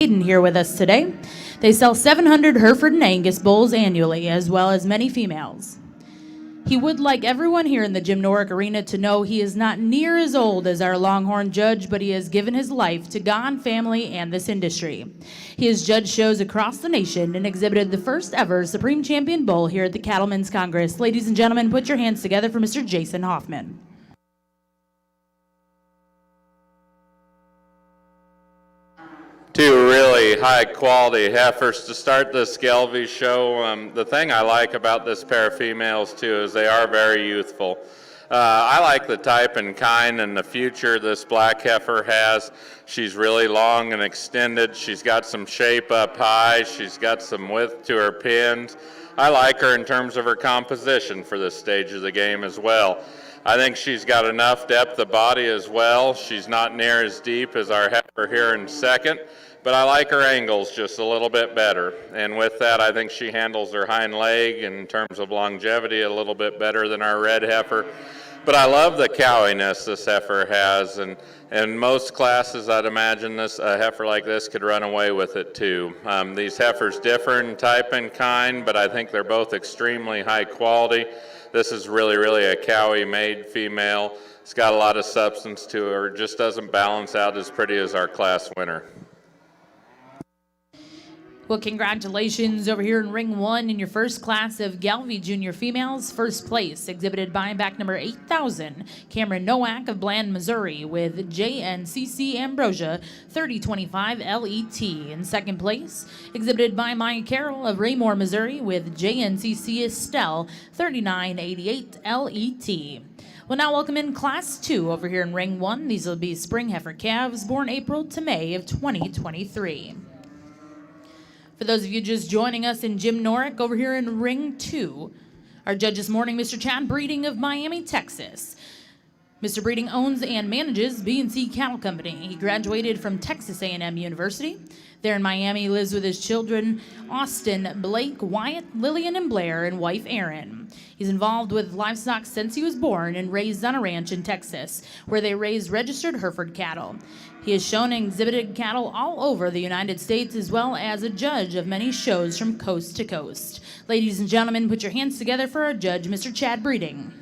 Here with us today. They sell 700 Hereford and Angus bulls annually, as well as many females. He would like everyone here in the Jim Norick Arena to know he is not near as old as our Longhorn judge, but he has given his life to God, family, and this industry. He has judged shows across the nation and exhibited the first ever Supreme Champion Bull here at the Cattlemen's Congress. Ladies and gentlemen, put your hands together for Mr. Jason Hoffman. Two really high quality heifers to start this Gelby show. The thing I like about this pair of females too is they are very youthful. I like the type and kind and the future this black heifer has. She's really long and extended. She's got some shape up high. She's got some width to her pins. I like her in terms of her composition for this stage of the game as well. I think she's got enough depth of body as well. She's not near as deep as our heifer here in second, but I like her angles just a little bit better. And with that, I think she handles her hind leg in terms of longevity a little bit better than our red heifer. But I love the cowiness this heifer has, and in most classes I'd imagine a heifer like this could run away with it too. These heifers differ in type and kind, but I think they're both extremely high quality. This is really a cowie-made female. It's got a lot of substance to her. Just doesn't balance out as pretty as our class winner. Well, congratulations over here in Ring 1 in your first class of Gelby Junior Females. First place, exhibited by back number 8,000, Cameron Nowak of Bland, Missouri, with JNCC Ambrosia 3025 LET. In second place, exhibited by Maya Carroll of Raymore, Missouri, with JNCC Estelle 3988 LET. We'll now welcome in Class 2 over here in Ring 1. These will be spring heifer calves born April to May of 2023. For those of you just joining us in Jim Norick over here in Ring 2, our judge this morning, Mr. Chad Breeding of Miami, Texas. Mr. Breeding owns and manages B&C Cattle Company. He graduated from Texas A&M University. There in Miami, he lives with his children, Austin, Blake, Wyatt, Lillian, and Blair, and wife, Erin. He's involved with livestock since he was born and raised on a ranch in Texas, where they raise registered Hereford cattle. He has shown and exhibited cattle all over the United States, as well as a judge of many shows from coast to coast. Ladies and gentlemen, put your hands together for our judge, Mr. Chad Breeding.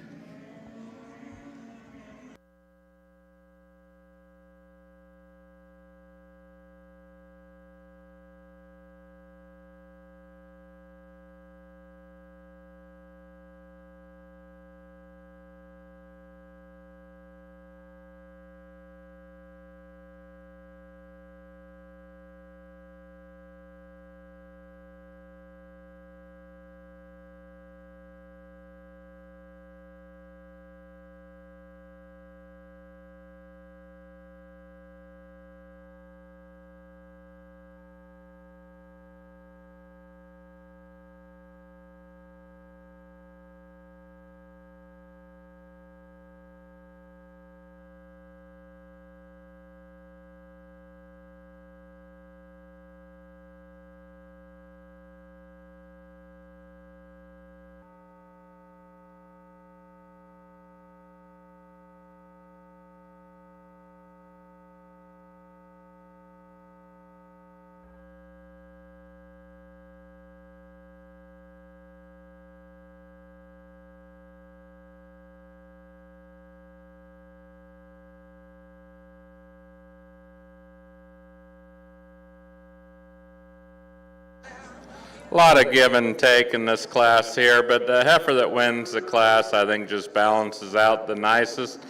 A lot of give and take in this class here, but the heifer that wins the class, I think, just balances out the nicest.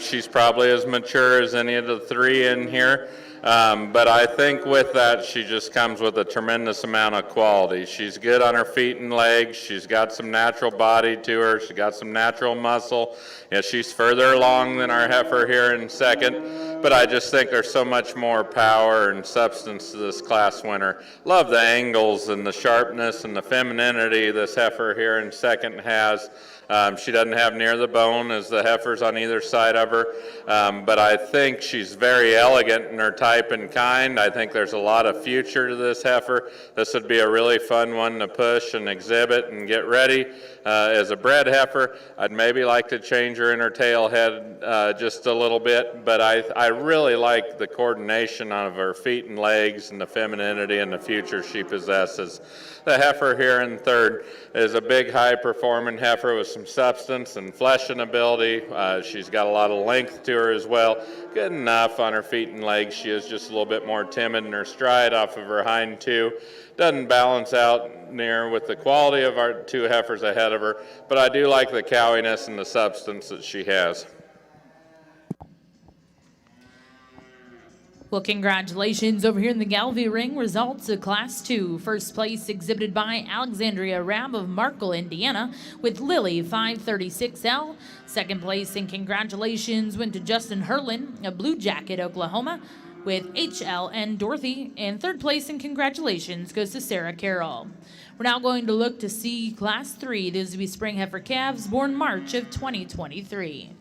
She's probably as mature as any of the three in here, but I think with that, she just comes with a tremendous amount of quality. She's good on her feet and legs. She's got some natural body to her. She's got some natural muscle. Yeah, she's further along than our heifer here in second, but I just think there's so much more power and substance to this class winner. Love the angles and the sharpness and the femininity this heifer here in second has. She doesn't have near the bone as the heifers on either side of her, but I think she's very elegant in her type and kind. I think there's a lot of future to this heifer. This would be a really fun one to push and exhibit and get ready. As a bred heifer, I'd maybe like to change her inner tail head just a little bit, but I really like the coordination of her feet and legs and the femininity and the future she possesses. The heifer here in third is a big, high-performing heifer with some substance and fleshing ability. She's got a lot of length to her as well. Good enough on her feet and legs. She is just a little bit more timid in her stride off of her hind two. Doesn't balance out near with the quality of our two heifers ahead of her, but I do like the cowiness and the substance that she has. Well, congratulations over here in the Galvey ring. Results of Class 2. First place exhibited by Alexandria Rab of Markle, Indiana, with Lily 536L. Second place and congratulations went to Justin Herlin of Blue Jacket, Oklahoma, with HLN Dorothy. And third place and congratulations goes to Sarah Carroll. We're now going to look to see Class 3. These will be spring heifer calves born March of 2023.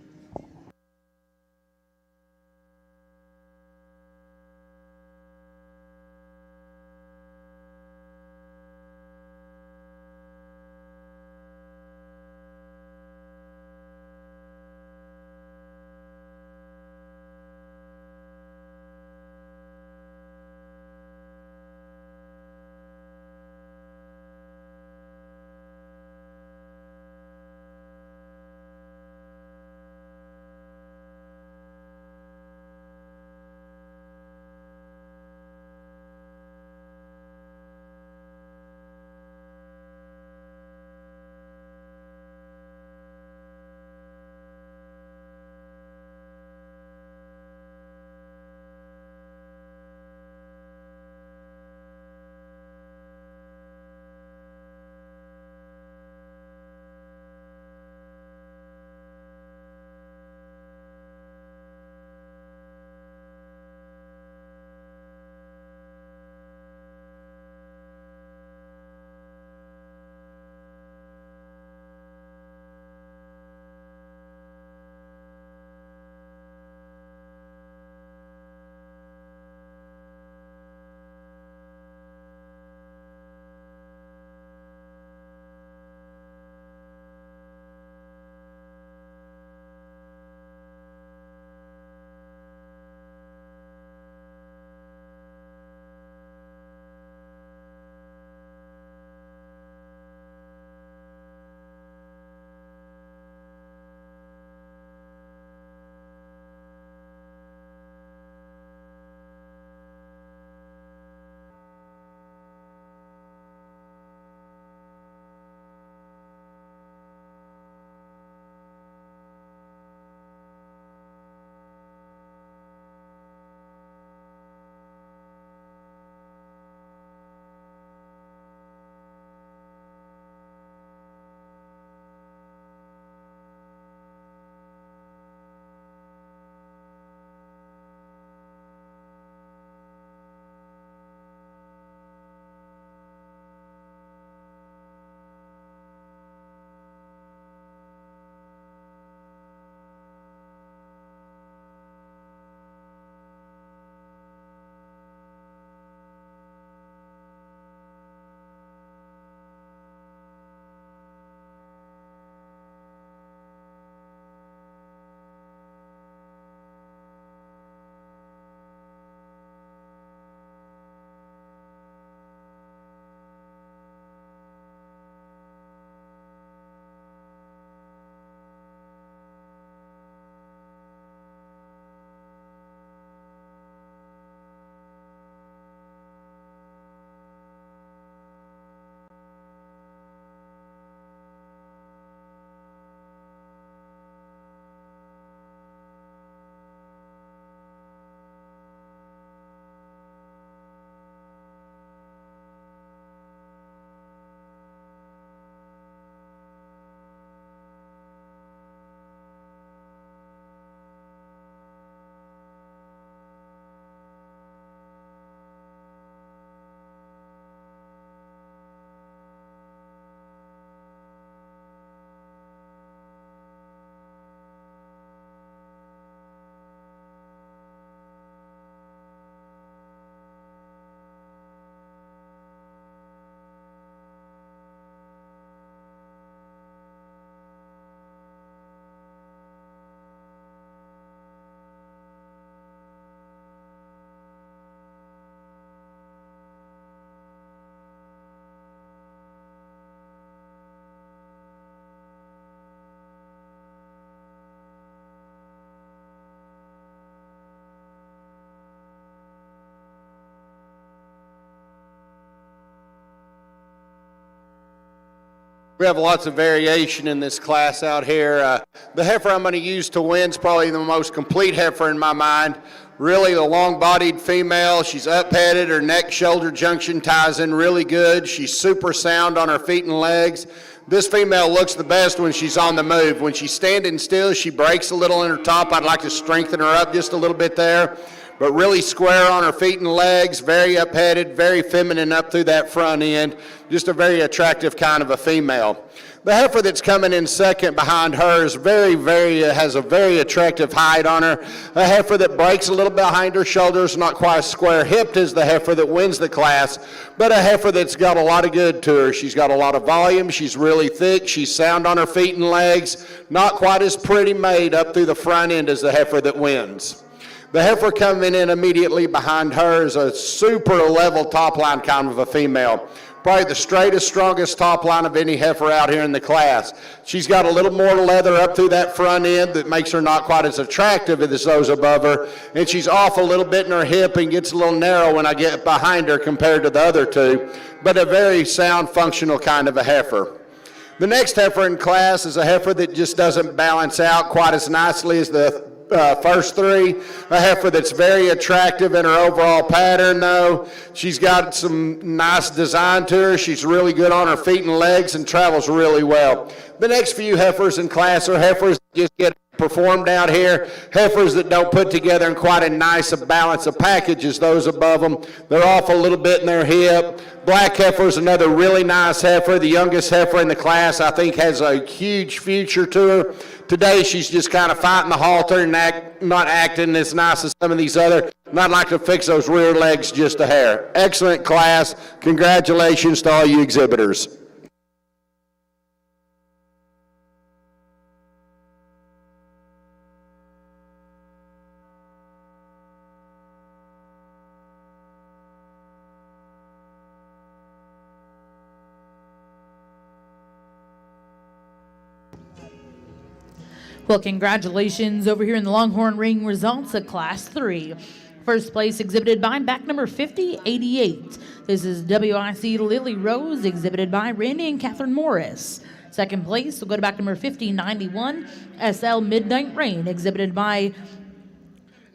We have lots of variation in this class out here. The heifer I'm going to use to win is probably the most complete heifer in my mind. Really a long-bodied female. She's up-headed. Her neck-shoulder junction ties in really good. She's super sound on her feet and legs. This female looks the best when she's on the move. When she's standing still, she breaks a little in her top. I'd like to strengthen her up just a little bit there. But really square on her feet and legs, very up-headed, very feminine up through that front end. Just a very attractive kind of a female. The heifer that's coming in second behind her is has a very attractive height on her. A heifer that breaks a little behind her shoulders, not quite as square-hipped as the heifer that wins the class, but a heifer that's got a lot of good to her. She's got a lot of volume, she's really thick, she's sound on her feet and legs, not quite as pretty made up through the front end as the heifer that wins. The heifer coming in immediately behind her is a super level top line kind of a female. Probably the straightest, strongest top line of any heifer out here in the class. She's got a little more leather up through that front end that makes her not quite as attractive as those above her. And she's off a little bit in her hip and gets a little narrow when I get behind her compared to the other two. But a very sound, functional kind of a heifer. The next heifer in class is a heifer that just doesn't balance out quite as nicely as the first three. A heifer that's very attractive in her overall pattern though. She's got some nice design to her. She's really good on her feet and legs and travels really well. The next few heifers in class are heifers that just get performed out here. Heifers that don't put together in quite a nice balance of package as those above them. They're off a little bit in their hip. Black heifer is another really nice heifer. The youngest heifer in the class, I think, has a huge future to her. Today, she's just kind of fighting the halter and not acting as nice as some of these other. And I'd like to fix those rear legs just a hair. Excellent class. Congratulations to all you exhibitors. Well, congratulations over here in the Longhorn ring results of Class 3. First place exhibited by back number 5088. This is WIC Lily Rose, exhibited by Randy and Catherine Morris. Second place will go to back number 5091, SL Midnight Rain, exhibited by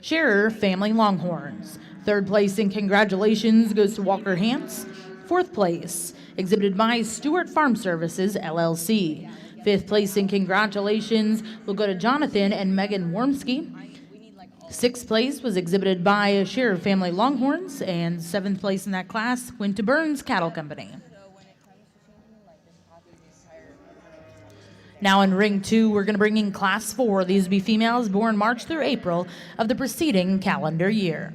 Scherer Family Longhorns. Third place and congratulations goes to Walker Hance. Fourth place, exhibited by Stewart Farm Services, LLC. Fifth place and congratulations will go to Jonathan and Megan Wormski. Sixth place was exhibited by Scherer Family Longhorns, and seventh place in that class went to Burns Cattle Company. Now in ring 2, we're going to bring in Class 4. These will be females born March through April of the preceding calendar year.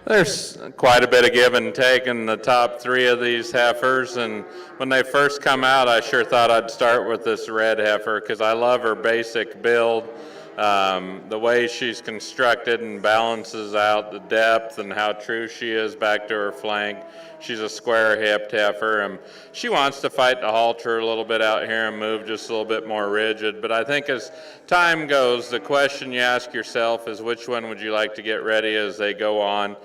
There's quite a bit of give and take in the top three of these heifers, and when they first come out, I sure thought I'd start with this red heifer because I love her basic build, the way she's constructed and balances out the depth and how true she is back to her flank. She's a square-hipped heifer, and she wants to fight the halter a little bit out here and move just a little bit more rigid. But I think as time goes, the question you ask yourself is which one would you like to get ready as they go on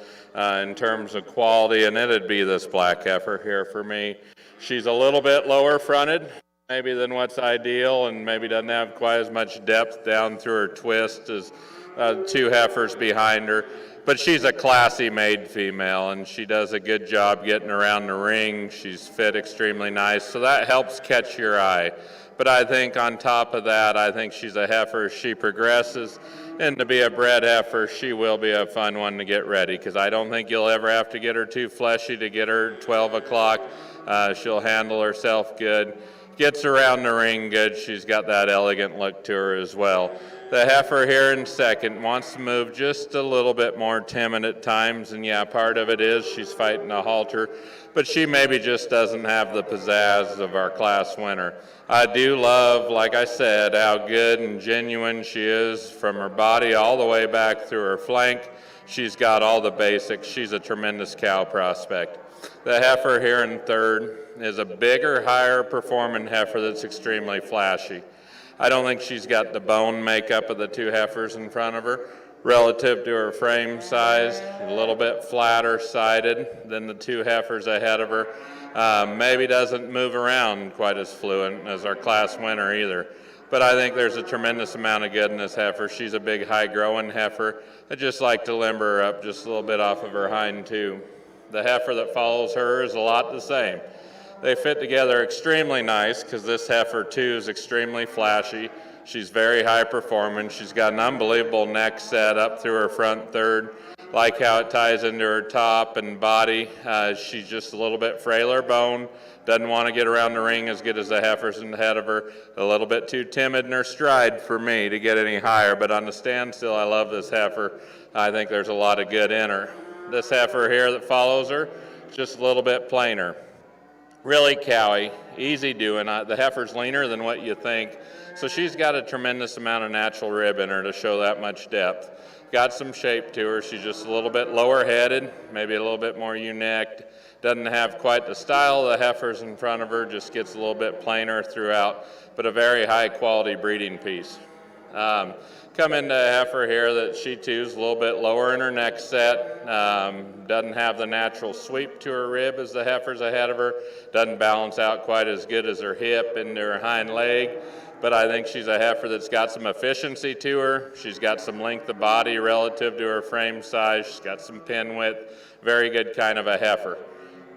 in terms of quality, and it'd be this black heifer here for me. She's a little bit lower fronted, maybe than what's ideal, and maybe doesn't have quite as much depth down through her twist as two heifers behind her. But she's a classy made female, and she does a good job getting around the ring. She's fit extremely nice, so that helps catch your eye. But I think on top of that, I think she's a heifer as she progresses. And to be a bred heifer, she will be a fun one to get ready, because I don't think you'll ever have to get her too fleshy to get her 12 o'clock. She'll handle herself good. gets around the ring good. She's got that elegant look to her as well. The heifer here in second wants to move just a little bit more timid at times, and yeah, part of it is she's fighting a halter, but she maybe just doesn't have the pizzazz of our class winner. I do love, like I said, how good and genuine she is from her body all the way back through her flank. She's got all the basics. She's a tremendous cow prospect. The heifer here in third is a bigger, higher performing heifer that's extremely flashy. I don't think she's got the bone makeup of the two heifers in front of her. Relative to her frame size, a little bit flatter sided than the two heifers ahead of her. Maybe doesn't move around quite as fluent as our class winner either. But I think there's a tremendous amount of good in this heifer. She's a big, high-growing heifer. I just like to limber her up just a little bit off of her hind two. The heifer that follows her is a lot the same. They fit together extremely nice because this heifer too is extremely flashy. She's very high performing. She's got an unbelievable neck set up through her front third. Like how it ties into her top and body. She's just a little bit frailer bone. Doesn't want to get around the ring as good as the heifers ahead of her. A little bit too timid in her stride for me to get any higher, but on the standstill, I love this heifer. I think there's a lot of good in her. This heifer here that follows her, just a little bit plainer. Really cowy, easy doing. The heifer's leaner than what you think, so she's got a tremendous amount of natural rib in her to show that much depth. Got some shape to her. She's just a little bit lower headed, maybe a little bit more ewe-necked. Doesn't have quite the style of the heifers in front of her, just gets a little bit plainer throughout, but a very high quality breeding piece. Come into a heifer here that she too is a little bit lower in her neck set, doesn't have the natural sweep to her rib as the heifers ahead of her, doesn't balance out quite as good as her hip and her hind leg, but I think she's a heifer that's got some efficiency to her. She's got some length of body relative to her frame size. She's got some pin width, very good kind of a heifer.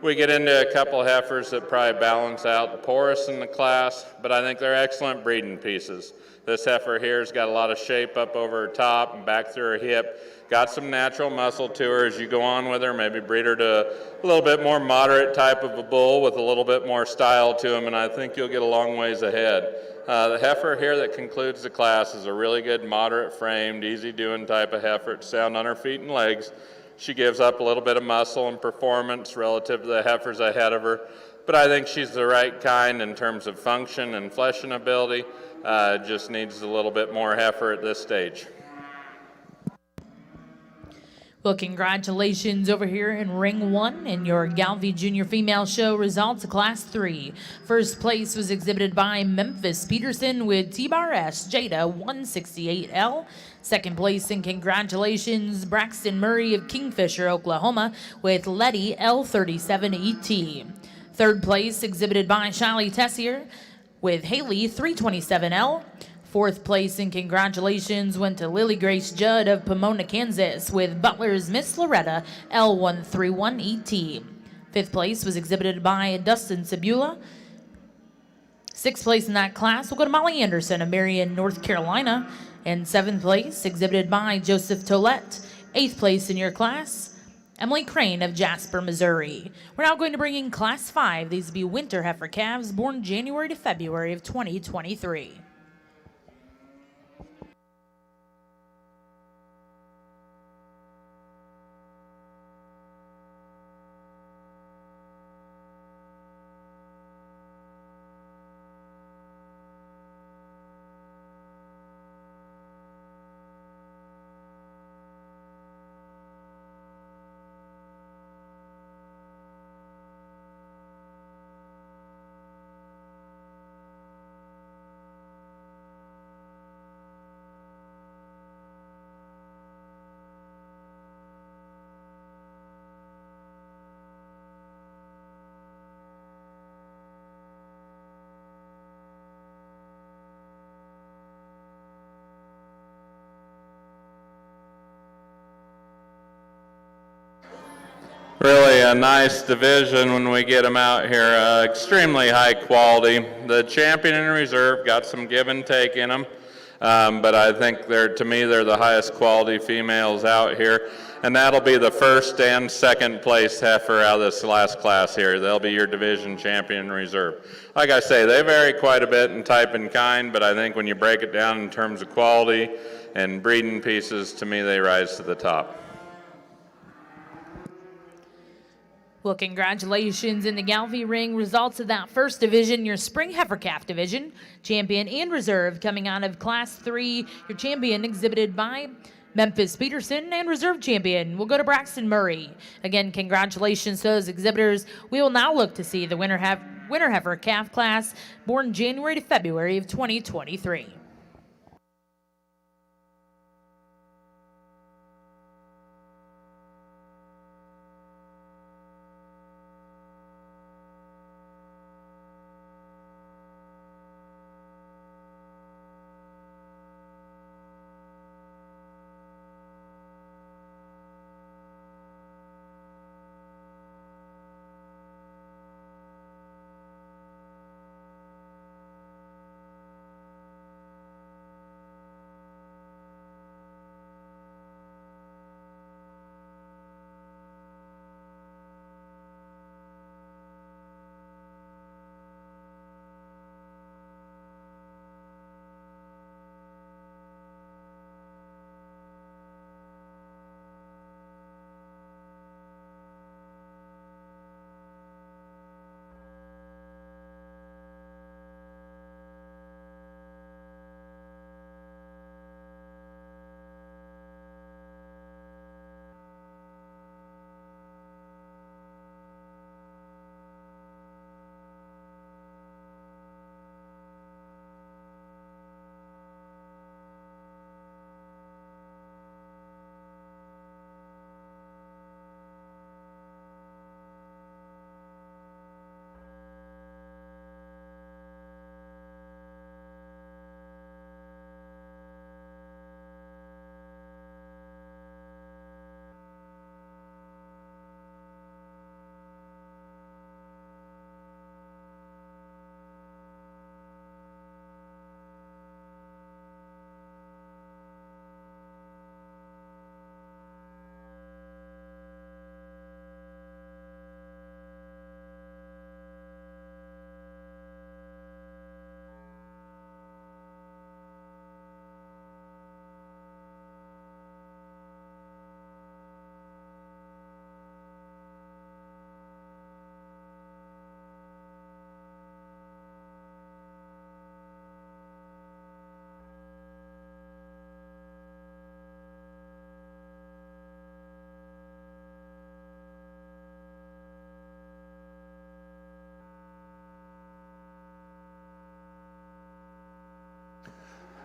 We get into a couple heifers that probably balance out the poorest in the class, but I think they're excellent breeding pieces. This heifer here's got a lot of shape up over her top and back through her hip. Got some natural muscle to her as you go on with her. Maybe breed her to a little bit more moderate type of a bull with a little bit more style to him, and I think you'll get a long ways ahead. The heifer here that concludes the class is a really good moderate framed, easy doing type of heifer. It's sound on her feet and legs. She gives up a little bit of muscle and performance relative to the heifers ahead of her, but I think she's the right kind in terms of function and fleshing ability. Just needs a little bit more heifer at this stage. Well, congratulations over here in Ring 1 in your Galvey Junior Female Show results of Class 3. First place was exhibited by Memphis Peterson with T-Bar S Jada 168L. Second place, and congratulations, Braxton Murray of Kingfisher, Oklahoma with Letty L37ET. Third place exhibited by Shiley Tessier with Haley 327L. Fourth place and congratulations went to Lily Grace Judd of Pomona, Kansas with Butler's Miss Loretta L131ET. Fifth place was exhibited by Dustin Sabula. Sixth place in that class will go to Molly Anderson of Marion, North Carolina. And seventh place exhibited by Joseph Tollett. Eighth place in your class, Emily Crane of Jasper, Missouri. We're now going to bring in Class 5. These will be winter heifer calves born January to February of 2023. Really a nice division when we get them out here. Extremely high quality. The champion and reserve got some give and take in them. but I think to me, they're the highest quality females out here. And that'll be the first and second place heifer out of this last class here. They'll be your division champion reserve. Like I say, they vary quite a bit in type and kind, but I think when you break it down in terms of quality and breeding pieces, to me, they rise to the top. Well, congratulations in the Galvy ring. Results of that first division, your spring heifer calf division, champion and reserve coming out of class 3. Your champion exhibited by Memphis Peterson, and reserve champion will go to Braxton Murray. Again, congratulations to those exhibitors. We will now look to see the winter heifer calf class born January to February of 2023.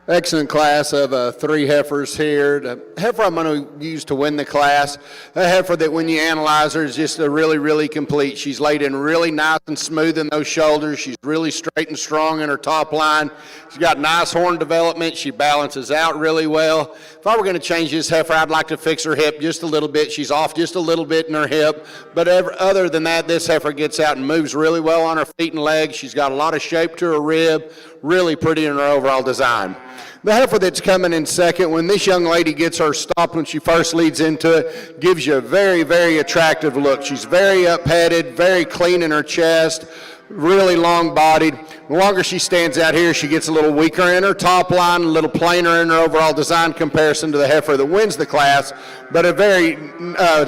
Excellent class of 3 heifers here. The heifer I'm going to use to win the class, a heifer that when you analyze her is just a really, really complete. She's laid in really nice and smooth in those shoulders. She's really straight and strong in her top line. She's got nice horn development. She balances out really well. If I were going to change this heifer, I'd like to fix her hip just a little bit. She's off just a little bit in her hip. But other than that, this heifer gets out and moves really well on her feet and legs. She's got a lot of shape to her rib. Really pretty in her overall design. The heifer that's coming in second, when this young lady gets her stopped when she first leads into it, gives you a very, very attractive look. She's very up-headed, very clean in her chest, really long-bodied. The longer she stands out here, she gets a little weaker in her top line, a little plainer in her overall design comparison to the heifer that wins the class, but a very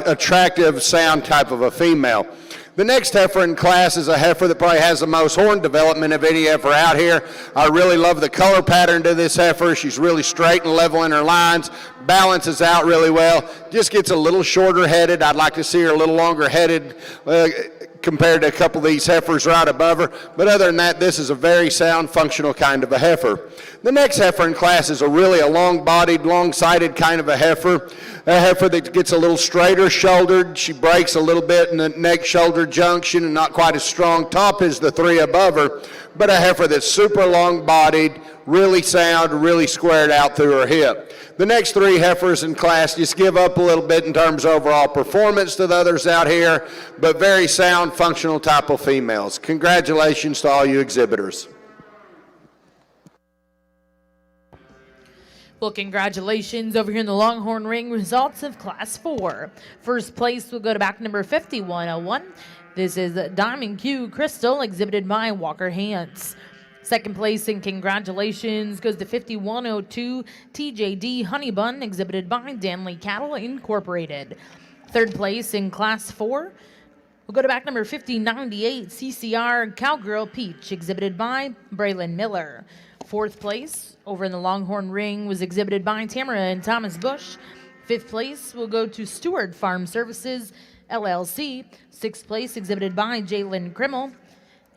attractive, sound type of a female. The next heifer in class is a heifer that probably has the most horn development of any heifer out here. I really love the color pattern to this heifer. She's really straight and level in her lines, balances out really well, just gets a little shorter headed. I'd like to see her a little longer headed compared to a couple of these heifers right above her. But other than that, this is a very sound, functional kind of a heifer. The next heifer in class is a long-bodied, long-sided kind of a heifer that gets a little straighter shouldered. She breaks a little bit in the neck-shoulder junction and not quite as strong top as the 3 above her, but a heifer that's super long-bodied, really sound, really squared out through her hip. The next 3 heifers in class just give up a little bit in terms of overall performance to the others out here, but very sound, functional type of females. Congratulations to all you exhibitors. Well, congratulations over here in the Longhorn ring. Results of Class 4. First place will go to back number 5101. This is Diamond Q Crystal, exhibited by Walker Hance. Second place and congratulations goes to 5102 TJD Honeybun, exhibited by Danley Cattle Incorporated. Third place in Class 4 will go to back number 5098 CCR Cowgirl Peach, exhibited by Braylon Miller. Fourth place over in the Longhorn ring was exhibited by Tamara and Thomas Bush. Fifth place will go to Stewart Farm Services LLC. Sixth place exhibited by Jalen Krimmel.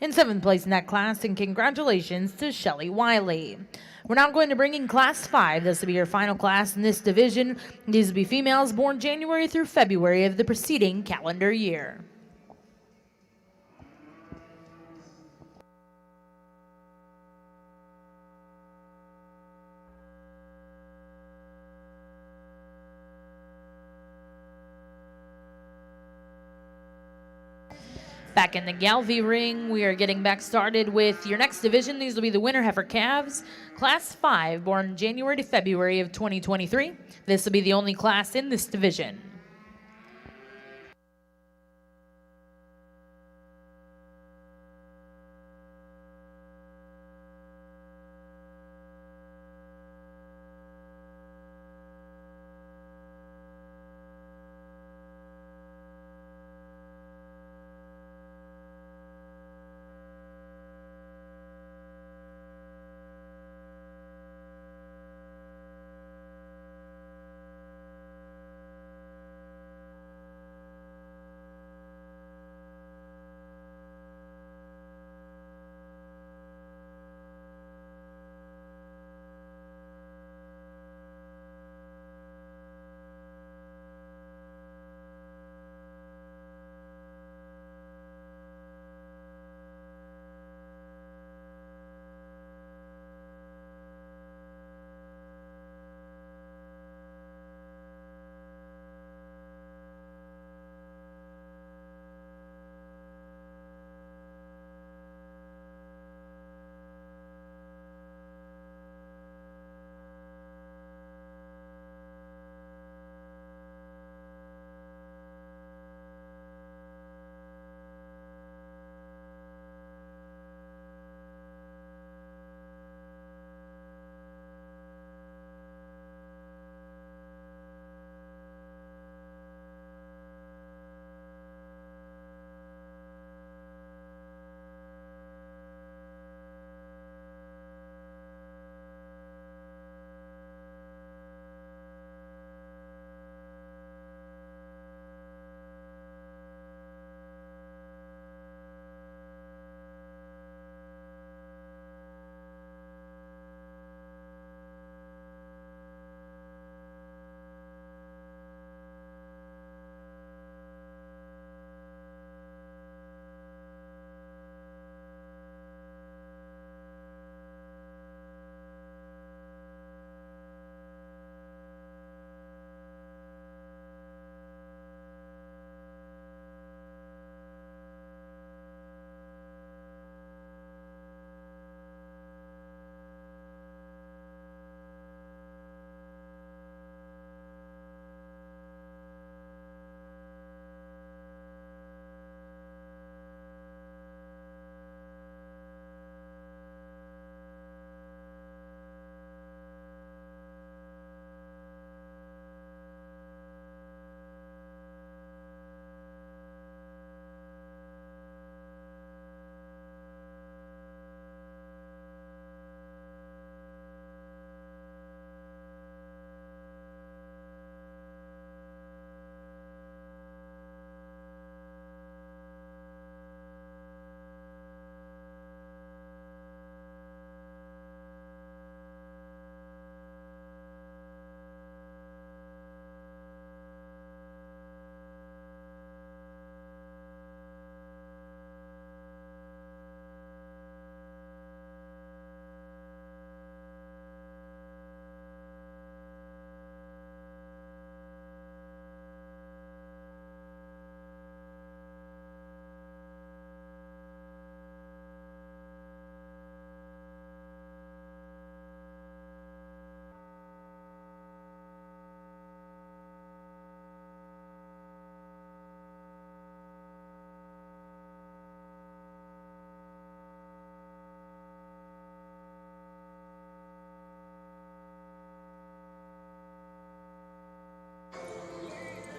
In seventh place in that class, and congratulations to Shelly Wiley. We're now going to bring in Class 5. This will be your final class in this division. These will be females born January through February of the preceding calendar year. Back in the Galvy ring, we are getting back started with your next division. These will be the winter heifer calves, Class 5, born January to February of 2023. This will be the only class in this division.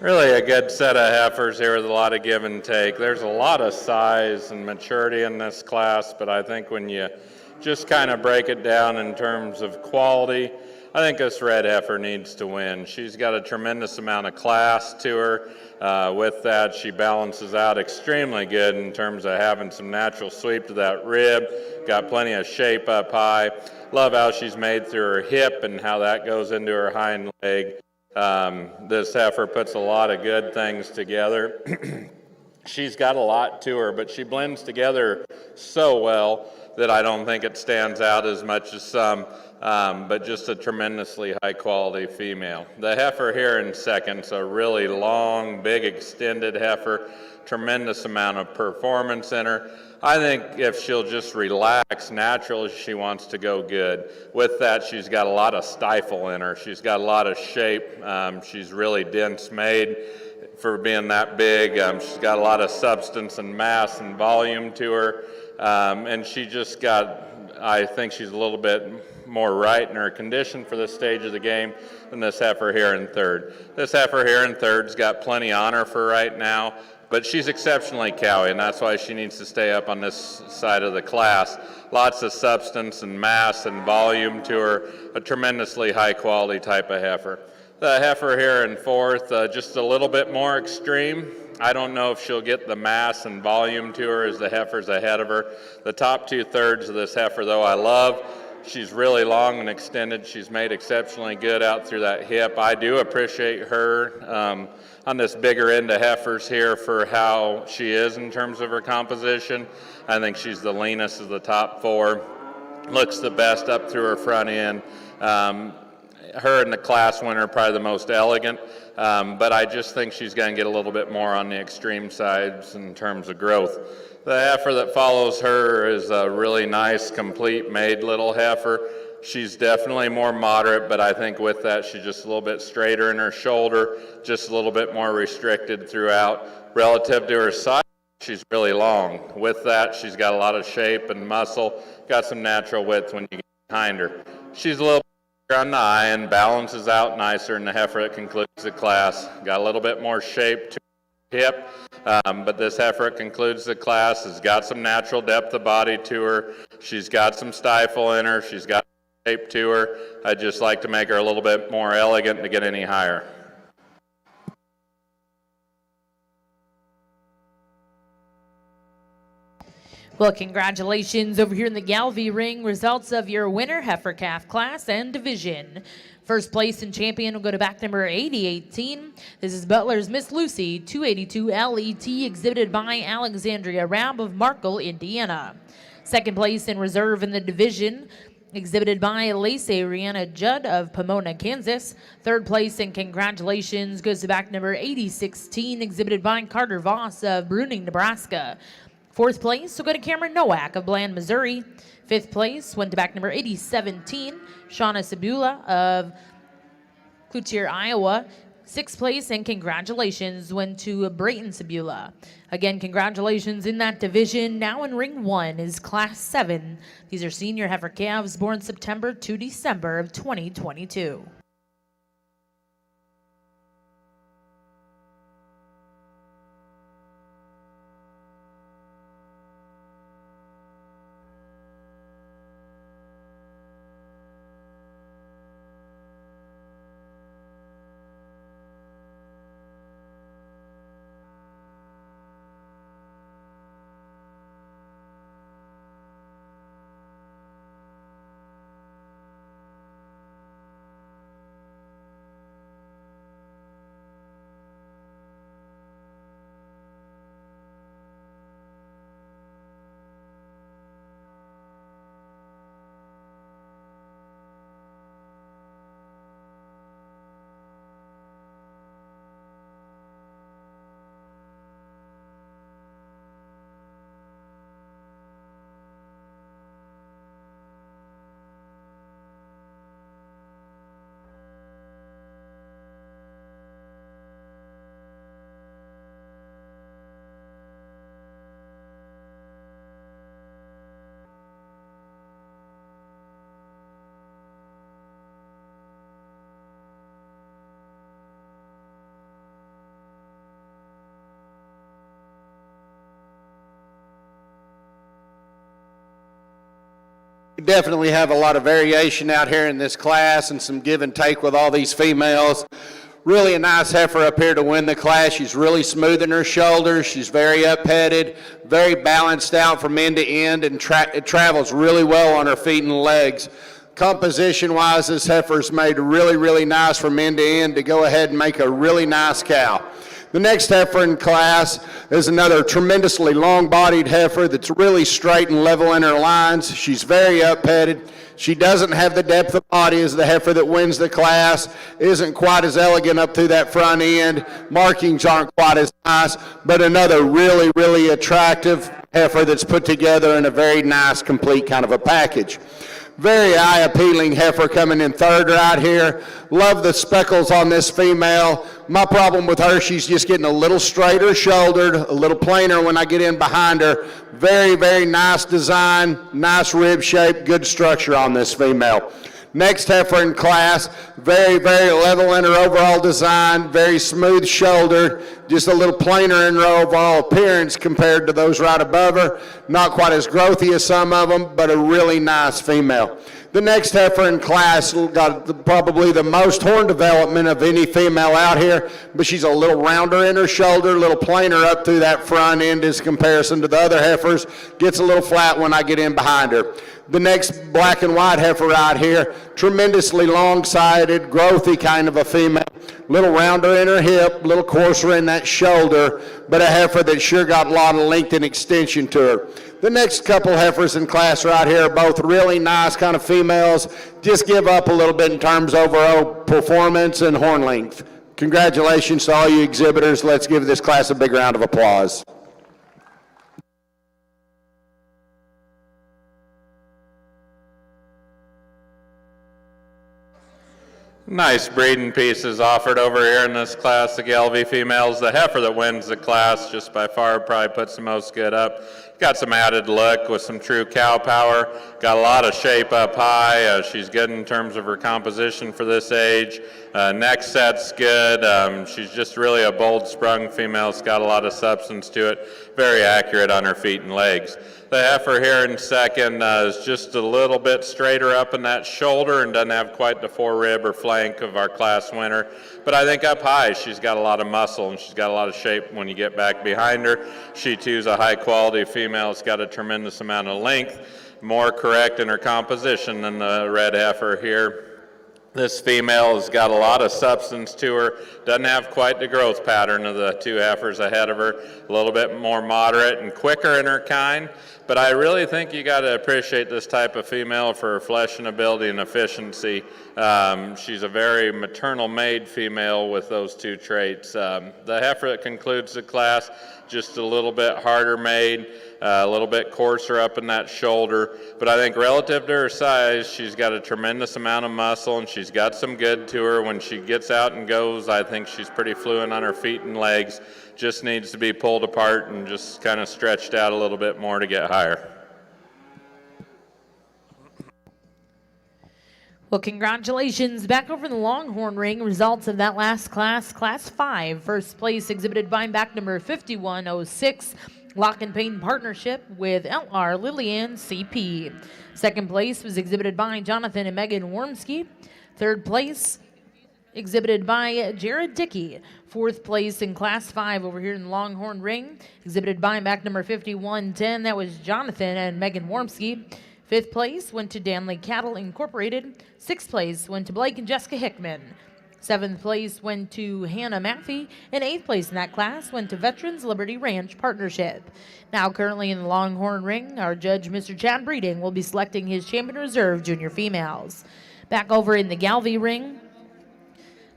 Really a good set of heifers here with a lot of give and take. There's a lot of size and maturity in this class, but I think when you just kind of break it down in terms of quality, I think this red heifer needs to win. She's got a tremendous amount of class to her. With that, she balances out extremely good in terms of having some natural sweep to that rib, got plenty of shape up high. Love how she's made through her hip and how that goes into her hind leg. This heifer puts a lot of good things together. She's got a lot to her, but she blends together so well that I don't think it stands out as much as some, but just a tremendously high quality female. The heifer here in second's a really long, big, extended heifer, tremendous amount of performance in her. I think if she'll just relax naturally, she wants to go good. With that, she's got a lot of stifle in her. She's got a lot of shape. She's really dense made for being that big. She's got a lot of substance and mass and volume to her. And she just got, I think she's a little bit more right in her condition for this stage of the game than this heifer here in third. This heifer here in third's got plenty on her for right now, but she's exceptionally cowy, and that's why she needs to stay up on this side of the class. Lots of substance and mass and volume to her, a tremendously high quality type of heifer. The heifer here in fourth, just a little bit more extreme. I don't know if she'll get the mass and volume to her as the heifer's ahead of her. The top 2/3 of this heifer, though, I love. She's really long and extended. She's made exceptionally good out through that hip. I do appreciate her on this bigger end of heifers here for how she is in terms of her composition. I think she's the leanest of the top four. Looks the best up through her front end. Her and the class winner probably the most elegant, but I just think she's going to get a little bit more on the extreme sides in terms of growth. The heifer that follows her is a really nice, complete made little heifer. She's definitely more moderate, but I think with that she's just a little bit straighter in her shoulder, just a little bit more restricted throughout. Relative to her size, she's really long. With that, she's got a lot of shape and muscle, got some natural width when you get behind her. She's a little on the eye and balances out nicer than the heifer that concludes the class. Got a little bit more shape to her hip, but this heifer that concludes the class has got some natural depth of body to her. She's got some stifle in her. She's got shape to her. I'd just like to make her a little bit more elegant to get any higher. Well, congratulations over here in the Galvey ring. Results of your winner heifer calf class and division. First place and champion will go to back number 8018. This is Butler's Miss Lucy 282 LET, exhibited by Alexandria Rabb of Markle, Indiana. Second place in reserve in the division, exhibited by Lacey Rihanna Judd of Pomona, Kansas. Third place and congratulations goes to back number 8016, exhibited by Carter Voss of Bruning, Nebraska. Fourth place will go to Cameron Nowak of Bland, Missouri. Fifth place went to back number 8017, Shauna Sabula of Cloutier, Iowa. Sixth place and congratulations went to Brayton Sabula. Again, congratulations in that division. Now in ring one is class 7. These are senior heifer calves born September to December of 2022. Definitely have a lot of variation out here in this class and some give and take with all these females. Really a nice heifer up here to win the class. She's really smooth in her shoulders. She's very up-headed, very balanced out from end to end, and it travels really well on her feet and legs. Composition-wise, this heifer's made really, really nice from end to end to go ahead and make a really nice cow. The next heifer in class is another tremendously long-bodied heifer that's really straight and level in her lines. She's very up-headed. She doesn't have the depth of body as the heifer that wins the class, isn't quite as elegant up through that front end. Markings aren't quite as nice, but another really, really attractive heifer that's put together in a very nice, complete kind of a package. Very eye-appealing heifer coming in third right here. Love the speckles on this female. My problem with her, she's just getting a little straighter shouldered, a little plainer when I get in behind her. Very, very nice design, nice rib shape, good structure on this female. Next heifer in class, very, very level in her overall design, very smooth shouldered, just a little plainer in her overall appearance compared to those right above her. Not quite as growthy as some of them, but a really nice female. The next heifer in class got probably the most horn development of any female out here, but she's a little rounder in her shoulder, a little plainer up through that front end as comparison to the other heifers. Gets a little flat when I get in behind her. The next black and white heifer right here, tremendously long-sided, growthy kind of a female. Little rounder in her hip, little coarser in that shoulder, but a heifer that sure got a lot of length and extension to her. The next couple heifers in class right here are both really nice kind of females. Just give up a little bit in terms of overall performance and horn length. Congratulations to all you exhibitors. Let's give this class a big round of applause. Nice breeding pieces offered over here in this class of Gelbvieh females. The heifer that wins the class just by far probably puts the most good up. Got some added look with some true cow power. Got a lot of shape up high. She's good in terms of her composition for this age. Neck set's good. She's just really a bold sprung female. It's got a lot of substance to it. Very accurate on her feet and legs. The heifer here in second is just a little bit straighter up in that shoulder and doesn't have quite the forerib or flank of our class winner. But I think up high, she's got a lot of muscle and she's got a lot of shape when you get back behind her. She too is a high quality female. It's got a tremendous amount of length, more correct in her composition than the red heifer here. This female has got a lot of substance to her, doesn't have quite the growth pattern of the two heifers ahead of her, a little bit more moderate and quicker in her kind. But I really think you got to appreciate this type of female for her fleshing ability and efficiency. She's a very maternal made female with those two traits. The heifer that concludes the class, just a little bit harder made, a little bit coarser up in that shoulder. But I think relative to her size, she's got a tremendous amount of muscle and she's got some good to her. When she gets out and goes, I think she's pretty fluent on her feet and legs. Just needs to be pulled apart and just kind of stretched out a little bit more to get higher. Well, congratulations. Back over in the Longhorn ring, results of that last class, Class 5. First place exhibited by back number 5106, Lock and Payne Partnership with LR Lillian CP. Second place was exhibited by Jonathan and Megan Wormski. Third place exhibited by Jared Dickey. Fourth place in Class 5 over here in the Longhorn ring, exhibited by back number 5110. That was Jonathan and Megan Wormski. Fifth place went to Danley Cattle Incorporated. Sixth place went to Blake and Jessica Hickman. Seventh place went to Hannah Maffey. And eighth place in that class went to Veterans Liberty Ranch Partnership. Now currently in the Longhorn ring, our judge, Mr. Chad Breeding, will be selecting his Champion Reserve Junior Females. Back over in the Gelbvieh ring,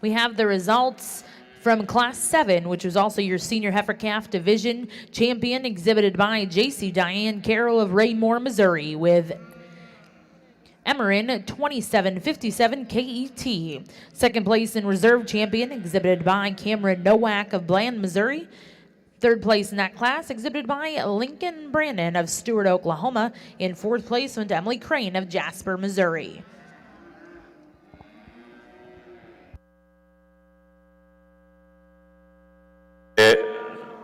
we have the results from Class 7, which was also your Senior Heifer Calf Division Champion, exhibited by J.C. Diane Carroll of Raymore, Missouri, with Emerin 2757 KET. Second place in Reserve Champion, exhibited by Cameron Nowak of Bland, Missouri. Third place in that class, exhibited by Lincoln Brandon of Stewart, Oklahoma. In fourth place went to Emily Crane of Jasper, Missouri.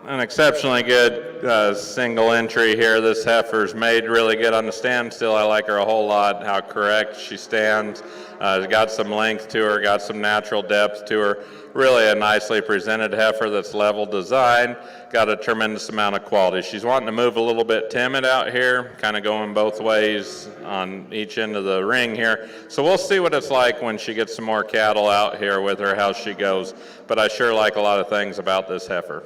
an exceptionally good single entry here. This heifer's made really good on the standstill. I like her a whole lot, how correct she stands. She's got some length to her, got some natural depth to her. Really a nicely presented heifer that's level design, got a tremendous amount of quality. She's wanting to move a little bit timid out here, kind of going both ways on each end of the ring here. So we'll see what it's like when she gets some more cattle out here with her, how she goes. But I sure like a lot of things about this heifer.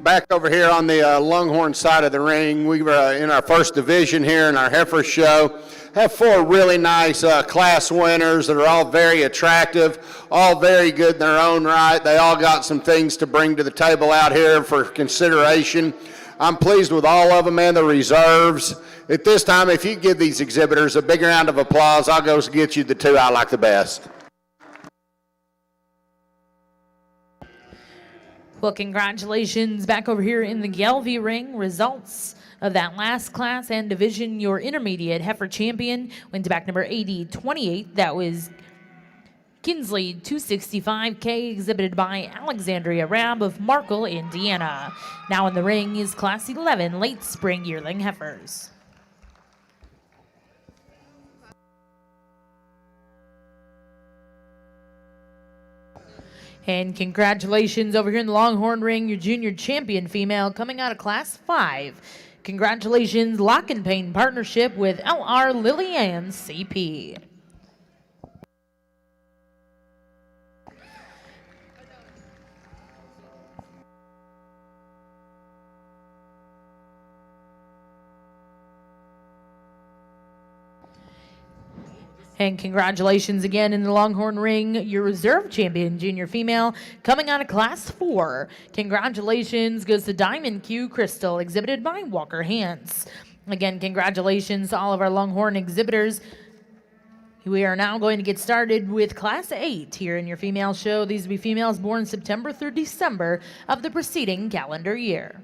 Back over here on the Longhorn side of the ring, we were in our first division here in our heifer show. Have 4 really nice class winners that are all very attractive, all very good in their own right. They all got some things to bring to the table out here for consideration. I'm pleased with all of them and the reserves. At this time, if you give these exhibitors a big round of applause, I'll go get you the 2 I like the best. Well, congratulations back over here in the Galvey ring. Results of that last class and division, your intermediate heifer champion went to back number 8028. That was Kinsley 265K, exhibited by Alexandria Rab of Markle, Indiana. Now in the ring is Class 11 late spring yearling heifers. And congratulations over here in the Longhorn ring, your junior champion female coming out of Class 5. Congratulations, Lock and Pain partnership with L.R. Lillian CP. And congratulations again in the Longhorn ring, your reserve champion junior female coming out of Class 4. Congratulations goes to Diamond Q Crystal, exhibited by Walker Hance. Again, congratulations to all of our Longhorn exhibitors. We are now going to get started with Class 8 here in your female show. These will be females born September through December of the preceding calendar year.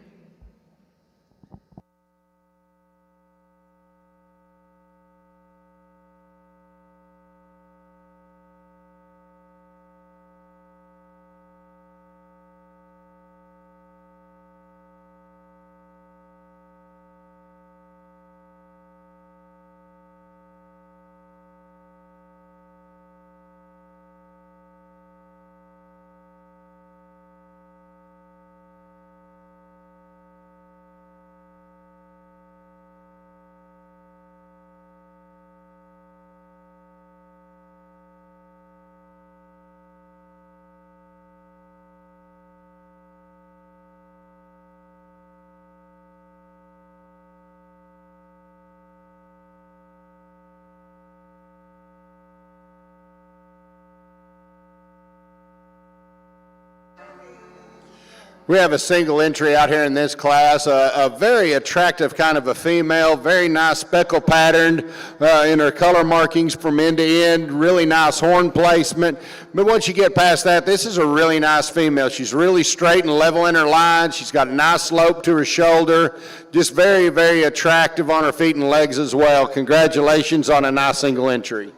We have a single entry out here in this class, a very attractive kind of a female, very nice speckle patterned in her color markings from end to end, really nice horn placement. But once you get past that, this is a really nice female. She's really straight and level in her line. She's got a nice slope to her shoulder, just very, very attractive on her feet and legs as well. Congratulations on a nice single entry.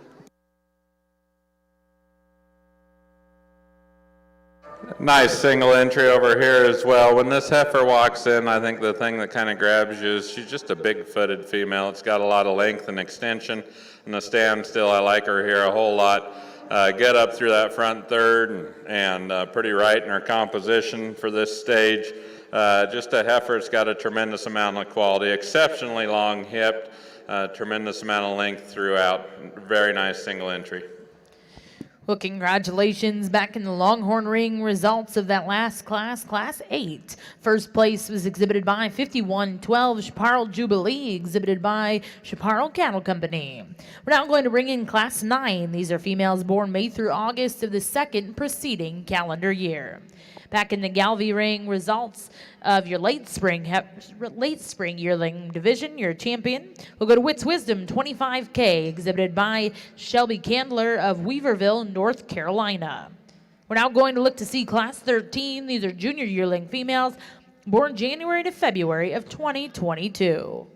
Nice single entry over here as well. When this heifer walks in, I think the thing that kind of grabs you is she's just a big-footed female. It's got a lot of length and extension. In the standstill, I like her here a whole lot. Get up through that front third and pretty right in her composition for this stage. Just a heifer that's got a tremendous amount of quality, exceptionally long-hipped, tremendous amount of length throughout. Very nice single entry. Well, congratulations back in the Longhorn ring. Results of that last class, Class 8. First place was exhibited by 5112 Chaparral Jubilee, exhibited by Chaparral Cattle Company. We're now going to bring in Class 9. These are females born May through August of the second preceding calendar year. Back in the Galvey ring, results of your late spring yearling division, your champion. We'll go to Wits Wisdom 25K, exhibited by Shelby Candler of Weaverville, North Carolina. We're now going to look to see Class 13. These are junior yearling females born January to February of 2022.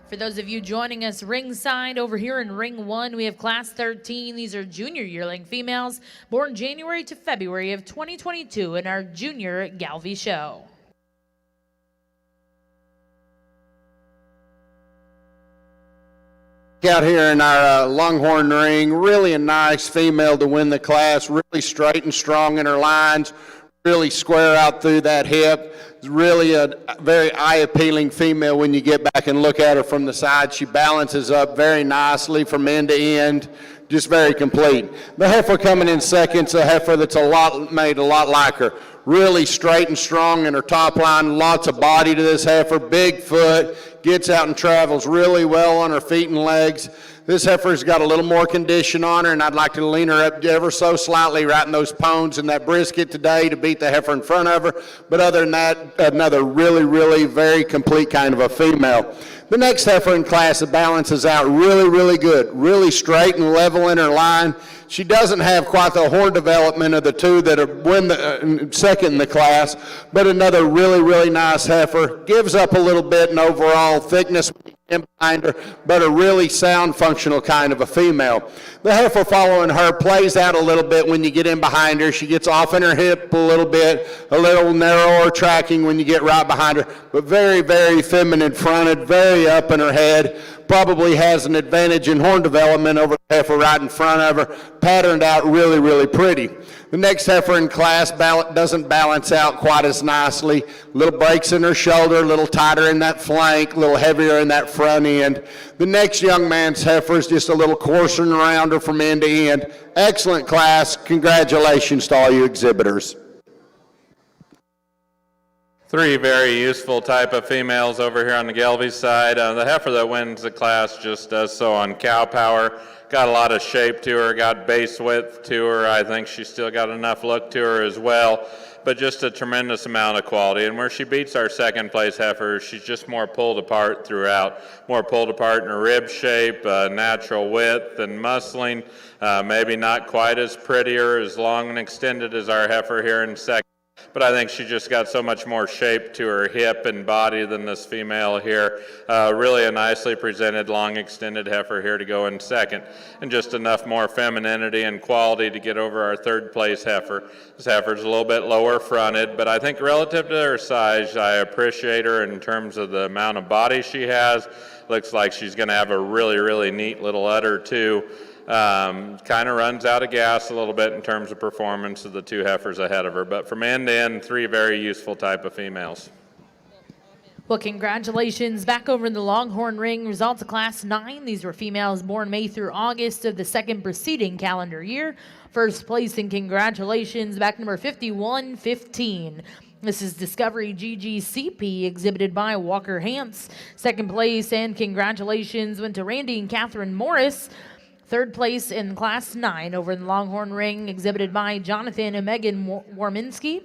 For those of you joining us ringside over here in Ring 1, we have Class 13. These are junior yearling females born January to February of 2022 in our Junior Galvy Show. Out here in our Longhorn ring, really a nice female to win the class, really straight and strong in her lines, really square out through that hip. It's really a very eye-appealing female when you get back and look at her from the side. She balances up very nicely from end to end, just very complete. The heifer coming in second, a heifer that's made a lot like her. Really straight and strong in her top line, lots of body to this heifer, big foot, gets out and travels really well on her feet and legs. This heifer's got a little more condition on her, and I'd like to lean her up ever so slightly right in those pones and that brisket today to beat the heifer in front of her. But other than that, another really very complete kind of a female. The next heifer in class balances out really good, really straight and level in her line. She doesn't have quite the horn development of the two that win the second in the class, but another really nice heifer. Gives up a little bit in overall thickness in behind her, but a really sound, functional kind of a female. The heifer following her plays out a little bit when you get in behind her. She gets off in her hip a little bit, a little narrower tracking when you get right behind her, but very feminine fronted, very up in her head. Probably has an advantage in horn development over the heifer right in front of her, patterned out really pretty. The next heifer in class doesn't balance out quite as nicely. Little breaks in her shoulder, a little tighter in that flank, a little heavier in that front end. The next young man's heifer is just a little coarser and rounder from end to end. Excellent class. Congratulations to all you exhibitors. Three very useful type of females over here on the Galvy side. The heifer that wins the class just does so on cow power. Got a lot of shape to her, got base width to her. I think she's still got enough look to her as well, but just a tremendous amount of quality. And where she beats our second place heifer, she's just more pulled apart throughout. More pulled apart in her rib shape, natural width and muscling. Maybe not quite as pretty or as long and extended as our heifer here in second. But I think she just got so much more shape to her hip and body than this female here. Really a nicely presented, long extended heifer here to go in second. And just enough more femininity and quality to get over our third place heifer. This heifer's a little bit lower fronted, but I think relative to her size, I appreciate her in terms of the amount of body she has. Looks like she's going to have a really neat little udder too. Kind of runs out of gas a little bit in terms of performance of the two heifers ahead of her, but from end to end, three very useful type of females. Well, congratulations back over in the Longhorn ring. Results of Class 9. These were females born May through August of the second preceding calendar year. First place and congratulations back number 5115. This is Discovery GGCP exhibited by Walker Hance. Second place and congratulations went to Randy and Catherine Morris. Third place in Class 9 over in the Longhorn ring, exhibited by Jonathan and Megan Warminski.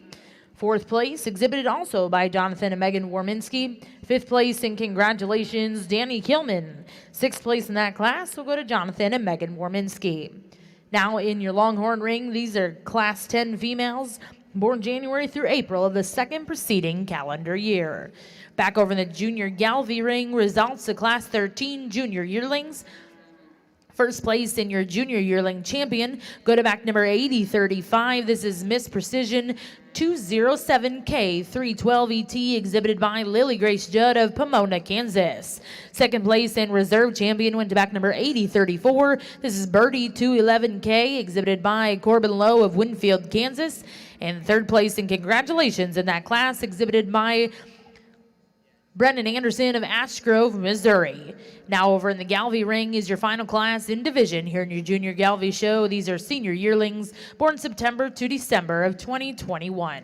Fourth place, exhibited also by Jonathan and Megan Warminski. Fifth place, and congratulations, Danny Kilman. Sixth place in that class will go to Jonathan and Megan Warminski. Now in your Longhorn ring, these are Class 10 females, born January through April of the second preceding calendar year. Back over in the Junior Galvy ring, results of Class 13 junior yearlings. First place in your junior yearling champion, go to back number 8035. This is Miss Precision 207K 312ET, exhibited by Lily Grace Judd of Pomona, Kansas. Second place and reserve champion went to back number 8034. This is Birdie 211K, exhibited by Corbin Lowe of Winfield, Kansas. And third place and congratulations in that class, exhibited by Brendan Anderson of Ash Grove, Missouri. Now over in the Galvy ring is your final class in division here in your Junior Galvy show. These are senior yearlings born September to December of 2021.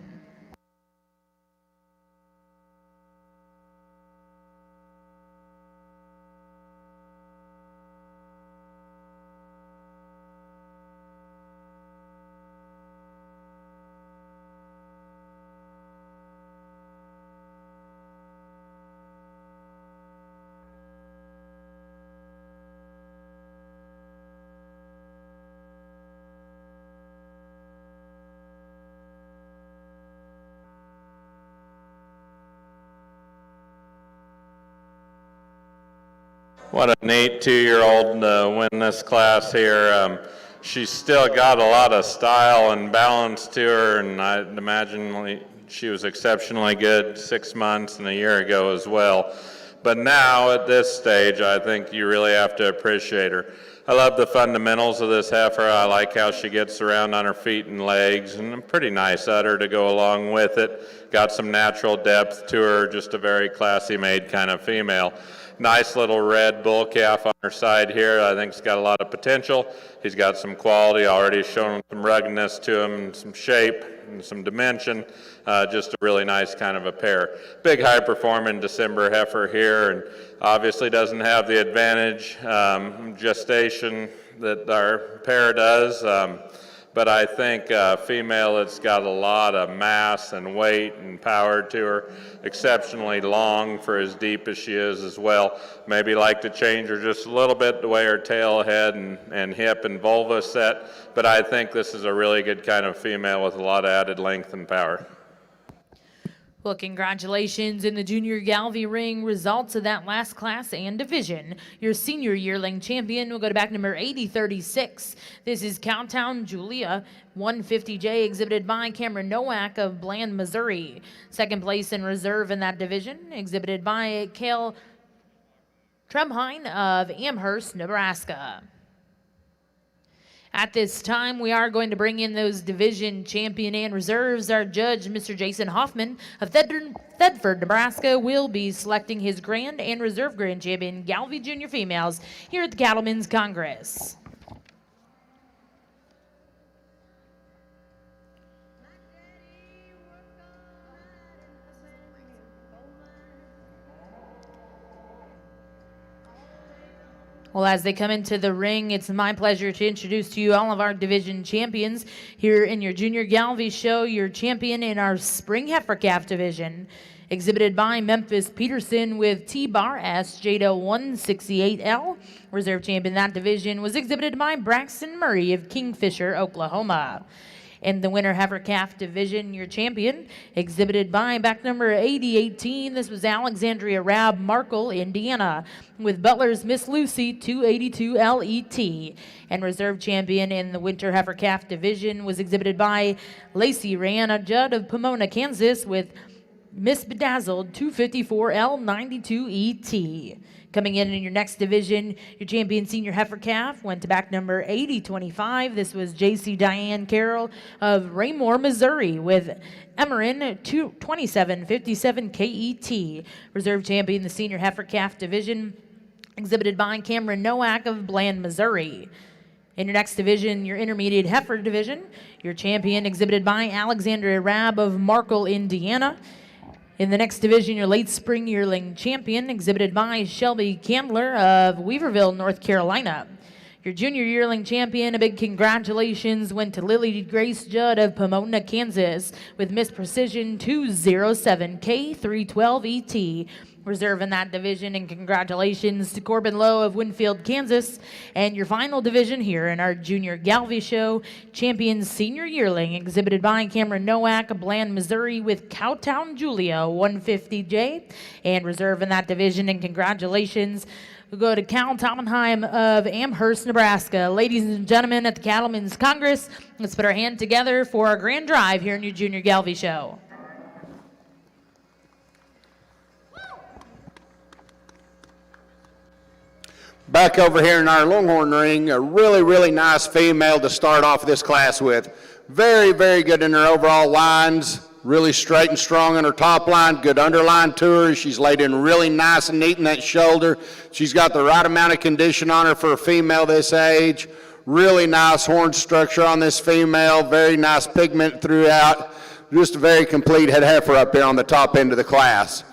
What a neat 2-year-old to win this class here. She's still got a lot of style and balance to her, and I'd imagine she was exceptionally good 6 months and a year ago as well. But now at this stage, I think you really have to appreciate her. I love the fundamentals of this heifer. I like how she gets around on her feet and legs, and a pretty nice udder to go along with it. Got some natural depth to her, just a very classy made kind of female. Nice little red bull calf on her side here. I think he's got a lot of potential. He's got some quality, already shown some ruggedness to him, and some shape and some dimension. Just a really nice kind of a pair. Big high-performing December heifer here, and obviously doesn't have the advantage gestation that our pair does. But I think female that's got a lot of mass and weight and power to her, exceptionally long for as deep as she is as well. Maybe like to change her just a little bit the way her tail, head, and hip and vulva set, but I think this is a really good kind of female with a lot of added length and power. Well, congratulations in the junior Galvy ring results of that last class and division. Your senior yearling champion will go to back number 8036. This is Cowtown Julia 150J, exhibited by Cameron Nowak of Bland, Missouri. Second place in reserve in that division, exhibited by Cale Trebhein of Amherst, Nebraska. At this time, we are going to bring in those division champion and reserves. Our judge, Mr. Jason Hoffman of Thedford, Nebraska, will be selecting his grand and reserve grand champion Galvy Junior females here at the Cattlemen's Congress. Well, as they come into the ring, it's my pleasure to introduce to you all of our division champions here in your Junior Galvy show. Your champion in our Spring Heifer Calf division, exhibited by Memphis Peterson with T-Bar S Jada 168L. Reserve champion in that division was exhibited by Braxton Murray of Kingfisher, Oklahoma. In the winter heifer calf division, your champion, exhibited by back number 8018. This was Alexandria Rab, Markle, Indiana, with Butler's Miss Lucy 282 LET. And reserve champion in the winter heifer calf division was exhibited by Lacey Rihanna Judd of Pomona, Kansas, with Miss Bedazzled 254 L92 ET. Coming in your next division, your champion senior heifer calf went to back number 8025. This was JC Diane Carroll of Raymore, Missouri, with Emerin 2757 KET. Reserve champion the senior heifer calf division, exhibited by Cameron Nowak of Bland, Missouri. In your next division, your intermediate heifer division, your champion exhibited by Alexandria Rab of Markle, Indiana. In the next division, your late spring yearling champion, exhibited by Shelby Candler of Weaverville, North Carolina. Your junior yearling champion, a big congratulations, went to Lily Grace Judd of Pomona, Kansas, with Miss Precision 207 K312 ET. Reserve in that division, and congratulations to Corbin Lowe of Winfield, Kansas. And your final division here in our Junior Galvy show, champion senior yearling, exhibited by Cameron Nowak of Bland, Missouri, with Cowtown Julia 150J. And reserve in that division, and congratulations, we'll go to Cal Tomenheim of Amherst, Nebraska. Ladies and gentlemen, at the Cattlemen's Congress, let's put our hand together for our grand drive here in your Junior Galvy show. Back over here in our Longhorn ring, a really, really nice female to start off this class with. Very, very good in her overall lines. Really straight and strong in her top line. Good underline to her. She's laid in really nice and neat in that shoulder. She's got the right amount of condition on her for a female this age. Really nice horn structure on this female. Very nice pigment throughout. Just a very complete head heifer up here on the top end of the class.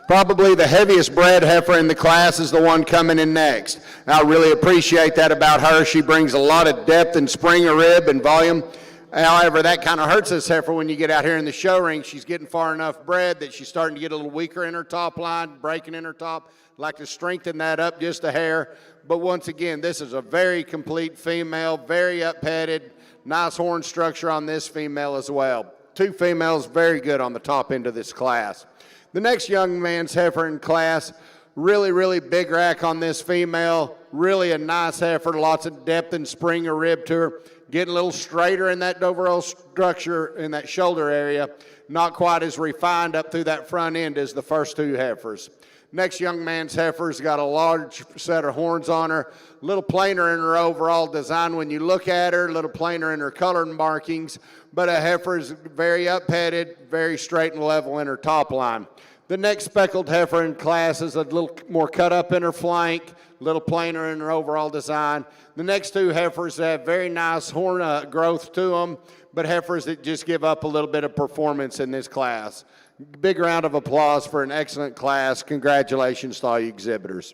Probably the heaviest bred heifer in the class is the one coming in next. And I really appreciate that about her. She brings a lot of depth and spring of rib and volume. However, that kind of hurts this heifer when you get out here in the show ring. She's getting far enough bred that she's starting to get a little weaker in her top line, breaking in her top. I'd like to strengthen that up just a hair. But once again, this is a very complete female, very up-headed, nice horn structure on this female as well. Two females very good on the top end of this class. The next young man's heifer in class, Really big rack on this female. Really a nice heifer, lots of depth and spring or rib to her. Getting a little straighter in that overall structure in that shoulder area. Not quite as refined up through that front end as the first two heifers. Next young man's heifer's got a large set of horns on her, a little plainer in her overall design when you look at her, a little plainer in her color markings, but a heifer is very up-headed, very straight and level in her top line. The next speckled heifer in class is a little more cut up in her flank, a little plainer in her overall design. The next two heifers have very nice horn growth to them, but heifers that just give up a little bit of performance in this class. Big round of applause for an excellent class. Congratulations to all you exhibitors.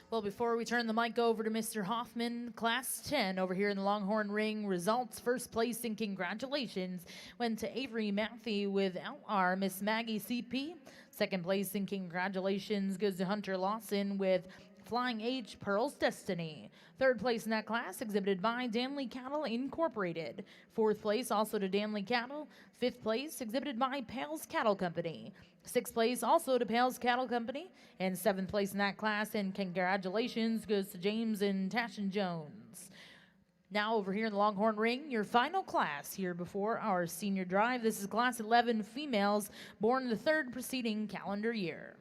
Well, before we turn the mic over to Mr. Hoffman, Class 10 over here in the Longhorn ring, results first place and congratulations went to Avery Matthew with LR, Miss Maggie CP. Second place and congratulations goes to Hunter Lawson with Flying H, Pearl's Destiny. Third place in that class exhibited by Danley Cattle Incorporated. Fourth place also to Danley Cattle. Fifth place exhibited by Pales Cattle Company. Sixth place also to Pales Cattle Company. And seventh place in that class, and congratulations goes to James and Tashin Jones. Now over here in the Longhorn ring, your final class here before our senior drive. This is class 11 females born in the third preceding calendar year.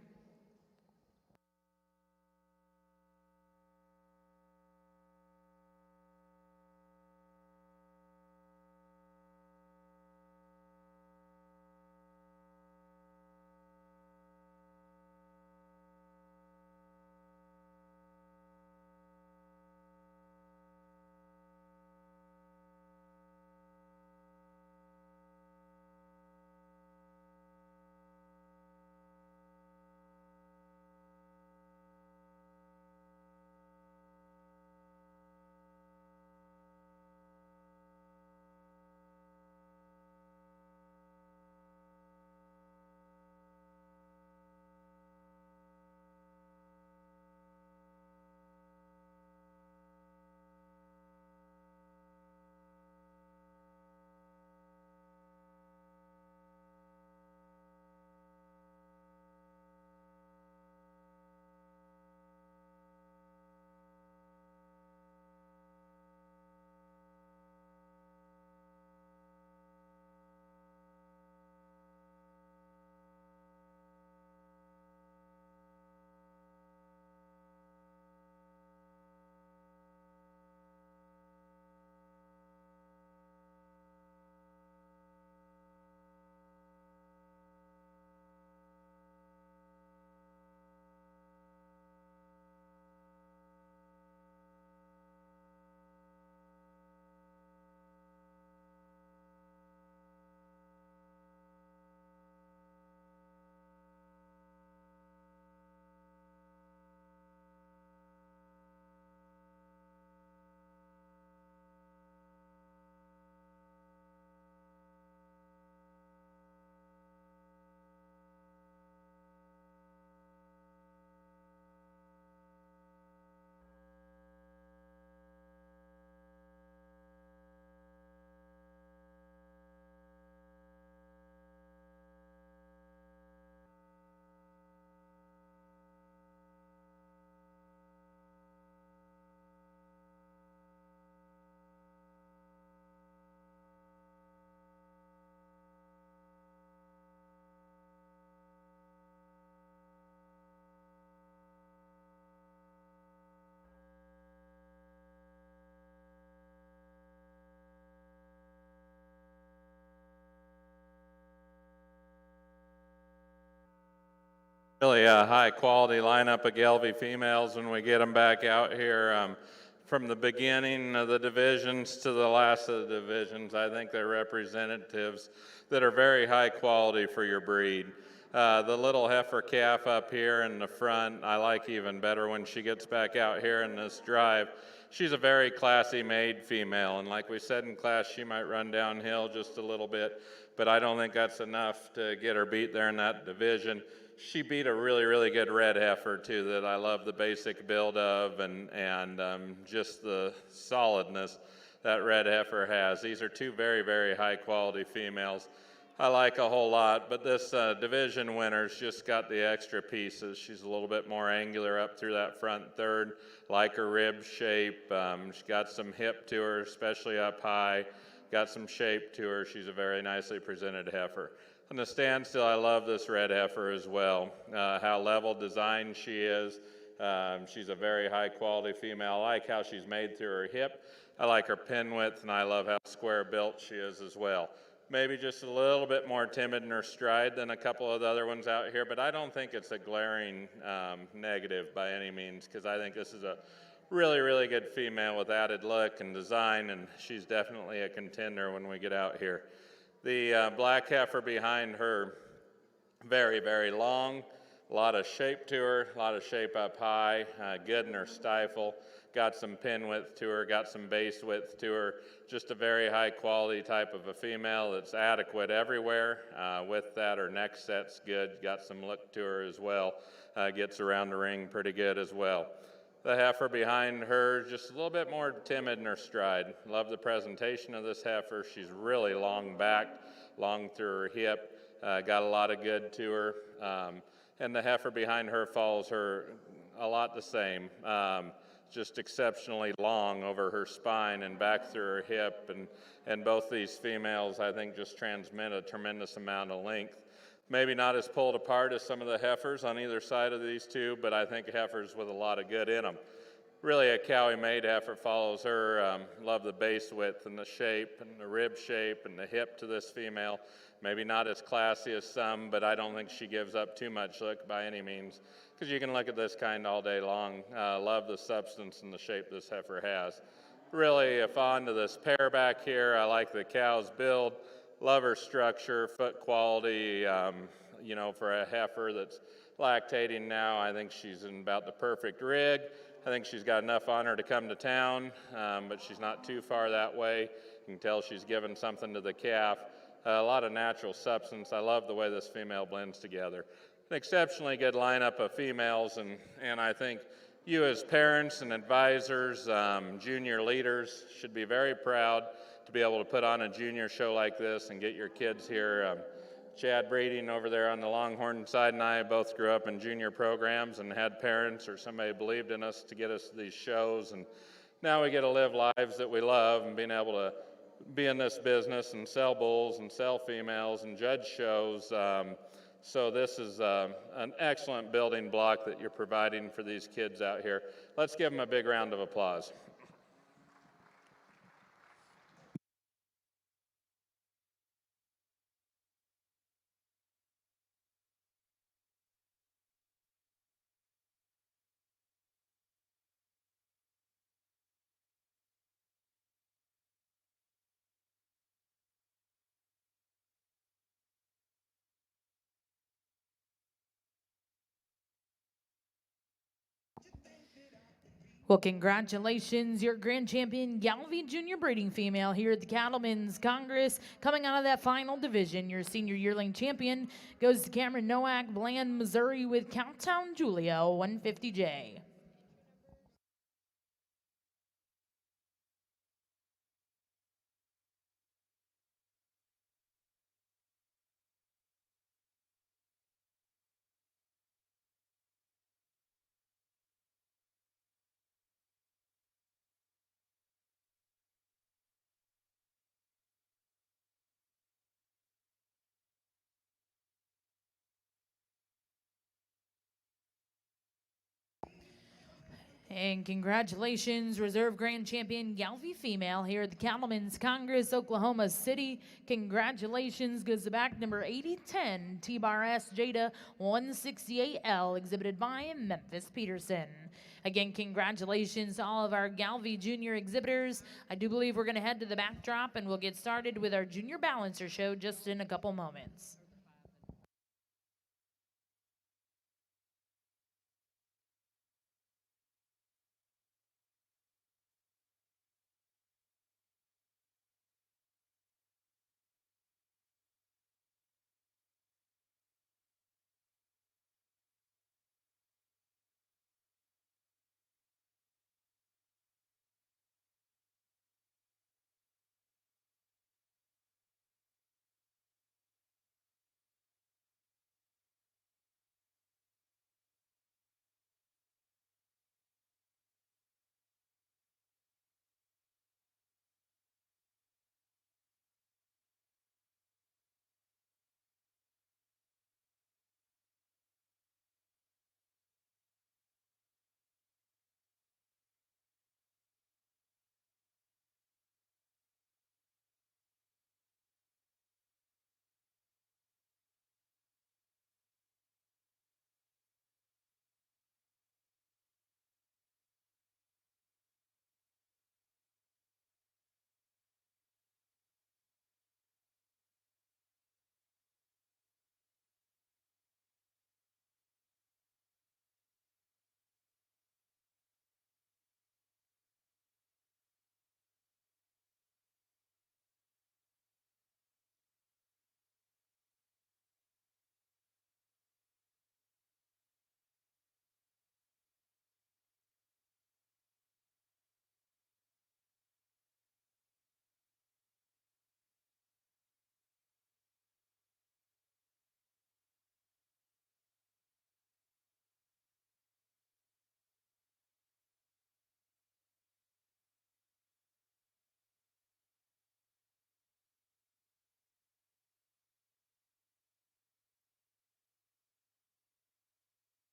Really a high quality lineup of Gelbvieh females when we get them back out here. From the beginning of the divisions to the last of the divisions, I think they're representatives that are very high quality for your breed. The little heifer calf up here in the front, I like even better when she gets back out here in this drive. She's a very classy made female, and like we said in class, she might run downhill just a little bit, but I don't think that's enough to get her beat there in that division. She beat a really good red heifer too that I love the basic build of and just the solidness that red heifer has. These are two very high quality females I like a whole lot, but this division winner's just got the extra pieces. She's a little bit more angular up through that front third, like her rib shape. She's got some hip to her, especially up high. Got some shape to her. She's a very nicely presented heifer. On the standstill, I love this red heifer as well. How level designed she is. She's a very high quality female. I like how she's made through her hip. I like her pin width, and I love how square built she is as well. Maybe just a little bit more timid in her stride than a couple of the other ones out here, but I don't think it's a glaring negative by any means, because I think this is a really good female with added look and design, and she's definitely a contender when we get out here. The black heifer behind her, very long, a lot of shape to her, a lot of shape up high, good in her stifle, got some pin width to her, got some base width to her, just a very high quality type of a female that's adequate everywhere. With that, her neck set's good, got some look to her as well, gets around the ring pretty good as well. The heifer behind her, just a little bit more timid in her stride. Love the presentation of this heifer. She's really long backed, long through her hip, got a lot of good to her. And the heifer behind her follows her a lot the same. Just exceptionally long over her spine and back through her hip. And both these females, I think, just transmit a tremendous amount of length. Maybe not as pulled apart as some of the heifers on either side of these two, but I think heifers with a lot of good in them. Really a Cowie made heifer follows her. Love the base width and the shape and the rib shape and the hip to this female. Maybe not as classy as some, but I don't think she gives up too much look by any means, because you can look at this kind all day long. Love the substance and the shape this heifer has. Really fond of this pair back here. I like the cow's build. Love her structure, foot quality, for a heifer that's lactating now. I think she's in about the perfect rig. I think she's got enough on her to come to town, but she's not too far that way. You can tell she's given something to the calf. A lot of natural substance. I love the way this female blends together. An exceptionally good lineup of females, and I think you as parents and advisors, junior leaders, should be very proud to be able to put on a junior show like this and get your kids here. Chad Breeding over there on the Longhorn side and I both grew up in junior programs and had parents or somebody believed in us to get us to these shows, and now we get to live lives that we love and being able to be in this business and sell bulls and sell females and judge shows. So this is an excellent building block that you're providing for these kids out here. Let's give them a big round of applause. Well, congratulations, your grand champion, Gelbvieh Junior Breeding Female here at the Cattlemen's Congress. Coming out of that final division, your senior yearling champion goes to Cameron Nowak, Bland, Missouri with Countdown Julia 150J. And congratulations, Reserve Grand Champion Galvy female here at the Cattlemen's Congress, Oklahoma City. Congratulations goes back number 8010 T-Bar S Jada 168L, exhibited by Memphis Peterson. Again, congratulations to all of our Galvy Junior exhibitors. I do believe we're going to head to the backdrop and we'll get started with our Junior Balancer show just in a couple moments.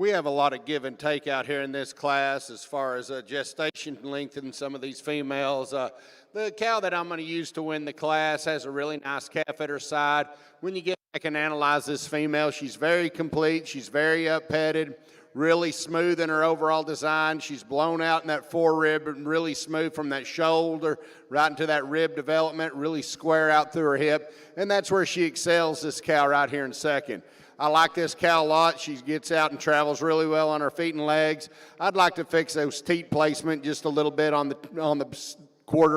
We have a lot of give and take out here in this class as far as gestation length in some of these females. The cow that I'm going to use to win the class has a really nice calf at her side. When you get back and analyze this female, she's very complete. She's very up-petted, really smooth in her overall design. She's blown out in that forerib and really smooth from that shoulder right into that rib development, really square out through her hip. And that's where she excels, this cow right here in second. I like this cow a lot. She gets out and travels really well on her feet and legs. I'd like to fix those teat placement just a little bit on the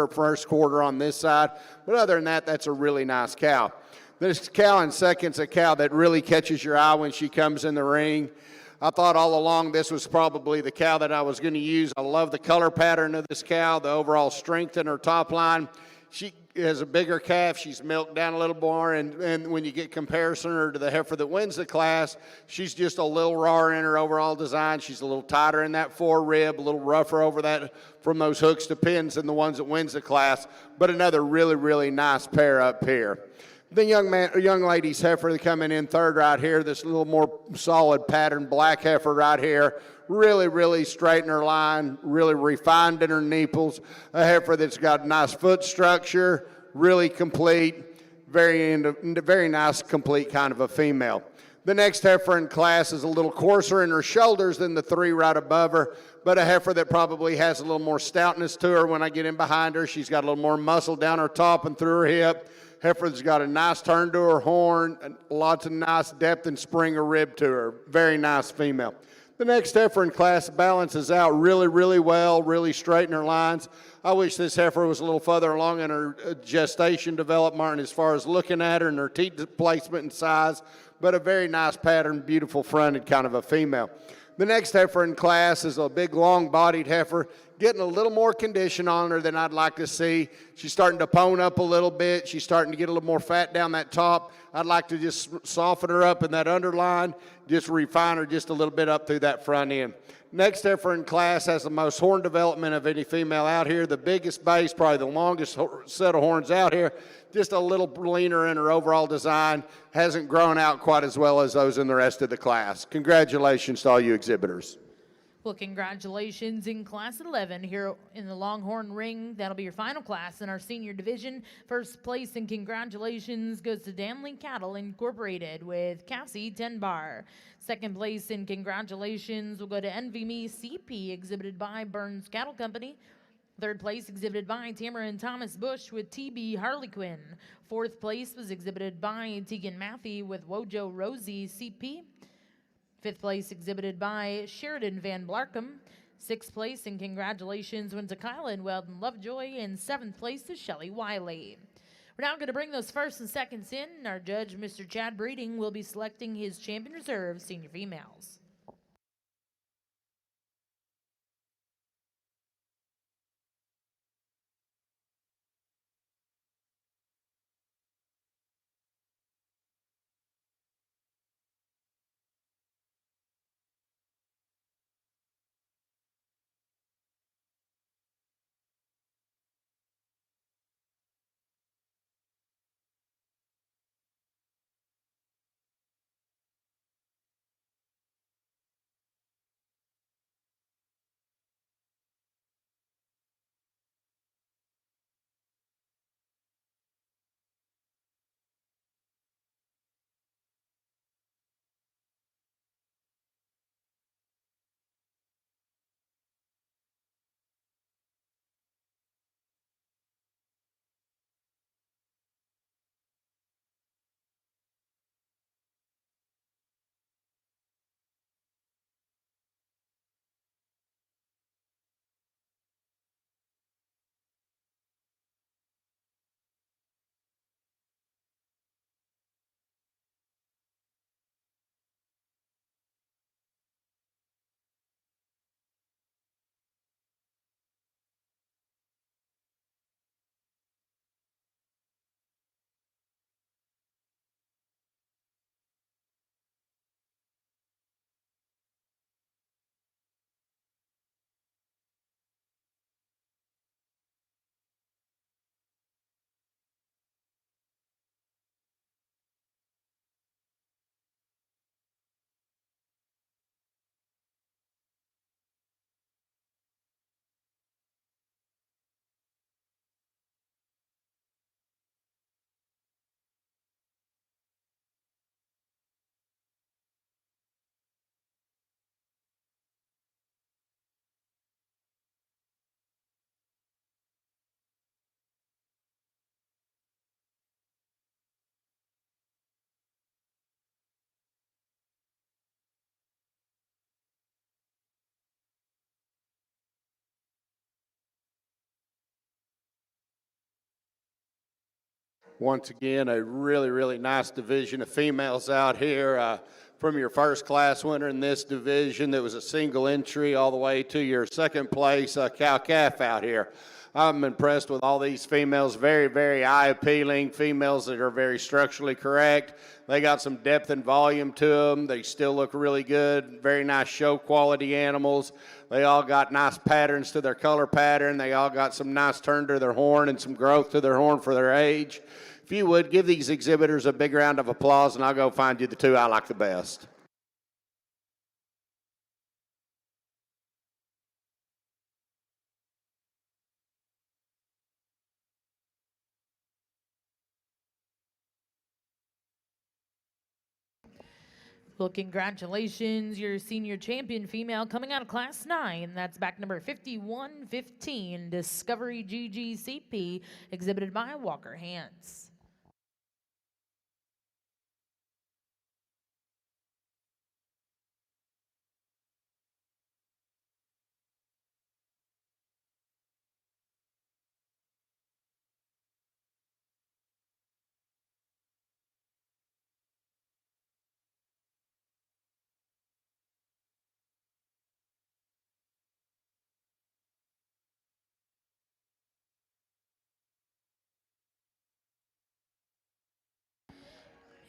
first quarter on this side. But other than that, that's a really nice cow. This cow in second's a cow that really catches your eye when she comes in the ring. I thought all along this was probably the cow that I was going to use. I love the color pattern of this cow, the overall strength in her top line. She has a bigger calf. She's milked down a little more, and when you get comparison her to the heifer that wins the class, she's just a little rawer in her overall design. She's a little tighter in that forerib, a little rougher over that from those hooks to pins than the ones that wins the class, but another really, really nice pair up here. The young lady's heifer coming in third right here, this little more solid pattern black heifer right here, really, really straight in her line, really refined in her nipples, a heifer that's got nice foot structure, really complete, very nice, complete kind of a female. The next heifer in class is a little coarser in her shoulders than the three right above her, but a heifer that probably has a little more stoutness to her when I get in behind her. She's got a little more muscle down her top and through her hip. Heifer's got a nice turn to her horn, and lots of nice depth and spring of rib to her. Very nice female. The next heifer in class balances out really, really well, really straight in her lines. I wish this heifer was a little further along in her gestation development as far as looking at her and her teat placement and size, but a very nice pattern, beautiful fronted kind of a female. The next heifer in class is a big, long-bodied heifer, getting a little more condition on her than I'd like to see. She's starting to pone up a little bit. She's starting to get a little more fat down that top. I'd like to just soften her up in that underline, just refine her just a little bit up through that front end. Next heifer in class has the most horn development of any female out here. The biggest base, probably the longest set of horns out here. Just a little leaner in her overall design. Hasn't grown out quite as well as those in the rest of the class. Congratulations to all you exhibitors. Well, congratulations in Class 11 here in the Longhorn Ring. That'll be your final class in our senior division. First place and congratulations goes to Danley Cattle Incorporated with Cassie Tenbar. Second place and congratulations will go to Envy Me CP, exhibited by Burns Cattle Company. Third place exhibited by Tamara and Thomas Bush with TB Harlequin. Fourth place was exhibited by Tegan Matthew with Wojo Rosie CP. Fifth place exhibited by Sheridan Van Blarkham. Sixth place and congratulations went to Kyla and Weldon Lovejoy. And seventh place to Shelley Wiley. We're now going to bring those first and seconds in. Our judge, Mr. Chad Breeding, will be selecting his champion reserve senior females. Once again, a really, really nice division of females out here. From your first class winner in this division that was a single entry all the way to your second place cow-calf out here. I'm impressed with all these females, very, very eye-appealing, females that are very structurally correct. They got some depth and volume to them. They still look really good, very nice show quality animals. They all got nice patterns to their color pattern. They all got some nice turn to their horn and some growth to their horn for their age. If you would, give these exhibitors a big round of applause, and I'll go find you the two I like the best. Well, congratulations, your senior champion female coming out of Class 9. That's back number 5115, Discovery GGCP, exhibited by Walker Hance.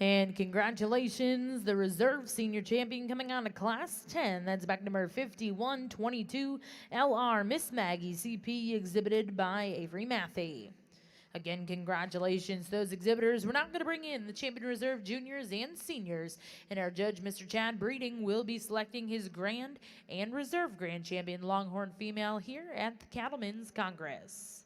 And congratulations, the reserve senior champion coming on to Class 10. That's back number 5122, LR Miss Maggie CP, exhibited by Avery Matthey. Again, congratulations to those exhibitors. We're now going to bring in the champion reserve juniors and seniors, and our judge, Mr. Chad Breeding, will be selecting his grand and reserve grand champion Longhorn female here at the Cattlemen's Congress.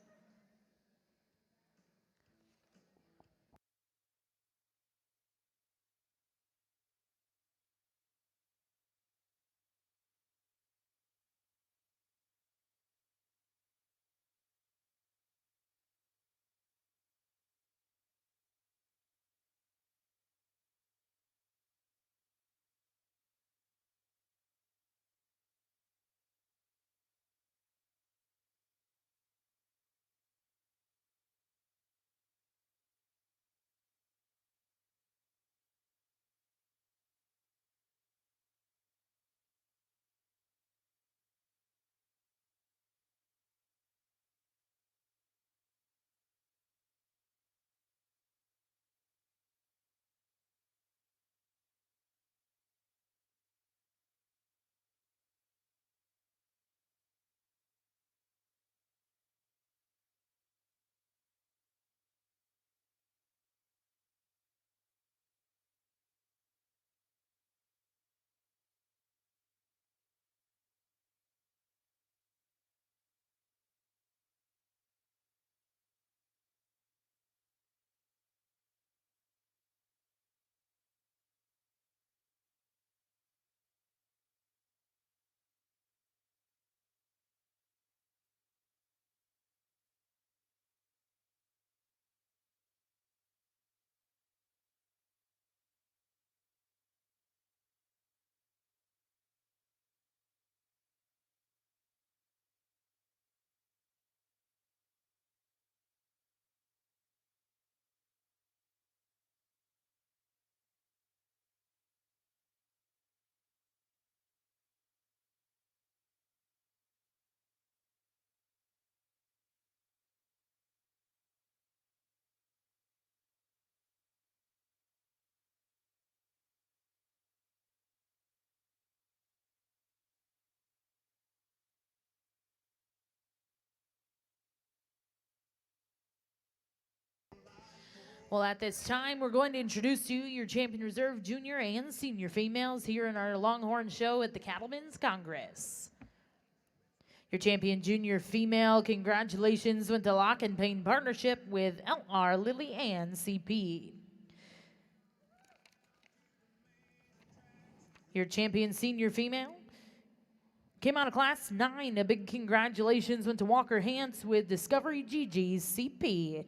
Well, at this time, we're going to introduce to you your champion reserve junior and senior females here in our Longhorn show at the Cattlemen's Congress. Your champion junior female, congratulations, went to Lock and Payne partnership with LR Lily Ann CP. Your champion senior female came out of Class 9. A big congratulations went to Walker Hance with Discovery GG CP.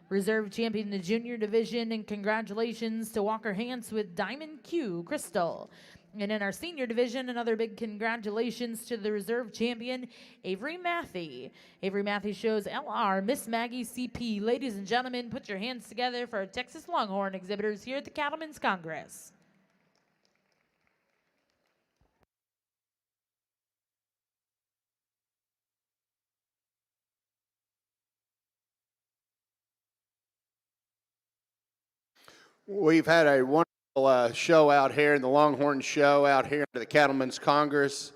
Reserve champion in the junior division, and congratulations to Walker Hance with Diamond Q Crystal. And in our senior division, another big congratulations to the reserve champion, Avery Matthey. Avery Matthey shows LR Miss Maggie CP. Ladies and gentlemen, put your hands together for our Texas Longhorn exhibitors here at the Cattlemen's Congress. We've had a wonderful show out here in the Longhorn show out here at the Cattlemen's Congress.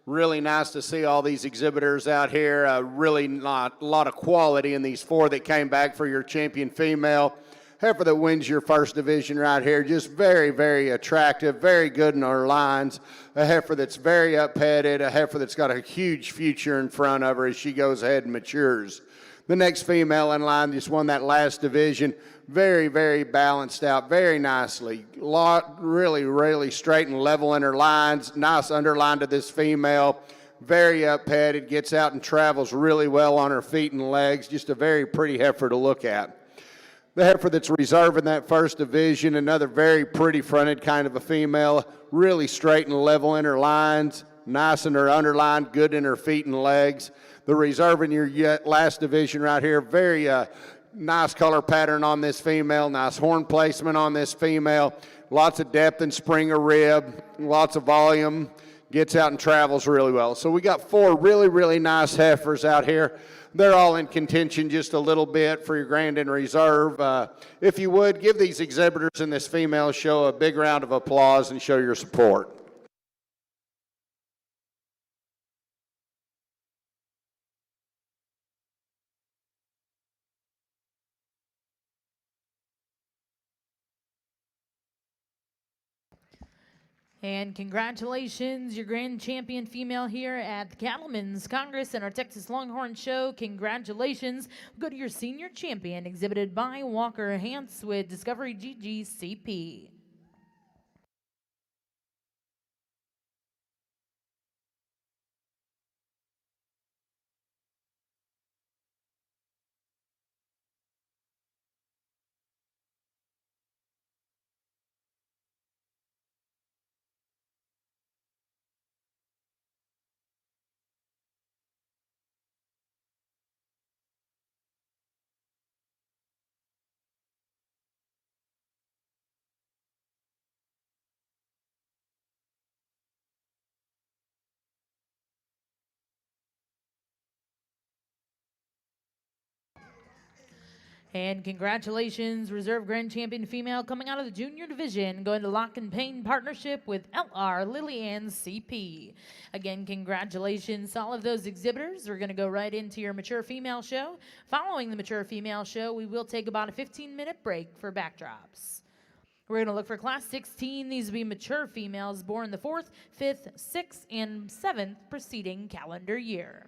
Really nice to see all these exhibitors out here. Really a lot of quality in these four that came back for your champion female. Heifer that wins your first division right here. Just very, very attractive, very good in her lines. A heifer that's very up-headed, a heifer that's got a huge future in front of her as she goes ahead and matures. The next female in line just won that last division. Very, very balanced out, very nicely. Really straight and level in her lines. Nice underline to this female. Very up-headed, gets out and travels really well on her feet and legs. Just a very pretty heifer to look at. The heifer that's reserving that first division, another very pretty fronted kind of a female. Really straight and level in her lines. Nice in her underline, good in her feet and legs. The reserve in your last division right here, very nice color pattern on this female, nice horn placement on this female, lots of depth and spring of rib, lots of volume, gets out and travels really well. So we got 4 really, really nice heifers out here. They're all in contention just a little bit for your Grand and Reserve. If you would, give these exhibitors in this female show a big round of applause and show your support. And congratulations, your grand champion female here at the Cattlemen's Congress and our Texas Longhorn Show. Congratulations. Go to your senior champion, exhibited by Walker Hance with Discovery GGCP. And congratulations, Reserve Grand Champion female coming out of the junior division, going to Lock and Payne partnership with LR Lillian CP. Again, congratulations to all of those exhibitors. We're going to go right into your mature female show. Following the mature female show, we will take about a 15-minute break for backdrops. We're going to look for Class 16. These will be mature females born the 4th, 5th, 6th, and 7th preceding calendar year.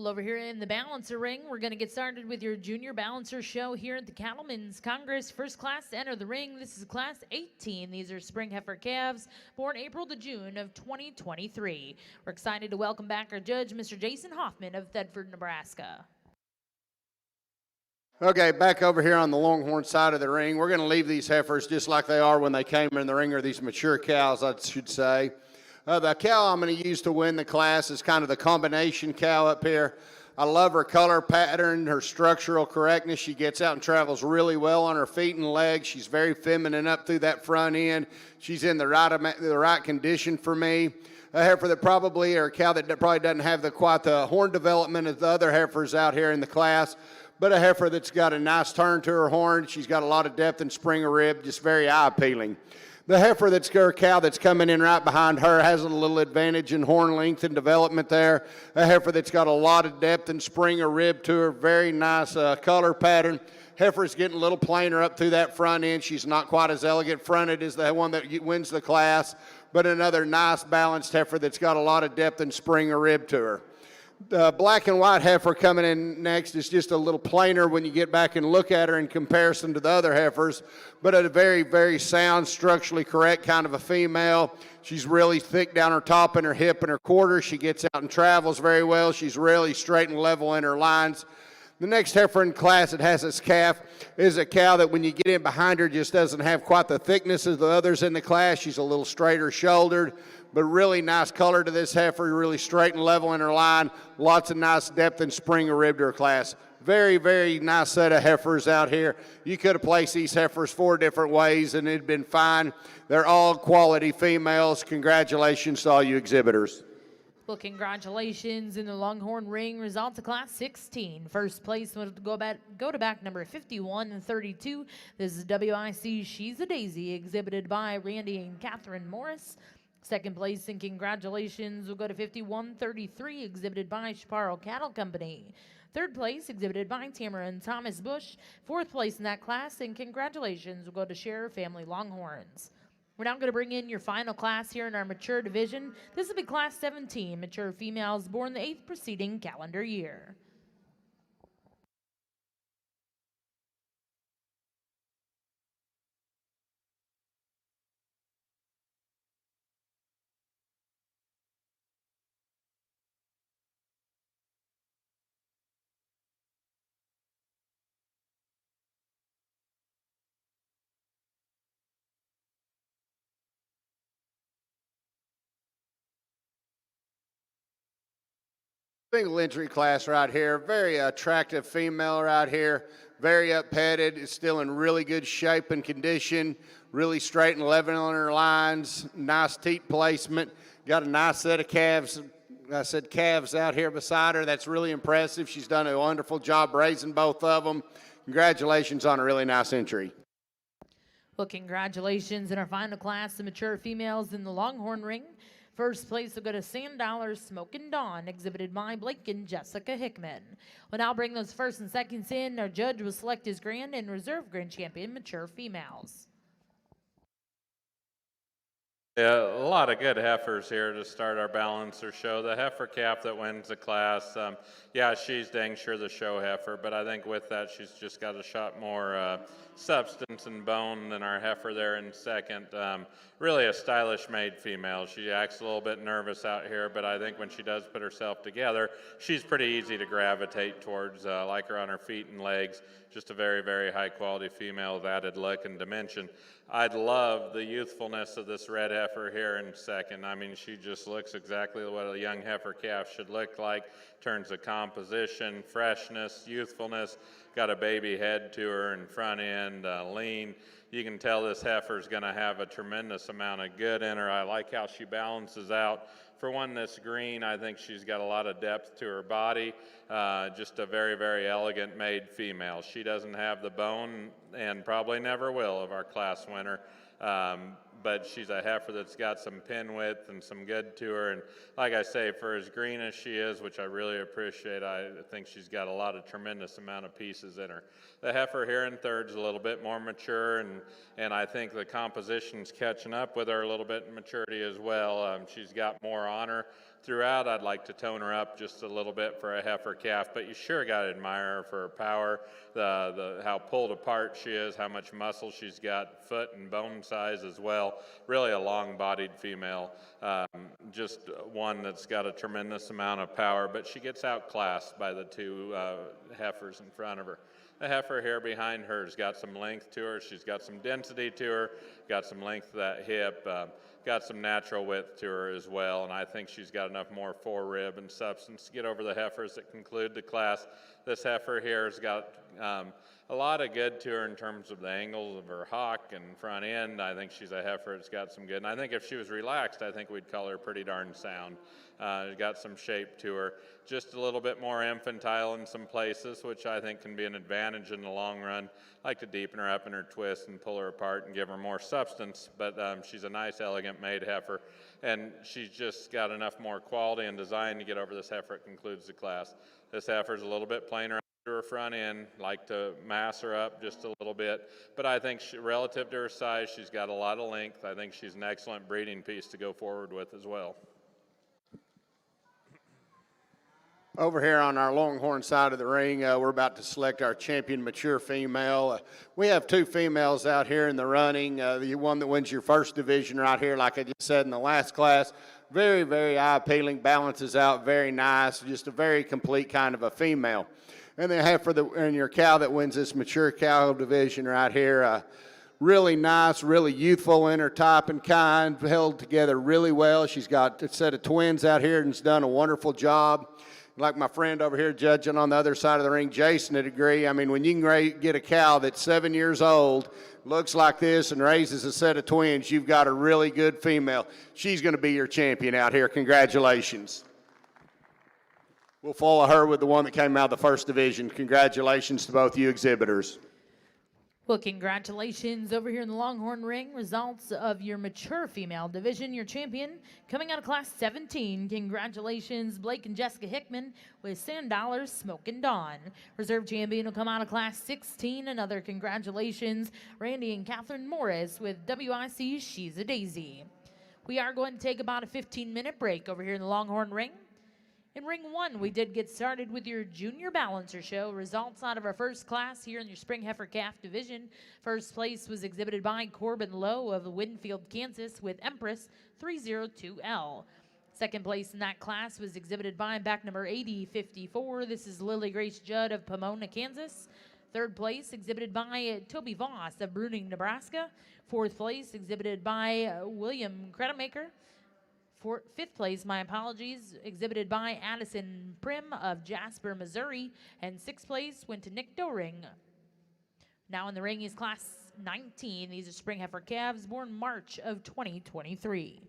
Well, over here in the Balancer Ring, we're going to get started with your Junior Balancer show here at the Cattlemen's Congress. First class to enter the ring. This is Class 18. These are spring heifer calves born April to June of 2023. We're excited to welcome back our judge, Mr. Jason Hoffman of Thedford, Nebraska. Okay, back over here on the Longhorn side of the ring, we're going to leave these heifers just like they are when they came in the ring, or these mature cows, I should say. The cow I'm going to use to win the class is kind of the combination cow up here. I love her color pattern, her structural correctness. She gets out and travels really well on her feet and legs. She's very feminine up through that front end. She's in the right condition for me. A heifer that probably, or a cow that probably doesn't have quite the horn development as the other heifers out here in the class, but a heifer that's got a nice turn to her horn. She's got a lot of depth and spring of rib, just very eye appealing. The heifer that's her cow that's coming in right behind her has a little advantage in horn length and development there. A heifer that's got a lot of depth and spring of rib to her, very nice color pattern. Heifer's getting a little plainer up through that front end. She's not quite as elegant fronted as the one that wins the class, but another nice balanced heifer that's got a lot of depth and spring of rib to her. The black and white heifer coming in next is just a little plainer when you get back and look at her in comparison to the other heifers, but a very, very sound, structurally correct kind of a female. She's really thick down her top and her hip and her quarter. She gets out and travels very well. She's really straight and level in her lines. The next heifer in class that has this calf is a cow that when you get in behind her just doesn't have quite the thickness as the others in the class. She's a little straighter shouldered, but really nice color to this heifer, really straight and level in her line. Lots of nice depth and spring of rib to her class. Very, very nice set of heifers out here. You could have placed these heifers 4 different ways and it'd been fine. They're all quality females. Congratulations to all you exhibitors. Well, congratulations in the Longhorn Ring. Results of Class 16. First place will go to back number 51 and 32. This is WIC She's a Daisy, exhibited by Randy and Catherine Morris. Second place and congratulations will go to 5133, exhibited by Chaparral Cattle Company. Third place, exhibited by Tamara and Thomas Bush. Fourth place in that class, and congratulations will go to Sheriff Family Longhorns. We're now going to bring in your final class here in our mature division. This will be Class 17, mature females born the 8th preceding calendar year. Single entry class right here. Very attractive female right here. Very up-headed. Is still in really good shape and condition. Really straight and level on her lines. Nice teat placement. Got a nice set of calves. I said calves out here beside her. That's really impressive. She's done a wonderful job raising both of them. Congratulations on a really nice entry. Well, congratulations in our final class, the mature females in the Longhorn Ring. First place will go to Sand Dollar Smokin' Dawn, exhibited by Blake and Jessica Hickman. We'll now bring those first and seconds in. Our judge will select his grand and reserve grand champion, mature females. Yeah, a lot of good heifers here to start our balancer show. The heifer calf that wins the class, yeah, she's dang sure the show heifer, but I think with that she's just got a shot more substance and bone than our heifer there in second. Really a stylish made female. She acts a little bit nervous out here, but I think when she does put herself together, she's pretty easy to gravitate towards. Like her on her feet and legs. Just a very, very high quality female with added look and dimension. I'd love the youthfulness of this red heifer here in second. I mean, she just looks exactly what a young heifer calf should look like. In terms of composition, freshness, youthfulness. Got a baby head to her and front end, lean. You can tell this heifer's going to have a tremendous amount of good in her. I like how she balances out. For one that's green, I think she's got a lot of depth to her body. Just a very, very elegant made female. She doesn't have the bone and probably never will of our class winner. But she's a heifer that's got some pin width and some good to her. And like I say, for as green as she is, which I really appreciate, I think she's got a lot of tremendous amount of pieces in her. The heifer here in third is a little bit more mature, and I think the composition's catching up with her a little bit in maturity as well. She's got more on her throughout. I'd like to tone her up just a little bit for a heifer calf, but you sure got to admire her for her power, how pulled apart she is, how much muscle she's got, foot and bone size as well. Really a long-bodied female, just one that's got a tremendous amount of power, but she gets outclassed by the two heifers in front of her. The heifer here behind her has got some length to her. She's got some density to her, got some length to that hip, got some natural width to her as well, and I think she's got enough more forerib and substance to get over the heifers that conclude the class. This heifer here has got a lot of good to her in terms of the angles of her hock and front end. I think she's a heifer that's got some good, and I think if she was relaxed, I think we'd call her pretty darn sound. Got some shape to her, just a little bit more infantile in some places, which I think can be an advantage in the long run. I like to deepen her up in her twist and pull her apart and give her more substance, but she's a nice, elegant made heifer, and she's just got enough more quality and design to get over this heifer. It concludes the class. This heifer's a little bit plainer to her front end, like to mass her up just a little bit, but I think relative to her size, she's got a lot of length. I think she's an excellent breeding piece to go forward with as well. Over here on our Longhorn side of the ring, we're about to select our champion mature female. We have two females out here in the running. The one that wins your first division right here, like I just said in the last class, very, very eye-appealing, balances out very nice, just a very complete kind of a female. And then have and your cow that wins this mature cow division right here, really nice, really youthful in her type and kind, held together really well. She's got a set of twins out here and has done a wonderful job. Like my friend over here judging on the other side of the ring, Jason, would agree. I mean, when you can get a cow that's 7 years old, looks like this, and raises a set of twins, you've got a really good female. She's going to be your champion out here. Congratulations. We'll follow her with the one that came out of the first division. Congratulations to both you exhibitors. Well, congratulations over here in the Longhorn ring. Results of your mature female division. Your champion coming out of class 17. Congratulations, Blake and Jessica Hickman with Sand Dollars Smokin' Dawn. Reserve champion will come out of class 16. Another congratulations, Randy and Catherine Morris with WIC She's a Daisy. We are going to take about a 15-minute break over here in the Longhorn ring. In ring one, we did get started with your junior balancer show. Results out of our first class here in your spring heifer calf division. First place was exhibited by Corbin Lowe of Winfield, Kansas with Empress 302L. Second place in that class was exhibited by back number 8054. This is Lily Grace Judd of Pomona, Kansas. Third place exhibited by Toby Voss of Bruning, Nebraska. Fourth place exhibited by William Creditmaker. Fifth place, my apologies, exhibited by Addison Prim of Jasper, Missouri. And sixth place went to Nick Doring. Now in the ring is class 19. These are spring heifer calves born March of 2023.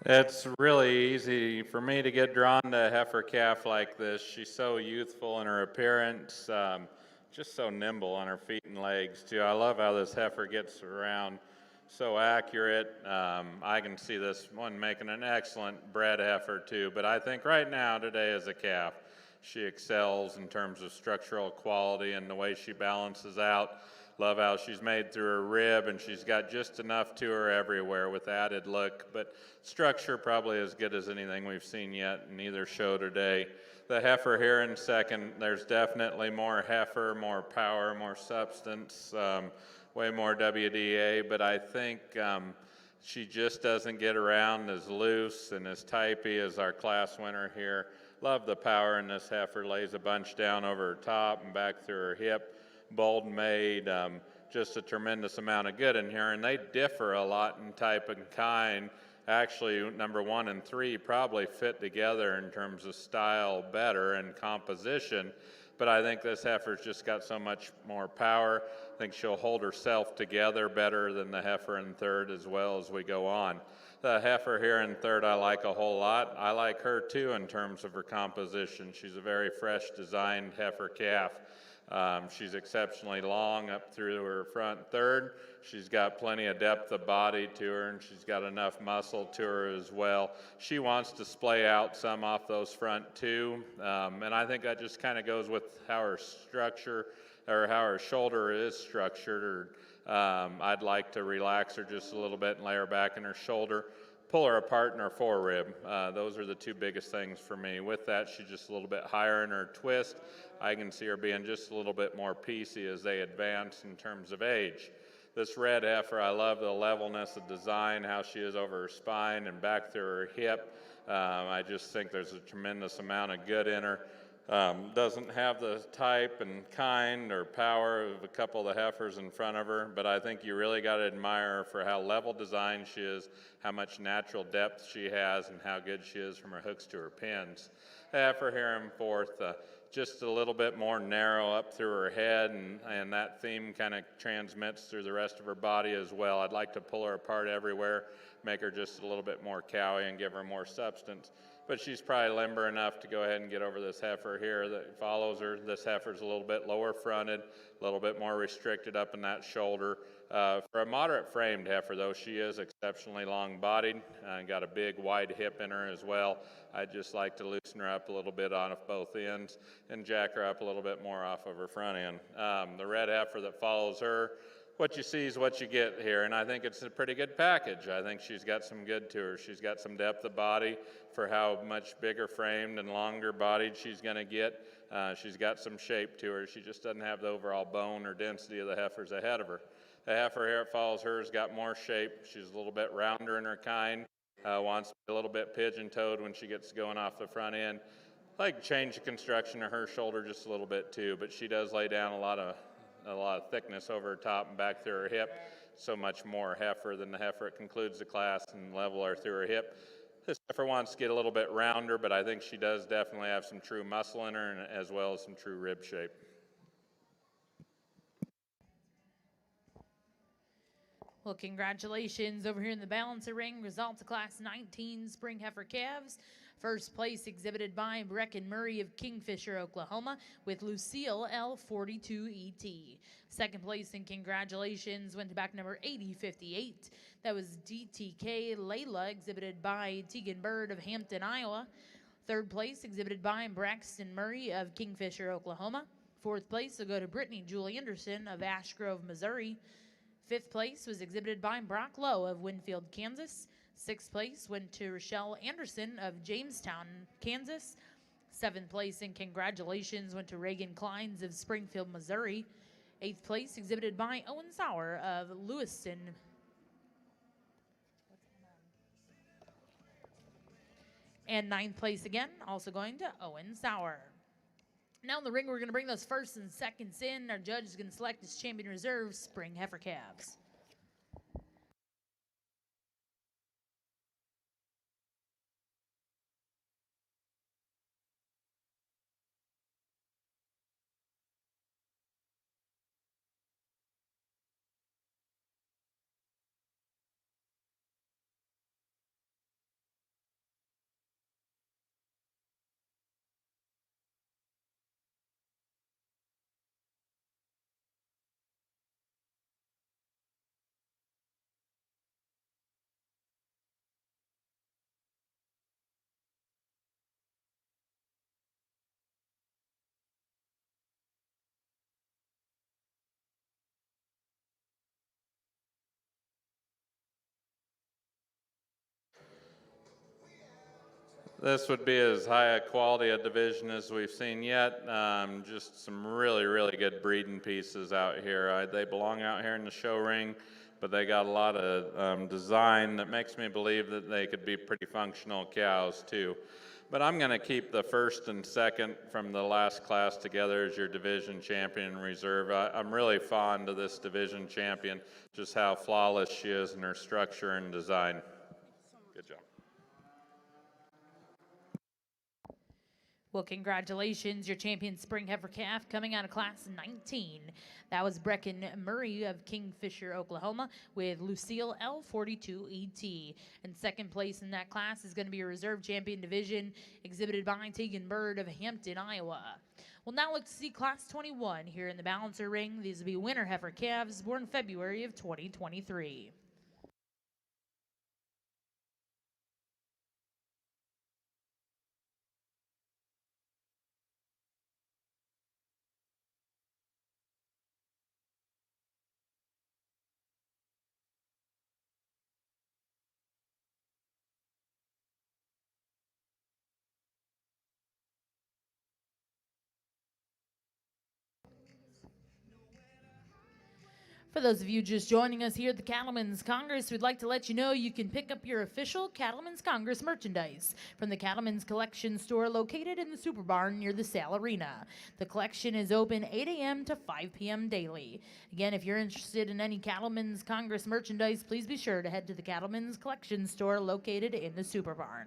It's really easy for me to get drawn to a heifer calf like this. She's so youthful in her appearance, just so nimble on her feet and legs, too. I love how this heifer gets around, so accurate. I can see this one making an excellent bred heifer, too. But I think right now, today, as a calf, she excels in terms of structural quality and the way she balances out. Love how she's made through her rib, and she's got just enough to her everywhere with added look, but structure probably as good as anything we've seen yet in either show today. The heifer here in second, there's definitely more heifer, more power, more substance, way more WDA, but I think she just doesn't get around as loose and as typey as our class winner here. Love the power in this heifer, lays a bunch down over her top and back through her hip. Bold made, just a tremendous amount of good in here, and they differ a lot in type and kind. Actually, number 1 and 3 probably fit together in terms of style better and composition, but I think this heifer's just got so much more power. I think she'll hold herself together better than the heifer in third as well as we go on. The heifer here in third I like a whole lot. I like her too in terms of her composition. She's a very fresh designed heifer calf. She's exceptionally long up through her front third. She's got plenty of depth of body to her, and she's got enough muscle to her as well. She wants to splay out some off those front two, and I think that just kind of goes with how her structure or how her shoulder is structured. I'd like to relax her just a little bit and lay her back in her shoulder. Pull her apart in her forerib. Those are the two biggest things for me. With that, she's just a little bit higher in her twist. I can see her being just a little bit more piecey as they advance in terms of age. This red heifer, I love the levelness of design, how she is over her spine and back through her hip. I just think there's a tremendous amount of good in her. Doesn't have the type and kind or power of a couple of the heifers in front of her, but I think you really got to admire her for how level designed she is, how much natural depth she has, and how good she is from her hooks to her pins. The heifer here in fourth, just a little bit more narrow up through her head, and that theme kind of transmits through the rest of her body as well. I'd like to pull her apart everywhere, make her just a little bit more cowy and give her more substance. But she's probably limber enough to go ahead and get over this heifer here that follows her. This heifer's a little bit lower fronted, a little bit more restricted up in that shoulder. For a moderate framed heifer, though, she is exceptionally long bodied and got a big wide hip in her as well. I'd just like to loosen her up a little bit on both ends and jack her up a little bit more off of her front end. The red heifer that follows her, what you see is what you get here, and I think it's a pretty good package. I think she's got some good to her. She's got some depth of body for how much bigger framed and longer bodied she's going to get. She's got some shape to her. She just doesn't have the overall bone or density of the heifers ahead of her. The heifer here that follows her has got more shape. She's a little bit rounder in her kind, wants to be a little bit pigeon-toed when she gets going off the front end. I like to change the construction of her shoulder just a little bit too, but she does lay down a lot of thickness over her top and back through her hip. So much more heifer than the heifer that concludes the class and level her through her hip. This heifer wants to get a little bit rounder, but I think she does definitely have some true muscle in her and as well as some true rib shape. Well, congratulations over here in the balancer ring. Results of Class 19 Spring Heifer Calves. First place exhibited by Brecken Murray of Kingfisher, Oklahoma, with Lucille L42ET. Second place and congratulations went to back number 8058. That was DTK Layla, exhibited by Tegan Bird of Hampton, Iowa. Third place exhibited by Braxton Murray of Kingfisher, Oklahoma. Fourth place will go to Brittany Julie Anderson of Ash Grove, Missouri. Fifth place was exhibited by Brock Lowe of Winfield, Kansas. Sixth place went to Rochelle Anderson of Jamestown, Kansas. Seventh place and congratulations went to Reagan Kleins of Springfield, Missouri. Eighth place exhibited by Owen Sauer of Lewiston. And ninth place again, also going to Owen Sauer. Now in the ring, we're going to bring those firsts and seconds in. Our judge is going to select his champion reserve, Spring Heifer Calves. This would be as high a quality a division as we've seen yet. Just some really, really good breeding pieces out here. They belong out here in the show ring, but they got a lot of design that makes me believe that they could be pretty functional cows too. But I'm going to keep the first and second from the last class together as your division champion reserve. I'm really fond of this division champion, just how flawless she is in her structure and design. Good job. Well, congratulations, your champion spring heifer calf coming out of class 19. That was Brecken Murray of Kingfisher, Oklahoma, with Lucille L42ET. And second place in that class is going to be a reserve champion division exhibited by Tegan Bird of Hampton, Iowa. We'll now look to see class 21 here in the balancer ring. These will be winter heifer calves born February of 2023. For those of you just joining us here at the Cattlemen's Congress, we'd like to let you know you can pick up your official Cattlemen's Congress merchandise from the Cattlemen's Collection store located in the Super Barn near the Sale Arena. The collection is open 8 a.m. to 5 p.m. daily. Again, if you're interested in any Cattlemen's Congress merchandise, please be sure to head to the Cattlemen's Collection store located in the Super Barn.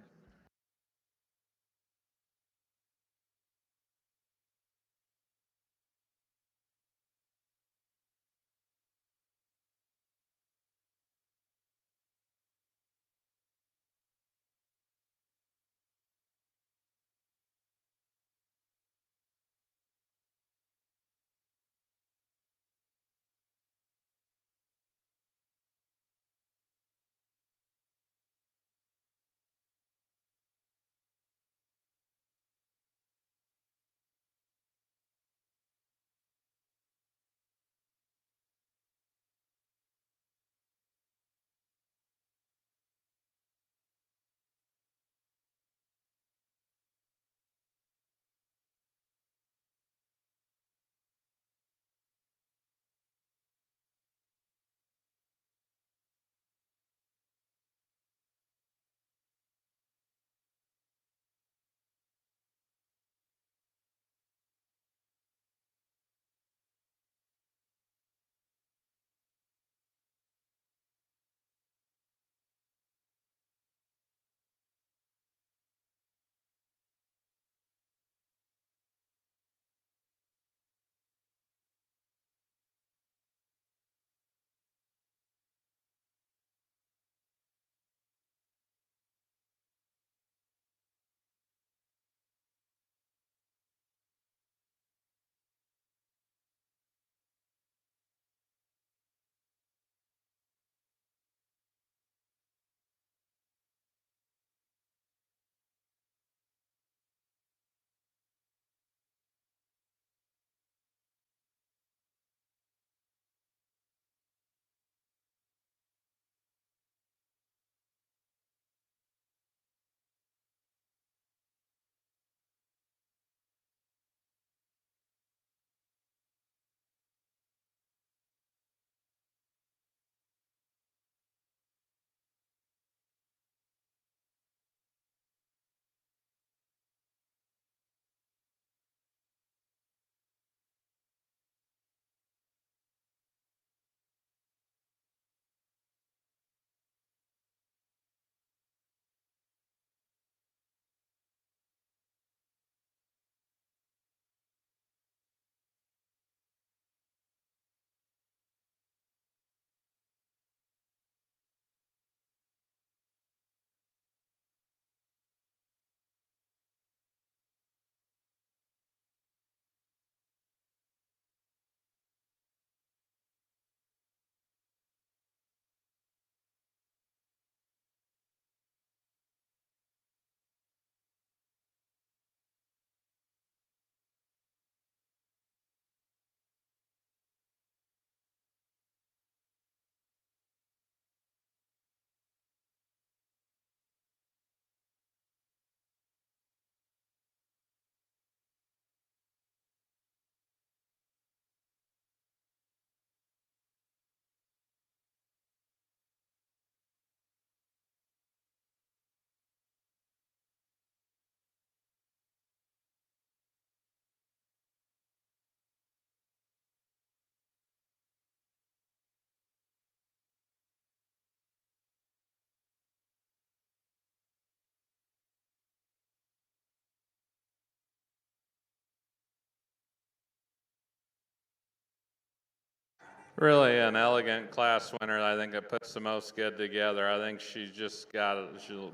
Really an elegant class winner. I think it puts the most good together. I think she's a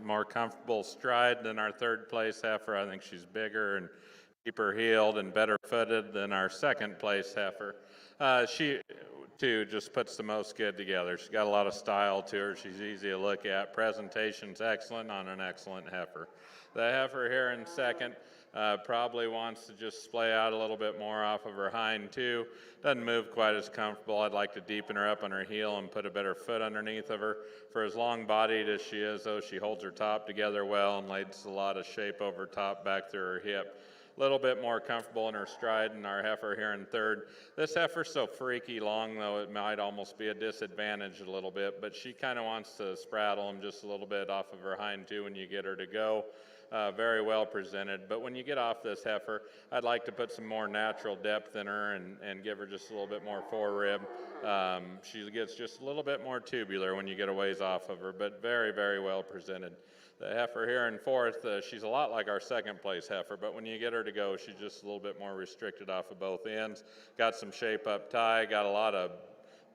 more comfortable stride than our third place heifer. I think she's bigger and deeper heeled and better footed than our second place heifer. She too just puts the most good together. She's got a lot of style to her. She's easy to look at. Presentation's excellent on an excellent heifer. The heifer here in second probably wants to just splay out a little bit more off of her hind too. Doesn't move quite as comfortable. I'd like to deepen her up on her heel and put a better foot underneath of her. For as long-bodied as she is, though, she holds her top together well and lays a lot of shape over top back through her hip. A little bit more comfortable in her stride than our heifer here in third. This heifer's so freaky long, though, it might almost be a disadvantage a little bit, but she kind of wants to spraddle him just a little bit off of her hind too when you get her to go. Very well presented, but when you get off this heifer, I'd like to put some more natural depth in her and give her just a little bit more forerib. She gets just a little bit more tubular when you get a ways off of her, but very, very well presented. The heifer here in fourth, she's a lot like our second place heifer, but when you get her to go, she's just a little bit more restricted off of both ends. Got some shape up tie, got a lot of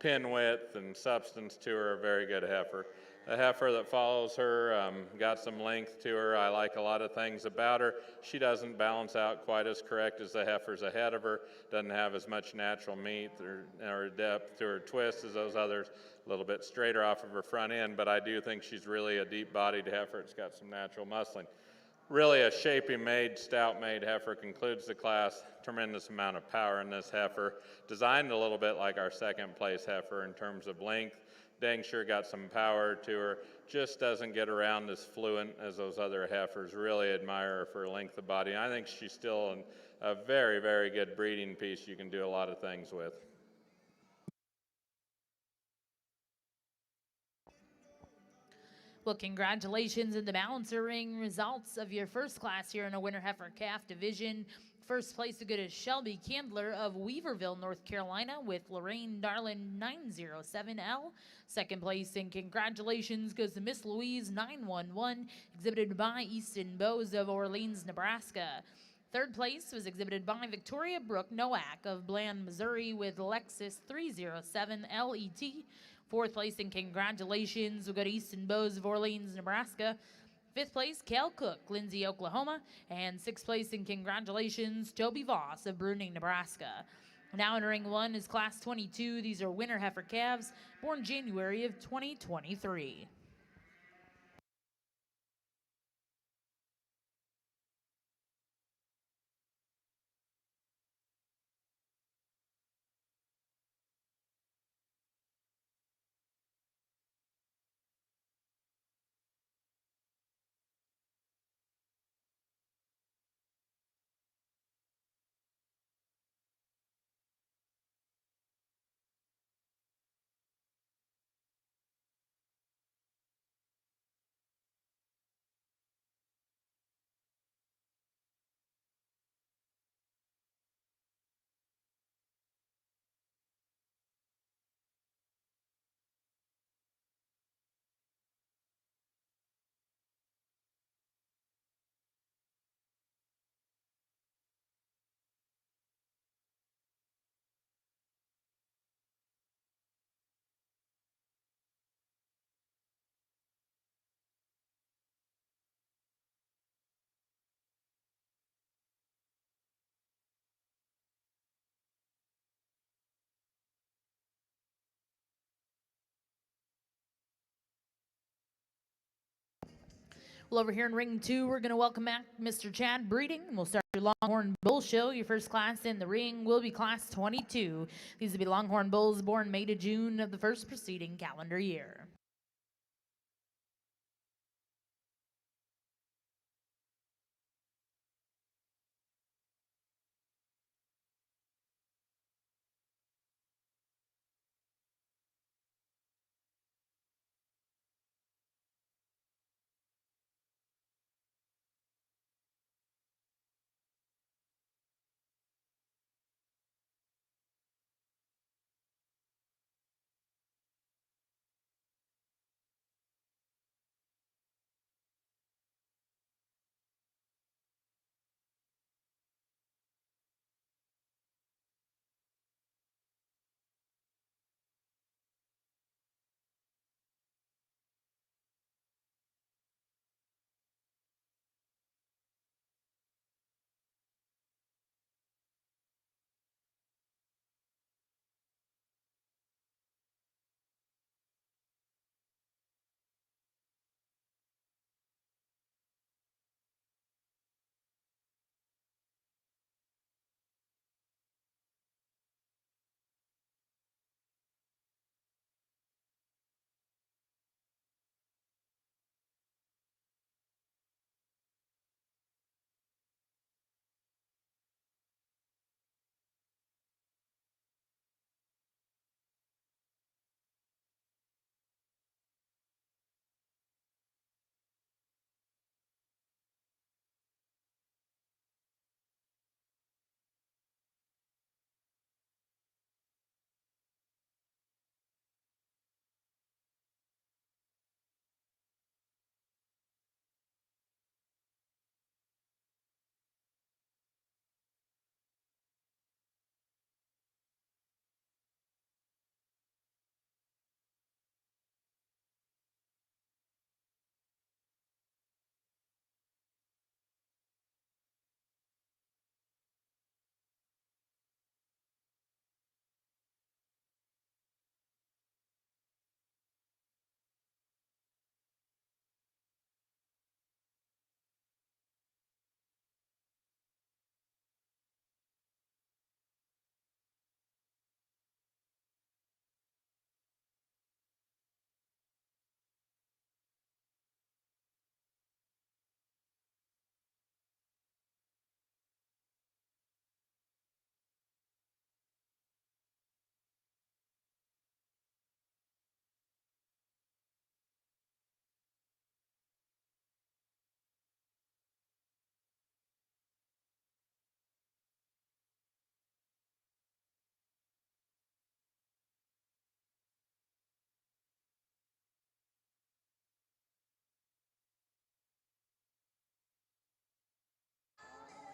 pin width and substance to her, a very good heifer. The heifer that follows her got some length to her. I like a lot of things about her. She doesn't balance out quite as correct as the heifers ahead of her. Doesn't have as much natural meat or depth to her twist as those others. A little bit straighter off of her front end, but I do think she's really a deep-bodied heifer. It's got some natural muscling. Really a shapy-made, stout-made heifer concludes the class. Tremendous amount of power in this heifer. Designed a little bit like our second place heifer in terms of length. Dang sure got some power to her. Just doesn't get around as fluent as those other heifers. Really admire her for her length of body. I think she's still a very, very good breeding piece you can do a lot of things with. Well, congratulations in the balancer ring results of your first class here in a winter heifer calf division. First place to go to Shelby Candler of Weaverville, North Carolina, with Lorraine Darlin 907L. Second place and congratulations goes to Miss Louise 911, exhibited by Easton Bowes of Orleans, Nebraska. Third place was exhibited by Victoria Brooke Nowak of Bland, Missouri, with Lexus 307 LET. Fourth place and congratulations will go to Easton Bowes of Orleans, Nebraska. Fifth place, Cal Cook, Lindsay, Oklahoma. And sixth place and congratulations, Toby Voss of Bruning, Nebraska. Now entering one is Class 22. These are winter heifer calves, born January of 2023. Well, over here in ring two, we're going to welcome back Mr. Chad Breeding, and we'll start your Longhorn Bull Show. Your first class in the ring will be Class 22. These will be Longhorn Bulls born May to June of the first preceding calendar year.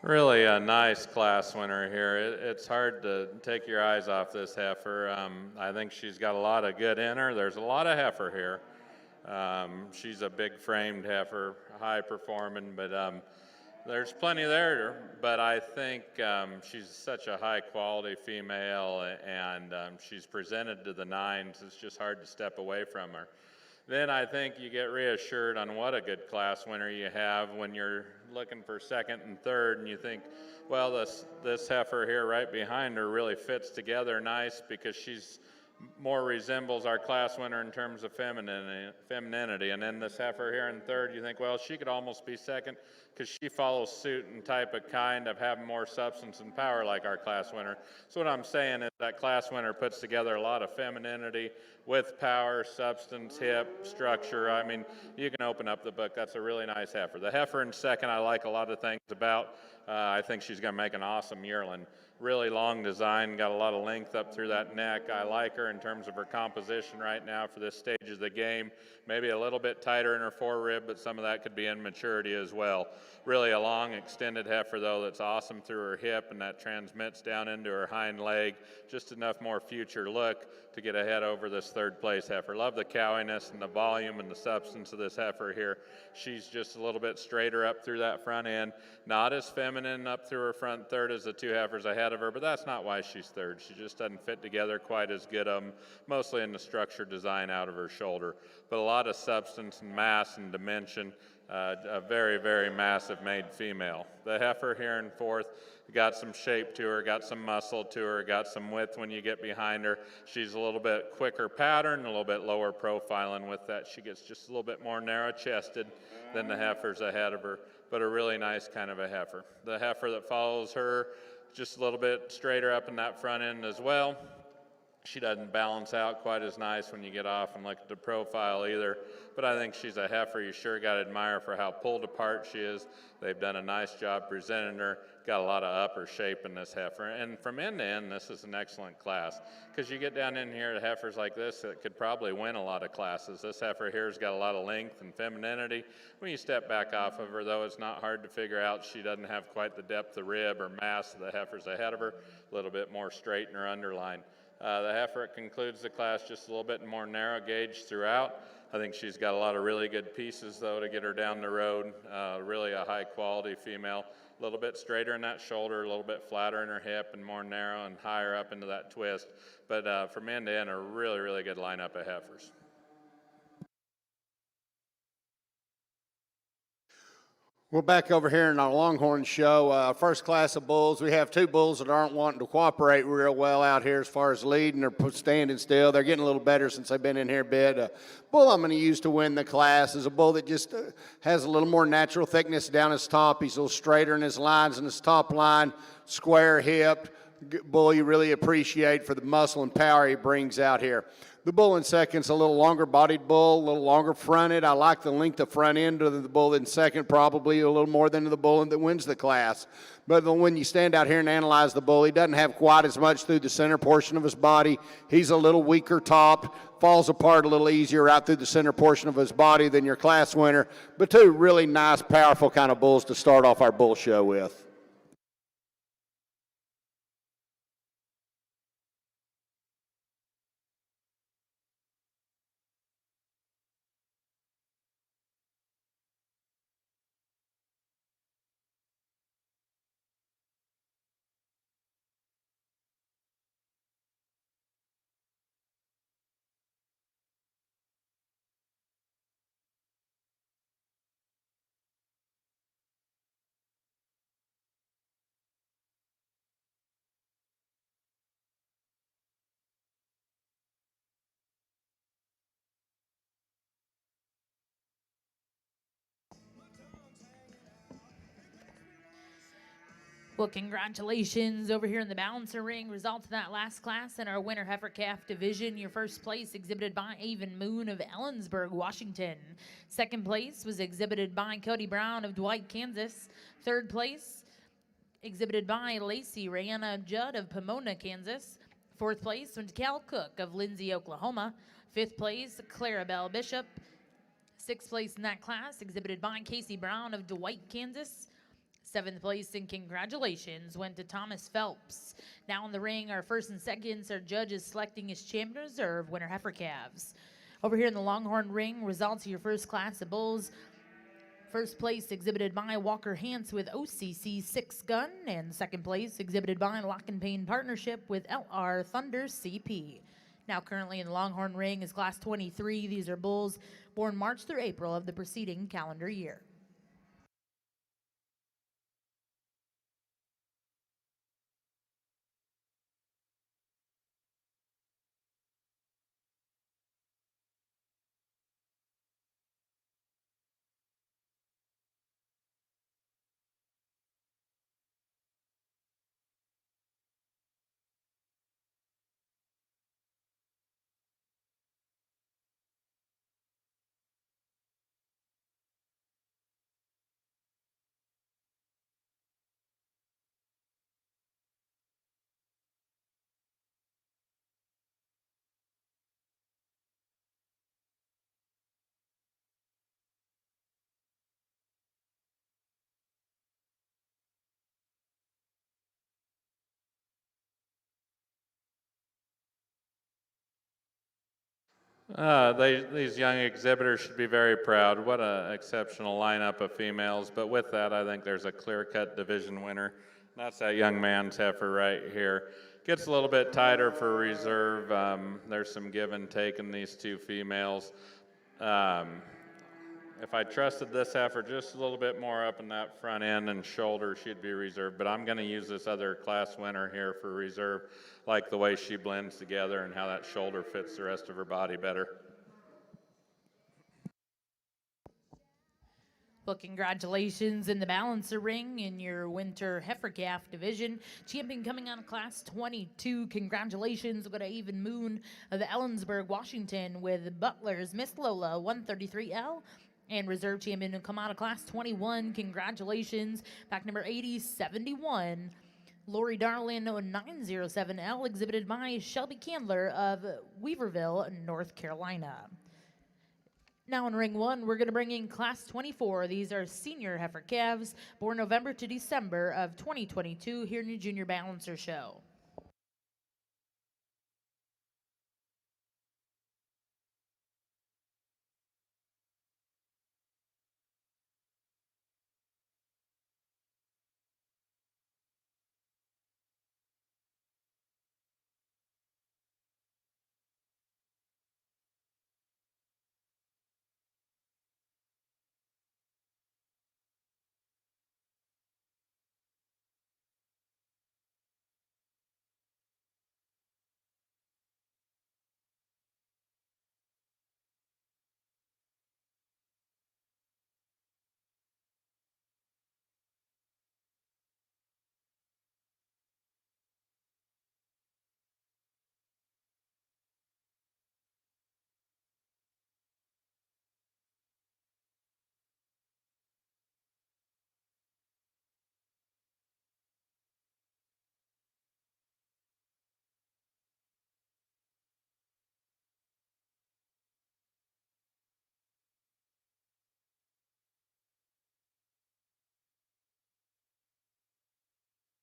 Really a nice class winner here. It's hard to take your eyes off this heifer. I think she's got a lot of good in her. There's a lot of heifer here. She's a big framed heifer, high performing, but there's plenty there. But I think she's such a high quality female, and she's presented to the nines. It's just hard to step away from her. Then I think you get reassured on what a good class winner you have when you're looking for second and third, and you think, well, this heifer here right behind her really fits together nice because she's more resembles our class winner in terms of femininity. And then this heifer here in third, you think, well, she could almost be second because she follows suit and type of kind of having more substance and power like our class winner. So what I'm saying is that class winner puts together a lot of femininity with power, substance, hip, structure. I mean, you can open up the book. That's a really nice heifer. The heifer in second, I like a lot of things about. I think she's going to make an awesome yearling. Really long design, got a lot of length up through that neck. I like her in terms of her composition right now for this stage of the game. Maybe a little bit tighter in her forerib, but some of that could be in maturity as well. Really a long extended heifer though that's awesome through her hip, and that transmits down into her hind leg. Just enough more future look to get ahead over this third place heifer. Love the cowiness and the volume and the substance of this heifer here. She's just a little bit straighter up through that front end, not as feminine up through her front third as the two heifers ahead of her, but that's not why she's third. She just doesn't fit together quite as good, mostly in the structure design out of her shoulder. But a lot of substance and mass and dimension, a very, very massive made female. The heifer here in fourth got some shape to her, got some muscle to her, got some width when you get behind her. She's a little bit quicker pattern, a little bit lower profile, and with that she gets just a little bit more narrow chested than the heifers ahead of her, but a really nice kind of a heifer. The heifer that follows her, just a little bit straighter up in that front end as well. She doesn't balance out quite as nice when you get off and look at the profile either, but I think she's a heifer you sure got to admire for how pulled apart she is. They've done a nice job presenting her, got a lot of upper shape in this heifer, and from end to end this is an excellent class, because you get down in here to heifers like this that could probably win a lot of classes. This heifer here's got a lot of length and femininity. When you step back off of her though, it's not hard to figure out she doesn't have quite the depth of rib or mass of the heifers ahead of her, a little bit more straight in her underline. The heifer concludes the class just a little bit more narrow gauge throughout. I think she's got a lot of really good pieces though to get her down the road. Really a high quality female, a little bit straighter in that shoulder, a little bit flatter in her hip and more narrow and higher up into that twist. But from end to end, a really, really good lineup of heifers. We're back over here in our Longhorn show. First class of bulls. We have two bulls that aren't wanting to cooperate real well out here as far as leading or standing still. They're getting a little better since they've been in here a bit. Bull I'm going to use to win the class is a bull that just has a little more natural thickness down his top. He's a little straighter in his lines in his top line, square hipped. Bull you really appreciate for the muscle and power he brings out here. The bull in second's a little longer bodied bull, a little longer fronted. I like the length of front end of the bull in second, probably a little more than the bull that wins the class. But when you stand out here and analyze the bull, he doesn't have quite as much through the center portion of his body. He's a little weaker topped, falls apart a little easier right through the center portion of his body than your class winner. But two really nice, powerful kind of bulls to start off our bull show with. Well, congratulations over here in the balancer ring. Results of that last class in our winter heifer calf division. Your first place exhibited by Avon Moon of Ellensburg, Washington. Second place was exhibited by Cody Brown of Dwight, Kansas. Third place exhibited by Lacey Rayanna Judd of Pomona, Kansas. Fourth place went to Cal Cook of Lindsay, Oklahoma. Fifth place, Clarabelle Bishop. Sixth place in that class exhibited by Casey Brown of Dwight, Kansas. Seventh place and congratulations went to Thomas Phelps. Now in the ring, our first and seconds, our judge is selecting his champion reserve winner heifer calves. Over here in the Longhorn ring, results of your first class of bulls. First place exhibited by Walker Hance with OCC 6 Gun, and second place exhibited by Lock and Pain Partnership with LR Thunder CP. Now currently in the Longhorn ring is class 23. These are bulls born March through April of the preceding calendar year. These young exhibitors should be very proud. What an exceptional lineup of females. But with that, I think there's a clear-cut division winner. That's that young man's heifer right here. Gets a little bit tighter for reserve. There's some give and take in these two females. If I trusted this heifer just a little bit more up in that front end and shoulder, she'd be reserved. But I'm going to use this other class winner here for reserve, like the way she blends together and how that shoulder fits the rest of her body better. Well, congratulations in the balancer ring in your winter heifer calf division. Champion coming out of class 22. Congratulations. We've got an even moon of Ellensburg, Washington with Butler's Miss Lola 133L. And reserve champion to come out of class 21. Congratulations. Pack number 8071. Lori Darlin 907L, exhibited by Shelby Candler of Weaverville, North Carolina. Now in ring one, we're going to bring in class 24. These are senior heifer calves born November to December of 2022 here in the Junior Balancer Show.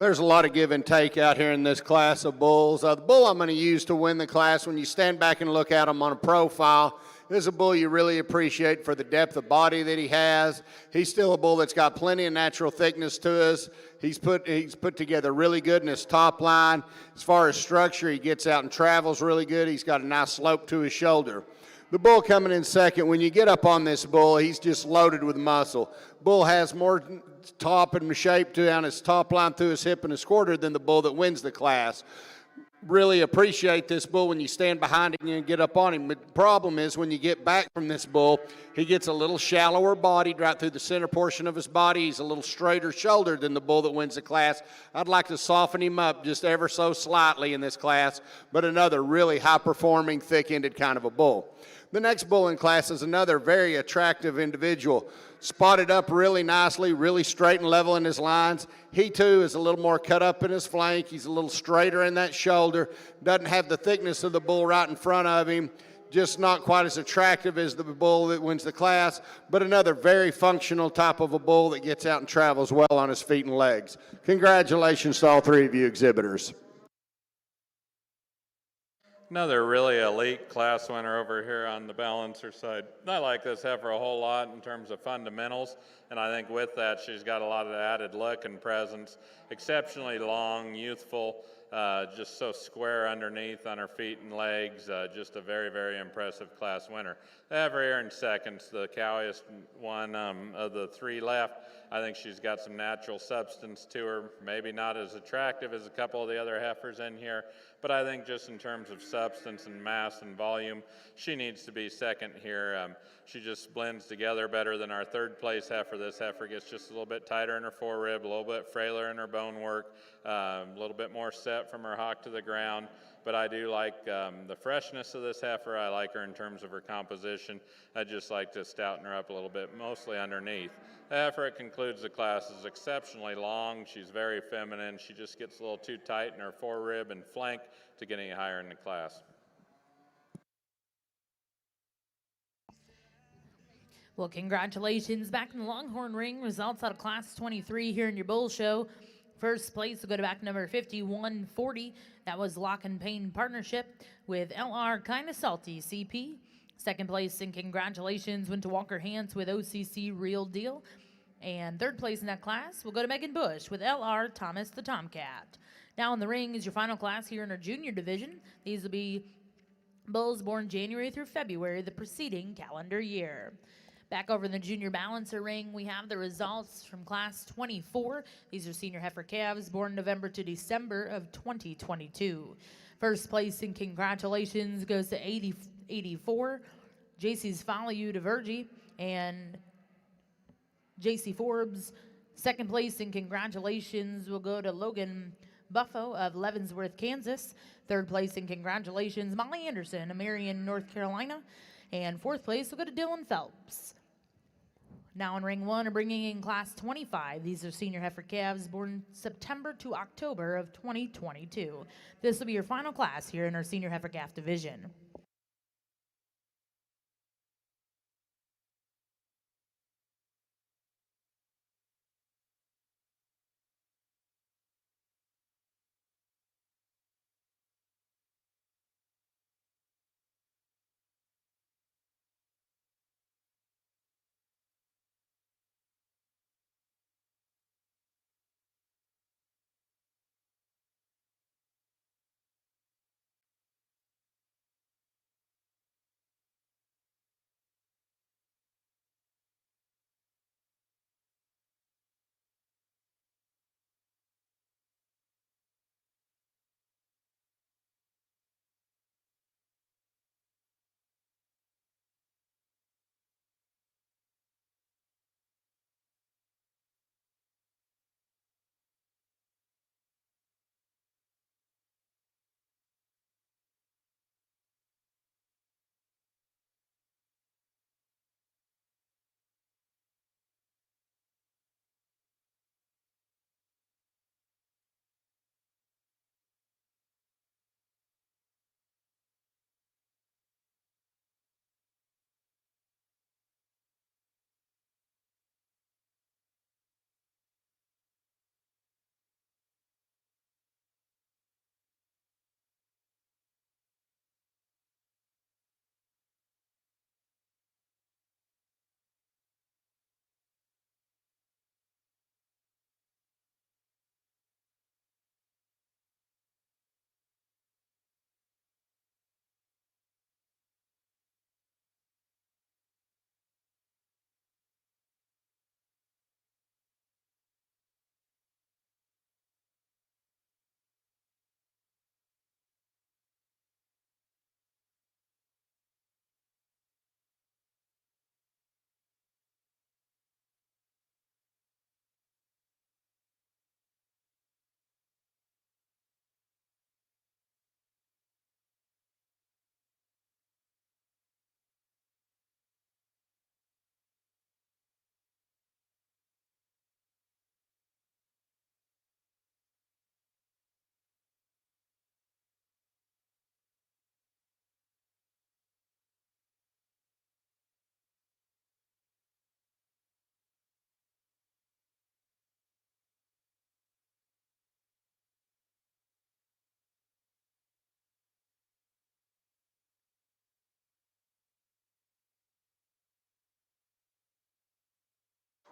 There's a lot of give and take out here in this class of bulls. The bull I'm going to use to win the class, when you stand back and look at him on a profile, is a bull you really appreciate for the depth of body that he has. He's still a bull that's got plenty of natural thickness to us. He's put together really good in his top line. As far as structure, he gets out and travels really good. He's got a nice slope to his shoulder. The bull coming in second, when you get up on this bull, he's just loaded with muscle. Bull has more top and shape down his top line through his hip and his quarter than the bull that wins the class. Really appreciate this bull when you stand behind him and get up on him. But the problem is when you get back from this bull, he gets a little shallower bodied right through the center portion of his body. He's a little straighter shouldered than the bull that wins the class. I'd like to soften him up just ever so slightly in this class, but another really high-performing, thick-ended kind of a bull. The next bull in class is another very attractive individual. Spotted up really nicely, really straight and level in his lines. He too is a little more cut up in his flank. He's a little straighter in that shoulder. Doesn't have the thickness of the bull right in front of him. just not quite as attractive as the bull that wins the class, but another very functional type of a bull that gets out and travels well on his feet and legs. Congratulations to all three of you exhibitors. Another really elite class winner over here on the balancer side. I like this heifer a whole lot in terms of fundamentals, and I think with that she's got a lot of added look and presence. Exceptionally long, youthful, just so square underneath on her feet and legs. Just a very, very impressive class winner. The heifer here in seconds, the cowiest one of the three left. I think she's got some natural substance to her. Maybe not as attractive as a couple of the other heifers in here, but I think just in terms of substance and mass and volume, she needs to be second here. She just blends together better than our third place heifer. This heifer gets just a little bit tighter in her forerib, a little bit frailer in her bone work, a little bit more set from her hock to the ground. But I do like the freshness of this heifer. I like her in terms of her composition. I just like to stouten her up a little bit, mostly underneath. The heifer that concludes the class is exceptionally long. She's very feminine. She just gets a little too tight in her forerib and flank to get any higher in the class. Well, congratulations. Back in the Longhorn ring, results out of Class 23 here in your bull show. First place will go to back number 5140. That was Lock and Pain partnership with LR Kinda Salty CP. Second place and congratulations went to Walker Hans with OCC Real Deal. And third place in that class will go to Megan Bush with LR Thomas the Tomcat. Now in the ring is your final class here in our junior division. These will be bulls born January through February the preceding calendar year. Back over in the junior balancer ring, we have the results from class 24. These are senior heifer calves born November to December of 2022. First place and congratulations goes to 84. JC's Follow You to Virgie and JC Forbes. Second place and congratulations will go to Logan Buffo of Leavenworth, Kansas. Third place and congratulations, Molly Anderson of Marion, North Carolina. And fourth place will go to Dylan Phelps. Now in ring one, bringing in class 25. These are senior heifer calves born September to October of 2022. This will be your final class here in our senior heifer calf division.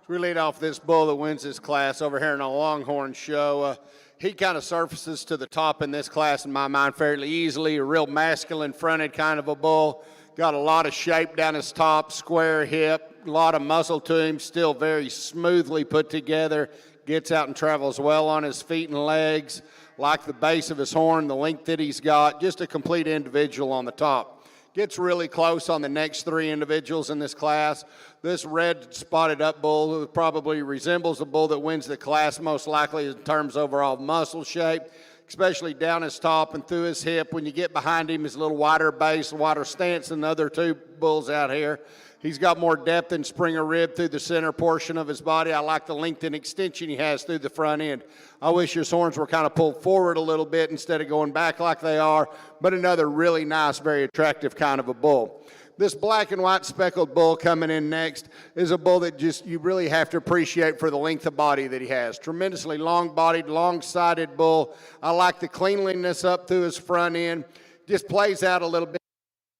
We lead off this bull that wins this class over here in a Longhorn show. He kind of surfaces to the top in this class in my mind fairly easily. A real masculine fronted kind of a bull. Got a lot of shape down his top, square hip, a lot of muscle to him, still very smoothly put together. Gets out and travels well on his feet and legs. Like the base of his horn, the length that he's got, just a complete individual on the top. Gets really close on the next three individuals in this class. This red spotted up bull probably resembles the bull that wins the class most likely in terms of overall muscle shape, especially down his top and through his hip. When you get behind him, he's a little wider base, wider stance than the other two bulls out here. He's got more depth and spring of rib through the center portion of his body. I like the length and extension he has through the front end. I wish his horns were kind of pulled forward a little bit instead of going back like they are, but another really nice, very attractive kind of a bull. This black and white speckled bull coming in next is a bull that just you really have to appreciate for the length of body that he has. Tremendously long-bodied, long-sided bull. I like the cleanliness up through his front end. Just plays out a little bit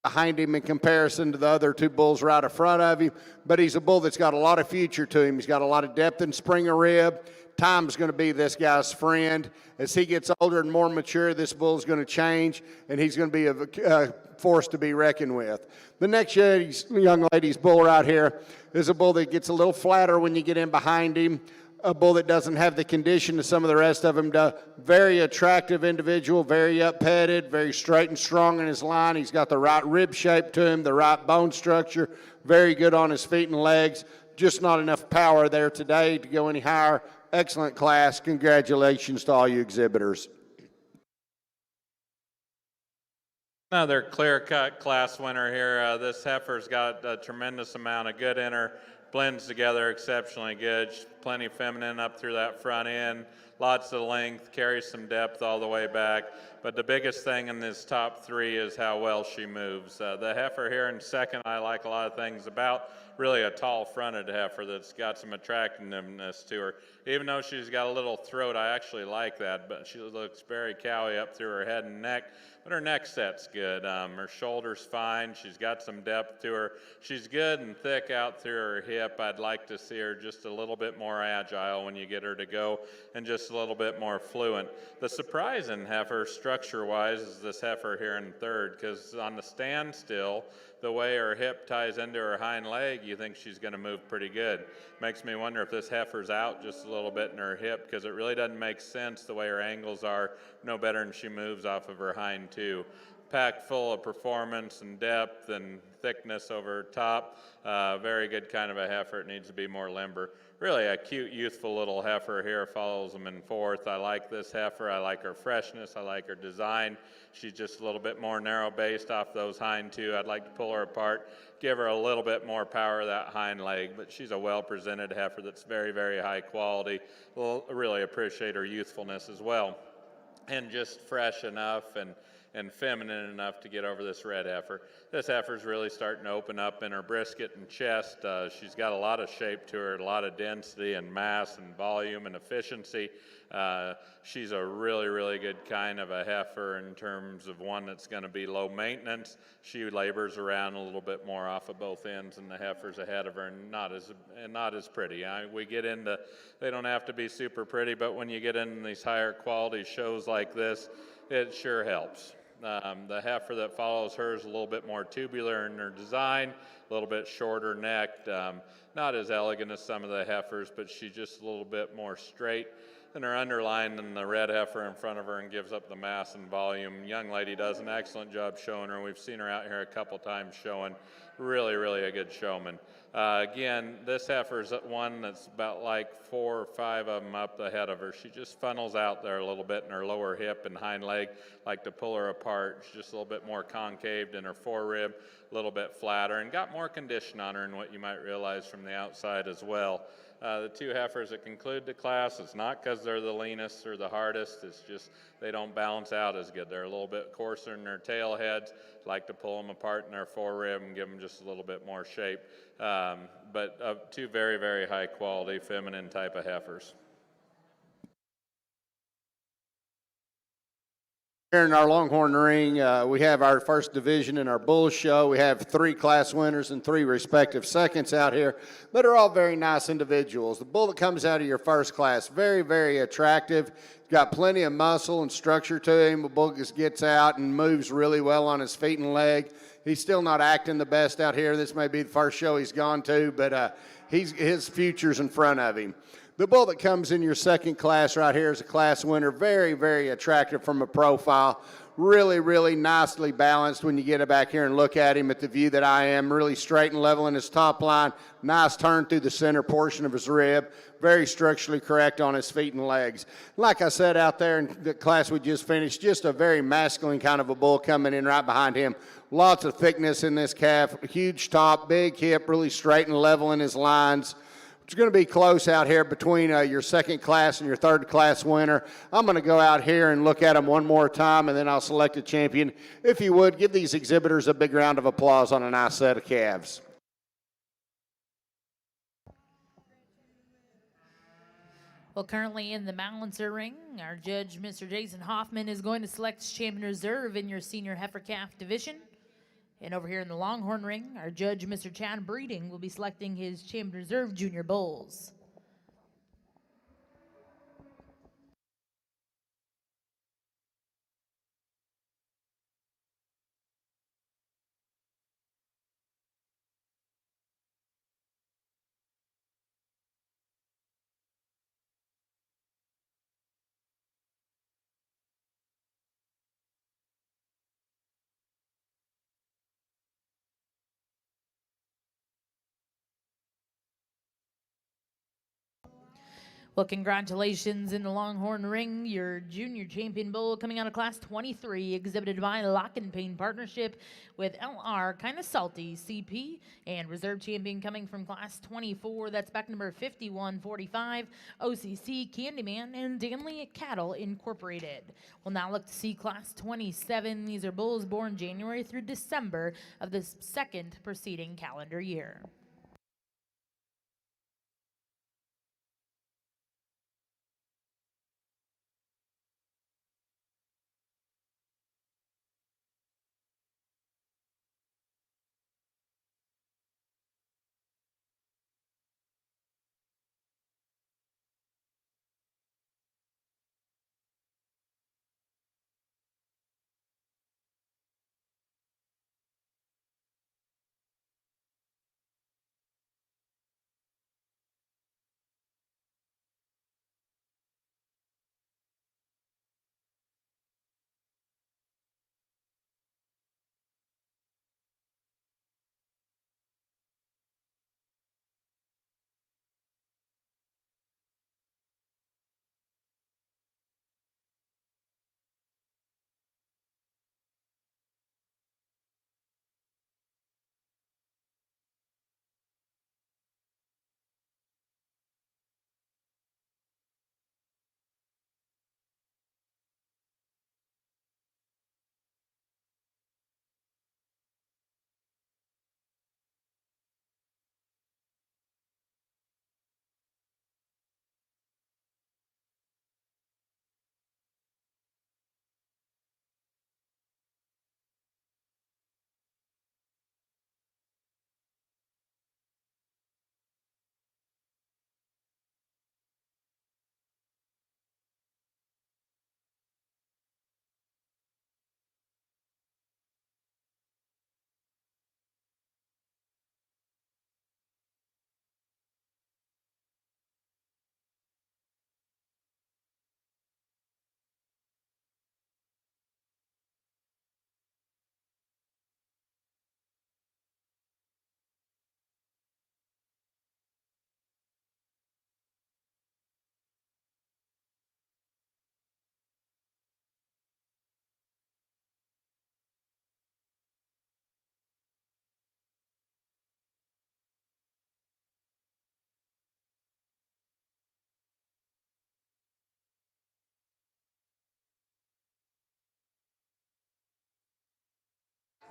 behind him in comparison to the other two bulls right in front of him, but he's a bull that's got a lot of future to him. He's got a lot of depth and spring of rib. Time's going to be this guy's friend. As he gets older and more mature, this bull's going to change, and he's going to be a force to be reckoned with. The next young lady's bull right here is a bull that gets a little flatter when you get in behind him. A bull that doesn't have the condition that some of the rest of them do. Very attractive individual, very up-headed, very straight and strong in his line. He's got the right rib shape to him, the right bone structure, very good on his feet and legs. Just not enough power there today to go any higher. Excellent class. Congratulations to all you exhibitors. Another clear-cut class winner here. This heifer's got a tremendous amount of good in her. Blends together exceptionally good. She's plenty feminine up through that front end. Lots of length, carries some depth all the way back. But the biggest thing in this top three is how well she moves. The heifer here in second, I like a lot of things about. Really a tall-fronted heifer that's got some attractiveness to her. Even though she's got a little throat, I actually like that, but she looks very cowy up through her head and neck. But her neck set's good. Her shoulder's fine. She's got some depth to her. She's good and thick out through her hip. I'd like to see her just a little bit more agile when you get her to go and just a little bit more fluent. The surprising heifer, structure-wise, is this heifer here in third, because on the standstill, the way her hip ties into her hind leg, you think she's going to move pretty good. Makes me wonder if this heifer's out just a little bit in her hip, because it really doesn't make sense the way her angles are, no better than she moves off of her hind too. Packed full of performance and depth and thickness over top. Very good kind of a heifer. It needs to be more limber. Really a cute, youthful little heifer here. Follows them in fourth. I like this heifer. I like her freshness. I like her design. She's just a little bit more narrow-based off those hind two. I'd like to pull her apart, give her a little bit more power of that hind leg, but she's a well-presented heifer that's very, very high quality. We'll really appreciate her youthfulness as well. And just fresh enough and feminine enough to get over this red heifer. This heifer's really starting to open up in her brisket and chest. She's got a lot of shape to her, a lot of density and mass and volume and efficiency. She's a really, really good kind of a heifer in terms of one that's going to be low maintenance. She labors around a little bit more off of both ends, and the heifers ahead of her, and not as pretty. We get into, they don't have to be super pretty, but when you get into these higher quality shows like this, it sure helps. The heifer that follows her is a little bit more tubular in her design, a little bit shorter necked, not as elegant as some of the heifers, but she's just a little bit more straight in her underline than the red heifer in front of her and gives up the mass and volume. Young lady does an excellent job showing her. We've seen her out here a couple times showing. Really, really a good showman. Again, this heifer's one that's about like 4 or 5 of them up ahead of her. She just funnels out there a little bit in her lower hip and hind leg, like to pull her apart. She's just a little bit more concaved in her forerib, a little bit flatter, and got more condition on her than what you might realize from the outside as well. The two heifers that conclude the class, it's not because they're the leanest or the hardest, it's just they don't balance out as good. They're a little bit coarser in their tail heads, like to pull them apart in their forerib and give them just a little bit more shape. But two very, very high quality feminine type of heifers. Here in our Longhorn ring, we have our first division in our bull show. We have 3 class winners and 3 respective seconds out here that are all very nice individuals. The bull that comes out of your first class, very, very attractive. Got plenty of muscle and structure to him. The bull just gets out and moves really well on his feet and leg. He's still not acting the best out here. This may be the first show he's gone to, but his future's in front of him. The bull that comes in your second class right here is a class winner. Very, very attractive from a profile. Really, really nicely balanced when you get back here and look at him at the view that I am. Really straight and level in his top line. Nice turn through the center portion of his rib. Very structurally correct on his feet and legs. Like I said out there in the class we just finished, just a very masculine kind of a bull coming in right behind him. Lots of thickness in this calf. Huge top, big hip, really straight and level in his lines. It's going to be close out here between your second class and your third class winner. I'm going to go out here and look at them one more time, and then I'll select a champion. If you would, give these exhibitors a big round of applause on a nice set of calves. Well, currently in the balancer ring, our judge, Mr. Jason Hoffman, is going to select champion reserve in your senior heifer calf division. And over here in the Longhorn ring, our judge, Mr. Chad Breeding, will be selecting his champion reserve junior bulls. Well, congratulations in the Longhorn ring. Your junior champion bull coming out of class 23, exhibited by Lock and Pain Partnership with LR Kinda Salty CP, and reserve champion coming from class 24. That's back number 5145, OCC Candyman and Danley Cattle Incorporated. We'll now look to see class 27. These are bulls born January through December of the second preceding calendar year.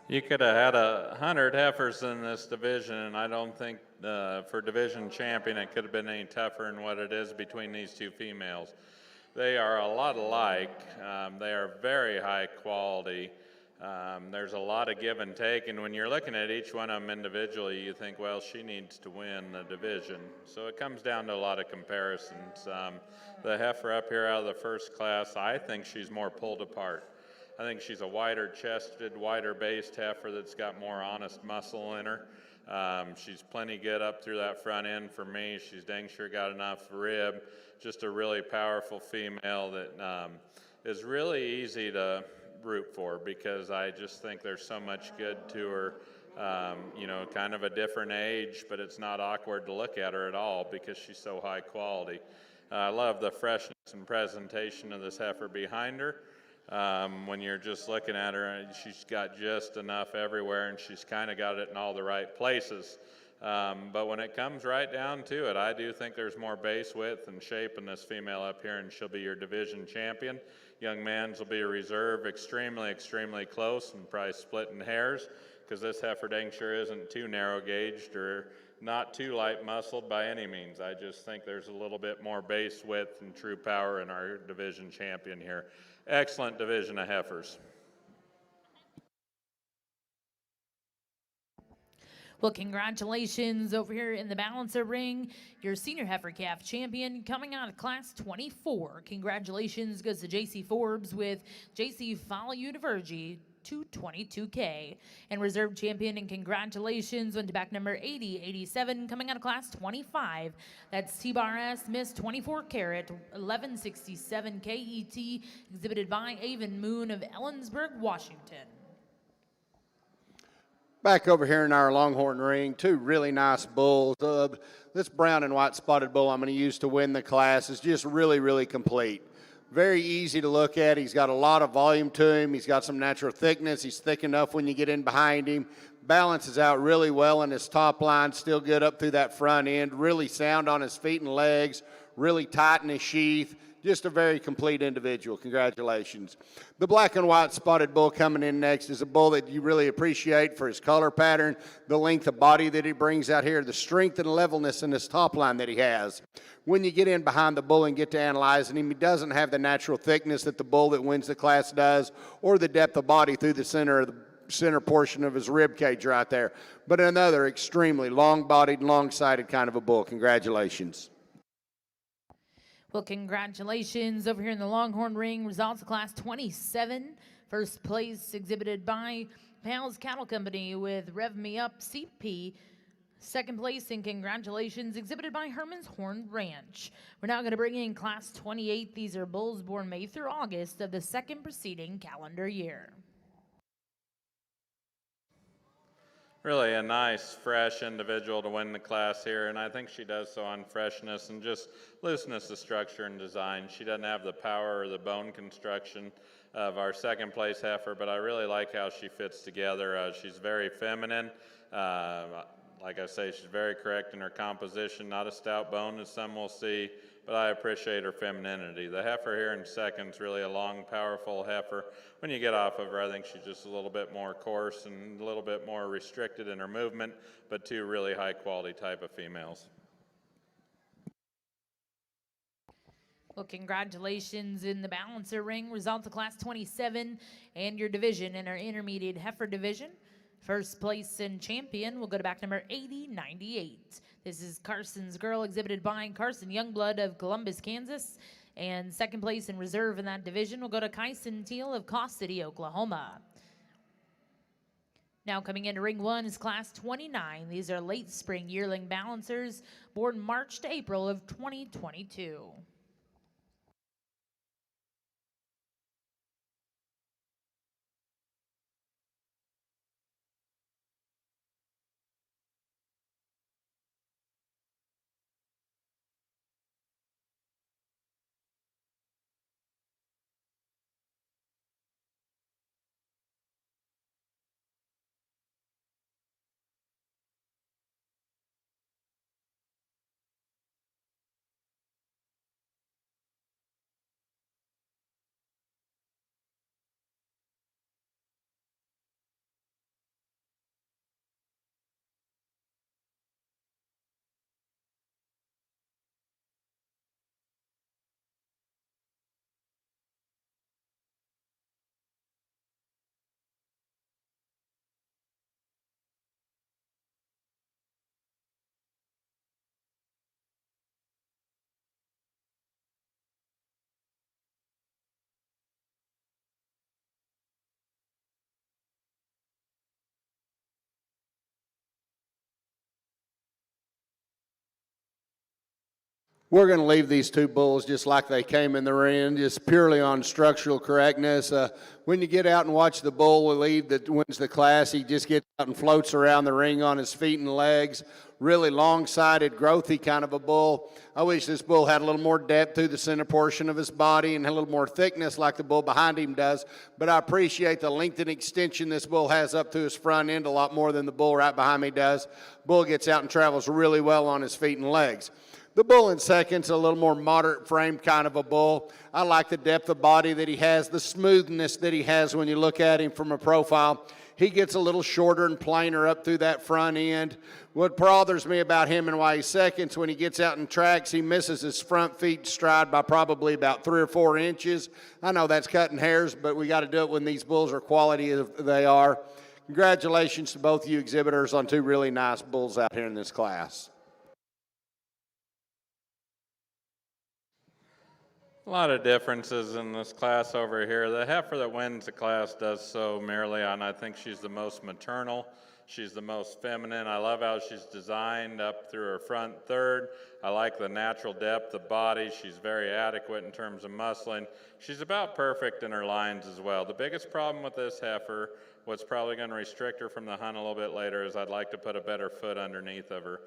You could have had 100 heifers in this division, and I don't think for division champion it could have been any tougher than what it is between these two females. They are a lot alike. They are very high quality. There's a lot of give and take, and when you're looking at each one of them individually, you think, well, she needs to win the division. So it comes down to a lot of comparisons. The heifer up here out of the first class, I think she's more pulled apart. I think she's a wider chested, wider based heifer that's got more honest muscle in her. She's plenty good up through that front end for me. She's dang sure got enough rib. Just a really powerful female that is really easy to root for because I just think there's so much good to her. Kind of a different age, but it's not awkward to look at her at all because she's so high quality. I love the freshness and presentation of this heifer behind her. When you're just looking at her, she's got just enough everywhere, and she's kind of got it in all the right places. But when it comes right down to it, I do think there's more base width and shape in this female up here, and she'll be your division champion. Young man's will be a reserve, extremely, extremely close, and probably splitting hairs, because this heifer dang sure isn't too narrow gauged or not too light muscled by any means. I just think there's a little bit more base width and true power in our division champion here. Excellent division of heifers. Well, congratulations over here in the balancer ring. Your senior heifer calf champion coming out of class 24. Congratulations goes to JC Forbes with JC Follow University 222K. And reserve champion, and congratulations went to back number 8087 coming out of class 25. That's T-Bar S Miss 24 Carat 1167 KET, exhibited by Avon Moon of Ellensburg, Washington. Back over here in our Longhorn ring, two really nice bulls. This brown and white spotted bull I'm going to use to win the class is just really, really complete. Very easy to look at. He's got a lot of volume to him. He's got some natural thickness. He's thick enough when you get in behind him. Balances out really well in his top line, still good up through that front end. Really sound on his feet and legs, really tight in his sheath. Just a very complete individual. Congratulations. The black and white spotted bull coming in next is a bull that you really appreciate for his color pattern, the length of body that he brings out here, the strength and levelness in his top line that he has. When you get in behind the bull and get to analyzing him, he doesn't have the natural thickness that the bull that wins the class does, or the depth of body through the center portion of his rib cage right there. But another extremely long-bodied, long-sided kind of a bull. Congratulations. Well, congratulations over here in the Longhorn ring. Results of class 27. First place exhibited by Pals Cattle Company with Rev Me Up CP. Second place, and congratulations, exhibited by Herman's Horn Ranch. We're now going to bring in class 28. These are bulls born May through August of the second preceding calendar year. Really a nice, fresh individual to win the class here, and I think she does so on freshness and just looseness of structure and design. She doesn't have the power or the bone construction of our second place heifer, but I really like how she fits together. She's very feminine. Like I say, she's very correct in her composition, not a stout bone as some will see, but I appreciate her femininity. The heifer here in second is really a long, powerful heifer. When you get off of her, I think she's just a little bit more coarse and a little bit more restricted in her movement, but two really high quality type of females. Well, congratulations in the balancer ring. Results of class 27 and your division in our intermediate heifer division. First place and champion will go to back number 8098. This is Carson's Girl, exhibited by Carson Youngblood of Columbus, Kansas. And second place in reserve in that division will go to Kyson Teal of Cost City, Oklahoma. Now coming into ring one is class 29. These are late spring yearling balancers born March to April of 2022. We're going to leave these two bulls just like they came in the ring, just purely on structural correctness. When you get out and watch the bull lead that wins the class, he just gets out and floats around the ring on his feet and legs. Really long-sided, growthy kind of a bull. I wish this bull had a little more depth through the center portion of his body and a little more thickness like the bull behind him does. But I appreciate the length and extension this bull has up to his front end a lot more than the bull right behind me does. Bull gets out and travels really well on his feet and legs. The bull in second's a little more moderate frame kind of a bull. I like the depth of body that he has, the smoothness that he has when you look at him from a profile. He gets a little shorter and plainer up through that front end. What bothers me about him and why he's second is when he gets out and tracks, he misses his front feet stride by probably about 3 or 4 inches. I know that's cutting hairs, but we got to do it when these bulls are quality as they are. Congratulations to both you exhibitors on 2 really nice bulls out here in this class. A lot of differences in this class over here. The heifer that wins the class does so merely on, I think she's the most maternal. She's the most feminine. I love how she's designed up through her front third. I like the natural depth of body. She's very adequate in terms of muscling. She's about perfect in her lines as well. The biggest problem with this heifer, what's probably going to restrict her from the hunt a little bit later, is I'd like to put a better foot underneath of her.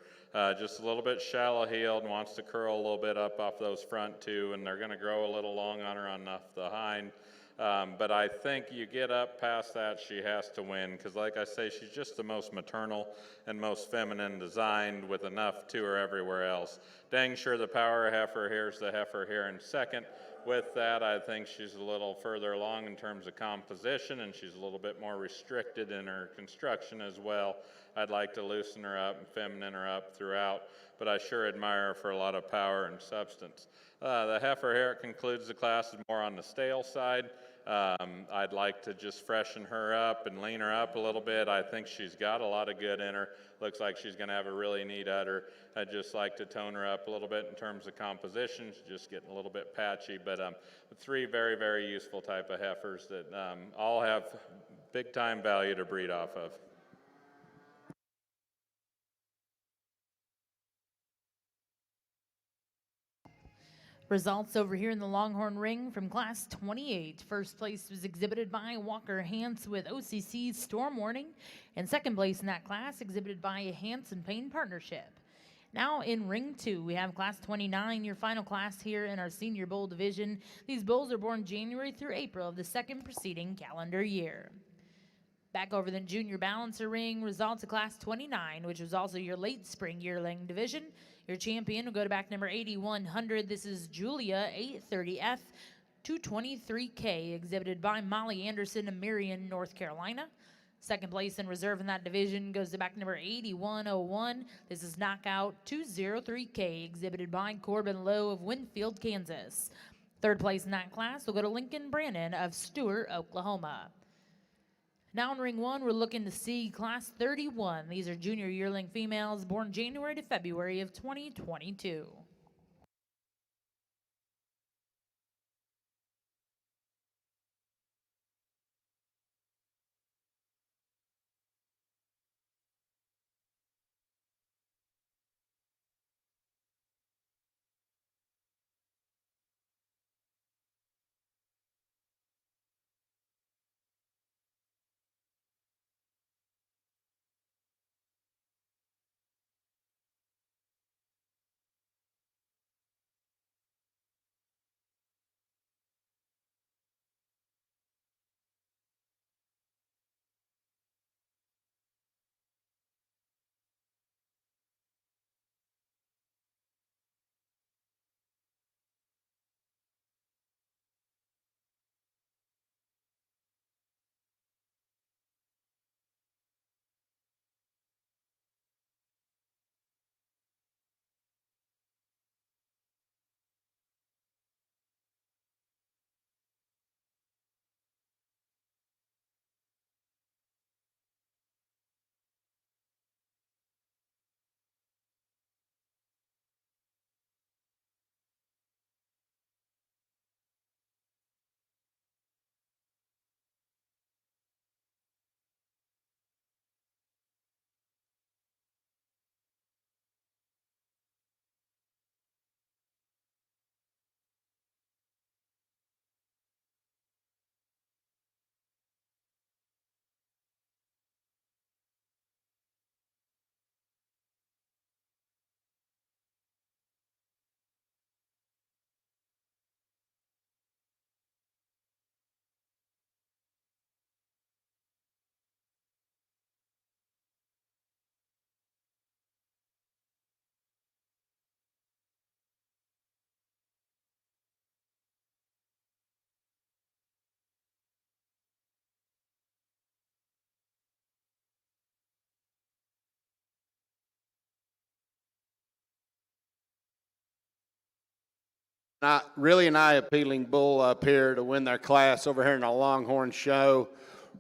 Just a little bit shallow heeled and wants to curl a little bit up off those front two, and they're going to grow a little long on her on the hind. But I think you get up past that, she has to win, because like I say, she's just the most maternal and most feminine designed with enough to her everywhere else. Dang sure the power heifer here's the heifer here in second. With that, I think she's a little further along in terms of composition, and she's a little bit more restricted in her construction as well. I'd like to loosen her up and feminine her up throughout, but I sure admire her for a lot of power and substance. The heifer here concludes the class is more on the stale side. I'd like to just freshen her up and lean her up a little bit. I think she's got a lot of good in her. Looks like she's going to have a really neat udder. I'd just like to tone her up a little bit in terms of composition. She's just getting a little bit patchy, but 3 very, very useful type of heifers that all have big time value to breed off of. Results over here in the Longhorn ring from Class 28. First place was exhibited by Walker Hance with OCC's Storm Warning, and second place in that class exhibited by Hance and Payne Partnership. Now in ring 2, we have Class 29, your final class here in our Senior Bull division. These bulls are born January through April of the second preceding calendar year. Back over the Junior Balancer ring, results of Class 29, which was also your late spring yearling division. Your champion will go to back number 8100. This is Julia 830F 223K, exhibited by Molly Anderson of Marion, North Carolina. Second place in reserve in that division goes to back number 8101. This is Knockout 203K, exhibited by Corbin Lowe of Winfield, Kansas. Third place in that class will go to Lincoln Brannon of Stewart, Oklahoma. Now in ring 1, we're looking to see Class 31. These are junior yearling females born January to February of 2022. really an eye-appealing bull up here to win their class over here in the Longhorn show.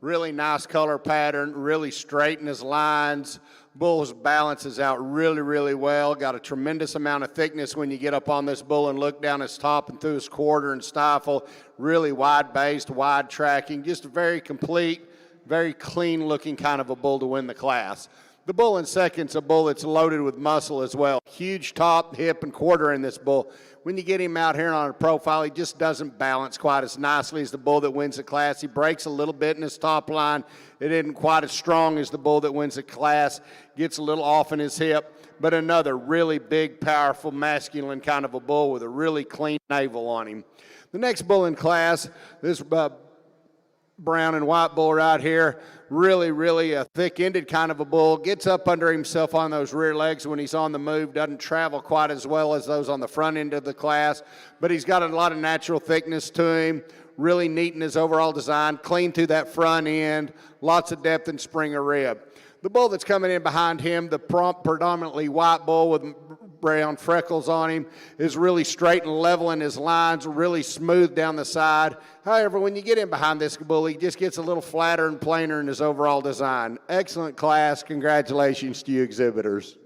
Really nice color pattern, really straight in his lines. Bull's balances out really, really well. Got a tremendous amount of thickness when you get up on this bull and look down his top and through his quarter and stifle. Really wide-based, wide tracking. Just a very complete, very clean-looking kind of a bull to win the class. The bull in second's a bull that's loaded with muscle as well. Huge top, hip, and quarter in this bull. When you get him out here on a profile, he just doesn't balance quite as nicely as the bull that wins the class. He breaks a little bit in his top line. It isn't quite as strong as the bull that wins the class. Gets a little off in his hip. But another really big, powerful, masculine kind of a bull with a really clean navel on him. The next bull in class, this brown and white bull right here, really a thick-ended kind of a bull, gets up under himself on those rear legs when he's on the move, doesn't travel quite as well as those on the front end of the class, but he's got a lot of natural thickness to him, really neat in his overall design, clean through that front end, lots of depth and spring of rib. The bull that's coming in behind him, the predominantly white bull with brown freckles on him, is really straight and level in his lines, really smooth down the side. However, when you get in behind this bull, he just gets a little flatter and plainer in his overall design. Excellent class. Congratulations to you exhibitors.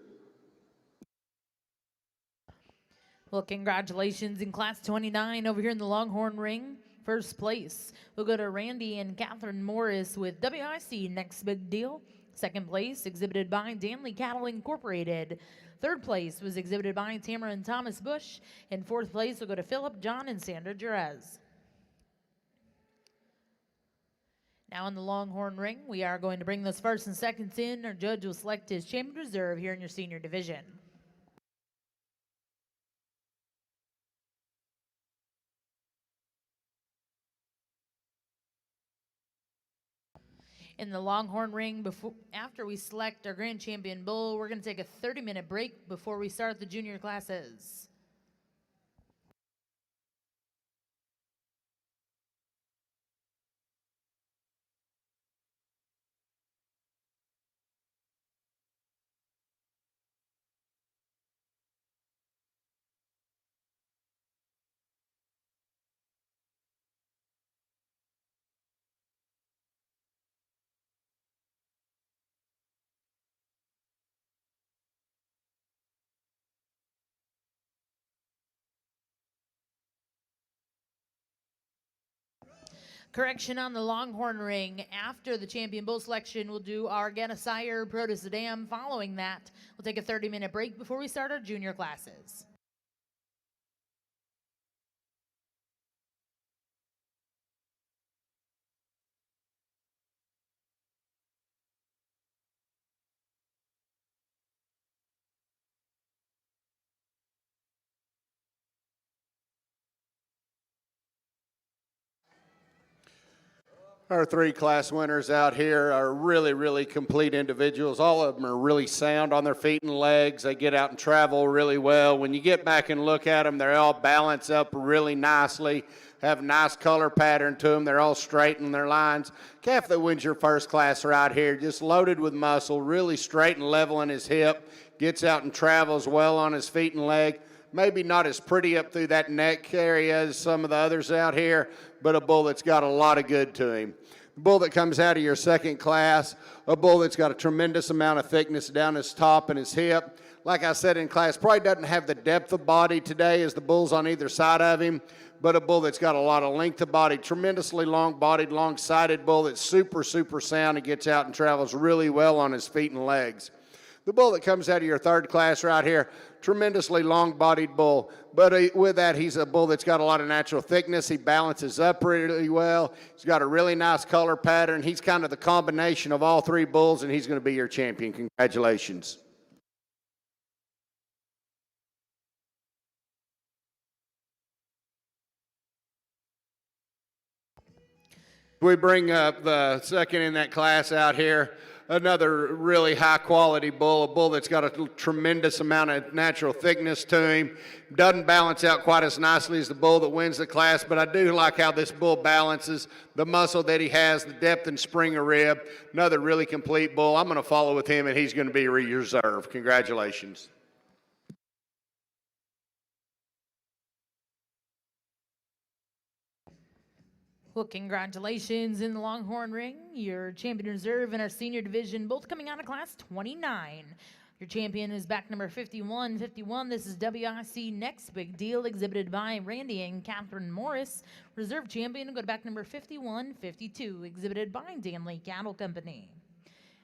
Well, congratulations in Class 29 over here in the Longhorn ring. First place, we'll go to Randy and Catherine Morris with WIC Next Big Deal. Second place, exhibited by Danley Cattle Incorporated. Third place was exhibited by Tamara and Thomas Bush. And fourth place will go to Philip, John, and Sandra Jerez. Now in the Longhorn ring, we are going to bring those first and seconds in. Our judge will select his champion reserve here in your senior division. In the Longhorn ring, after we select our grand champion bull, we're going to take a 30-minute break before we start the junior classes. Correction on the Longhorn ring. After the champion bull selection, we'll do our Get a Sire, Protus a Dam. Following that, we'll take a 30-minute break before we start our junior classes. Our three class winners out here are really complete individuals. All of them are really sound on their feet and legs. They get out and travel really well. When you get back and look at them, they all balance up really nicely, have a nice color pattern to them. They're all straight in their lines. Calf that wins your first class right here, just loaded with muscle, really straight and level in his hip, gets out and travels well on his feet and leg. Maybe not as pretty up through that neck area as some of the others out here, but a bull that's got a lot of good to him. The bull that comes out of your second class, a bull that's got a tremendous amount of thickness down his top and his hip. Like I said in class, probably doesn't have the depth of body today as the bulls on either side of him, but a bull that's got a lot of length of body, tremendously long-bodied, long-sided bull that's super sound and gets out and travels really well on his feet and legs. The bull that comes out of your third class right here, tremendously long-bodied bull. But with that, he's a bull that's got a lot of natural thickness. He balances up really well. He's got a really nice color pattern. He's kind of the combination of all three bulls, and he's going to be your champion. Congratulations. We bring up the second in that class out here. Another really high-quality bull, a bull that's got a tremendous amount of natural thickness to him. Doesn't balance out quite as nicely as the bull that wins the class, but I do like how this bull balances, the muscle that he has, the depth and spring of rib. Another really complete bull. I'm going to follow with him, and he's going to be reserved. Congratulations. Well, congratulations in the Longhorn ring. Your champion reserve in our senior division, both coming out of class 29. Your champion is back number 51. 51, this is WIC Next Big Deal, exhibited by Randy and Catherine Morris. Reserve champion, go to back number 51. 52, exhibited by Danley Cattle Company.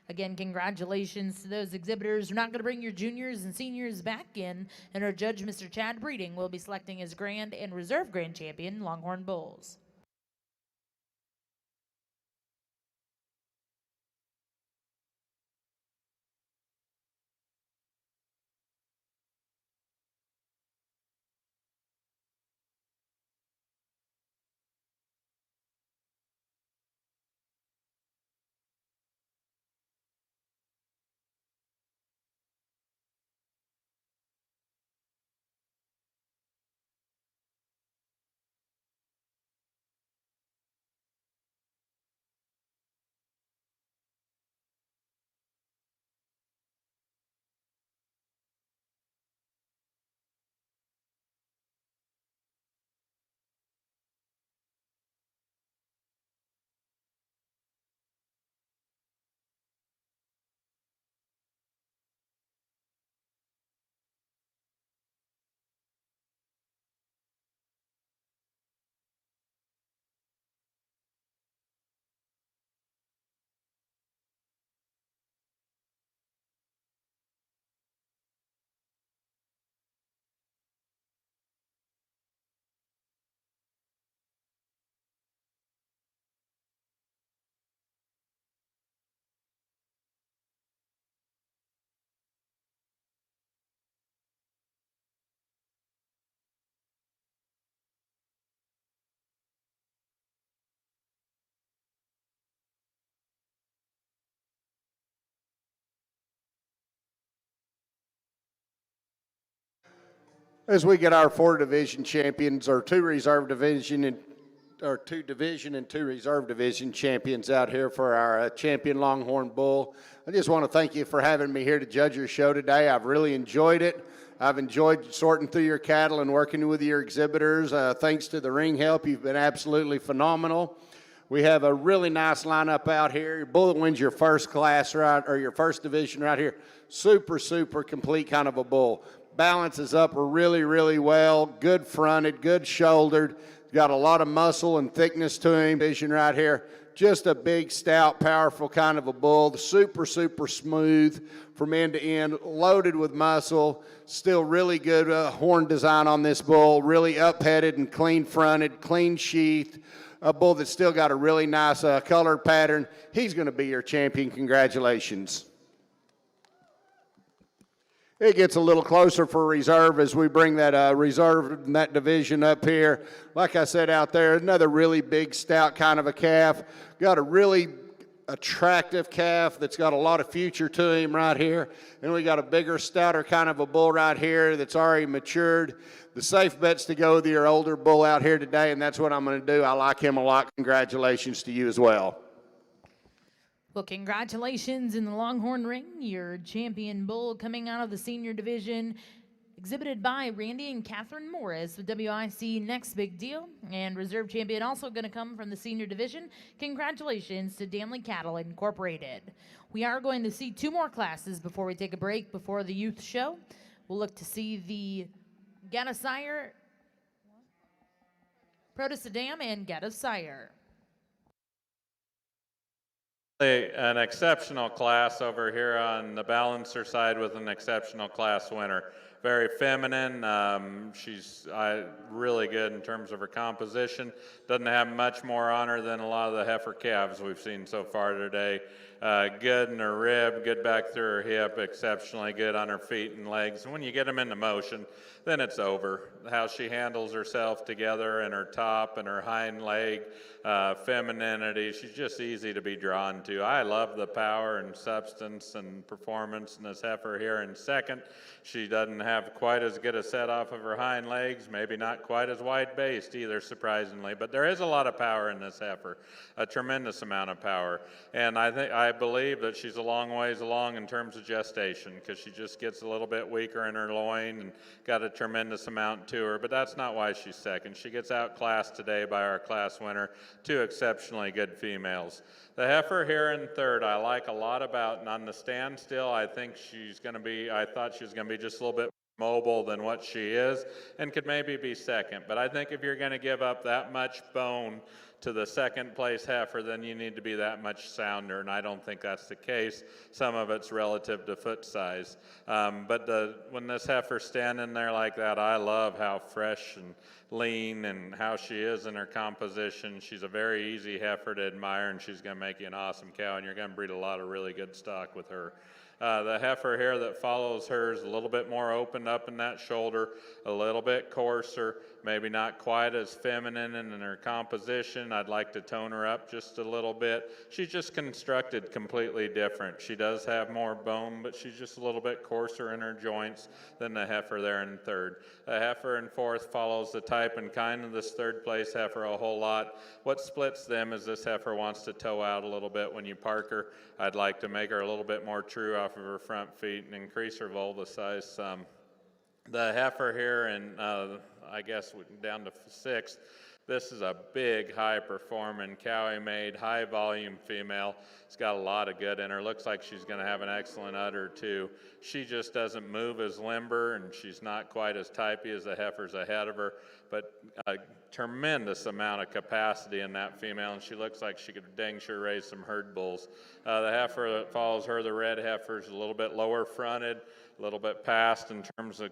Again, congratulations to those exhibitors. We're not going to bring your juniors and seniors back in, and our judge, Mr. Chad Breeding, will be selecting his grand and reserve grand champion, Longhorn Bulls. As we get our 4 division champions, or 2 reserve division and or 2 division and 2 reserve division champions out here for our champion Longhorn Bull. I just want to thank you for having me here to judge your show today. I've really enjoyed it. I've enjoyed sorting through your cattle and working with your exhibitors. Thanks to the ring help, you've been absolutely phenomenal. We have a really nice lineup out here. Your bull that wins your first class right, or your first division right here, super, super complete kind of a bull. Balances up really, really well, good fronted, good shouldered, got a lot of muscle and thickness to him. Vision right here, just a big, stout, powerful kind of a bull, super, super smooth from end to end, loaded with muscle, still really good horn design on this bull, really up-headed and clean fronted, clean sheathed, a bull that's still got a really nice colored pattern. He's going to be your champion. Congratulations. It gets a little closer for reserve as we bring that reserve and that division up here. Like I said out there, another really big, stout kind of a calf. Got a really attractive calf that's got a lot of future to him right here. And we got a bigger, stouter kind of a bull right here that's already matured. The safe bet's to go with your older bull out here today, and that's what I'm going to do. I like him a lot. Congratulations to you as well. Well, congratulations in the Longhorn ring. Your champion bull coming out of the senior division, exhibited by Randy and Catherine Morris with WIC Next Big Deal. And reserve champion also going to come from the senior division. Congratulations to Danley Cattle Incorporated. We are going to see 2 more classes before we take a break before the youth show. We'll look to see the Gata Sire, Protosedam, and Gata Sire. An exceptional class over here on the balancer side with an exceptional class winner. Very feminine. She's really good in terms of her composition. Doesn't have much more on her than a lot of the heifer calves we've seen so far today. Good in her rib, good back through her hip, exceptionally good on her feet and legs. And when you get them into motion, then it's over. How she handles herself together and her top and her hind leg, femininity, she's just easy to be drawn to. I love the power and substance and performance in this heifer here in second. She doesn't have quite as good a set off of her hind legs, maybe not quite as wide based either, surprisingly, but there is a lot of power in this heifer, a tremendous amount of power. And I believe that she's a long ways along in terms of gestation because she just gets a little bit weaker in her loin and got a tremendous amount to her, but that's not why she's second. She gets outclassed today by our class winner, two exceptionally good females. The heifer here in third, I like a lot about, and on the standstill, I thought she was going to be just a little bit mobile than what she is and could maybe be second. But I think if you're going to give up that much bone to the second place heifer, then you need to be that much sounder, and I don't think that's the case. Some of it's relative to foot size. But when this heifer's standing there like that, I love how fresh and lean and how she is in her composition. She's a very easy heifer to admire, and she's going to make you an awesome cow, and you're going to breed a lot of really good stock with her. The heifer here that follows her is a little bit more opened up in that shoulder, a little bit coarser, maybe not quite as feminine in her composition. I'd like to tone her up just a little bit. She's just constructed completely different. She does have more bone, but she's just a little bit coarser in her joints than the heifer there in third. The heifer in fourth follows the type and kind of this third place heifer a whole lot. What splits them is this heifer wants to toe out a little bit when you park her. I'd like to make her a little bit more true off of her front feet and increase her vulva size some. The heifer here, and I guess down to sixth, this is a big, high-performing, cowie-made, high-volume female. It's got a lot of good in her. Looks like she's going to have an excellent udder, too. She just doesn't move as limber, and she's not quite as typey as the heifers ahead of her, but a tremendous amount of capacity in that female, and she looks like she could dang sure raise some herd bulls. The heifer that follows her, the red heifer, is a little bit lower fronted, a little bit past in terms of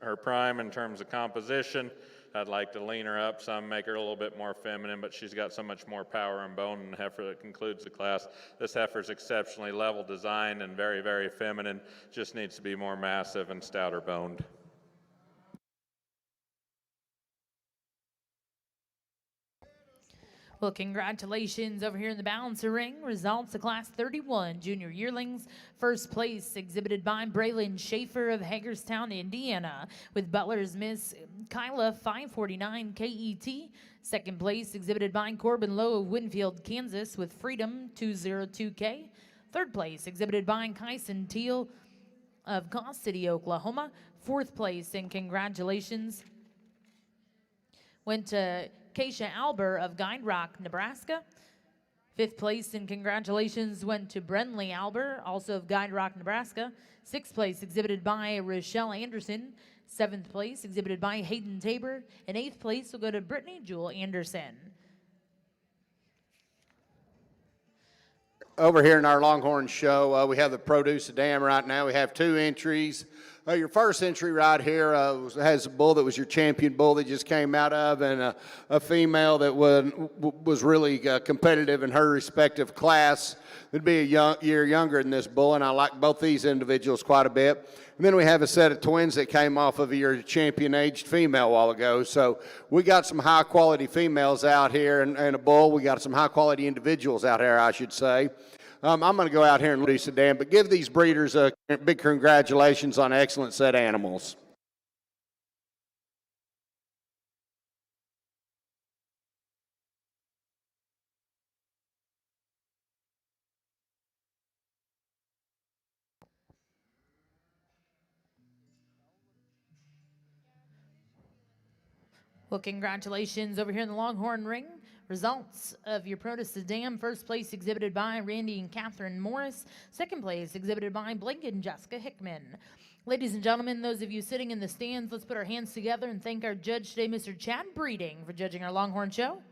her prime, in terms of composition. I'd like to lean her up some, make her a little bit more feminine, but she's got so much more power and bone in the heifer that concludes the class. This heifer is exceptionally level designed and very, very feminine, just needs to be more massive and stouter boned. Well, congratulations over here in the balancer ring. Results of Class 31 Junior Yearlings. First place exhibited by Braylon Schaefer of Hagerstown, Indiana, with Butler's Miss Kyla 549 KET. Second place exhibited by Corbin Lowe of Winfield, Kansas, with Freedom 202K. Third place exhibited by Kyson Teal of Caw City, Oklahoma. Fourth place, and congratulations went to Keisha Alber of Guide Rock, Nebraska. Fifth place and congratulations went to Brenley Alber, also of Guide Rock, Nebraska. Sixth place exhibited by Rochelle Anderson. Seventh place exhibited by Hayden Tabor. And eighth place will go to Brittany Jewel Anderson. Over here in our Longhorn show, we have the produce dam right now. We have two entries. Your first entry right here has a bull that was your champion bull that just came out of, and a female that was really competitive in her respective class. It'd be a year younger than this bull, and I like both these individuals quite a bit. And then we have a set of twins that came off of your champion-aged female a while ago. So we got some high-quality females out here and a bull. We got some high-quality individuals out here, I should say. I'm going to go out here and introduce the dam, but give these breeders a big congratulations on an excellent set of animals. Well, congratulations over here in the Longhorn ring. Results of your Protus Dam. First place exhibited by Randy and Catherine Morris. Second place exhibited by Blake and Jessica Hickman. Ladies and gentlemen, those of you sitting in the stands, let's put our hands together and thank our judge today, Mr. Chad Breeding, for judging our Longhorn show.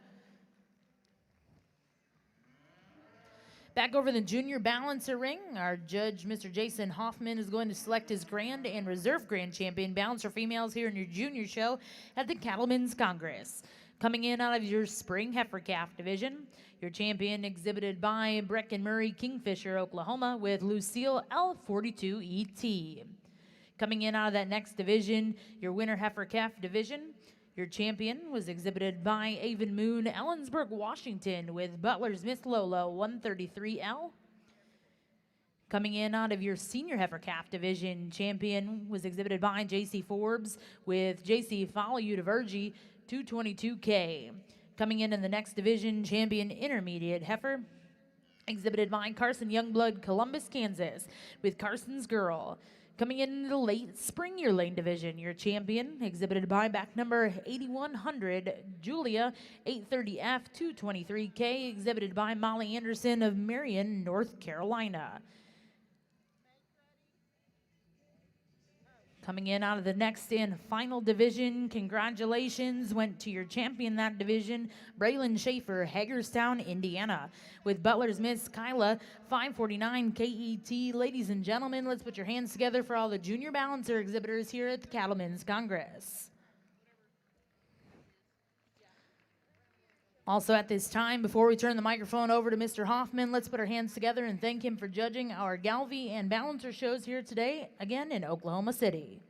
Back over the junior balancer ring, our judge, Mr. Jason Hoffman, is going to select his grand and reserve grand champion balancer females here in your junior show at the Cattlemen's Congress. Coming in out of your spring heifer calf division, your champion exhibited by Brecken Murray Kingfisher, Oklahoma, with Lucille L42ET. Coming in out of that next division, your winter heifer calf division, your champion was exhibited by Avon Moon, Ellensburg, Washington, with Butler's Miss Lolo 133L. Coming in out of your senior heifer calf division, champion was exhibited by J.C. Forbes with J.C. Follow to Virgie 222K. Coming in the next division, champion intermediate heifer exhibited by Carson Youngblood, Columbus, Kansas, with Carson's Girl. Coming in the late spring yearling division, your champion, exhibited by back number 8100, Julia 830F 223K, exhibited by Molly Anderson of Marion, North Carolina. Coming in out of the next and final division, congratulations went to your champion that division, Braylon Schaefer, Hagerstown, Indiana, with Butler's Miss Kyla, 549 KET. Ladies and gentlemen, let's put your hands together for all the junior balancer exhibitors here at the Cattlemen's Congress. Also at this time, before we turn the microphone over to Mr. Hoffman, let's put our hands together and thank him for judging our Galvy and Balancer shows here today, again in Oklahoma City.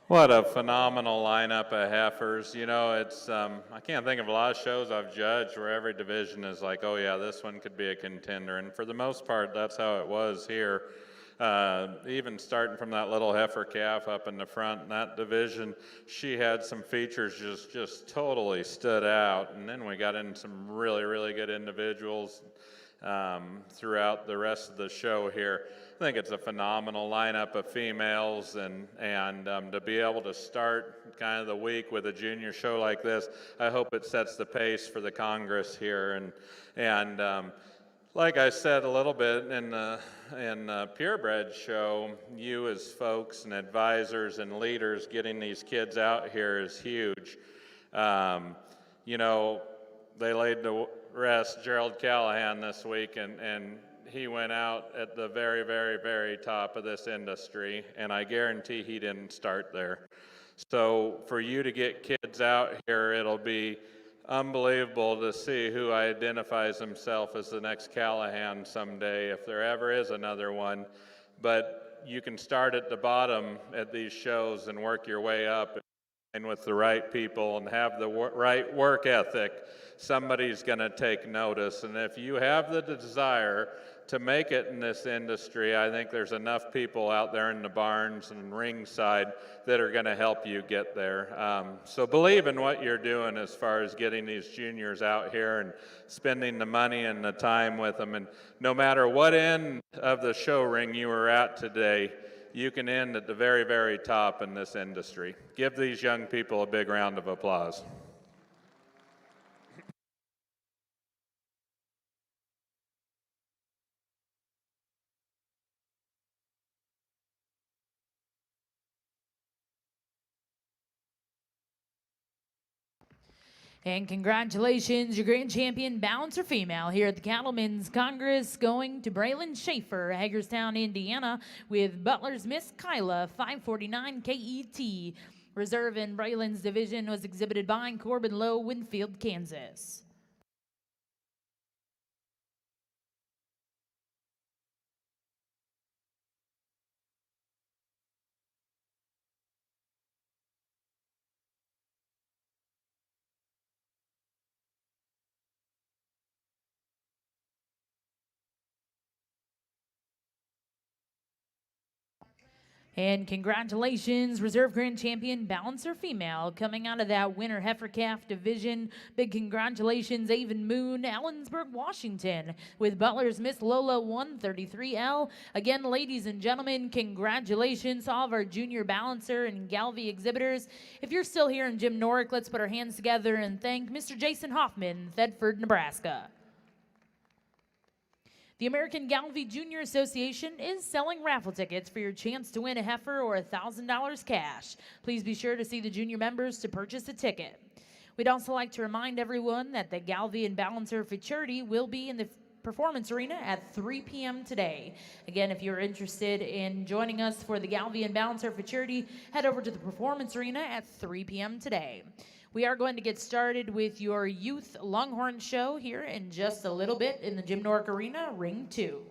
What a phenomenal lineup of heifers. You know, it's, I can't think of a lot of shows I've judged where every division is like, oh yeah, this one could be a contender. And for the most part, that's how it was here. Even starting from that little heifer calf up in the front in that division, she had some features just totally stood out. And then we got in some really, really good individuals throughout the rest of the show here. I think it's a phenomenal lineup of females, and to be able to start kind of the week with a junior show like this, I hope it sets the pace for the Congress here. And like I said a little bit in the purebred show, you as folks and advisors and leaders getting these kids out here is huge. You know, they laid to rest Gerald Callahan this week, and he went out at the very, very, very top of this industry, and I guarantee he didn't start there. So for you to get kids out here, it'll be unbelievable to see who identifies himself as the next Callahan someday, if there ever is another one. But you can start at the bottom at these shows and work your way up. And with the right people and have the right work ethic, somebody's going to take notice. And if you have the desire to make it in this industry, I think there's enough people out there in the barns and ringside that are going to help you get there. So believe in what you're doing as far as getting these juniors out here and spending the money and the time with them. And no matter what end of the show ring you were at today, you can end at the very, very top in this industry. Give these young people a big round of applause. And congratulations, your grand champion balancer female here at the Cattlemen's Congress, going to Braylon Schaefer, Hagerstown, Indiana, with Butler's Miss Kyla, 549 KET. Reserve in Braylon's division was exhibited by Corbin Lowe, Winfield, Kansas. And congratulations, Reserve Grand Champion Balancer Female, coming out of that winter heifer calf division. Big congratulations, Avon Moon, Ellensburg, Washington, with Butler's Miss Lola 133L. Again, ladies and gentlemen, congratulations to all of our junior balancer and Galvy exhibitors. If you're still here in Jim Norick, let's put our hands together and thank Mr. Jason Hoffman, Thedford, Nebraska. The American Galvy Junior Association is selling raffle tickets for your chance to win a heifer or $1,000 cash. Please be sure to see the junior members to purchase a ticket. We'd also like to remind everyone that the Galvy and Balancer Futurity will be in the Performance Arena at 3 p.m. today. Again, if you're interested in joining us for the Galvy and Balancer Futurity, head over to the Performance Arena at 3 p.m. today. We are going to get started with your youth Longhorn show here in just a little bit in the Jim Norick Arena, Ring 2.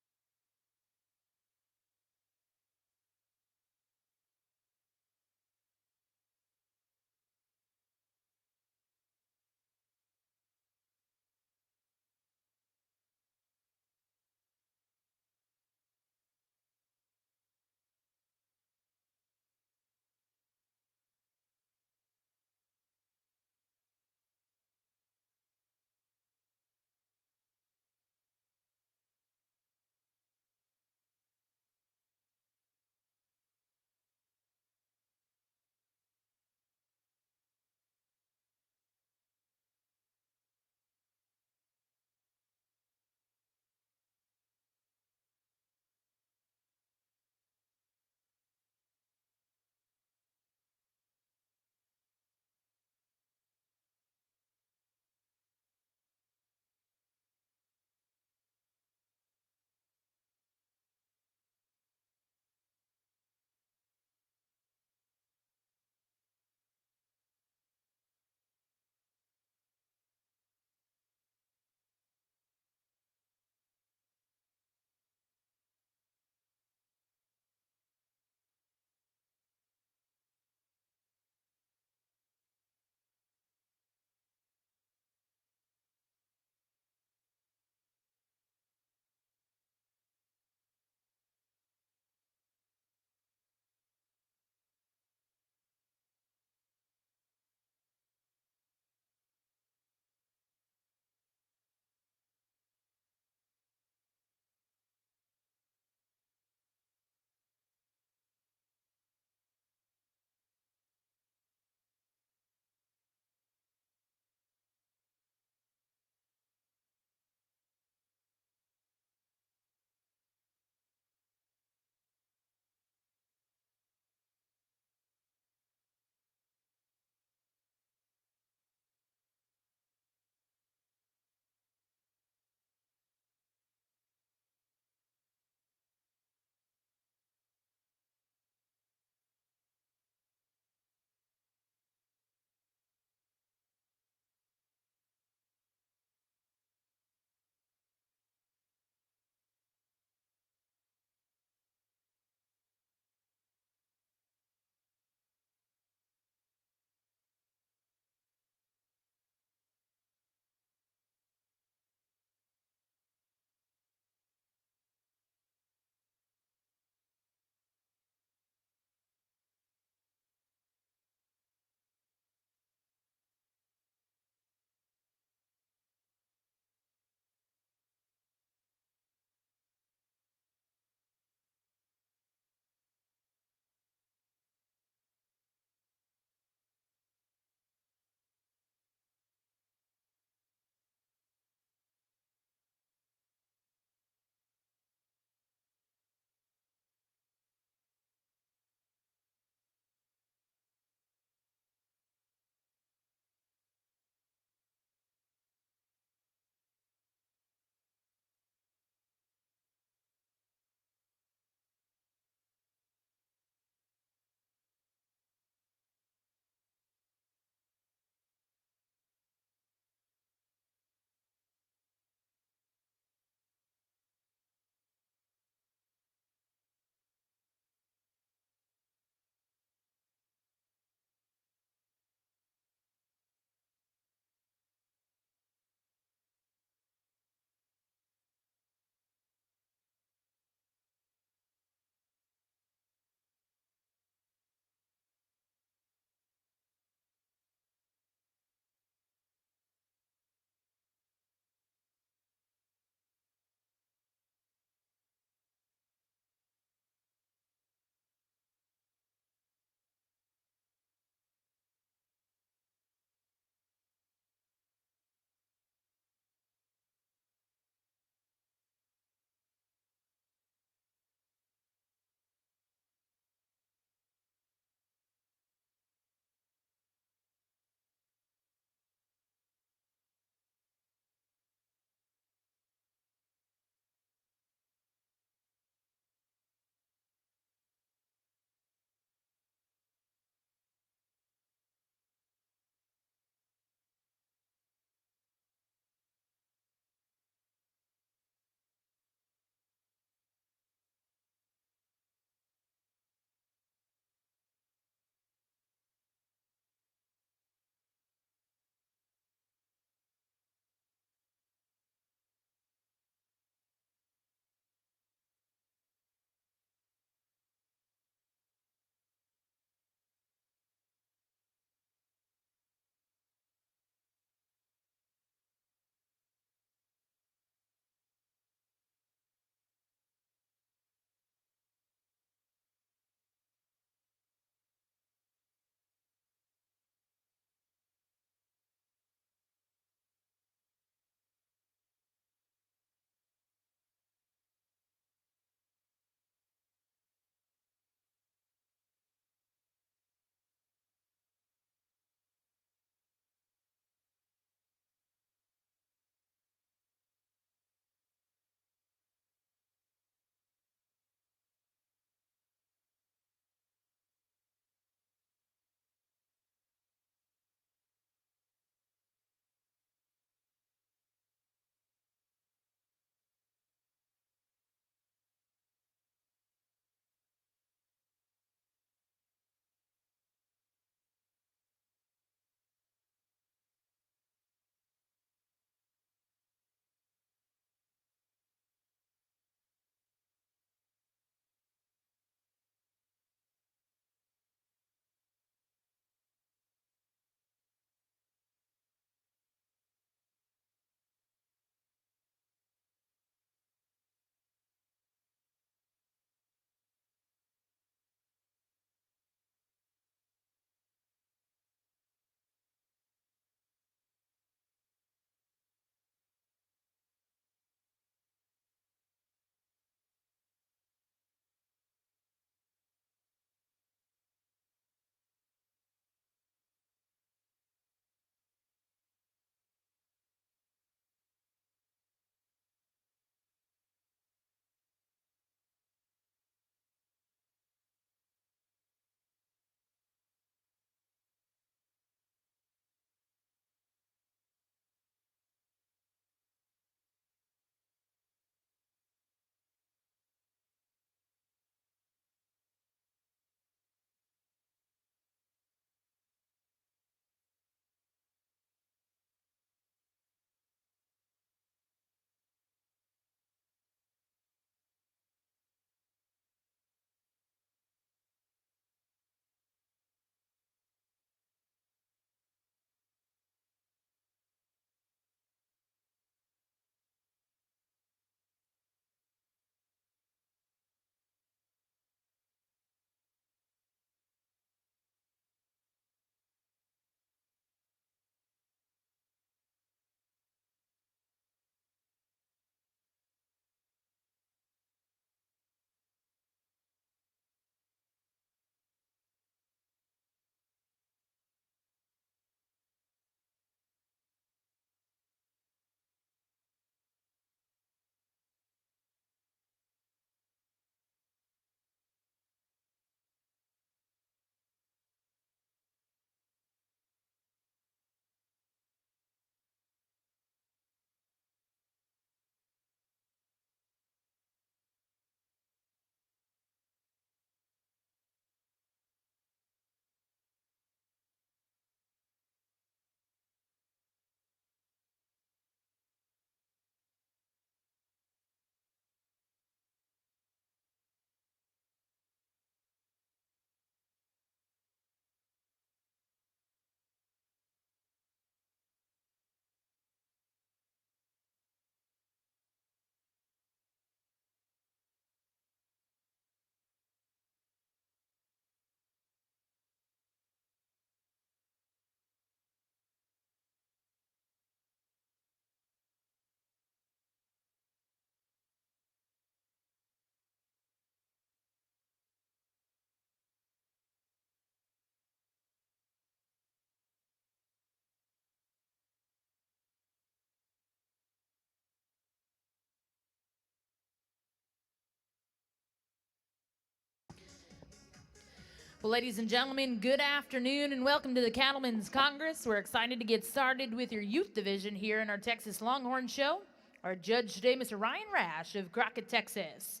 Well, ladies and gentlemen, good afternoon and welcome to the Cattlemen's Congress. We're excited to get started with your youth division here in our Texas Longhorn show. Our judge today, Mr. Ryan Rash of Crockett, Texas.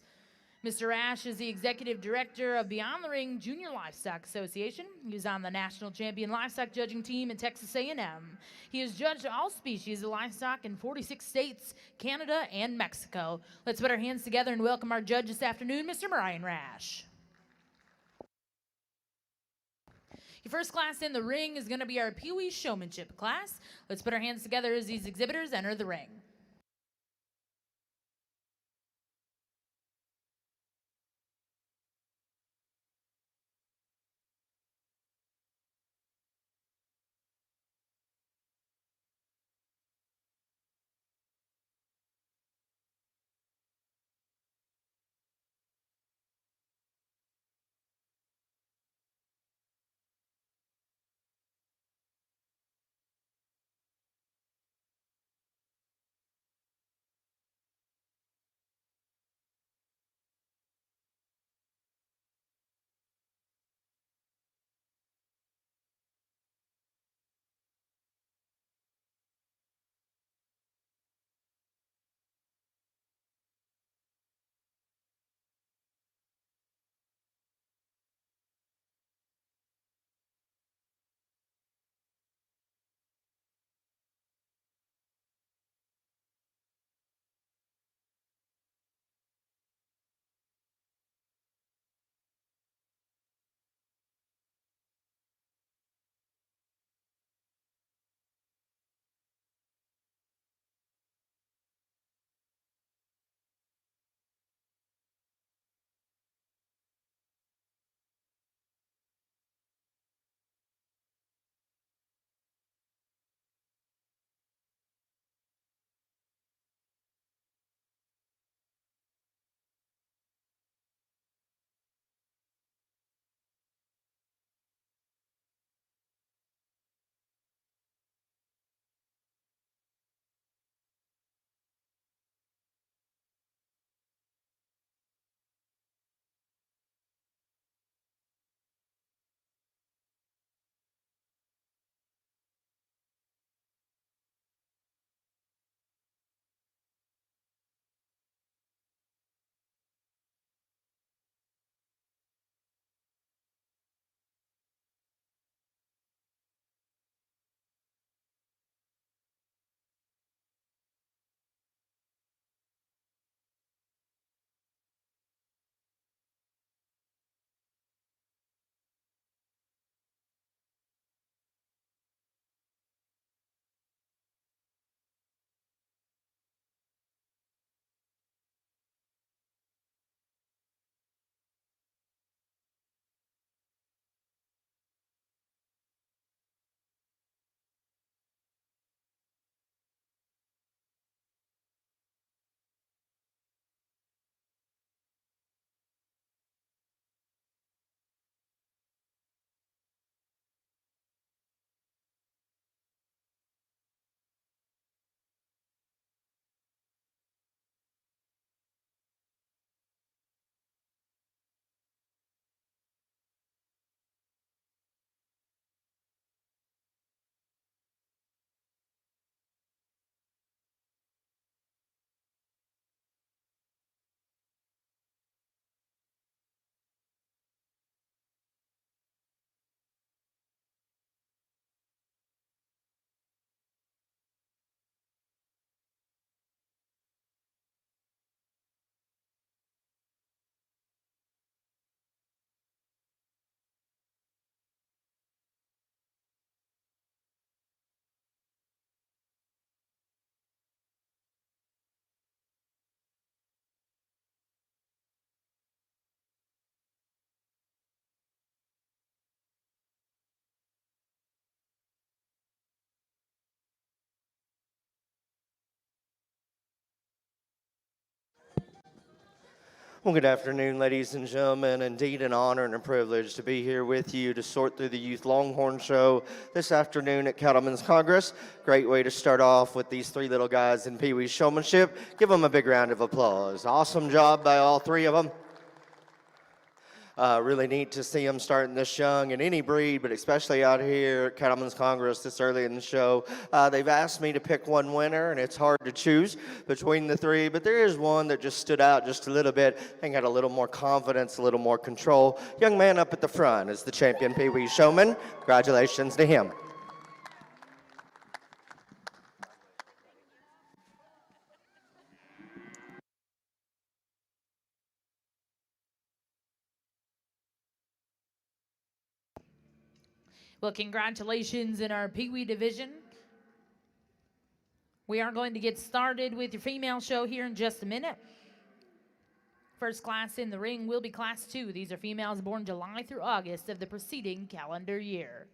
Mr. Rash is the executive director of Beyond the Ring Junior Livestock Association. He's on the national champion livestock judging team at Texas A&M. He has judged all species of livestock in 46 states, Canada, and Mexico. Let's put our hands together and welcome our judge this afternoon, Mr. Ryan Rash. Your first class in the ring is going to be our Pee Wee Showmanship class. Let's put our hands together as these exhibitors enter the ring. Well, good afternoon, ladies and gentlemen. Indeed, an honor and a privilege to be here with you to sort through the Youth Longhorn Show this afternoon at Cattlemen's Congress. Great way to start off with these three little guys in Pee Wee's showmanship. Give them a big round of applause. Awesome job by all three of them. Really neat to see them starting this young in any breed, but especially out here at Cattlemen's Congress this early in the show. They've asked me to pick one winner, and it's hard to choose between the three, but there is one that just stood out just a little bit and got a little more confidence, a little more control. Young man up at the front is the champion Pee Wee Showman. Congratulations to him. Well, congratulations in our Pee Wee division. We are going to get started with your female show here in just a minute. First class in the ring will be Class 2. These are females born July through August of the preceding calendar year.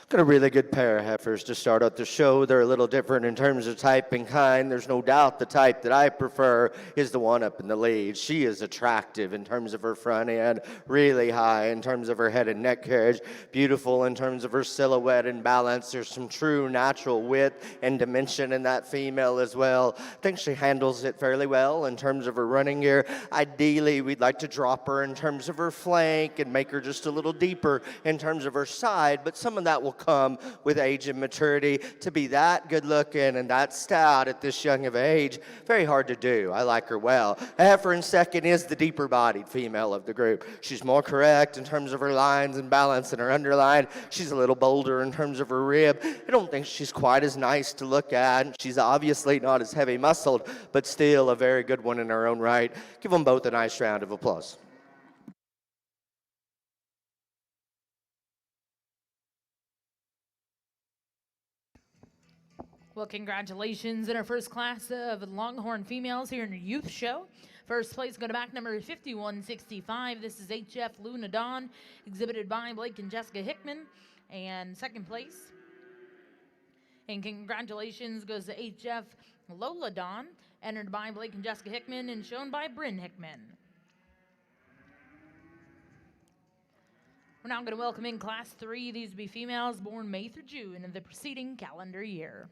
Got a really good pair of heifers to start out the show. They're a little different in terms of type and kind. There's no doubt the type that I prefer is the one up in the lead. She is attractive in terms of her front end, really high in terms of her head and neck carriage, beautiful in terms of her silhouette and balance. There's some true natural width and dimension in that female as well. I think she handles it fairly well in terms of her running gear. Ideally, we'd like to drop her in terms of her flank and make her just a little deeper in terms of her side, but some of that will come with age and maturity. To be that good looking and that stout at this young of age, very hard to do. I like her well. A heifer in second is the deeper bodied female of the group. She's more correct in terms of her lines and balance and her underline. She's a little bolder in terms of her rib. I don't think she's quite as nice to look at. She's obviously not as heavy muscled, but still a very good one in her own right. Give them both a nice round of applause. Well, congratulations in our first class of Longhorn females here in the youth show. First place go to back number 5165. This is HF Luna Dawn, exhibited by Blake and Jessica Hickman. And second place, and congratulations goes to HF Lola Dawn, entered by Blake and Jessica Hickman and shown by Bryn Hickman. We're now going to welcome in Class 3. These will be females born May through June of the preceding calendar year.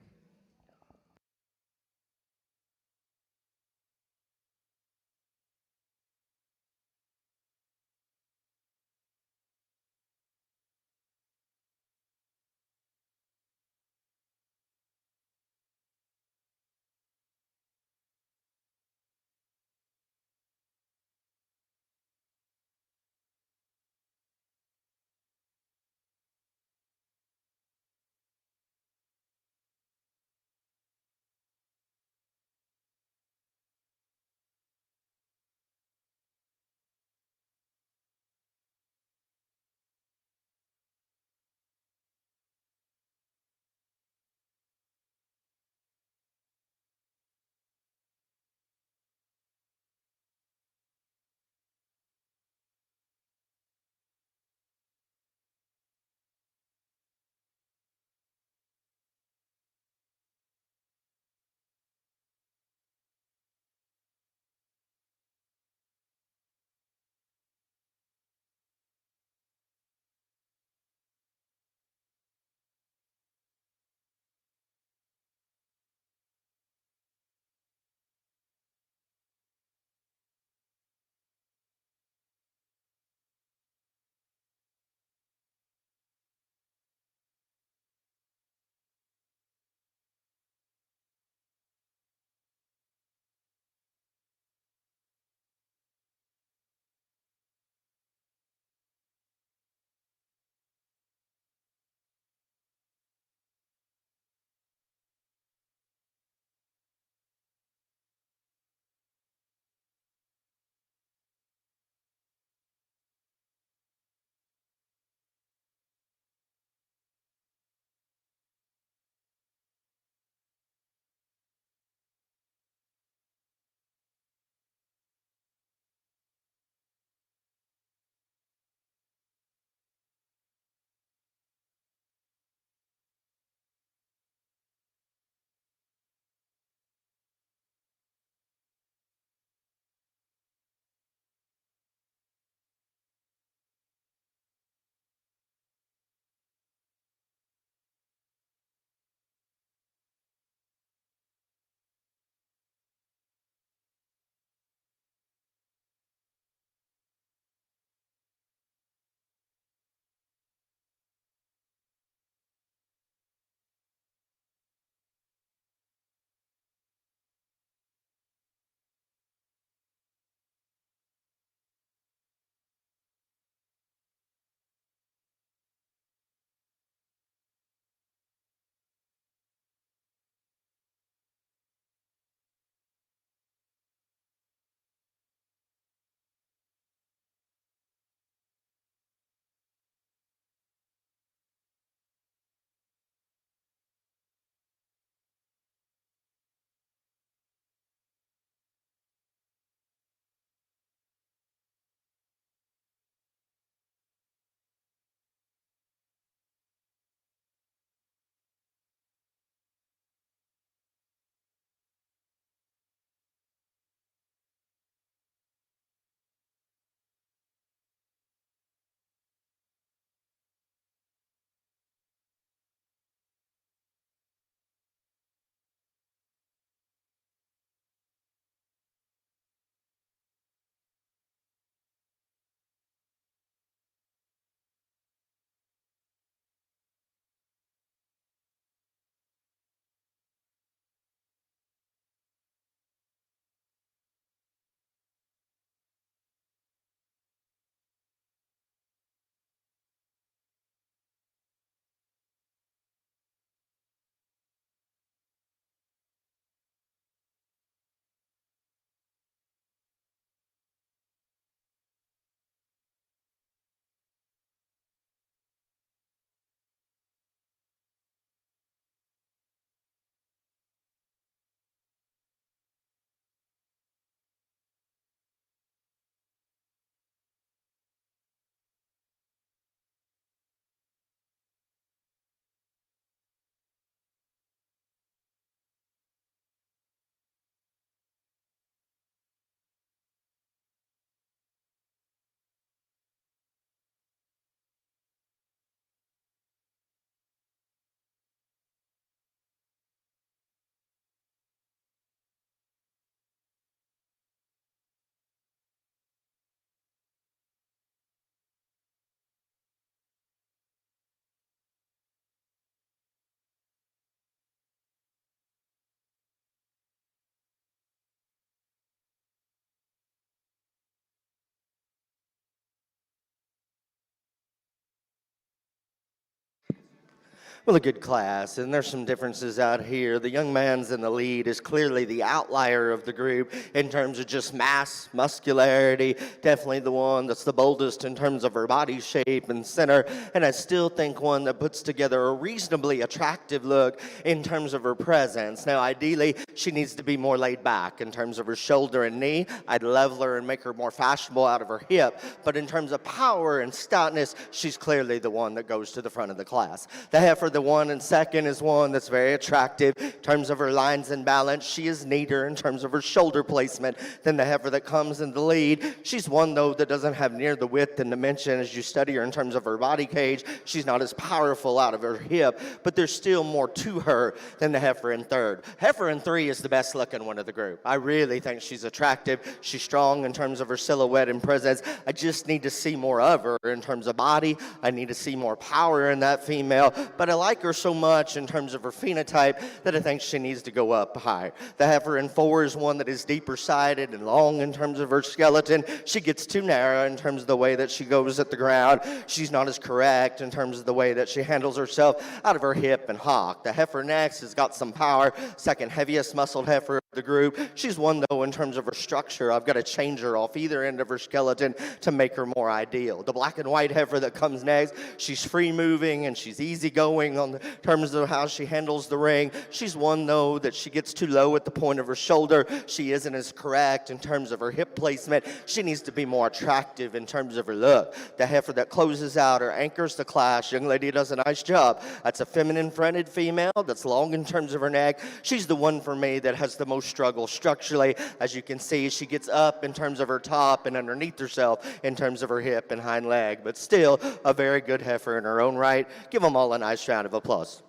Well, a good class, and there's some differences out here. The young man's in the lead is clearly the outlier of the group in terms of just mass, muscularity, definitely the one that's the boldest in terms of her body shape and center, and I still think one that puts together a reasonably attractive look in terms of her presence. Now, ideally, she needs to be more laid back in terms of her shoulder and knee. I'd level her and make her more fashionable out of her hip, but in terms of power and stoutness, she's clearly the one that goes to the front of the class. The heifer, the one and second, is one that's very attractive in terms of her lines and balance. She is neater in terms of her shoulder placement than the heifer that comes in the lead. She's one, though, that doesn't have near the width and dimension as you study her in terms of her body cage. She's not as powerful out of her hip, but there's still more to her than the heifer in third. Heifer in three is the best looking one of the group. I really think she's attractive. She's strong in terms of her silhouette and presence. I just need to see more of her in terms of body. I need to see more power in that female, but I like her so much in terms of her phenotype that I think she needs to go up higher. The heifer in four is one that is deeper sided and long in terms of her skeleton. She gets too narrow in terms of the way that she goes at the ground. She's not as correct in terms of the way that she handles herself out of her hip and hock. The heifer next has got some power, second heaviest muscled heifer of the group. She's one, though, in terms of her structure. I've got to change her off either end of her skeleton to make her more ideal. The black and white heifer that comes next, she's free moving and she's easygoing on the terms of how she handles the ring. She's one, though, that she gets too low at the point of her shoulder. She isn't as correct in terms of her hip placement. She needs to be more attractive in terms of her look. The heifer that closes out or anchors the class, young lady does a nice job. That's a feminine fronted female that's long in terms of her neck. She's the one for me that has the most struggle structurally. As you can see, she gets up in terms of her top and underneath herself in terms of her hip and hind leg, but still a very good heifer in her own right. Give them all a nice round of applause.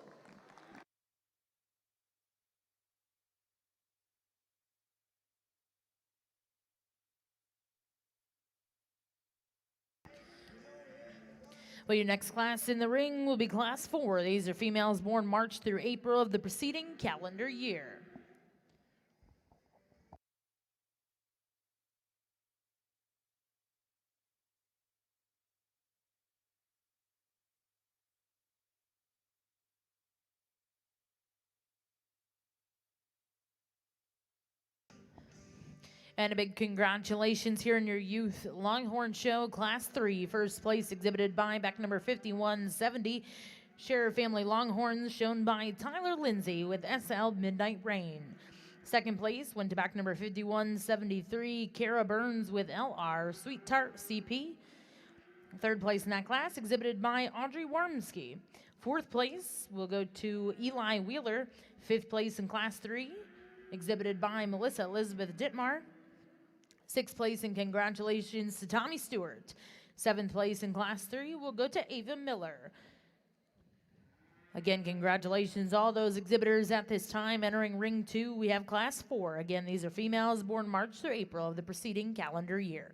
Well, your next class in the ring will be Class 4. These are females born March through April of the preceding calendar year. And a big congratulations here in your youth Longhorn Show, Class 3. First place exhibited by back number 5170. Sheriff Family Longhorns shown by Tyler Lindsay with SL Midnight Rain. Second place went to back number 5173. Kara Burns with LR Sweet Tart CP. Third place in that class exhibited by Audrey Wormski. Fourth place will go to Eli Wheeler. Fifth place in Class 3 exhibited by Melissa Elizabeth Dittmar. Sixth place and congratulations to Tommy Stewart. Seventh place in Class 3 will go to Ava Miller. Again, congratulations all those exhibitors at this time. Entering Ring 2, we have Class 4. Again, these are females born March through April of the preceding calendar year.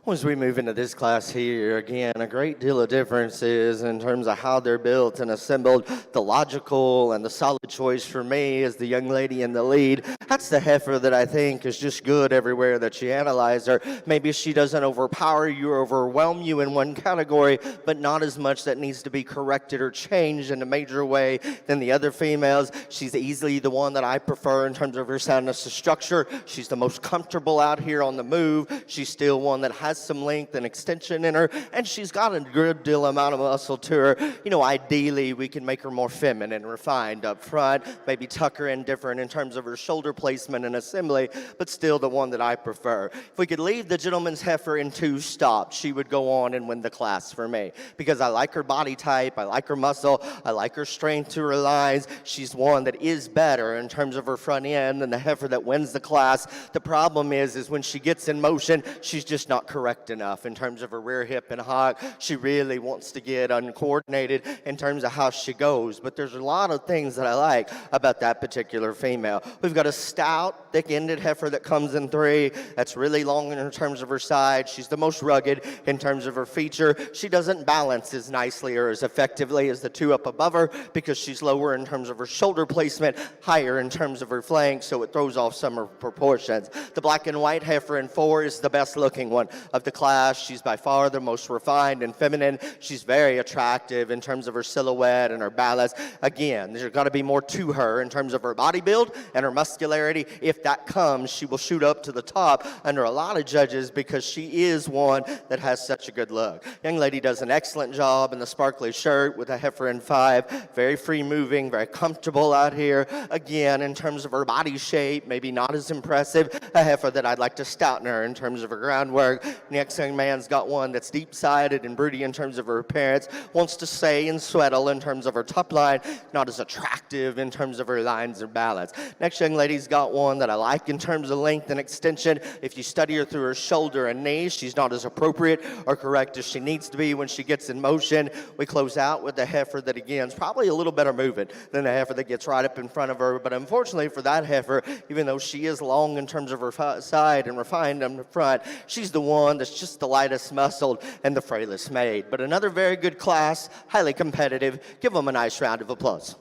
As we move into this class here, again, a great deal of differences in terms of how they're built and assembled. The logical and the solid choice for me is the young lady in the lead. That's the heifer that I think is just good everywhere that you analyze her. Maybe she doesn't overpower you or overwhelm you in one category, but not as much that needs to be corrected or changed in a major way than the other females. She's easily the one that I prefer in terms of her soundness of structure. She's the most comfortable out here on the move. She's still one that has some length and extension in her, and she's got a good deal amount of muscle to her. Ideally, we can make her more feminine, refined up front, maybe tuck her in different in terms of her shoulder placement and assembly, but still the one that I prefer. If we could leave the gentleman's heifer in 2 stops, she would go on and win the class for me, because I like her body type, I like her muscle, I like her strength to her lines. She's one that is better in terms of her front end than the heifer that wins the class. The problem is when she gets in motion, she's just not correct enough in terms of her rear hip and hock. She really wants to get uncoordinated in terms of how she goes, but there's a lot of things that I like about that particular female. We've got a stout, thick-ended heifer that comes in 3. That's really long in terms of her side. She's the most rugged in terms of her feature. She doesn't balance as nicely or as effectively as the 2 up above her because she's lower in terms of her shoulder placement, higher in terms of her flanks, so it throws off some of her proportions. The black and white heifer in 4 is the best looking one of the class. She's by far the most refined and feminine. She's very attractive in terms of her silhouette and her balance. Again, there's got to be more to her in terms of her body build and her muscularity. If that comes, she will shoot up to the top under a lot of judges because she is one that has such a good look. Young lady does an excellent job in the sparkly shirt with a heifer in 5. Very free moving, very comfortable out here. Again, in terms of her body shape, maybe not as impressive. A heifer that I'd like to stouten her in terms of her groundwork. Next young man's got one that's deep-sided and broody in terms of her appearance. Wants to say and sweatle in terms of her top line. Not as attractive in terms of her lines or balance. Next young lady's got one that I like in terms of length and extension. If you study her through her shoulder and knees, she's not as appropriate or correct as she needs to be when she gets in motion. We close out with the heifer that, again, is probably a little better moving than the heifer that gets right up in front of her. But unfortunately for that heifer, even though she is long in terms of her side and refined on the front, she's the one that's just the lightest muscled and the frailest made. But another very good class, highly competitive. Give them a nice round of applause.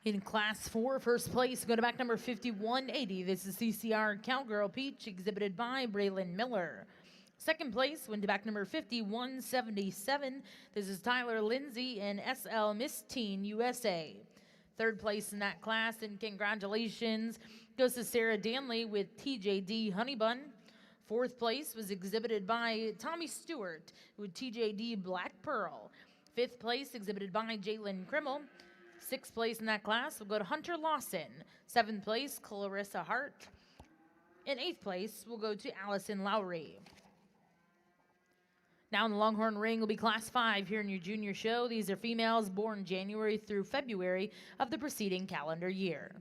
In Class 4, first place, go to back number 5180. This is CCR Cowgirl Peach, exhibited by Braylon Miller. Second place went to back number 5177. This is Tyler Lindsay and SL Miss Teen USA. Third place in that class, and congratulations goes to Sarah Danley with TJD Honeybun. Fourth place was exhibited by Tommy Stewart with TJD Black Pearl. Fifth place exhibited by Jalen Krimmel. Sixth place in that class will go to Hunter Lawson. Seventh place, Clarissa Hart. And eighth place will go to Allison Lowry. Now in the Longhorn ring will be Class 5 here in your junior show. These are females born January through February of the preceding calendar year.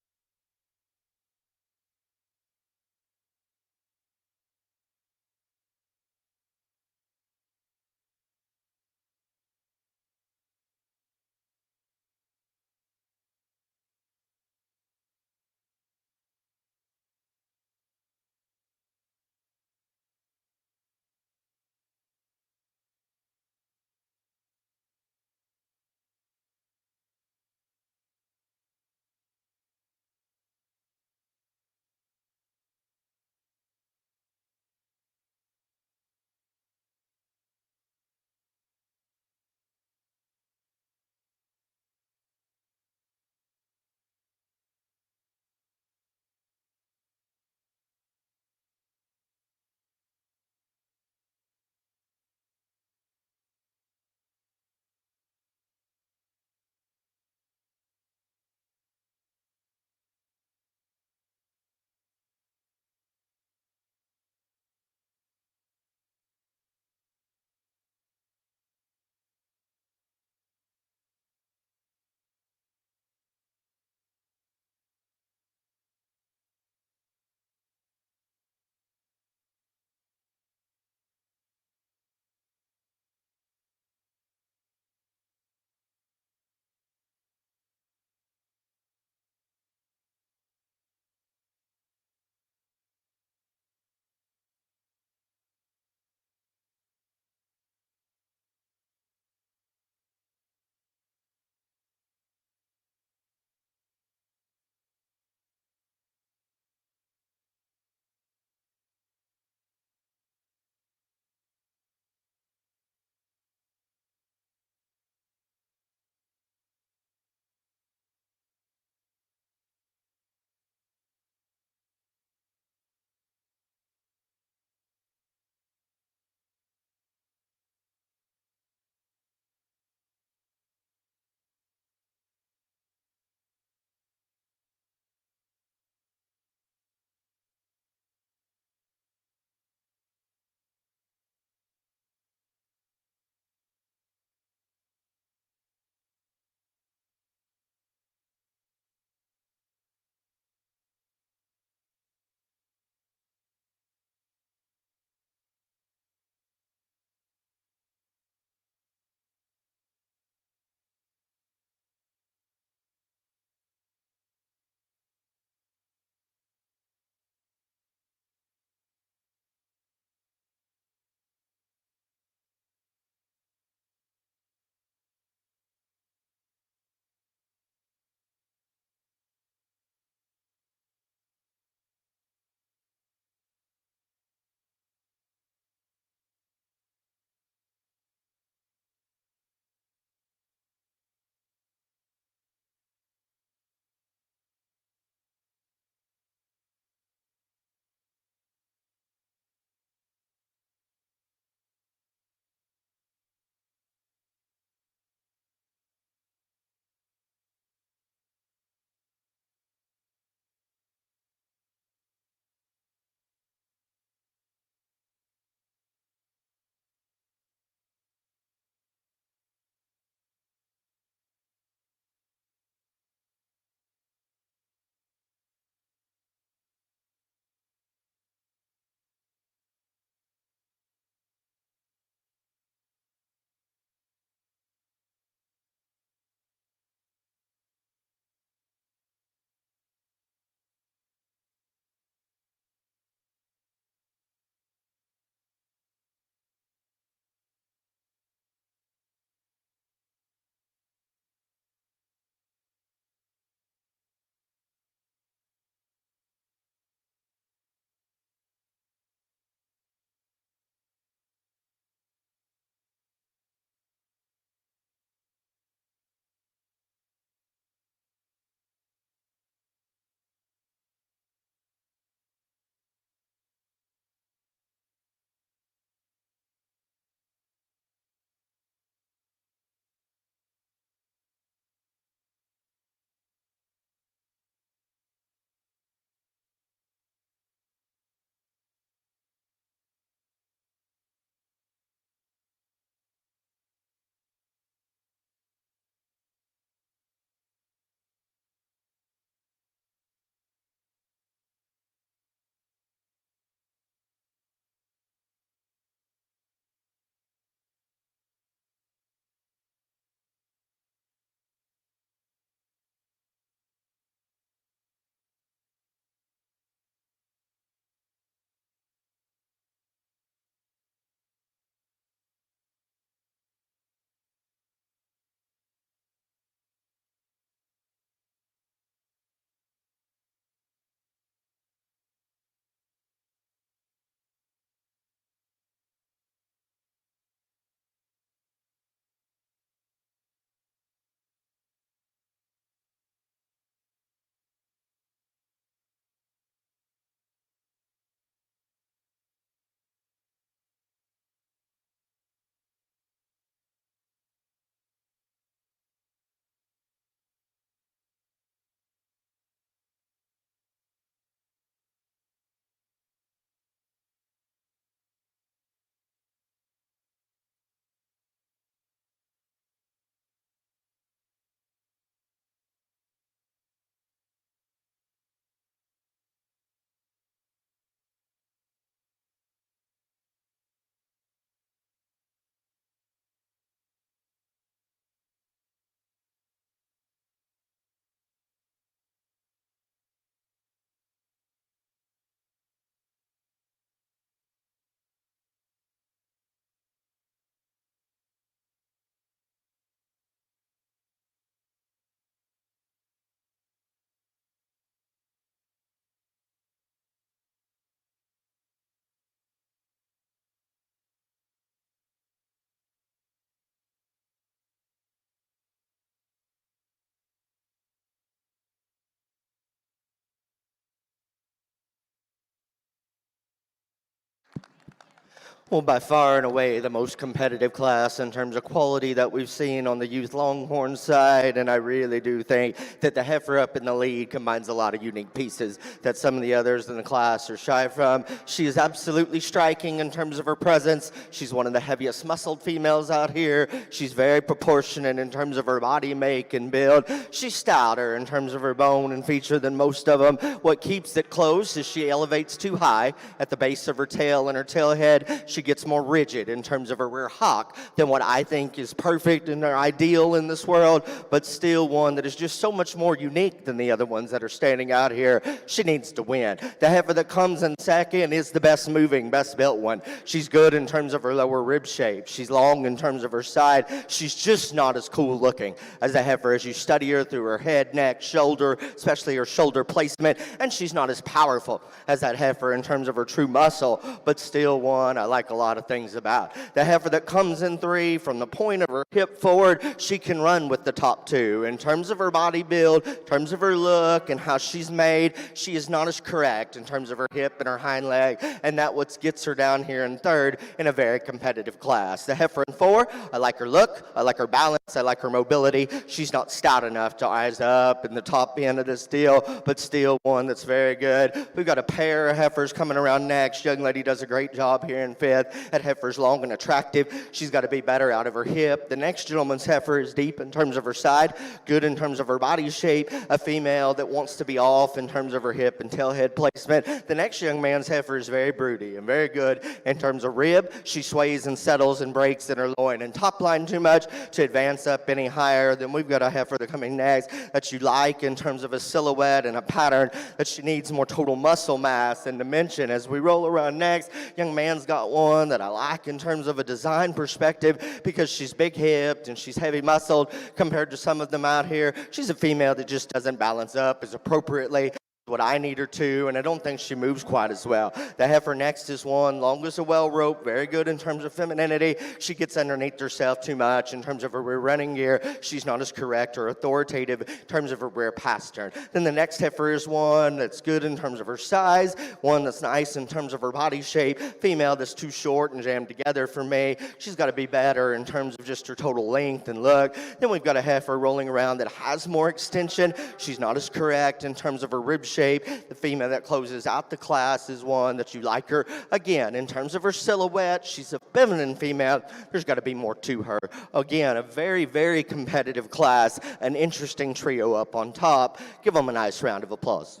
Well, by far and away the most competitive class in terms of quality that we've seen on the youth Longhorn side, and I really do think that the heifer up in the lead combines a lot of unique pieces that some of the others in the class are shy from. She is absolutely striking in terms of her presence. She's one of the heaviest muscled females out here. She's very proportionate in terms of her body make and build. She's stouter in terms of her bone and feature than most of them. What keeps it close is she elevates too high at the base of her tail and her tail head. She gets more rigid in terms of her rear hock than what I think is perfect and are ideal in this world, but still one that is just so much more unique than the other ones that are standing out here. She needs to win. The heifer that comes in second is the best moving, best built one. She's good in terms of her lower rib shape. She's long in terms of her side. She's just not as cool looking as the heifer as you study her through her head, neck, shoulder, especially her shoulder placement, and she's not as powerful as that heifer in terms of her true muscle, but still one I like a lot of things about. The heifer that comes in three, from the point of her hip forward, she can run with the top two. In terms of her body build, in terms of her look and how she's made, she is not as correct in terms of her hip and her hind leg, and that what gets her down here in third in a very competitive class. The heifer in four, I like her look, I like her balance, I like her mobility. She's not stout enough to eyes up in the top end of this deal, but still one that's very good. We've got a pair of heifers coming around next. Young lady does a great job here in fifth. That heifer's long and attractive. She's got to be better out of her hip. The next gentleman's heifer is deep in terms of her side, good in terms of her body shape, a female that wants to be off in terms of her hip and tail head placement. The next young man's heifer is very broody and very good in terms of rib. She sways and settles and breaks in her loin and top line too much to advance up any higher. Then we've got a heifer that coming next that you like in terms of a silhouette and a pattern, that she needs more total muscle mass and dimension. As we roll around next, young man's got one that I like in terms of a design perspective because she's big hipped and she's heavy muscled compared to some of them out here. She's a female that just doesn't balance up as appropriately what I need her to, and I don't think she moves quite as well. The heifer next is one, long as a well rope, very good in terms of femininity. She gets underneath herself too much in terms of her rear running gear. She's not as correct or authoritative in terms of her rear pastern. Then the next heifer is one that's good in terms of her size, one that's nice in terms of her body shape, female that's too short and jammed together for me. She's got to be better in terms of just her total length and look. Then we've got a heifer rolling around that has more extension. She's not as correct in terms of her rib shape. The female that closes out the class is one that you like her. Again, in terms of her silhouette, she's a feminine female. There's got to be more to her. Again, a very, very competitive class, an interesting trio up on top. Give them a nice round of applause.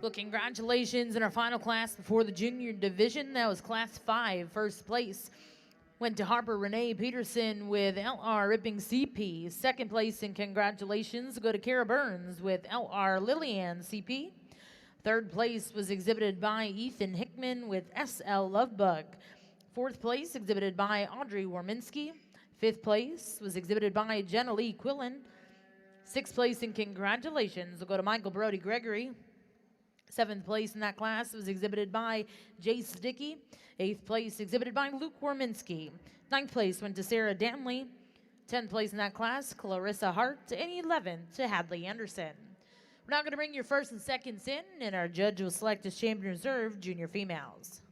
Well, congratulations in our final class before the junior division. That was Class 5, first place went to Harper Renee Peterson with LR Ripping CP. Second place, and congratulations go to Kara Burns with LR Lillian CP. Third place was exhibited by Ethan Hickman with SL Lovebug. Fourth place exhibited by Audrey Warminski. Fifth place was exhibited by Jenna Lee Quillen. Sixth place, and congratulations will go to Michael Brody Gregory. Seventh place in that class was exhibited by Jace Dickey. Eighth place exhibited by Luke Warminski. Ninth place went to Sarah Danley. 10th place in that class, Clarissa Hart. And 11th to Hadley Anderson. We're now going to bring your first and seconds in, and our judge will select as champion reserve junior females.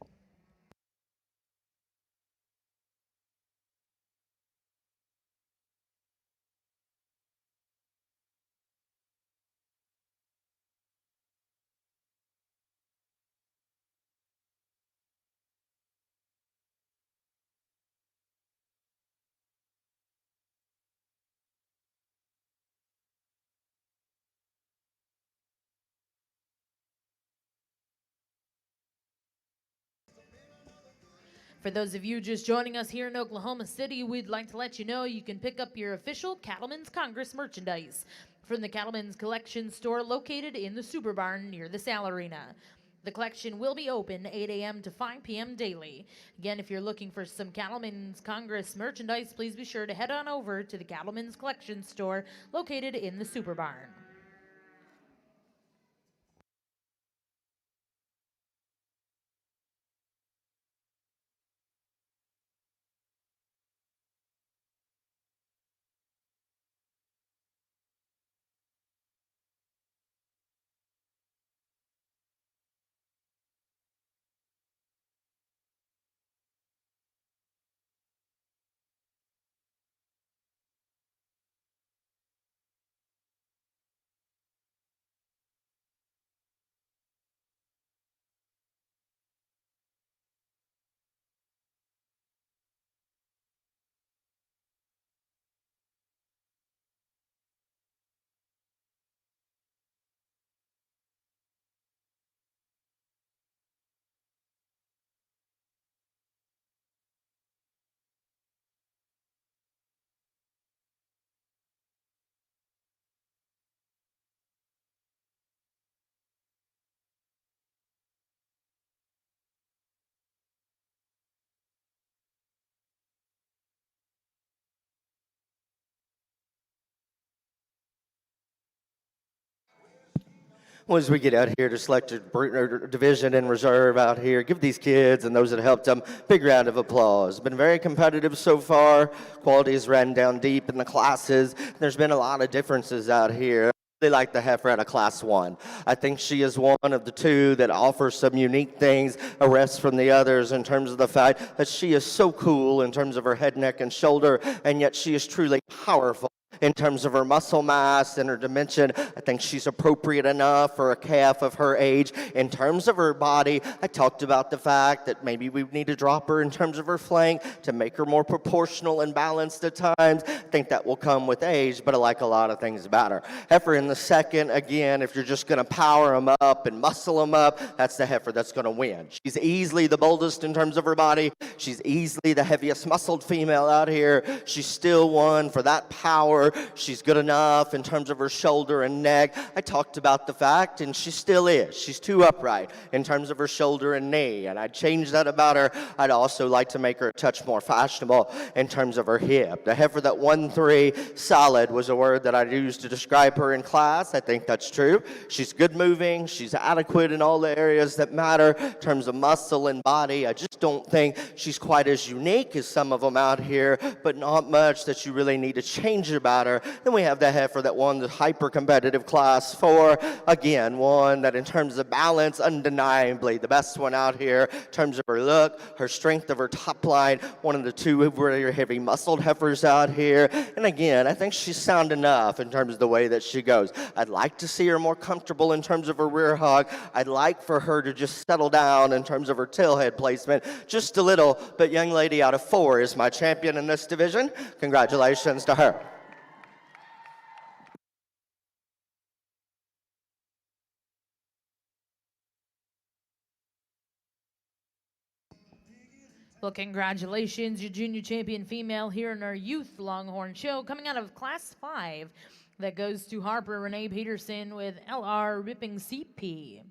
For those of you just joining us here in Oklahoma City, we'd like to let you know you can pick up your official Cattlemen's Congress merchandise from the Cattlemen's Collection store located in the Super Barn near the Sal Arena. The collection will be open 8 a.m. to 5 p.m. daily. Again, if you're looking for some Cattlemen's Congress merchandise, please be sure to head on over to the Cattlemen's Collection store located in the Super Barn. Well, as we get out here to select a division and reserve out here, give these kids and those that helped them a big round of applause. Been very competitive so far. Quality has ran down deep in the classes. There's been a lot of differences out here. They like the heifer out of Class 1. I think she is one of the two that offers some unique things, a rest from the others in terms of the fact that she is so cool in terms of her head, neck, and shoulder, and yet she is truly powerful in terms of her muscle mass and her dimension. I think she's appropriate enough for a calf of her age. In terms of her body, I talked about the fact that maybe we need to drop her in terms of her flank to make her more proportional and balanced at times. I think that will come with age, but I like a lot of things about her. Heifer in the second, again, if you're just going to power them up and muscle them up, that's the heifer that's going to win. She's easily the boldest in terms of her body. She's easily the heaviest muscled female out here. She's still one for that power. She's good enough in terms of her shoulder and neck. I talked about the fact, and she still is. She's too upright in terms of her shoulder and knee, and I'd change that about her. I'd also like to make her a touch more fashionable in terms of her hip. The heifer that won 3, solid, was a word that I used to describe her in class. I think that's true. She's good moving. She's adequate in all the areas that matter in terms of muscle and body. I just don't think she's quite as unique as some of them out here, but not much that you really need to change about her. Then we have the heifer that won the hyper-competitive Class 4. Again, one that in terms of balance, undeniably the best one out here in terms of her look, her strength of her top line, one of the two very heavy muscled heifers out here. And again, I think she's sound enough in terms of the way that she goes. I'd like to see her more comfortable in terms of her rear hog. I'd like for her to just settle down in terms of her tailhead placement just a little, but young lady out of 4 is my champion in this division. Congratulations to her. Well, congratulations, your junior champion female here in our youth Longhorn show, coming out of Class 5. That goes to Harper Renee Peterson with LR Ripping CP.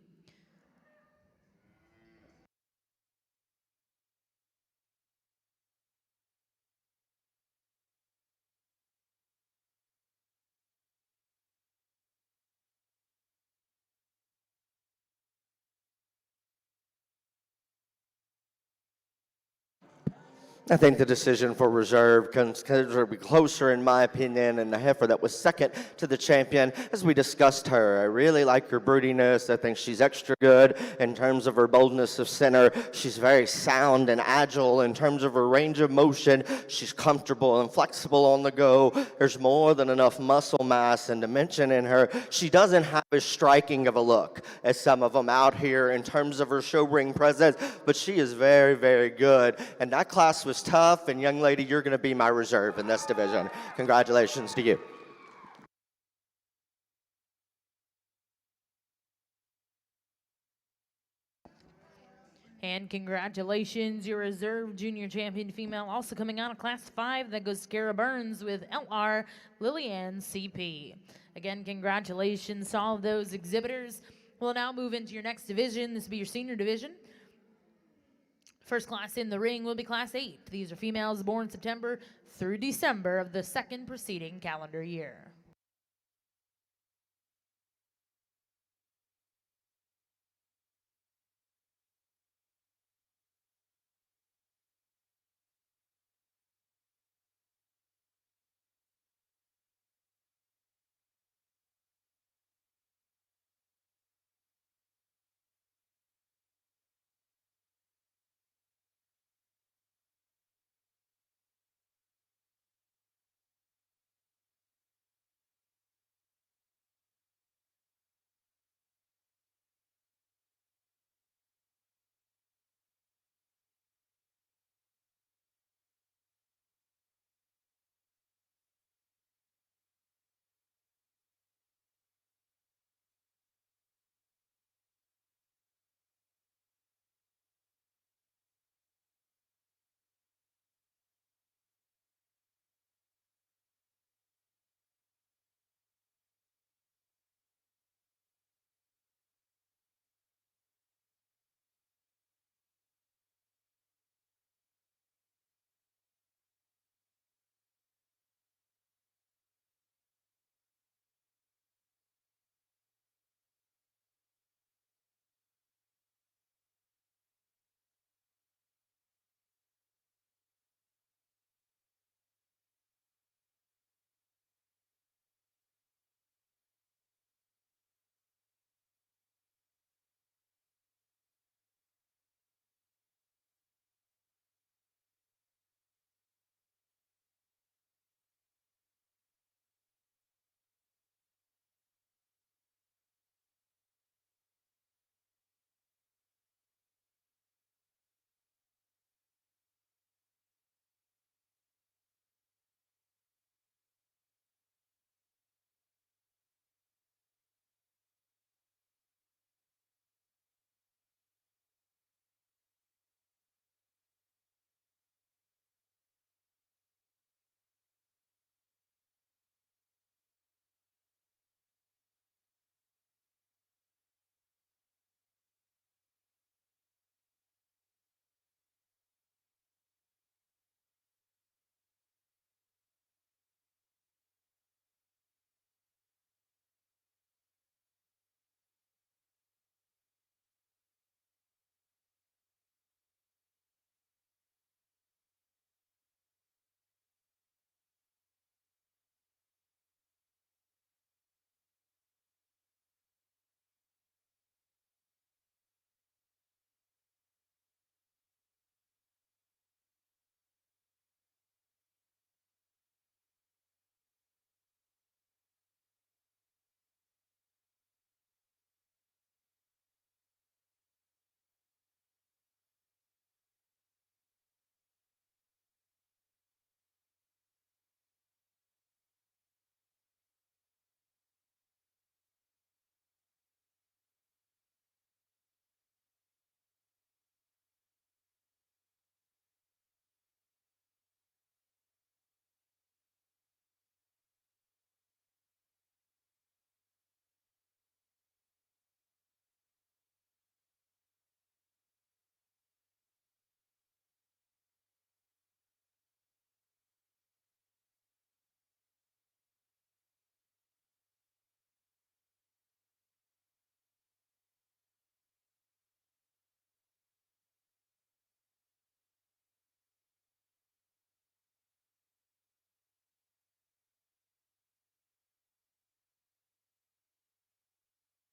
I think the decision for reserve comes considerably closer, in my opinion, and the heifer that was second to the champion, as we discussed her. I really like her broodiness. I think she's extra good in terms of her boldness of center. She's very sound and agile in terms of her range of motion. She's comfortable and flexible on the go. There's more than enough muscle mass and dimension in her. She doesn't have as striking of a look as some of them out here in terms of her show ring presence, but she is very, very good. And that class was tough, and young lady, you're going to be my reserve in this division. Congratulations to you. And congratulations, your reserve junior champion female, also coming out of Class 5. That goes Skara Burns with LR Lillian CP. Again, congratulations to all of those exhibitors. We'll now move into your next division. This will be your senior division. First class in the ring will be Class 8. These are females born September through December of the second preceding calendar year.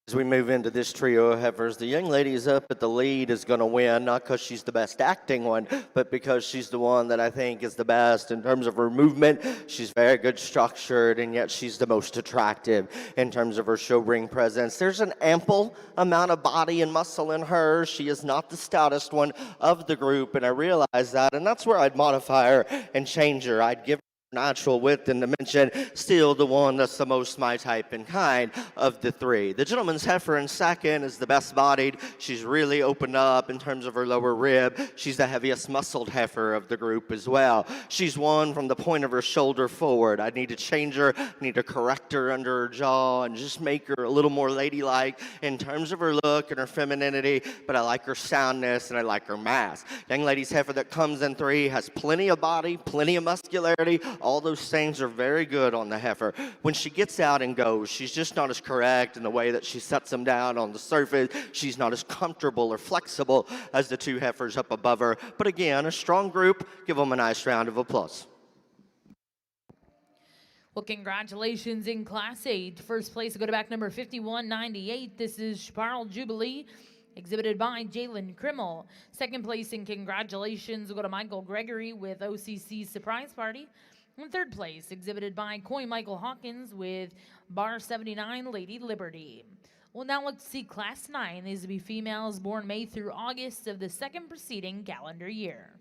As we move into this trio of heifers, the young lady is up at the lead is going to win, not because she's the best acting one, but because she's the one that I think is the best in terms of her movement. She's very good structured, and yet she's the most attractive in terms of her show ring presence. There's an ample amount of body and muscle in her. She is not the stoutest one of the group, and I realize that, and that's where I'd modify her and change her. I'd give natural width and dimension, still the one that's the most my type and kind of the three. The gentleman's heifer in second is the best bodied. She's really opened up in terms of her lower rib. She's the heaviest muscled heifer of the group as well. She's won from the point of her shoulder forward. I need to change her, I need to correct her under her jaw and just make her a little more ladylike in terms of her look and her femininity, but I like her soundness and I like her mass. Young lady's heifer that comes in three has plenty of body, plenty of muscularity. All those things are very good on the heifer. When she gets out and goes, she's just not as correct in the way that she sets them down on the surface. She's not as comfortable or flexible as the two heifers up above her. But again, a strong group. Give them a nice round of applause. Well, congratulations in Class 8. First place will go to back number 5198. This is Chaparral Jubilee, exhibited by Jalen Krimmel. Second place and congratulations will go to Michael Gregory with OCC Surprise Party. And third place, exhibited by Coy Michael Hawkins with Bar 79 Lady Liberty. We'll now look to see Class 9. These will be females born May through August of the second preceding calendar year.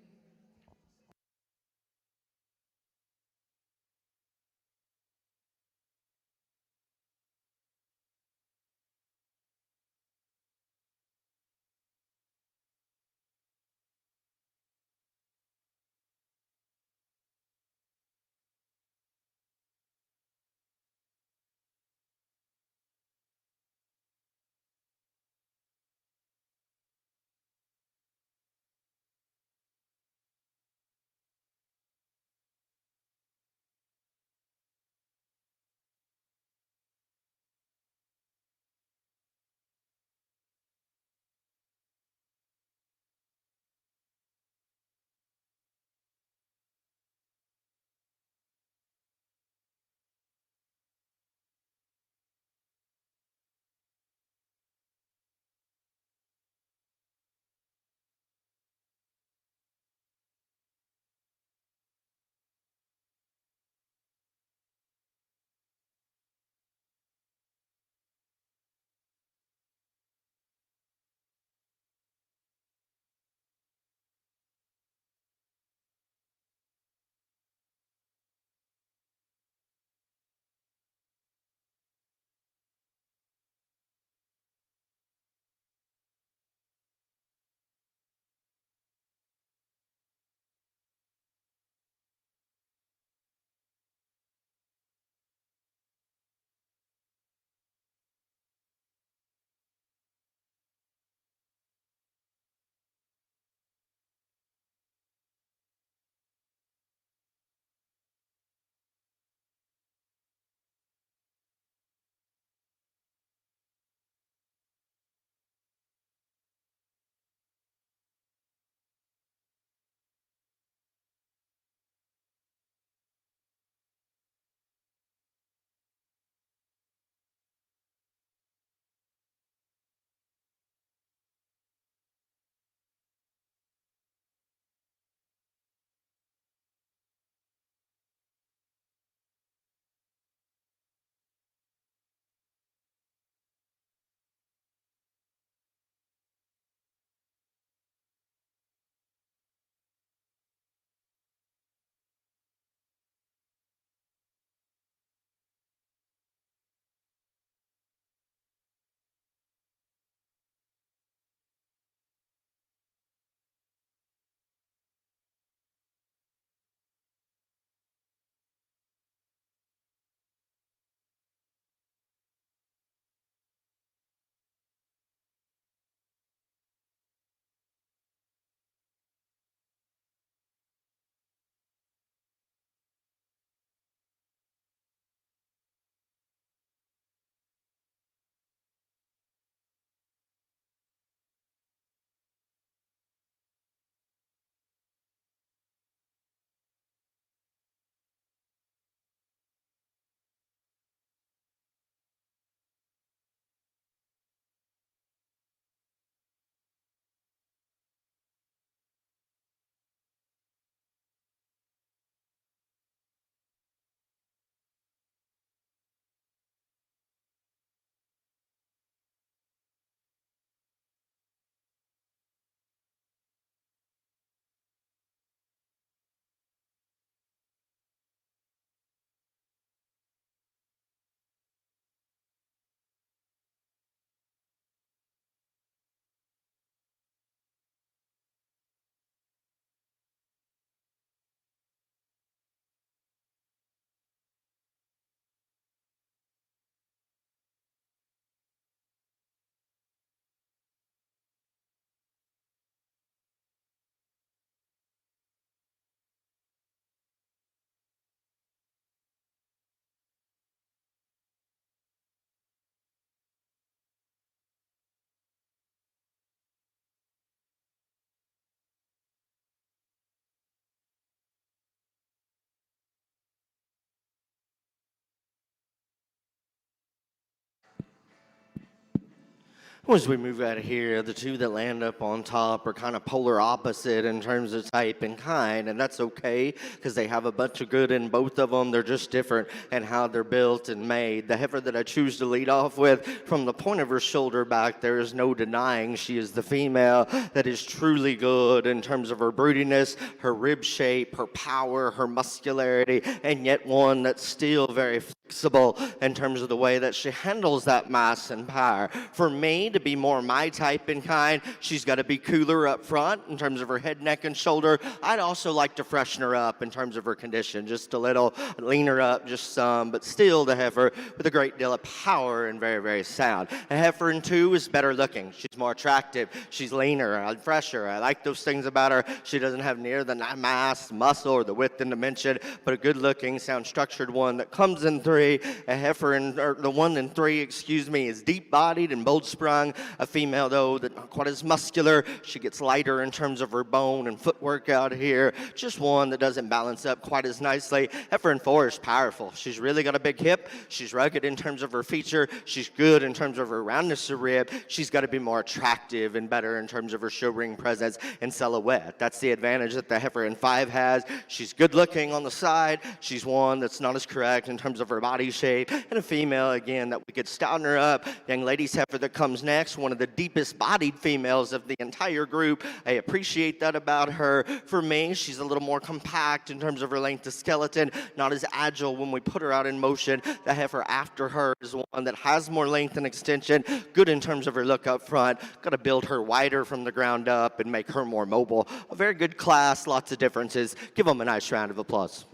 As we move out of here, the two that land up on top are kind of polar opposite in terms of type and kind, and that's okay because they have a bunch of good in both of them. They're just different in how they're built and made. The heifer that I choose to lead off with, from the point of her shoulder back, there is no denying she is the female that is truly good in terms of her broodiness, her rib shape, her power, her muscularity, and yet one that's still very flexible in terms of the way that she handles that mass and power. For me, to be more my type and kind, she's got to be cooler up front in terms of her head, neck, and shoulder. I'd also like to freshen her up in terms of her condition, just a little, lean her up just some, but still the heifer with a great deal of power and very, very sound. A heifer in 2 is better looking. She's more attractive. She's leaner, fresher. I like those things about her. She doesn't have near the mass, muscle, or the width and dimension, but a good-looking, sound-structured one that comes in 3. A heifer or the one in 3, is deep-bodied and bold-sprung. A female, though, that not quite as muscular. She gets lighter in terms of her bone and footwork out here. Just one that doesn't balance up quite as nicely. Heifer in 4 is powerful. She's really got a big hip. She's rugged in terms of her feature. She's good in terms of her roundness of rib. She's got to be more attractive and better in terms of her show ring presence and silhouette. That's the advantage that the heifer in 5 has. She's good-looking on the side. She's one that's not as correct in terms of her body shape. And a female, again, that we could stouten her up. Young lady's heifer that comes next, one of the deepest bodied females of the entire group. I appreciate that about her. For me, she's a little more compact in terms of her length of skeleton, not as agile when we put her out in motion. The heifer after her is one that has more length and extension, good in terms of her look up front. Got to build her wider from the ground up and make her more mobile. A very good class, lots of differences. Give them a nice round of applause.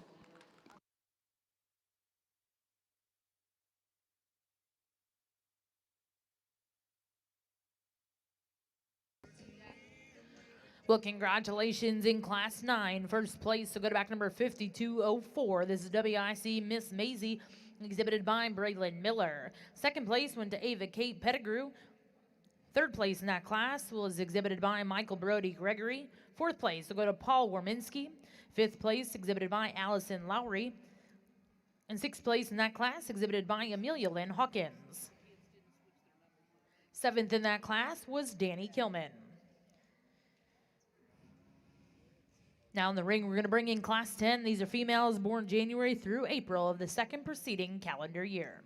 Well, congratulations in Class 9. First place, so go to back number 5204. This is WIC Miss Maisie, exhibited by Braylon Miller. Second place went to Ava Kate Pettigrew. Third place in that class was exhibited by Michael Brody Gregory. Fourth place will go to Paul Worminski. Fifth place exhibited by Allison Lowry. And sixth place in that class exhibited by Amelia Lynn Hawkins. Seventh in that class was Danny Kilman. Now in the ring, we're going to bring in Class 10. These are females born January through April of the second preceding calendar year.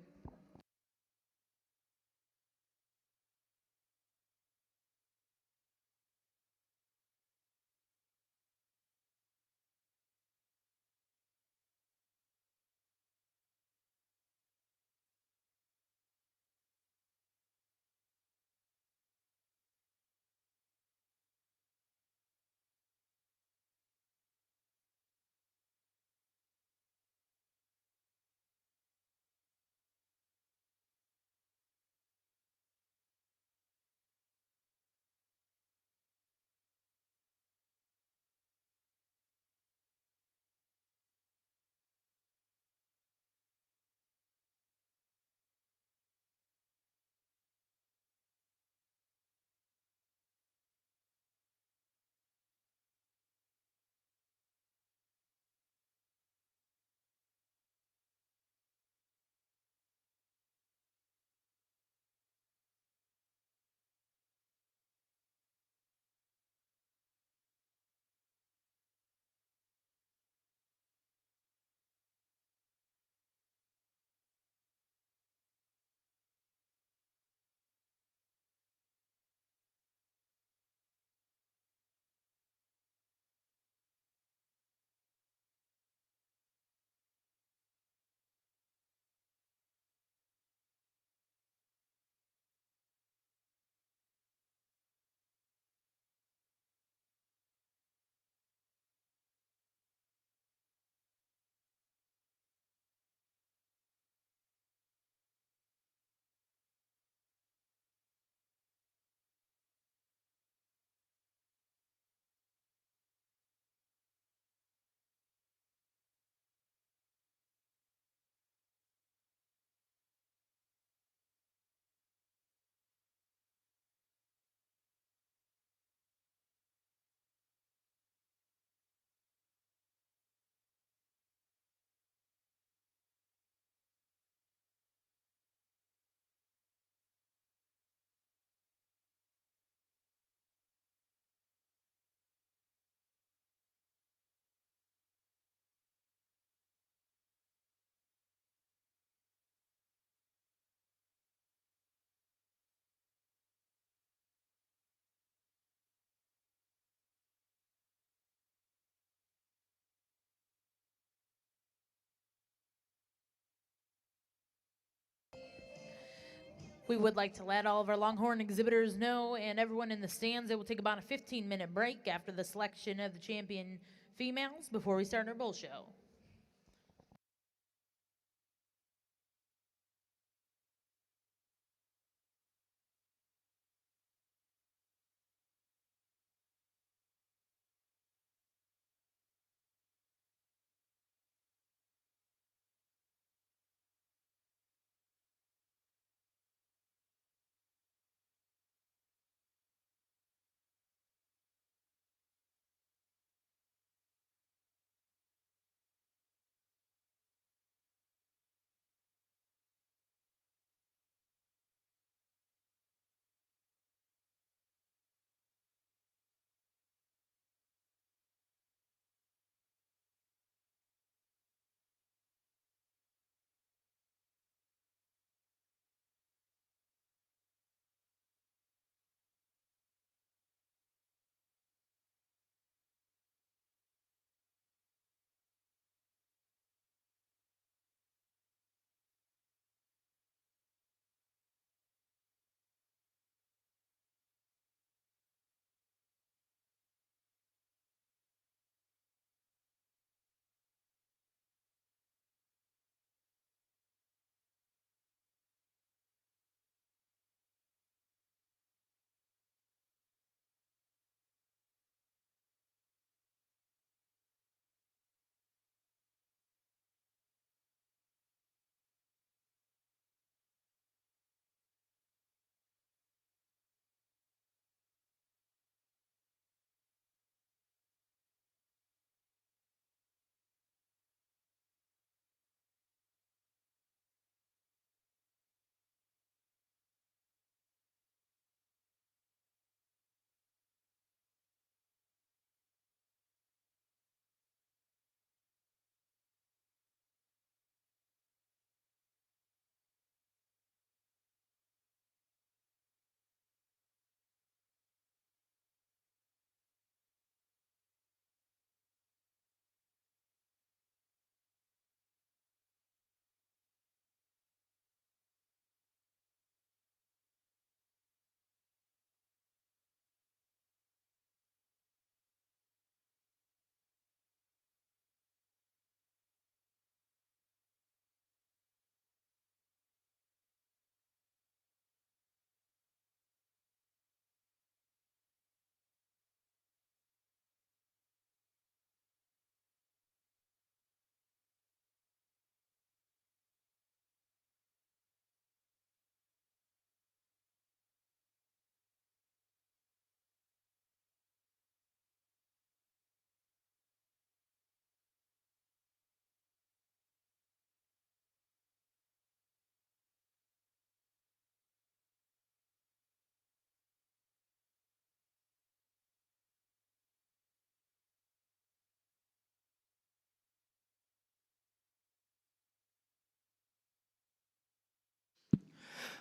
We would like to let all of our Longhorn exhibitors know and everyone in the stands that we'll take about a 15-minute break after the selection of the champion females before we start our bull show.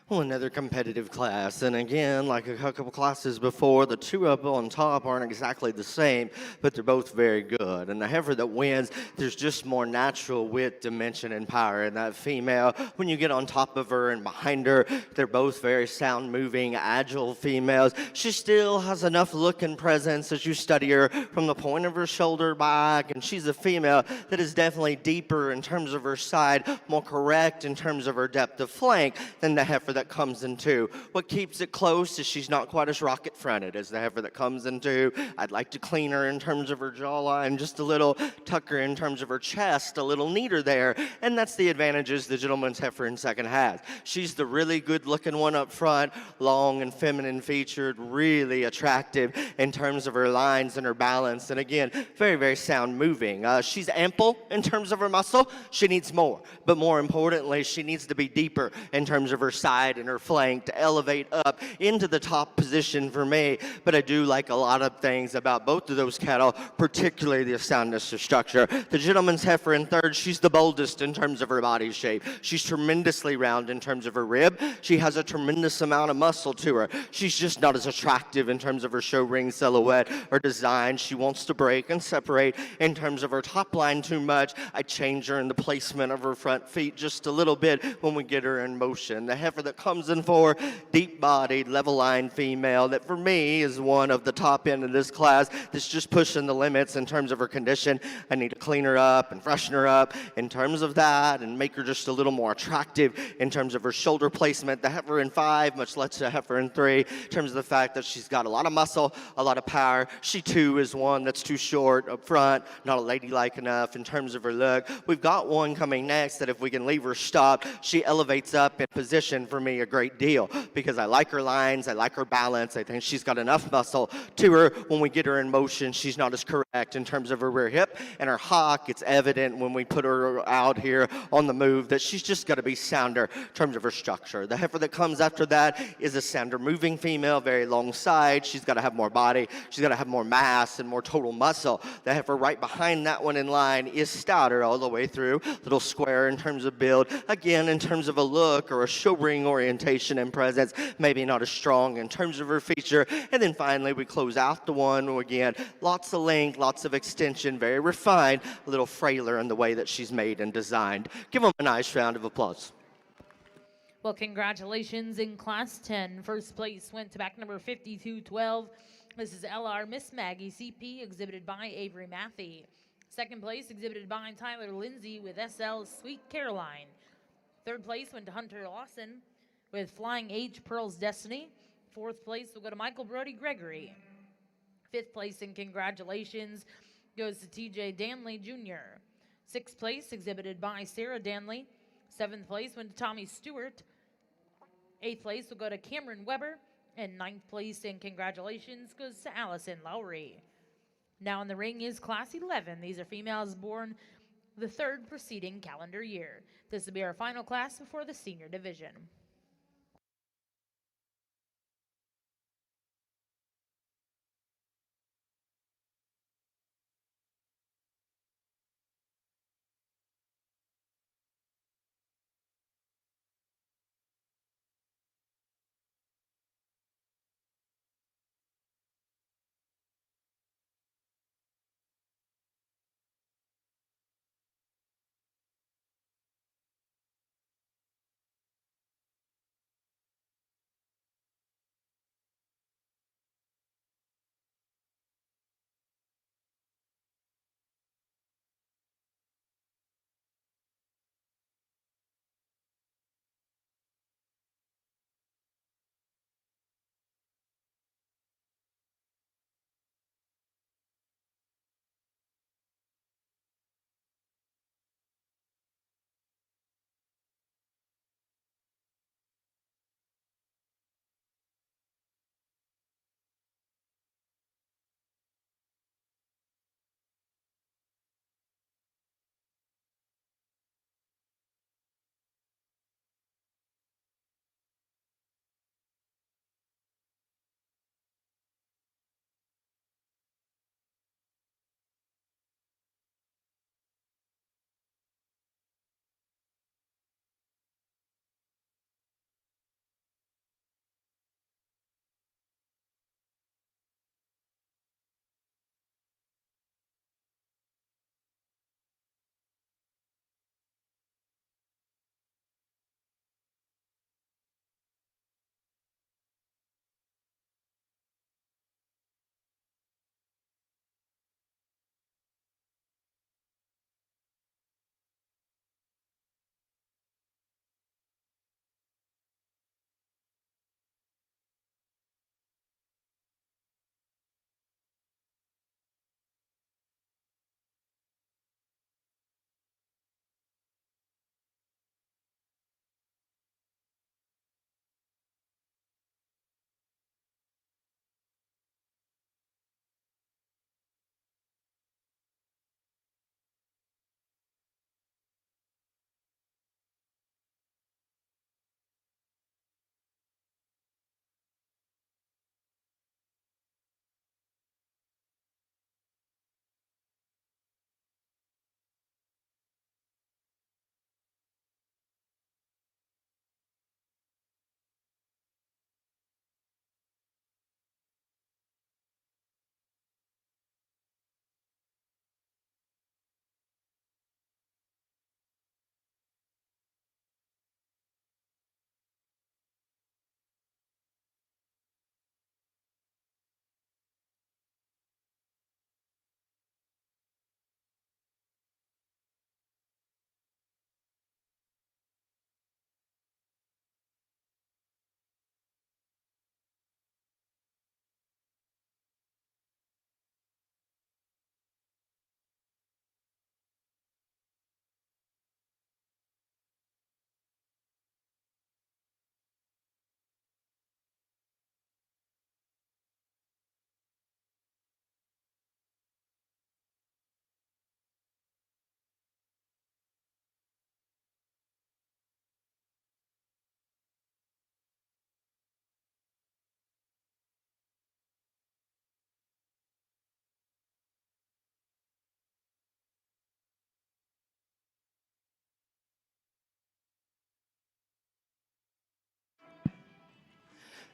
Well, another competitive class. And again, like a couple classes before, the two up on top aren't exactly the same, but they're both very good. And the heifer that wins, there's just more natural width, dimension, and power in that female. When you get on top of her and behind her, they're both very sound moving, agile females. She still has enough look and presence as you study her from the point of her shoulder back. And she's a female that is definitely deeper in terms of her side, more correct in terms of her depth of flank than the heifer that comes in two. What keeps it close is she's not quite as rocket fronted as the heifer that comes in two. I'd like to clean her in terms of her jawline, just a little, tuck her in terms of her chest, a little neater there, and that's the advantages the gentleman's heifer in second has. She's the really good looking one up front, long and feminine featured, really attractive in terms of her lines and her balance, and again, very, very sound moving. She's ample in terms of her muscle. She needs more, but more importantly, she needs to be deeper in terms of her side and her flank to elevate up into the top position for me. But I do like a lot of things about both of those cattle, particularly the soundness of structure. The gentleman's heifer in third, she's the boldest in terms of her body shape. She's tremendously round in terms of her rib. She has a tremendous amount of muscle to her. She's just not as attractive in terms of her show ring silhouette or design. She wants to break and separate in terms of her top line too much. I change her in the placement of her front feet just a little bit when we get her in motion. The heifer that that comes in for deep-bodied, level-line female that for me is one of the top end of this class that's just pushing the limits in terms of her condition. I need to clean her up and freshen her up in terms of that and make her just a little more attractive in terms of her shoulder placement. The heifer in 5, much less the heifer in 3, in terms of the fact that she's got a lot of muscle, a lot of power. She too is one that's too short up front, not ladylike enough in terms of her look. We've got one coming next that if we can leave her stopped, she elevates up in position for me a great deal because I like her lines, I like her balance. I think she's got enough muscle to her. When we get her in motion, she's not as correct in terms of her rear hip and her hock. It's evident when we put her out here on the move that she's just got to be sounder in terms of her structure. The heifer that comes after that is a sounder moving female, very long side. She's got to have more body. She's got to have more mass and more total muscle. The heifer right behind that one in line is stouter all the way through, little square in terms of build. Again, in terms of a look or a show ring orientation and presence, maybe not as strong in terms of her feature. And then finally, we close out the one, again, lots of length, lots of extension, very refined, a little frailer in the way that she's made and designed. Give them a nice round of applause. Well, congratulations in Class 10. First place went to back number 5212. This is LR Miss Maggie CP, exhibited by Avery Matthey. Second place, exhibited by Tyler Lindsay with SL Sweet Caroline. Third place went to Hunter Lawson with Flying H Pearl's Destiny. Fourth place will go to Michael Brody Gregory. Fifth place, and congratulations, goes to TJ Danley Jr. Sixth place, exhibited by Sarah Danley. Seventh place went to Tommy Stewart. Eighth place will go to Cameron Weber. And ninth place, and congratulations, goes to Allison Lowry. Now in the ring is Class 11. These are females born the third preceding calendar year. This will be our final class before the senior division.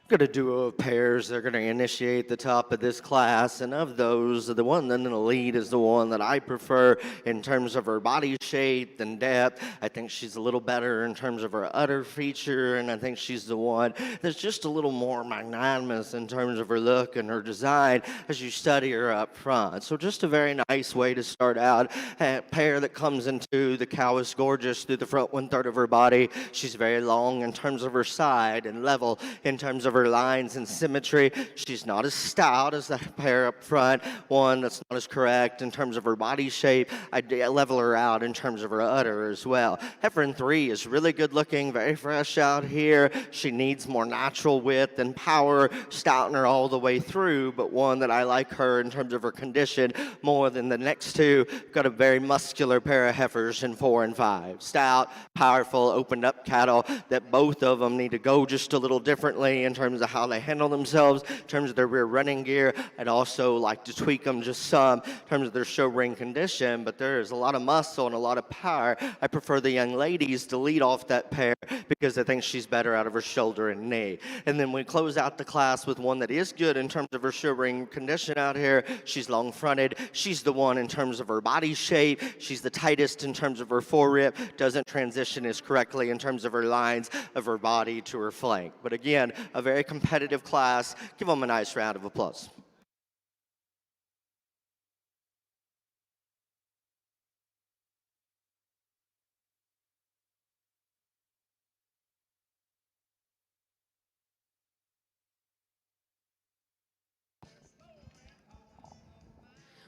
Going to duo of pairs. They're going to initiate the top of this class, and of those, the one in the lead is the one that I prefer in terms of her body shape and depth. I think she's a little better in terms of her udder feature, and I think she's the one that's just a little more magnanimous in terms of her look and her design as you study her up front. So just a very nice way to start out. A pair that comes into the cow is gorgeous through the front 1/3 of her body. She's very long in terms of her side and level in terms of her lines and symmetry. She's not as stout as the pair up front, one that's not as correct in terms of her body shape. I level her out in terms of her udder as well. Heifer in 3 is really good looking, very fresh out here. She needs more natural width and power, stouting her all the way through, but one that I like her in terms of her condition more than the next two. Got a very muscular pair of heifers in 4 and 5. Stout, powerful, opened up cattle that both of them need to go just a little differently in terms of how they handle themselves, in terms of their rear running gear. I'd also like to tweak them just some in terms of their show ring condition, but there is a lot of muscle and a lot of power. I prefer the young ladies to lead off that pair because I think she's better out of her shoulder and knee. And then we close out the class with one that is good in terms of her show ring condition out here. She's long fronted. She's the one in terms of her body shape. She's the tightest in terms of her forerib, doesn't transition as correctly in terms of her lines of her body to her flank. But again, a very competitive class. Give them a nice round of applause.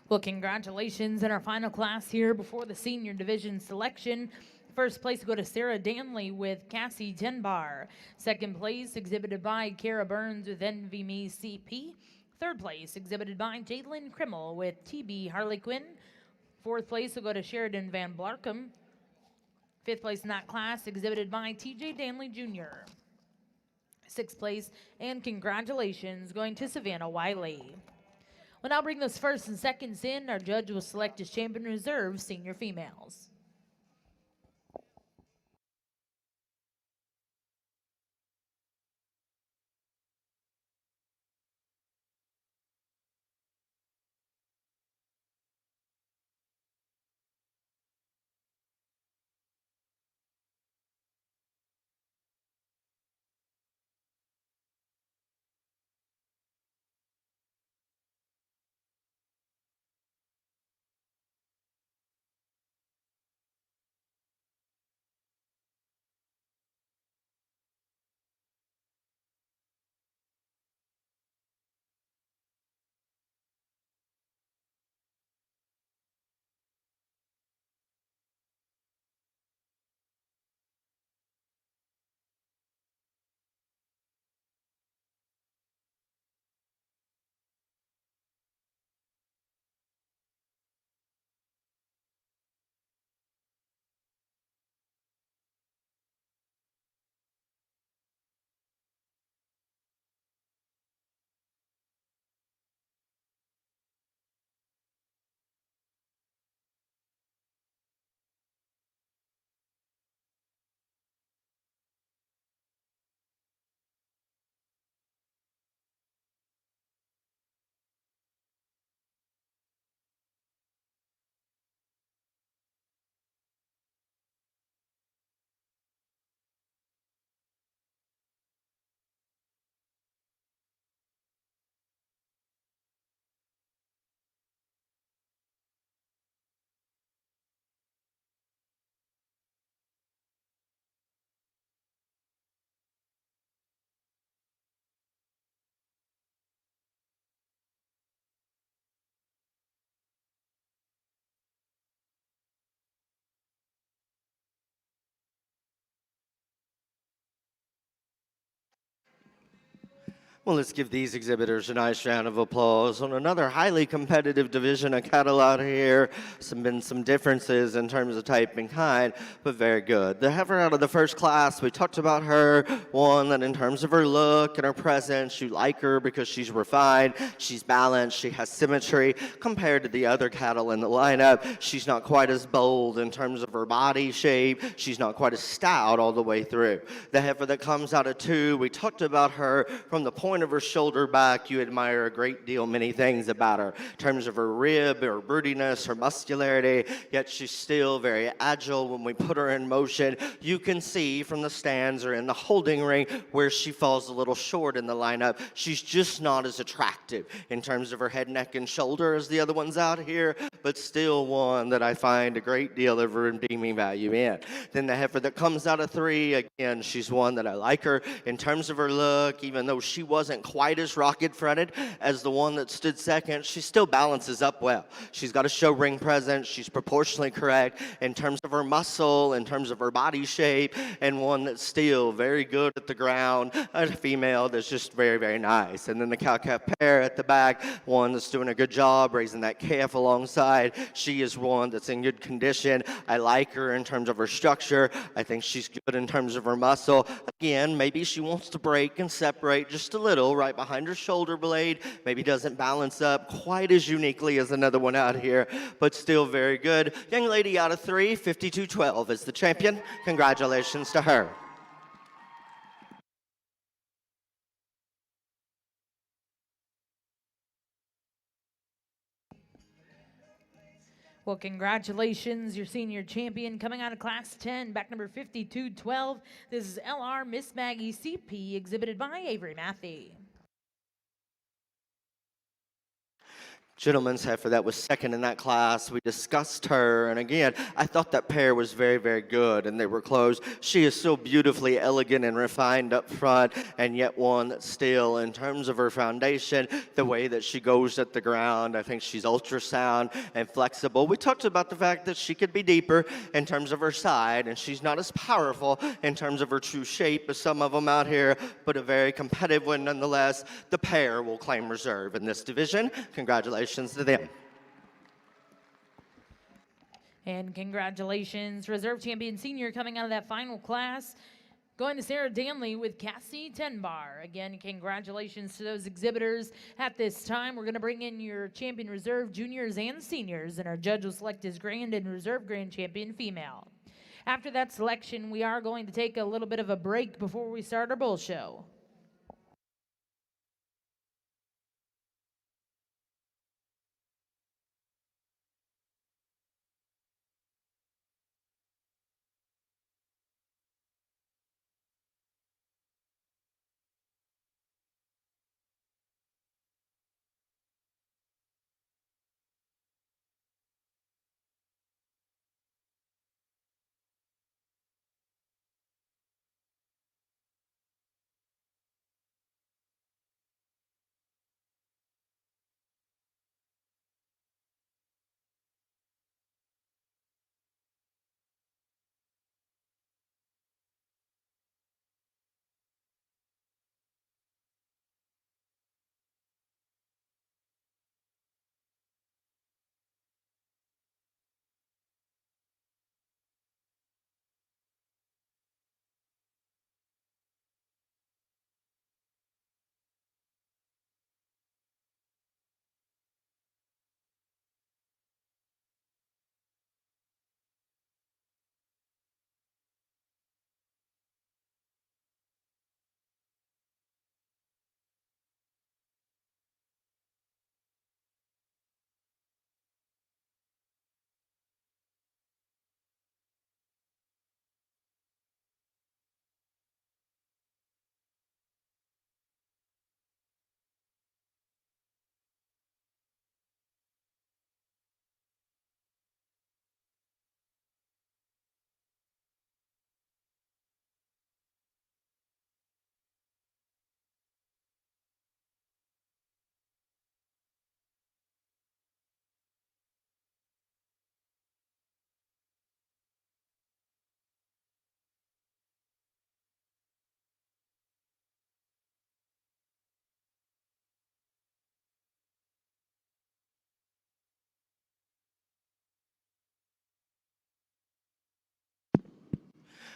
Well, congratulations in our final class here before the senior division selection. First place will go to Sarah Danley with Cassie Tenbar. Second place exhibited by Kara Burns with Envy Me CP. Third place exhibited by Jalen Krimmel with TB Harlequin. Fourth place will go to Sheridan Van Blarkum. Fifth place in that class exhibited by TJ Danley Jr. Sixth place and congratulations going to Savannah Wiley. We'll now bring those first and seconds in. Our judge will select his champion reserve senior females. Well, let's give these exhibitors a nice round of applause on another highly competitive division of cattle out here. Been some differences in terms of type and kind, but very good. The heifer out of the first class, we talked about her. One, that in terms of her look and her presence, you like her because she's refined, she's balanced, she has symmetry. Compared to the other cattle in the lineup, she's not quite as bold in terms of her body shape. She's not quite as stout all the way through. The heifer that comes out of two, we talked about her from the point of her shoulder back. You admire a great deal, many things about her in terms of her rib, her broodiness, her muscularity, yet she's still very agile. When we put her in motion, you can see from the stands or in the holding ring where she falls a little short in the lineup. She's just not as attractive in terms of her head, neck, and shoulder as the other ones out here, but still one that I find a great deal of redeeming value in. Then the heifer that comes out of three, again, she's one that I like her in terms of her look. Even though she wasn't quite as rocket-fronted as the one that stood second, she still balances up well. She's got a show ring presence. She's proportionally correct in terms of her muscle, in terms of her body shape, and one that's still very good at the ground. A female that's just very, very nice. And then the cow-calf pair at the back, one that's doing a good job raising that calf alongside. She is one that's in good condition. I like her in terms of her structure. I think she's good in terms of her muscle. Again, maybe she wants to break and separate just a little right behind her shoulder blade. Maybe doesn't balance up quite as uniquely as another one out here, but still very good. Young lady out of three, 52-12 is the champion. Congratulations to her. Well, congratulations, your senior champion coming out of Class 10, back number 5212. This is LR Miss Maggie CP, exhibited by Avery Matthey. Gentleman's heifer that was second in that class. We discussed her, and again, I thought that pair was very, very good, and they were close. She is so beautifully elegant and refined up front, and yet one that still, in terms of her foundation, the way that she goes at the ground, I think she's ultrasound and flexible. We talked about the fact that she could be deeper in terms of her side, and she's not as powerful in terms of her true shape as some of them out here, but a very competitive one nonetheless. The pair will claim reserve in this division. Congratulations to them. And congratulations, reserve champion senior coming out of that final class, going to Sarah Danley with Cassie Tenbar. Again, congratulations to those exhibitors. At this time, we're going to bring in your champion reserve juniors and seniors, and our judge will select his grand and reserve grand champion female. After that selection, we are going to take a little bit of a break before we start our bull show.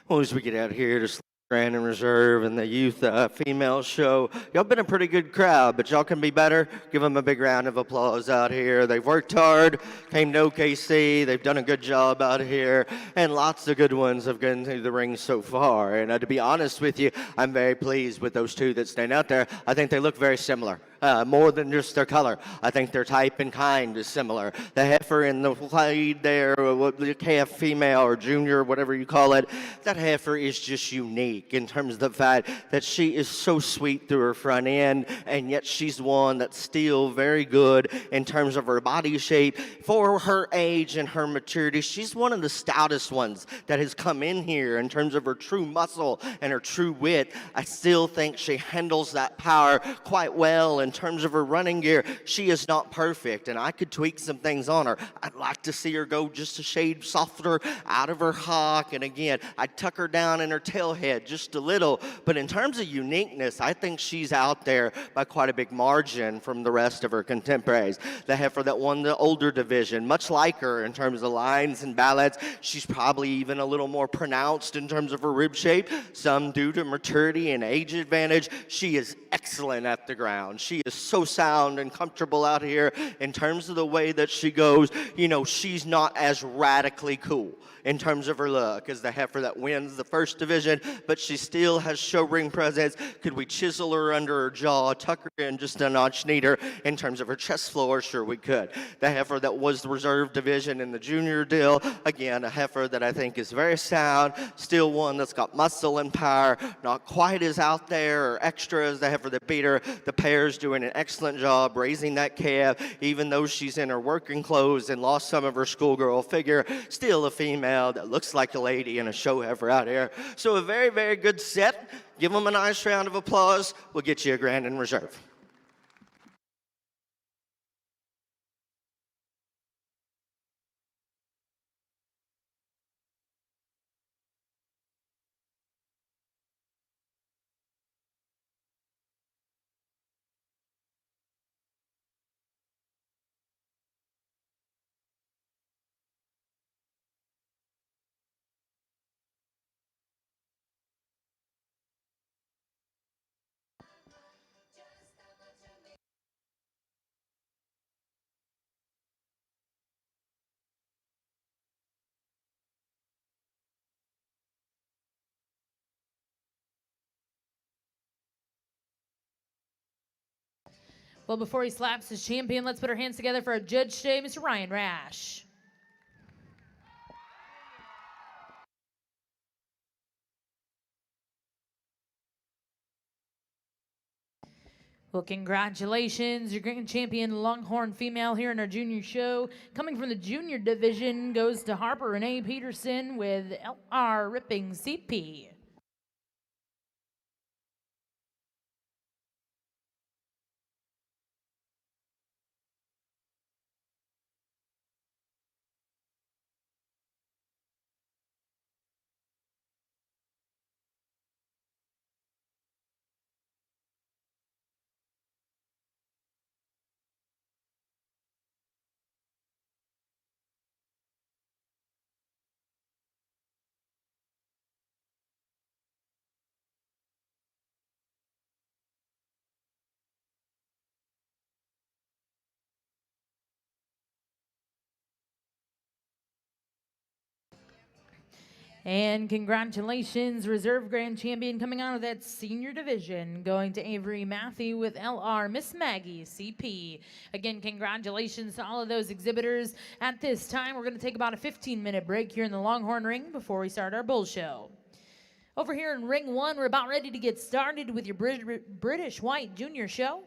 Well, as we get out here to Grand and Reserve and the youth female show, y'all been a pretty good crowd, but y'all can be better. Give them a big round of applause out here. They've worked hard, came to OKC. They've done a good job out here, and lots of good ones have gone through the ring so far. And to be honest with you, I'm very pleased with those two that stand out there. I think they look very similar. More than just their color. I think their type and kind is similar. The heifer in the lead there, the calf female or junior, whatever you call it, that heifer is just unique in terms of the fact that she is so sweet through her front end, and yet she's one that's still very good in terms of her body shape. For her age and her maturity, she's one of the stoutest ones that has come in here in terms of her true muscle and her true wit. I still think she handles that power quite well in terms of her running gear. She is not perfect, and I could tweak some things on her. I'd like to see her go just a shade softer out of her hock, and again, I'd tuck her down in her tail head just a little. But in terms of uniqueness, I think she's out there by quite a big margin from the rest of her contemporaries. The heifer that won the older division, much like her in terms of lines and ballads, she's probably even a little more pronounced in terms of her rib shape, some due to maturity and age advantage. She is excellent at the ground. She is so sound and comfortable out here in terms of the way that she goes. You know, she's not as radically cool in terms of her look as the heifer that wins the first division, but she still has show ring presence. Could we chisel her under her jaw, tuck her in just a notch neater in terms of her chest floor? Sure we could. The heifer that was the reserve division in the junior deal, again, a heifer that I think is very sound, still one that's got muscle and power, not quite as out there or extra as the heifer that beat her. The pair's doing an excellent job raising that calf, even though she's in her working clothes and lost some of her schoolgirl figure, still a female that looks like a lady and a show heifer out here. So a very, very good set. Give them a nice round of applause. We'll get you a Grand in Reserve. Well, before he slaps his champion, let's put our hands together for our judge today, Mr. Ryan Rash. Well, congratulations. Your grand champion, Longhorn female here in our junior show. Coming from the junior division goes to Harper Renee Peterson with LR Ripping CP. And congratulations, Reserve Grand Champion coming out of that senior division, going to Avery Matthew with LR Miss Maggie CP. Again, congratulations to all of those exhibitors. At this time, we're going to take about a 15-minute break here in the Longhorn ring before we start our bull show. Over here in ring one, we're about ready to get started with your British White Junior show.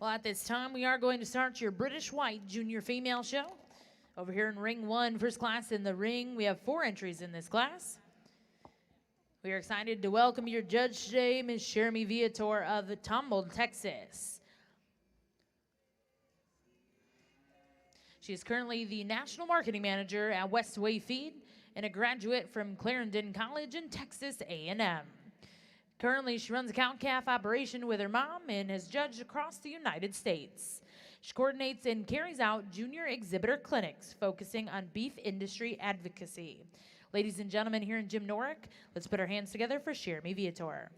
Well, at this time, we are going to start your British White Junior Female Show. Over here in Ring 1, first class in the ring, we have 4 entries in this class. We are excited to welcome your judge today, Ms. Jeremy Viator of Tomball, Texas. She is currently the National Marketing Manager at Westway Feed and a graduate from Clarendon College in Texas A&M. Currently, she runs a cow-calf operation with her mom and has judged across the United States. She coordinates and carries out junior exhibitor clinics focusing on beef industry advocacy. Ladies and gentlemen, here in Jim Norick, let's put our hands together for Jeremy Viator.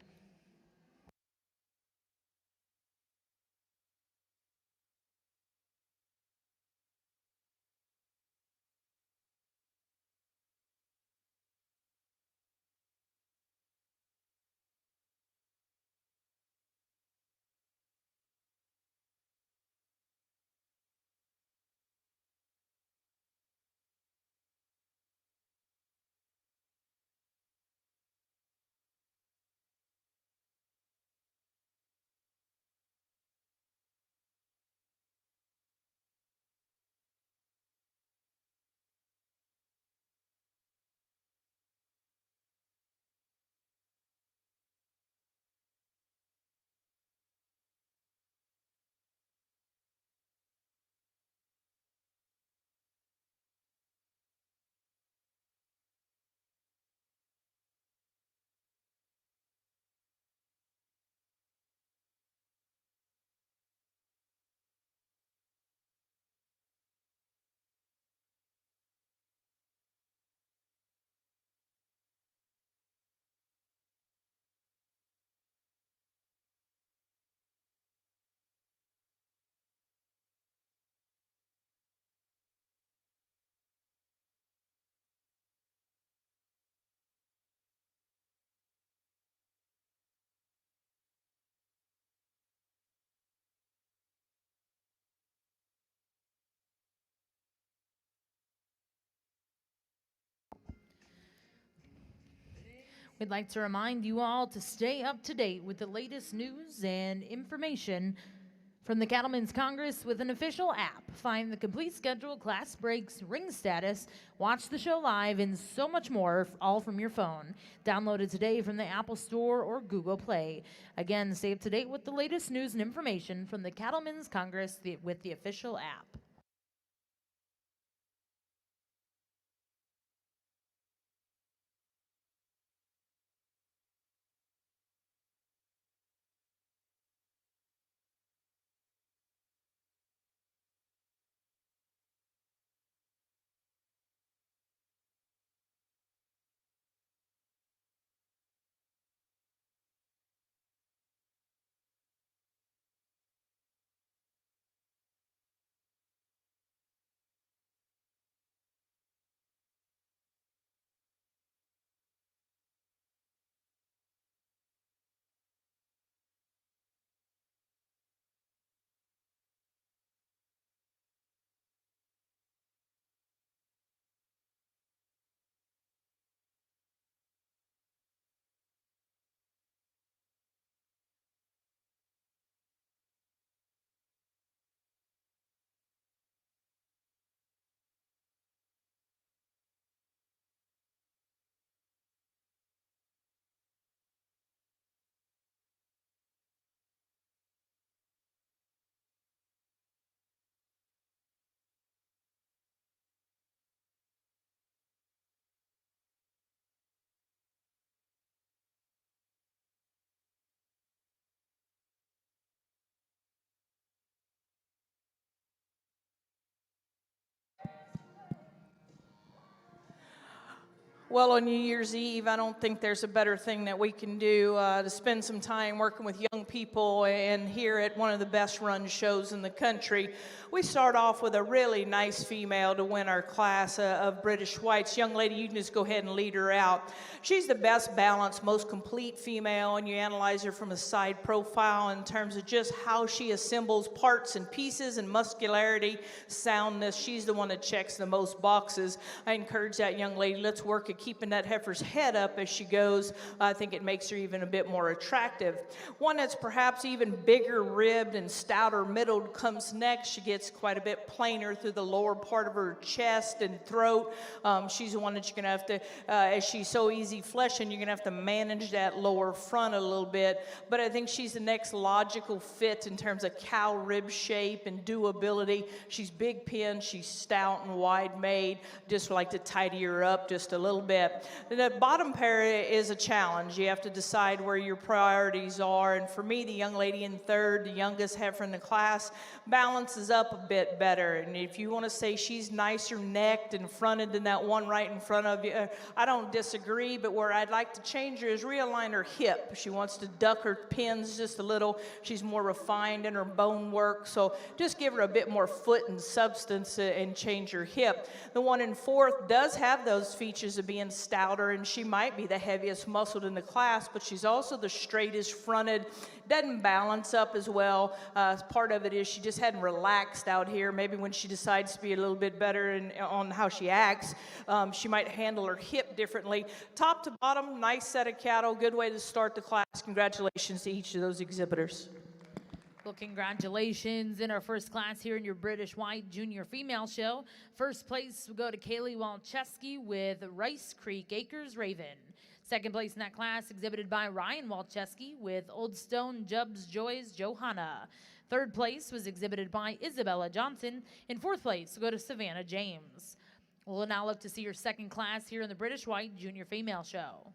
We'd like to remind you all to stay up to date with the latest news and information from the Cattlemen's Congress with an official app. Find the complete schedule, class breaks, ring status, watch the show live, and so much more, all from your phone. Download it today from the Apple Store or Google Play. Again, stay up to date with the latest news and information from the Cattlemen's Congress with the official app. Well, on New Year's Eve, I don't think there's a better thing that we can do to spend some time working with young people and here at one of the best run shows in the country. We start off with a really nice female to win our class of British Whites. Young lady, you can just go ahead and lead her out. She's the best balanced, most complete female, and you analyze her from a side profile in terms of just how she assembles parts and pieces and muscularity, soundness. She's the one that checks the most boxes. I encourage that young lady, let's work a keeping that heifer's head up as she goes, I think it makes her even a bit more attractive. One that's perhaps even bigger ribbed and stouter middled comes next. She gets quite a bit plainer through the lower part of her chest and throat. She's the one that you're going to have to, as she's so easy fleshing, you're going to have to manage that lower front a little bit. But I think she's the next logical fit in terms of cow rib shape and doability. She's big pin, she's stout and wide made. Just like to tidy her up just a little bit. The bottom pair is a challenge. You have to decide where your priorities are. And for me, the young lady in third, the youngest heifer in the class, balances up a bit better. And if you want to say she's nicer necked and fronted than that one right in front of you, I don't disagree, but where I'd like to change her is realign her hip. She wants to duck her pins just a little. She's more refined in her bone work, so just give her a bit more foot and substance and change her hip. The one in fourth does have those features of being stouter, and she might be the heaviest muscled in the class, but she's also the straightest fronted. Doesn't balance up as well. Part of it is she just hadn't relaxed out here. Maybe when she decides to be a little bit better on how she acts, she might handle her hip differently. Top to bottom, nice set of cattle. Good way to start the class. Congratulations to each of those exhibitors. Well, congratulations in our first class here in your British White Junior Female Show. First place will go to Kaylee Walczewski with Rice Creek Acres Raven. Second place in that class exhibited by Ryan Walczewski with Old Stone Jub's Joys Johanna. Third place was exhibited by Isabella Johnson. In fourth place will go to Savannah James. We'll now look to see your second class here in the British White Junior Female Show.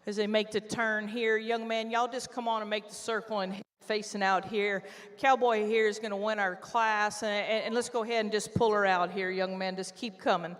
As they make the turn here, young man, y'all just come on and make the circle and facing out here. Cowboy here is going to win our class, and let's go ahead and just pull her out here, young man. Just keep coming.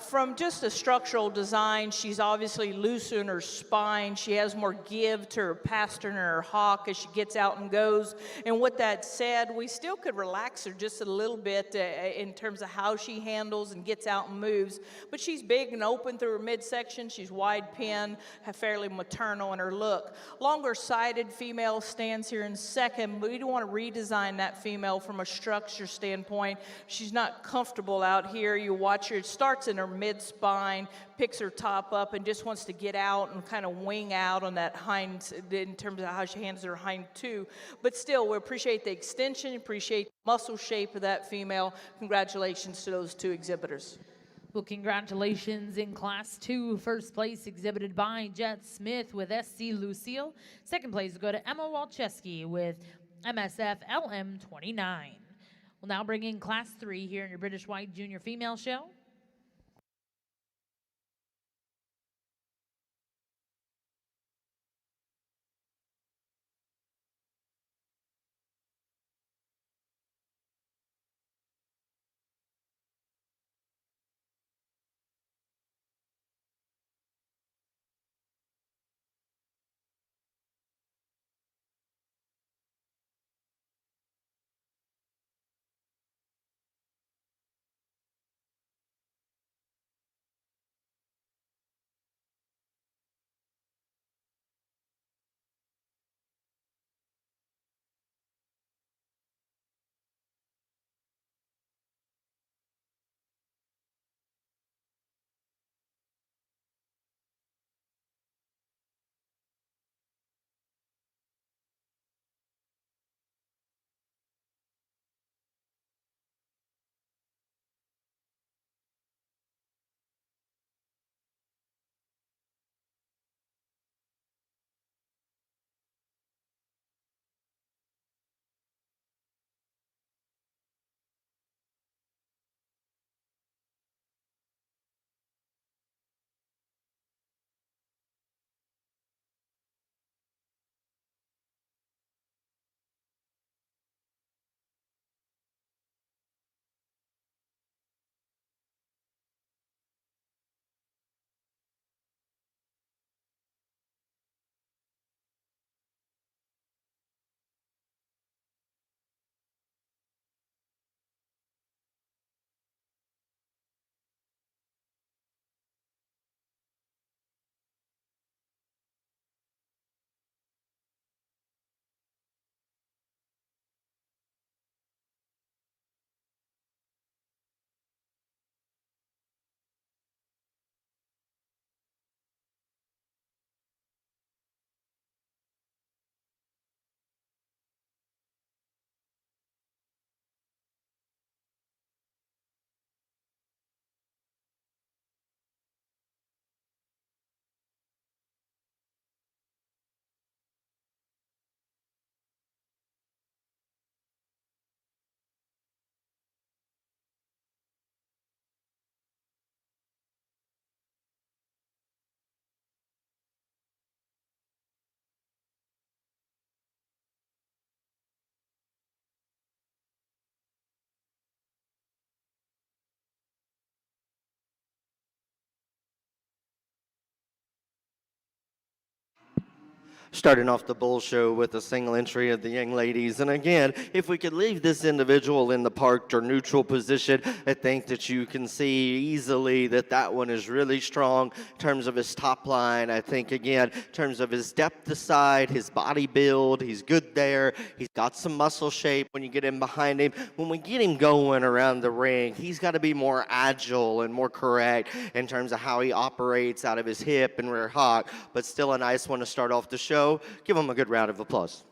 From just a structural design, she's obviously looser in her spine. She has more give to her pastern and her hock as she gets out and goes. And with that said, we still could relax her just a little bit in terms of how she handles and gets out and moves. But she's big and open through her midsection. She's wide pin, fairly maternal in her look. Longer-sided female stands here in second, but we don't want to redesign that female from a structure standpoint. She's not comfortable out here. You watch her, it starts in her mid-spine, picks her top up, and just wants to get out and kind of wing out on that hind in terms of how she handles her hind too. But still, we appreciate the extension, appreciate the muscle shape of that female. Congratulations to those two exhibitors. Well, congratulations in Class 2. First place exhibited by Jet Smith with SC Lucille. Second place will go to Emma Walczewski with MSF LM29. We'll now bring in Class 3 here in your British White Junior Female Show. Starting off the bull show with a single entry of the young ladies. And again, if we could leave this individual in the parked or neutral position, I think that you can see easily that that one is really strong in terms of his top line. I think, again, in terms of his depth aside, his body build, he's good there. He's got some muscle shape when you get in behind him. When we get him going around the ring, he's got to be more agile and more correct in terms of how he operates out of his hip and rear hock, but still a nice one to start off the show. Give him a good round of applause.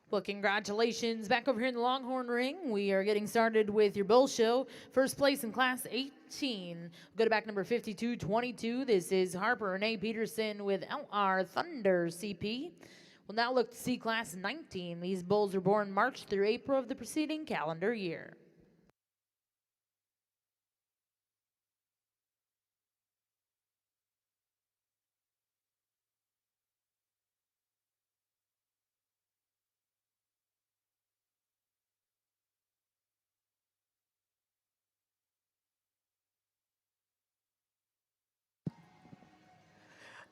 Well, congratulations. Back over here in the Longhorn ring, we are getting started with your bull show. First place in Class 18. Go to back number 5222. This is Harper Renee Peterson with LR Thunder CP. We'll now look to see Class 19. These bulls are born March through April of the preceding calendar year.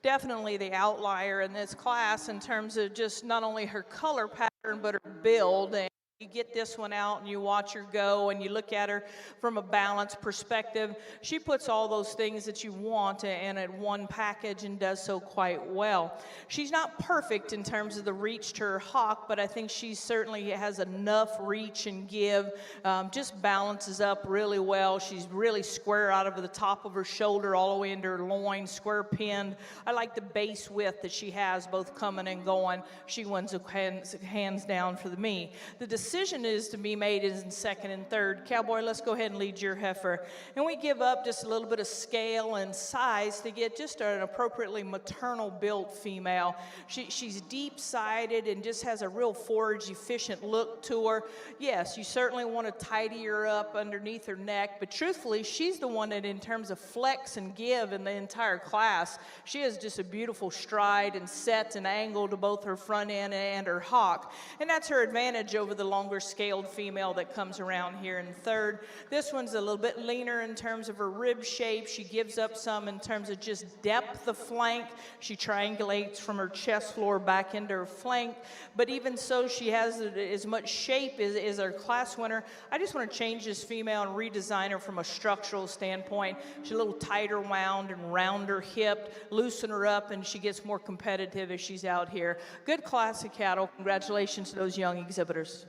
Definitely the outlier in this class in terms of just not only her color pattern, but her build. And you get this one out and you watch her go and you look at her from a balance perspective. She puts all those things that you want in one package and does so quite well. She's not perfect in terms of the reach to her hock, but I think she certainly has enough reach and give. Just balances up really well. She's really square out of the top of her shoulder all the way into her loin, square pinned. I like the base width that she has both coming and going. She wins hands down for me. The decision is to be made is in second and third. Cowboy, let's go ahead and lead your heifer. And we give up just a little bit of scale and size to get just an appropriately maternal built female. She's deep-sided and just has a real forage efficient look to her. Yes, you certainly want to tidy her up underneath her neck, but truthfully, she's the one that in terms of flex and give in the entire class, she has just a beautiful stride and set and angle to both her front end and her hock. And that's her advantage over the longer scaled female that comes around here in third. This one's a little bit leaner in terms of her rib shape. She gives up some in terms of just depth of flank. She triangulates from her chest floor back into her flank. But even so, she has as much shape as our class winner. I just want to change this female and redesign her from a structural standpoint. She's a little tighter wound and rounder hipped, loosen her up, and she gets more competitive as she's out here. Good class of cattle. Congratulations to those young exhibitors.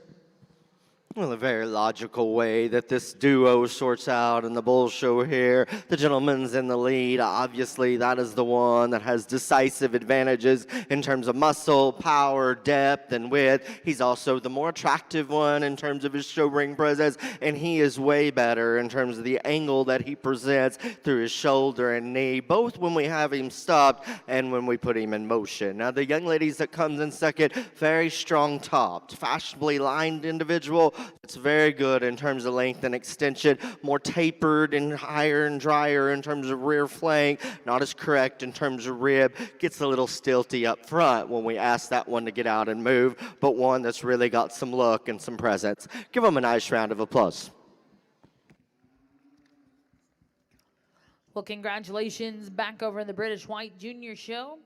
Well, a very logical way that this duo sorts out in the bull show here. The gentleman's in the lead. Obviously, that is the one that has decisive advantages in terms of muscle, power, depth, and width. He's also the more attractive one in terms of his show ring presence, and he is way better in terms of the angle that he presents through his shoulder and knee, both when we have him stopped and when we put him in motion. Now, the young ladies that comes in second, very strong topped, fashionably lined individual. It's very good in terms of length and extension, more tapered and higher and drier in terms of rear flank, not as correct in terms of rib, gets a little stilty up front when we ask that one to get out and move, but one that's really got some look and some presence. Give them a nice round of applause. Well, congratulations back over in the British White Junior Show.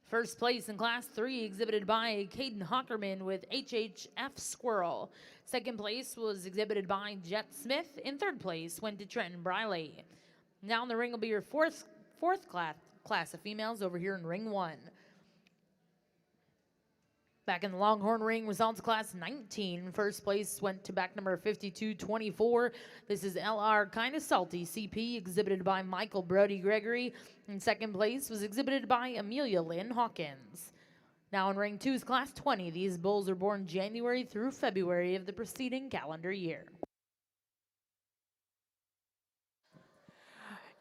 First place in Class 3 exhibited by Caden Hockerman with HHF Squirrel. Second place was exhibited by Jet Smith. In third place went to Trenton Briley. Now in the ring will be your fourth class of females over here in Ring 1. Back in the Longhorn ring, results Class 19. First place went to back number 5224. This is LR Kinda Salty CP, exhibited by Michael Brody Gregory. And second place was exhibited by Amelia Lynn Hawkins. Now in ring 2 is Class 20. These bulls are born January through February of the preceding calendar year.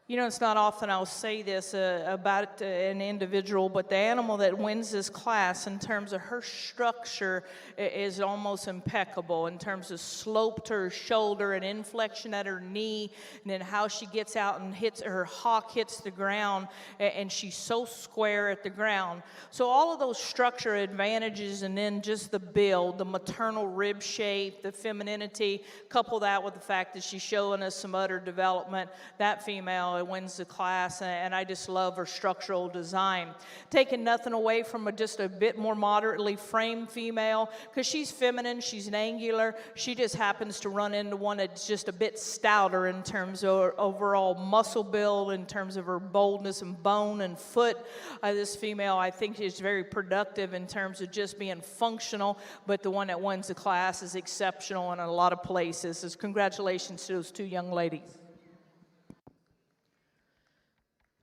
You know, it's not often I'll say this about an individual, but the animal that wins this class in terms of her structure is almost impeccable in terms of slope to her shoulder and inflection at her knee, and then how she gets out and her hock hits the ground, and she's so square at the ground. So all of those structure advantages, and then just the build, the maternal rib shape, the femininity, couple that with the fact that she's showing us some udder development, that female female that wins the class, and I just love her structural design. Taking nothing away from just a bit more moderately framed female, because she's feminine, she's an angular. She just happens to run into one that's just a bit stouter in terms of overall muscle build, in terms of her boldness and bone and foot. This female, I think, is very productive in terms of just being functional, but the one that wins the class is exceptional in a lot of places. So congratulations to those two young ladies.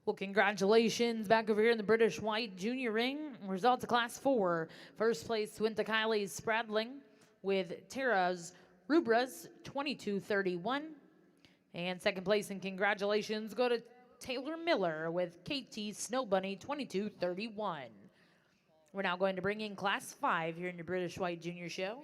Well, congratulations back over here in the British White Junior Ring. Results of Class 4. First place went to Kylie Spradling with Tara's Rubras 22:31. And second place, and congratulations go to Taylor Miller with KT Snow Bunny 22:31. We're now going to bring in Class 5 here in your British White Junior Show.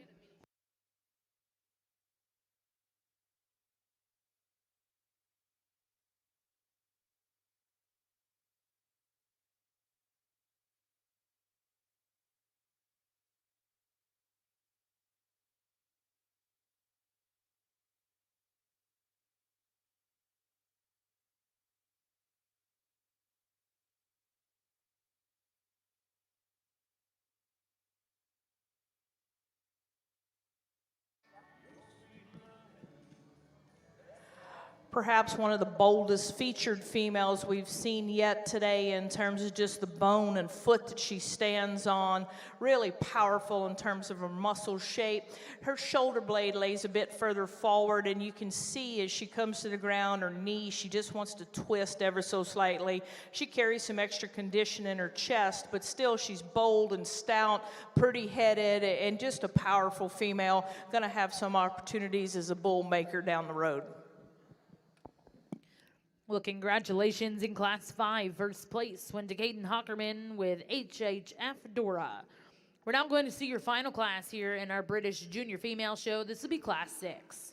Perhaps one of the boldest featured females we've seen yet today in terms of just the bone and foot that she stands on. Really powerful in terms of her muscle shape. Her shoulder blade lays a bit further forward, and you can see as she comes to the ground, her knee, she just wants to twist ever so slightly. She carries some extra condition in her chest, but still she's bold and stout, pretty headed, and just a powerful female. Gonna have some opportunities as a bull maker down the road. Well, congratulations in Class 5. First place went to Caden Hockerman with HHF Dora. We're now going to see your final class here in our British Junior Female Show. This will be Class 6.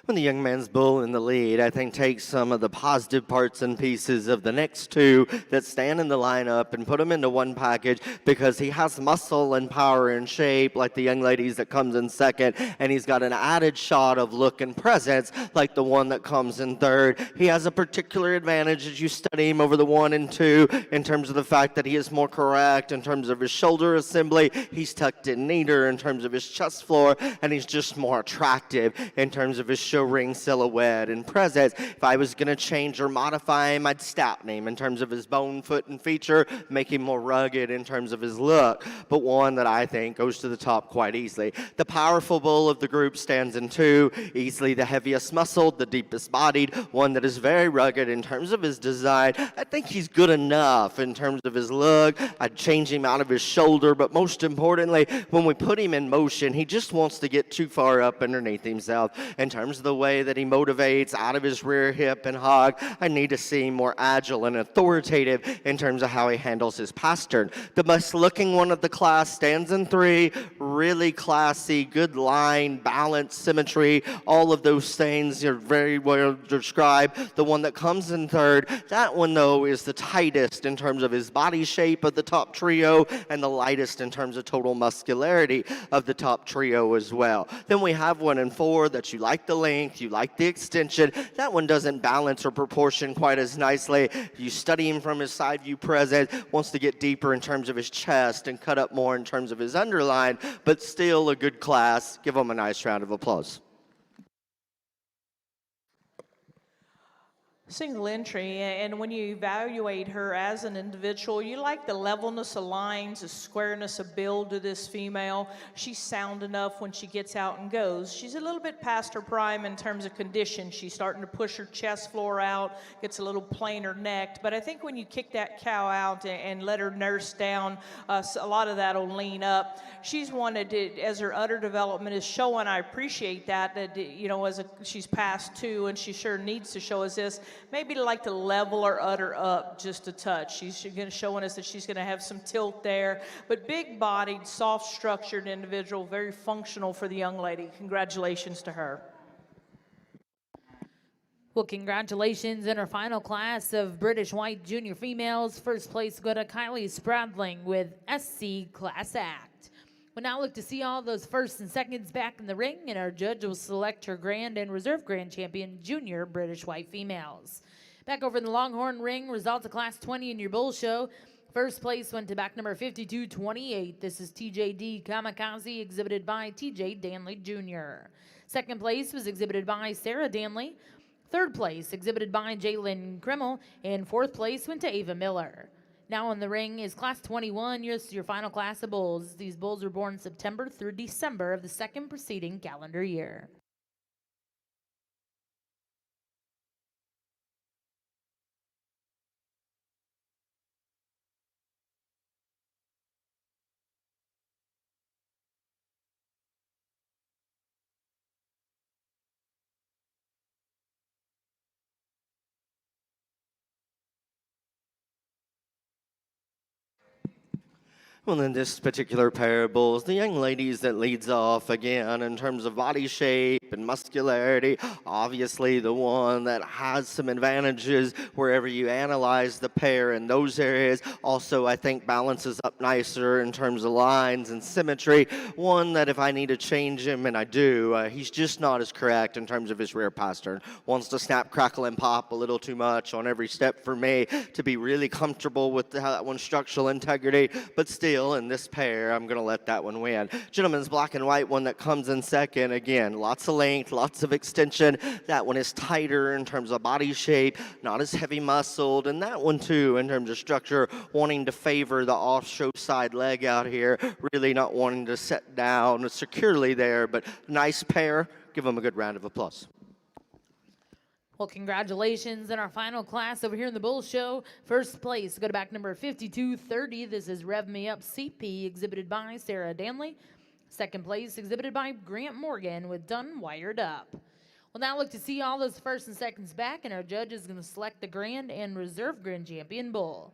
When the young man's bull in the lead, I think takes some of the positive parts and pieces of the next two that stand in the lineup and put them into one package, because he has muscle and power and shape like the young ladies that comes in second, and he's got an added shot of look and presence like the one that comes in third. He has a particular advantage as you study him over the 1 and 2 in terms of the fact that he is more correct in terms of his shoulder assembly. He's tucked in neater in terms of his chest floor, and he's just more attractive in terms of his show ring silhouette and presence. If I was going to change or modify him, I'd stouten him in terms of his bone, foot, and feature, make him more rugged in terms of his look, but one that I think goes to the top quite easily. The powerful bull of the group stands in 2, easily the heaviest muscled, the deepest bodied, one that is very rugged in terms of his design. I think he's good enough in terms of his look. I'd change him out of his shoulder, but most importantly, when we put him in motion, he just wants to get too far up underneath himself in terms of the way that he motivates out of his rear hip and hog. I need to see him more agile and authoritative in terms of how he handles his pastern. The best looking one of the class stands in 3, really classy, good line, balance, symmetry, all of those things are very well described. The one that comes in 3rd, that one though is the tightest in terms of his body shape of the top trio, and the lightest in terms of total muscularity of the top trio as well. Then we have 1 and 4 that you like the length, you like the extension. That one doesn't balance or proportion quite as nicely. You study him from his side view presence, wants to get deeper in terms of his chest and cut up more in terms of his underline, but still a good class. Give him a nice round of applause. Single entry, and when you evaluate her as an individual, you like the levelness of lines, the squareness of build to this female. She's sound enough when she gets out and goes. She's a little bit past her prime in terms of condition. She's starting to push her chest floor out, gets a little plainer necked, but I think when you kick that cow out and let her nurse down, a lot of that will lean up. She's one that, as her udder development is showing, I appreciate that, you know, she's past 2 and she sure needs to show us this. Maybe like to level her udder up just a touch. She's showing us that she's going to have some tilt there. But big-bodied, soft-structured individual, very functional for the young lady. Congratulations to her. Well, congratulations in our final class of British White Junior Females. First place go to Kylie Spradling with SC Class Act. We'll now look to see all those firsts and seconds back in the ring, and our judge will select her grand and reserve grand champion junior British white females. Back over in the Longhorn ring, results of Class 20 in your bull show. First place went to back number 5228. This is TJD Kamikaze, exhibited by TJ Danley Jr. Second place was exhibited by Sarah Danley. Third place exhibited by Jalen Krimmel, and fourth place went to Ava Miller. Now in the ring is Class 21, your final class of bulls. These bulls were born September through December of the second preceding calendar year. Well, in this particular pair of bulls, the young ladies that leads off again in terms of body shape and muscularity, obviously the one that has some advantages wherever you analyze the pair in those areas. Also, I think balances up nicer in terms of lines and symmetry. One that if I need to change him, and I do, he's just not as correct in terms of his rear pastern. Wants to snap, crackle, and pop a little too much on every step for me to be really comfortable with that one's structural integrity, but still, in this pair, I'm going to let that one win. Gentlemen's black and white one that comes in second. Again, lots of length, lots of extension. That one is tighter in terms of body shape, not as heavy muscled. And that one, too, in terms of structure, wanting to favor the off-show side leg out here, really not wanting to set down securely there. But nice pair. Give them a good round of applause. Well, congratulations in our final class over here in the Bull Show. First place, go to back number 5230. This is Rev Me Up CP, exhibited by Sarah Danley. Second place, exhibited by Grant Morgan with Done Wired Up. We'll now look to see all those first and seconds back, and our judge is going to select the grand and reserve grand champion bull.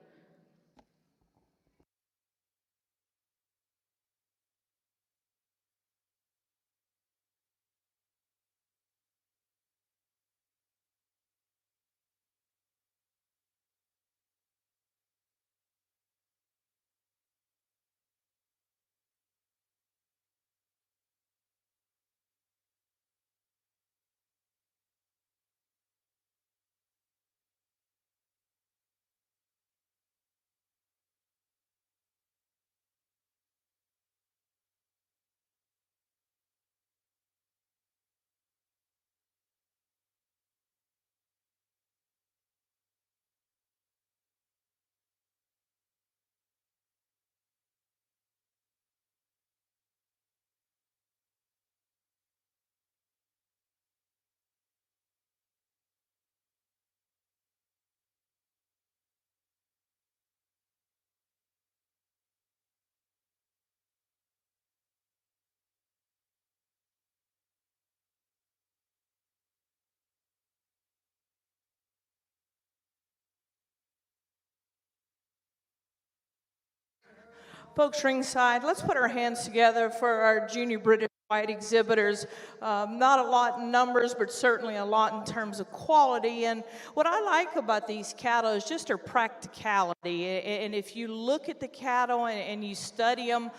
Folks ringside, let's put our hands together for our junior British white exhibitors. Not a lot in numbers, but certainly a lot in terms of quality. And what I like about these cattle is just their practicality. And if you look at the cattle and you study them,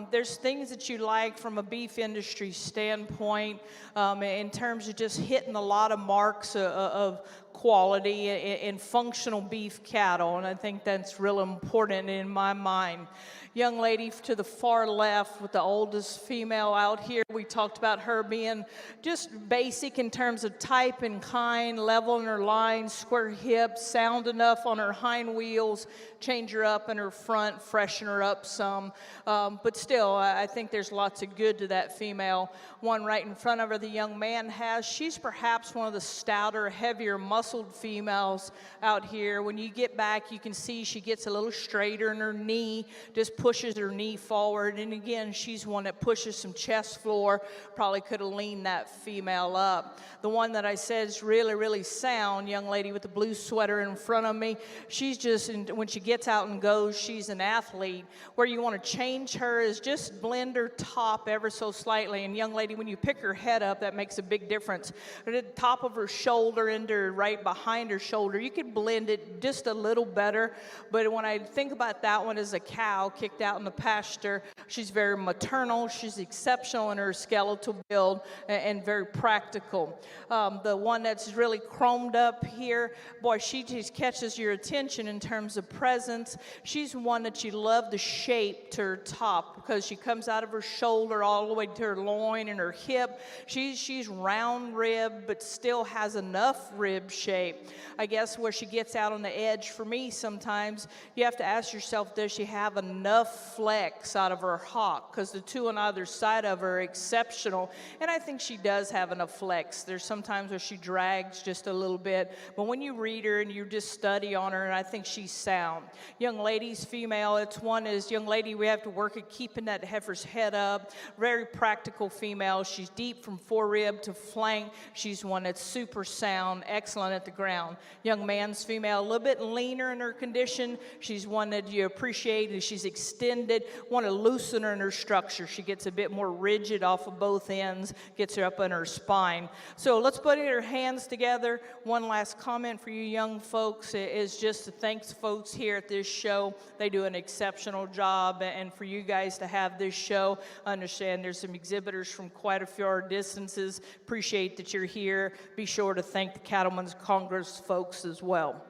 there's things that you like from a beef industry standpoint in terms of just hitting a lot of marks of quality in functional beef cattle, and I think that's real important in my mind. Young lady to the far left with the oldest female out here, we talked about her being just basic in terms of type and kind, level in her line, square hips, sound enough on her hind wheels, change her up in her front, freshen her up some. But still, I think there's lots of good to that female. One right in front of her, the young man has. She's perhaps one of the stouter, heavier, muscled females out here. When you get back, you can see she gets a little straighter in her knee, just pushes her knee forward. And again, she's one that pushes some chest floor. Probably could have leaned that female up. The one that I said is really, really sound, young lady with the blue sweater in front of me, she's just, when she gets out and goes, she's an athlete. Where you want to change her is just blend her top ever so slightly. And young lady, when you pick her head up, that makes a big difference. At the top of her shoulder into right behind her shoulder, you could blend it just a little better. But when I think about that one as a cow, kicking picked out in the pasture. She's very maternal. She's exceptional in her skeletal build and very practical. The one that's really chromed up here, boy, she just catches your attention in terms of presence. She's one that you love the shape to her top because she comes out of her shoulder all the way to her loin and her hip. She's round rib, but still has enough rib shape. I guess where she gets out on the edge for me sometimes, you have to ask yourself, does she have enough flex out of her hock? Because the two on either side of her are exceptional, and I think she does have enough flex. There's sometimes where she drags just a little bit, but when you read her and you just study on her, and I think she's sound. Young ladies, female, it's one is young lady, we have to work at keeping that heifer's head up. Very practical female. She's deep from forerib to flank. She's one that's super sound, excellent at the ground. Young man's female, a little bit leaner in her condition. She's one that you appreciate, and she's extended. Want to loosen her in her structure. She gets a bit more rigid off of both ends, gets her up on her spine. So let's put her hands together. One last comment for you young folks is just to thank the folks here at this show. They do an exceptional job, and for you guys to have this show, I understand there's some exhibitors from quite a few distances. Appreciate that you're here. Be sure to thank the Cattlemen's Congress folks as well.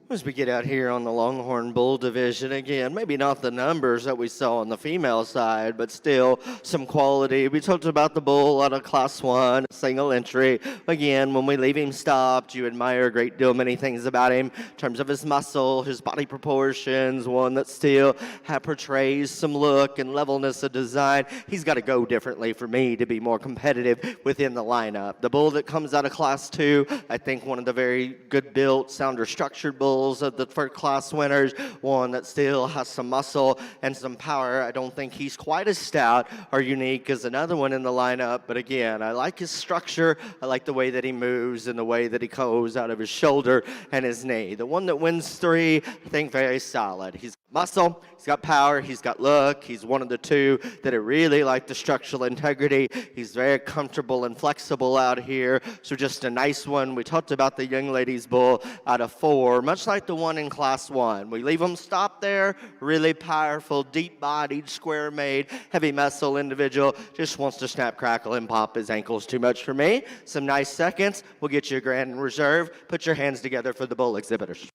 As we get out here on the Longhorn Bull division, again, maybe not the numbers that we saw on the female side, but still some quality. We talked about the bull out of Class 1, single entry. Again, when we leave him stopped, you admire a great deal, many things about him in terms of his muscle, his body proportions, one that still portrays some look and levelness of design. He's got to go differently for me to be more competitive within the lineup. The bull that comes out of Class 2, I think one of the very good built, sounder structured bulls of the first class winners, one that still has some muscle and some power. I don't think he's quite as stout or unique as another one in the lineup, but again, I like his structure. I like the way that he moves and the way that he goes out of his shoulder and his knee. The one that wins 3, I think very solid. He's muscle, he's got power, he's got look. He's one of the two that I really like the structural integrity. He's very comfortable and flexible out here. So just a nice one. We talked about the young ladies bull out of 4, much like the one in Class 1. We leave them stopped there. Really powerful, deep-bodied, square-made, heavy muscle individual. Just wants to snap, crackle, and pop his ankles. Too much for me. Some nice seconds. We'll get you a grand reserve. Put your hands together for the bull exhibitors.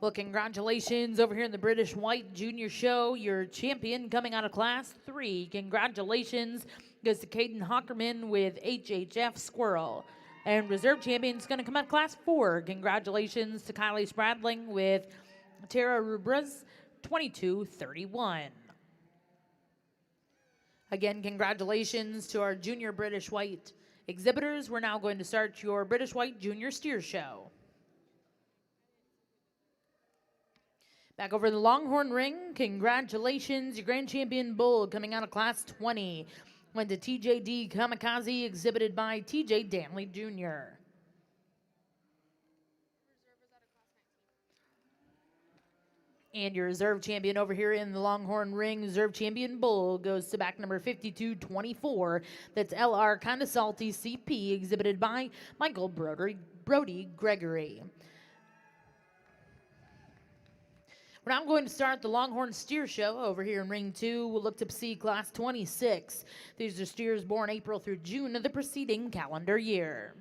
Well, congratulations over here in the British White Junior Show. Your champion coming out of Class 3. Congratulations goes to Caden Hockerman with HHF Squirrel. And reserve champion is going to come out of Class 4. Congratulations to Kylie Spradling with Tara Rubras, 22-31. Again, congratulations to our Junior British White exhibitors. We're now going to start your British White Junior Steer Show. Back over the Longhorn ring, congratulations, your grand champion bull coming out of Class 20. Went to TJD Kamikaze, exhibited by TJ Danley Jr. And your reserve champion over here in the Longhorn ring, reserve champion bull, goes to back number 5224. That's LR Kinda Salty CP, exhibited by Michael Brody Gregory. We're now going to start the Longhorn Steer Show over here in Ring 2. We'll look to see Class 26. These are steers born April through June of the preceding calendar year.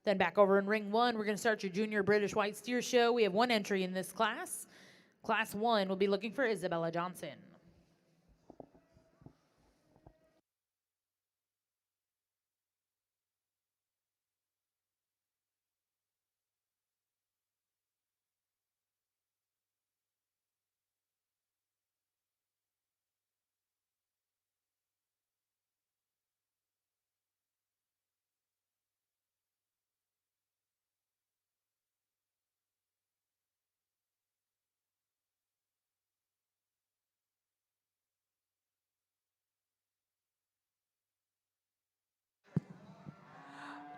Then back over in Ring 1, we're going to start your Junior British White Steer Show. We have 1 entry in this class. Class 1 will be looking for Isabella Johnson.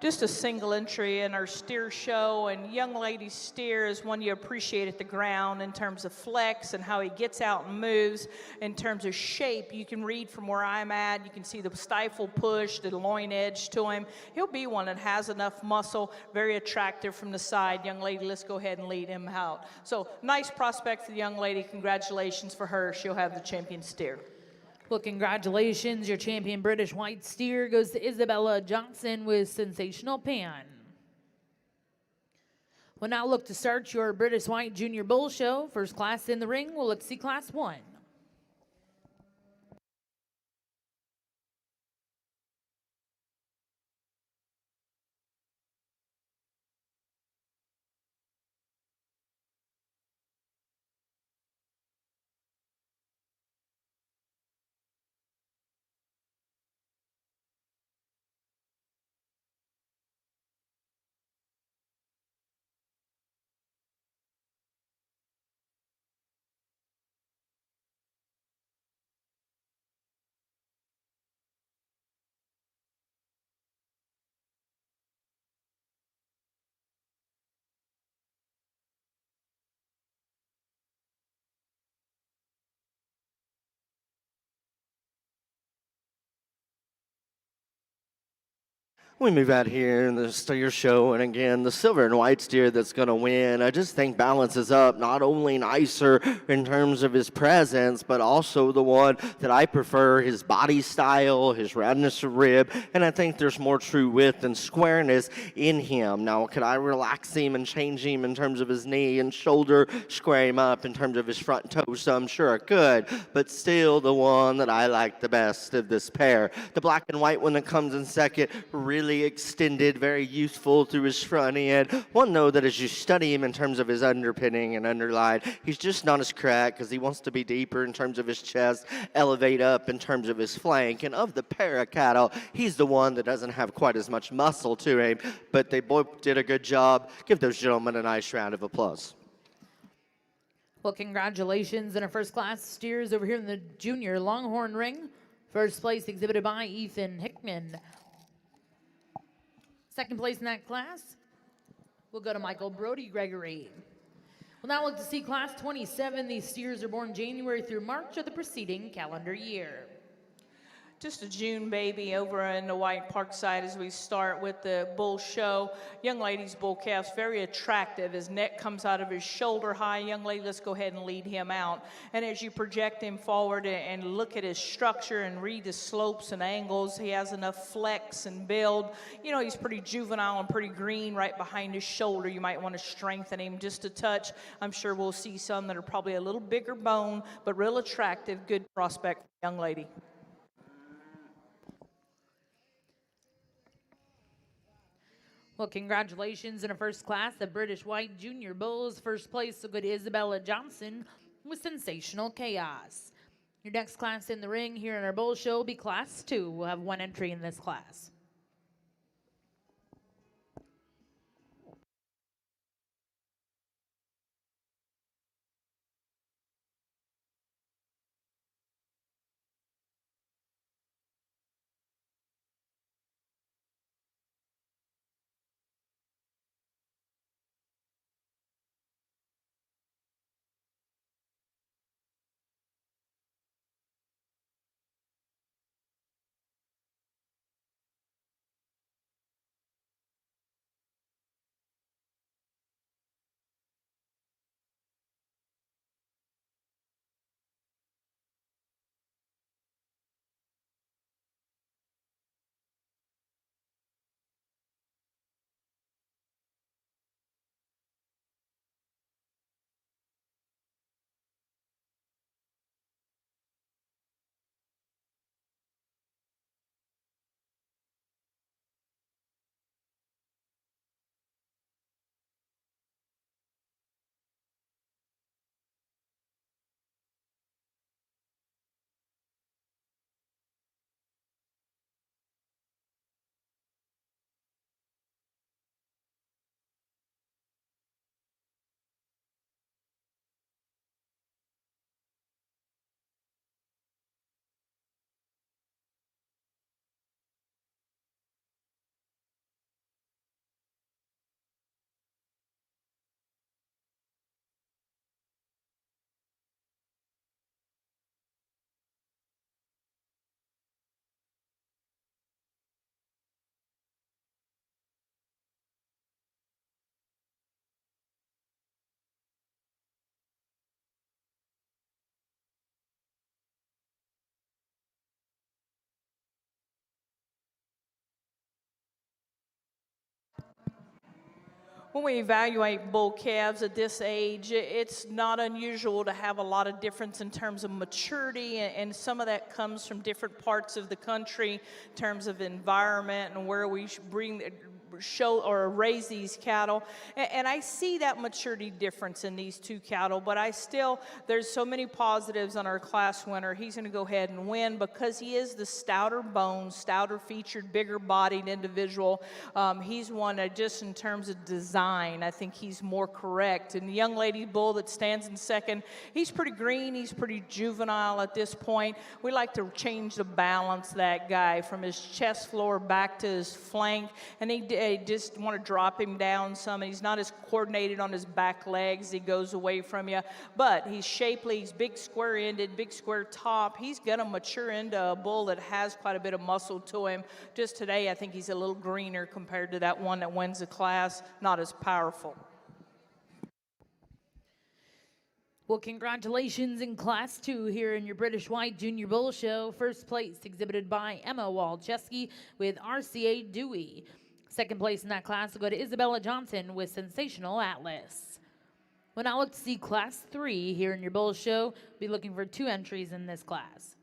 just a single entry in our steer show, and young lady's steer is one you appreciate at the ground in terms of flex and how he gets out and moves. In terms of shape, you can read from where I'm at. You can see the stifle push, the loin edge to him. He'll be one that has enough muscle, very attractive from the side. Young lady, let's go ahead and lead him out. So nice prospect for the young lady. Congratulations for her. She'll have the champion steer. Well, congratulations. Your champion British White Steer goes to Isabella Johnson with Sensational Pan. We'll now look to start your British White Junior Bull Show. First class in the ring, we'll look to see Class 1. We move out here in the steer show, and again, the silver and white steer that's going to win. I just think balances up, not only nicer in terms of his presence, but also the one that I prefer, his body style, his roundness of rib, and I think there's more true width and squareness in him. Now, could I relax him and change him in terms of his knee and shoulder, square him up in terms of his front toe some? Sure I could, but still the one that I like the best of this pair. The black and white one that comes in second, really extended, very youthful through his front end. One, though, that as you study him in terms of his underpinning and underline, he's just not as cracked because he wants to be deeper in terms of his chest, elevate up in terms of his flank. And of the pair of cattle, he's the one that doesn't have quite as much muscle to him, but they both did a good job. Give those gentlemen a nice round of applause. Well, congratulations. And our first class steers over here in the junior Longhorn ring. First place exhibited by Ethan Hickman. Second place in that class, we'll go to Michael Brody Gregory. We'll now look to see Class 27. These steers are born January through March of the preceding calendar year. Just a June baby over in the White Park side as we start with the bull show. Young lady's bull calf's very attractive. His neck comes out of his shoulder high. Young lady, let's go ahead and lead him out. And as you project him forward and look at his structure and read the slopes and angles, he has enough flex and build. You know, he's pretty juvenile and pretty green right behind his shoulder. You might want to strengthen him just a touch. I'm sure we'll see some that are probably a little bigger bone, but real attractive, good prospect for young lady. Well, congratulations in a first class. The British White Junior Bulls. First place will go to Isabella Johnson with Sensational Chaos. Your next class in the ring here in our bull show will be Class 2. We'll have one entry in this class. When we evaluate bull calves at this age, it's not unusual to have a lot of difference in terms of maturity, and some of that comes from different parts of the country in terms of environment and where we show or raise these cattle. And I see that maturity difference in these two cattle, but there's so many positives on our class winner. He's going to go ahead and win because he is the stouter boned, stouter featured, bigger bodied individual. He's one just in terms of design, I think he's more correct. And the young lady bull that stands in second, he's pretty green, he's pretty juvenile at this point. We like to change the balance that guy from his chest floor back to his flank, and he just want to drop him down some, and he's not as coordinated on his back legs. He goes away from you, but he's shapely, he's big square-ended, big square top. He's going to mature into a bull that has quite a bit of muscle to him. Just today, I think he's a little greener compared to that one that wins the class, not as powerful. Well, congratulations in Class 2 here in your British White Junior Bull Show. First place exhibited by Emma Walczewski with RCA Dewey. Second place in that class will go to Isabella Johnson with Sensational Atlas. We'll now look to see Class 3 here in your Bull Show. Be looking for 2 entries in this class.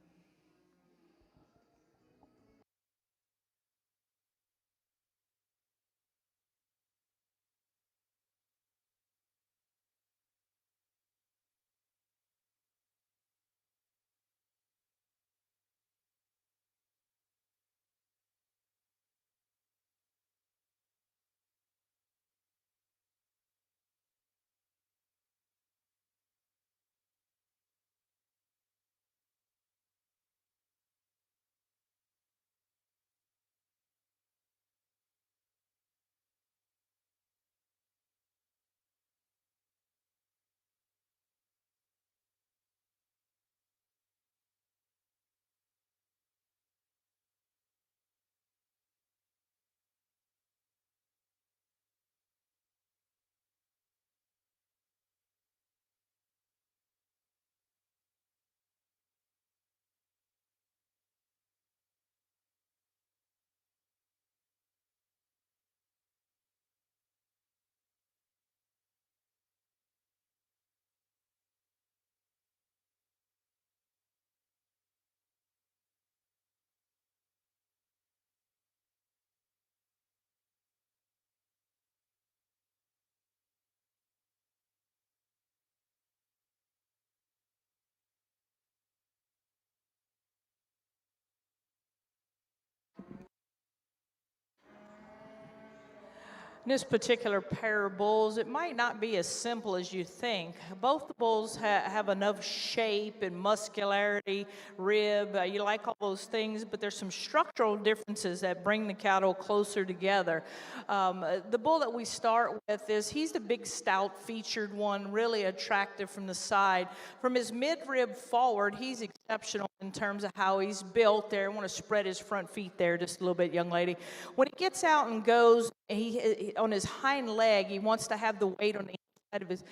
In this particular pair of bulls, it might not be as simple as you think. Both the bulls have enough shape and muscularity, rib, you like all those things, but there's some structural differences that bring the cattle closer together. The bull that we start with he's the big stout featured one, really attractive from the side. From his midrib forward, he's exceptional in terms of how he's built there. I want to spread his front feet there just a little bit, young lady. When he gets out and goes, he on his hind leg, he wants to have the weight on the inside of his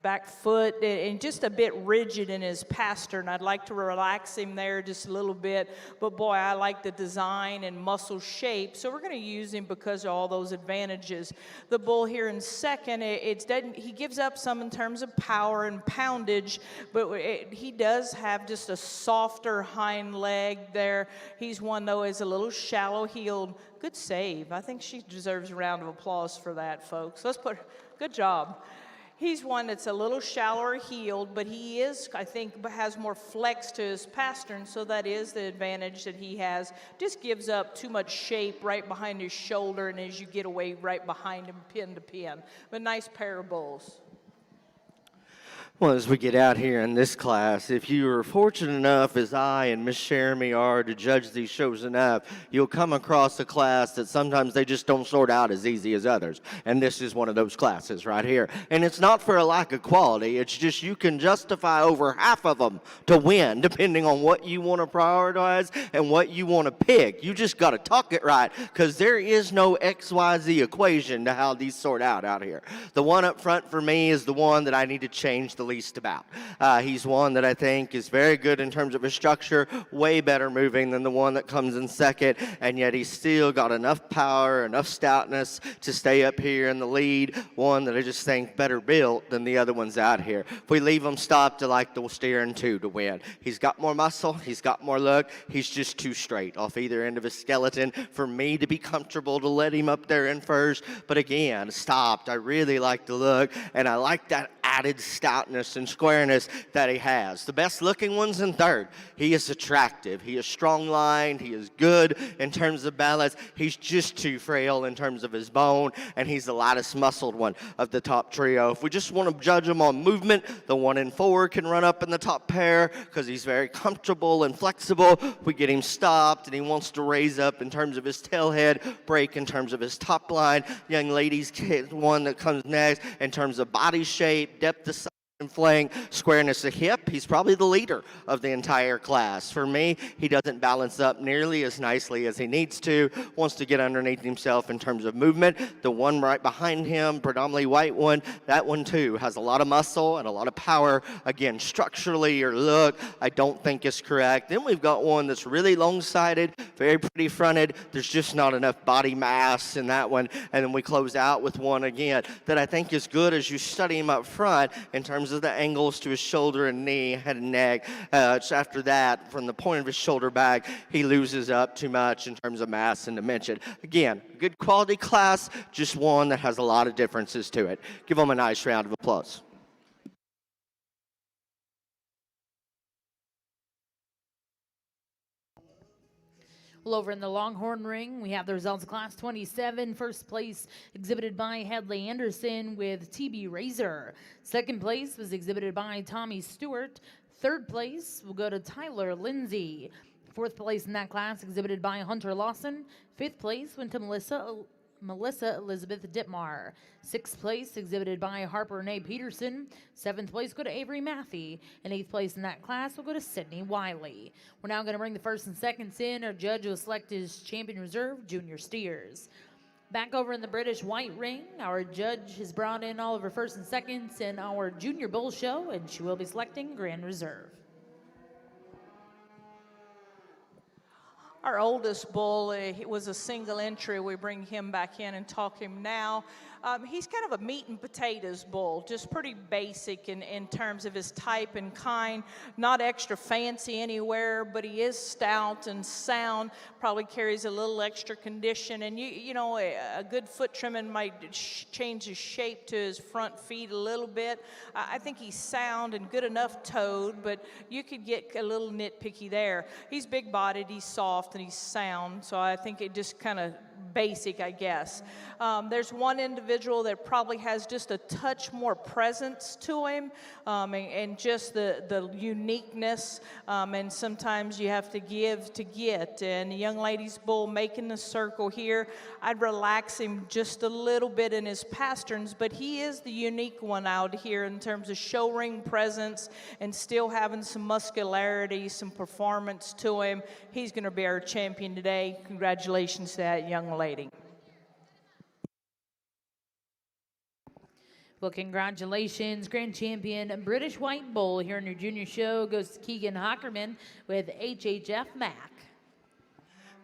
back foot and just a bit rigid in his pastern. I'd like to relax him there just a little bit, but boy, I like the design and muscle shape, so we're going to use him because of all those advantages. The bull here in second, he gives up some in terms of power and poundage, but he does have just a softer hind leg there. He's one, though, is a little shallow-heeled. Good save. I think she deserves a round of applause for that, folks. Good job. He's one that's a little shallower heeled, but he is, I think, has more flex to his pastern, so that is the advantage that he has. Just gives up too much shape right behind his shoulder, and as you get away right behind him, pin to pin. But nice pair of bulls. Well, as we get out here in this class, if you are fortunate enough, as I and Miss Jeremy are, to judge these shows enough, you'll come across a class that sometimes they just don't sort out as easy as others. And this is one of those classes right here. And it's not for a lack of quality. It's just you can justify over half of them to win, depending on what you want to prioritize and what you want to pick. You just got to talk it right, because there is no XYZ equation to how these sort out here. The one up front for me is the one that I need to change the least about. He's one that I think is very good in terms of his structure, way better moving than the one that comes in second, and yet he's still got enough power, enough stoutness to stay up here in the lead. One that I just think better built than the other ones out here. If we leave him stopped, I like the steer in 2 to win. He's got more muscle, he's got more look, he's just too straight off either end of his skeleton for me to be comfortable to let him up there in first. But again, stopped, I really like the look, and I like that added stoutness and squareness that he has. The best looking one's in third. He is attractive, he is strong lined, he is good in terms of balance. He's just too frail in terms of his bone, and he's the lightest muscled one of the top trio. If we just want to judge him on movement, the 1 and 4 can run up in the top pair because he's very comfortable and flexible. We get him stopped and he wants to raise up in terms of his tailhead, break in terms of his top line. Young ladies, one that comes next in terms of body shape, depth of and flank, squareness of hip. He's probably the leader of the entire class. For me, he doesn't balance up nearly as nicely as he needs to, wants to get underneath himself in terms of movement. The one right behind him, predominantly white one, that one too has a lot of muscle and a lot of power. Again, structurally or look, I don't think is correct. Then we've got one that's really long-sided, very pretty fronted. There's just not enough body mass in that one. And then we close out with one again that I think is good as you study him up front in terms of the angles to his shoulder and knee, head and neck. After that, from the point of his shoulder back, he loses up too much in terms of mass and dimension. Again, good quality class, just one that has a lot of differences to it. Give him a nice round of applause. Well, over in the Longhorn ring, we have the results of Class 27. First place exhibited by Hadley Anderson with TB Razor. Second place was exhibited by Tommy Stewart. Third place will go to Tyler Lindsay. Fourth place in that class exhibited by Hunter Lawson. Fifth place went to Melissa Elizabeth Ditmar. Sixth place exhibited by Harper Renee Peterson. Seventh place go to Avery Matthey. And eighth place in that class will go to Sydney Wiley. We're now going to bring the first and seconds in. Our judge will select his champion reserve, junior steers. Back over in the British white ring, our judge has brought in all of her first and seconds in our junior bull show, and she will be selecting grand reserve. Our oldest bull, he was a single entry. We bring him back in and talk him now. He's kind of a meat and potatoes bull, just pretty basic in terms of his type and kind, not extra fancy anywhere, but he is stout and sound, probably carries a little extra condition. And you know, a good foot trimming might change his shape to his front feet a little bit. I think he's sound and good enough toed, but you could get a little nitpicky there. He's big bodied, he's soft, and he's sound, so I think it just kind of basic, I guess. There's one individual that probably has just a touch more presence to him, and just the uniqueness, and sometimes you have to give to get. And the young lady's bull making the circle here, I'd relax him just a little bit in his pasterns, but he is the unique one out here in terms of show ring presence and still having some muscularity, some performance to him. He's going to be our champion today. Congratulations to that young lady. Well, congratulations, grand champion British White Bull here in your junior show goes to Keegan Hockerman with HHF Mac.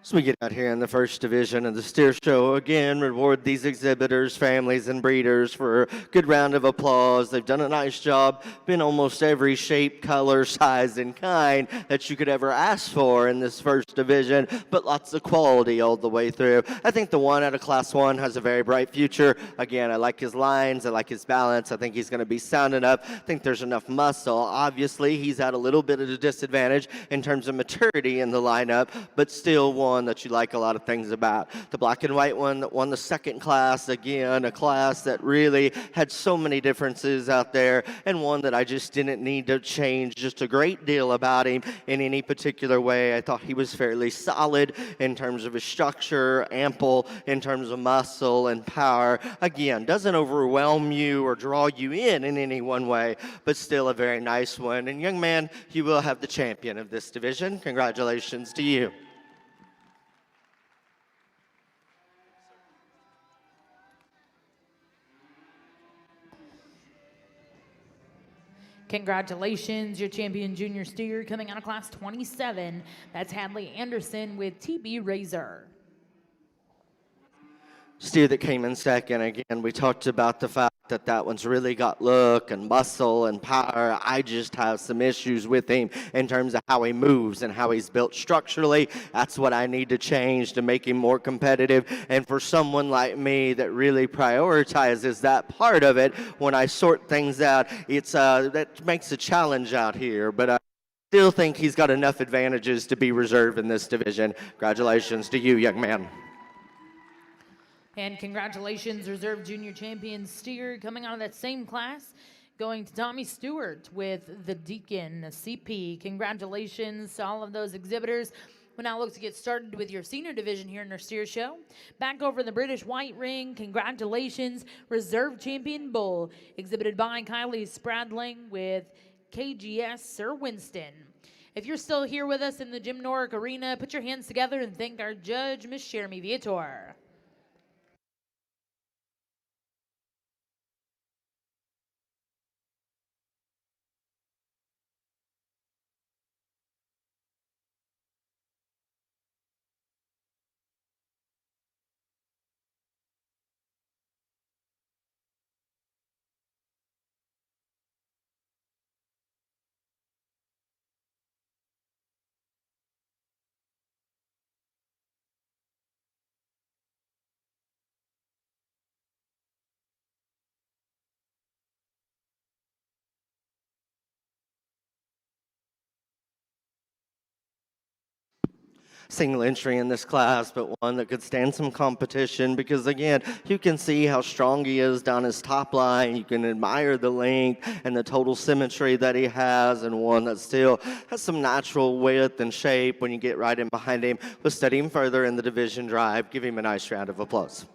So we get out here in the first division of the steer show again, reward these exhibitors, families, and breeders for a good round of applause. They've done a nice job, been almost every shape, color, size, and kind that you could ever ask for in this first division, but lots of quality all the way through. I think the one out of Class 1 has a very bright future. Again, I like his lines, I like his balance. I think he's going to be sound enough. I think there's enough muscle. Obviously, he's at a little bit of a disadvantage in terms of maturity in the lineup, but still one that you like a lot of things about. The black and white one that won the second class, again, a class that really had so many differences out there, and one that I just didn't need to change just a great deal about him in any particular way. I thought he was fairly solid in terms of his structure, ample in terms of muscle and power. Again, doesn't overwhelm you or draw you in any one way, but still a very nice one. And young man, you will have the champion of this division. Congratulations to you. Congratulations, your champion junior steer coming out of class 27. That's Hadley Anderson with TB Razor. Steer that came in second, again, we talked about the fact that that one's really got look and muscle and power. I just have some issues with him in terms of how he moves and how he's built structurally. That's what I need to change to make him more competitive. And for someone like me that really prioritizes that part of it, when I sort things out, it's that makes a challenge out here. But I still think he's got enough advantages to be reserved in this division. Congratulations to you, young man. And congratulations, reserve junior champion steer coming out of that same class, going to Tommy Stewart with the Deacon CP. Congratulations to all of those exhibitors. We'll now look to get started with your senior division here in our steer show. Back over in the British White Ring, congratulations, reserve champion bull, exhibited by Kylie Spradling with KGS Sir Winston. If you're still here with us in the Jim Norick Arena, put your hands together and thank our judge, Miss Jeremy Viator. Single entry in this class, but one that could stand some competition because, again, you can see how strong he is down his top line. You can admire the length and the total symmetry that he has, and one that still has some natural width and shape when you get right in behind him. We'll study him further in the division drive. Give him a nice round of applause.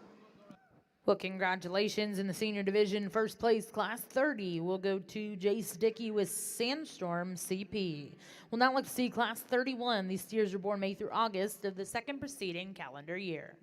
Well, congratulations in the senior division. First place, class 30. We'll go to Jace Dickey with Sandstorm CP. We'll now look to see class 31. These steers are born May through August of the second preceding calendar year.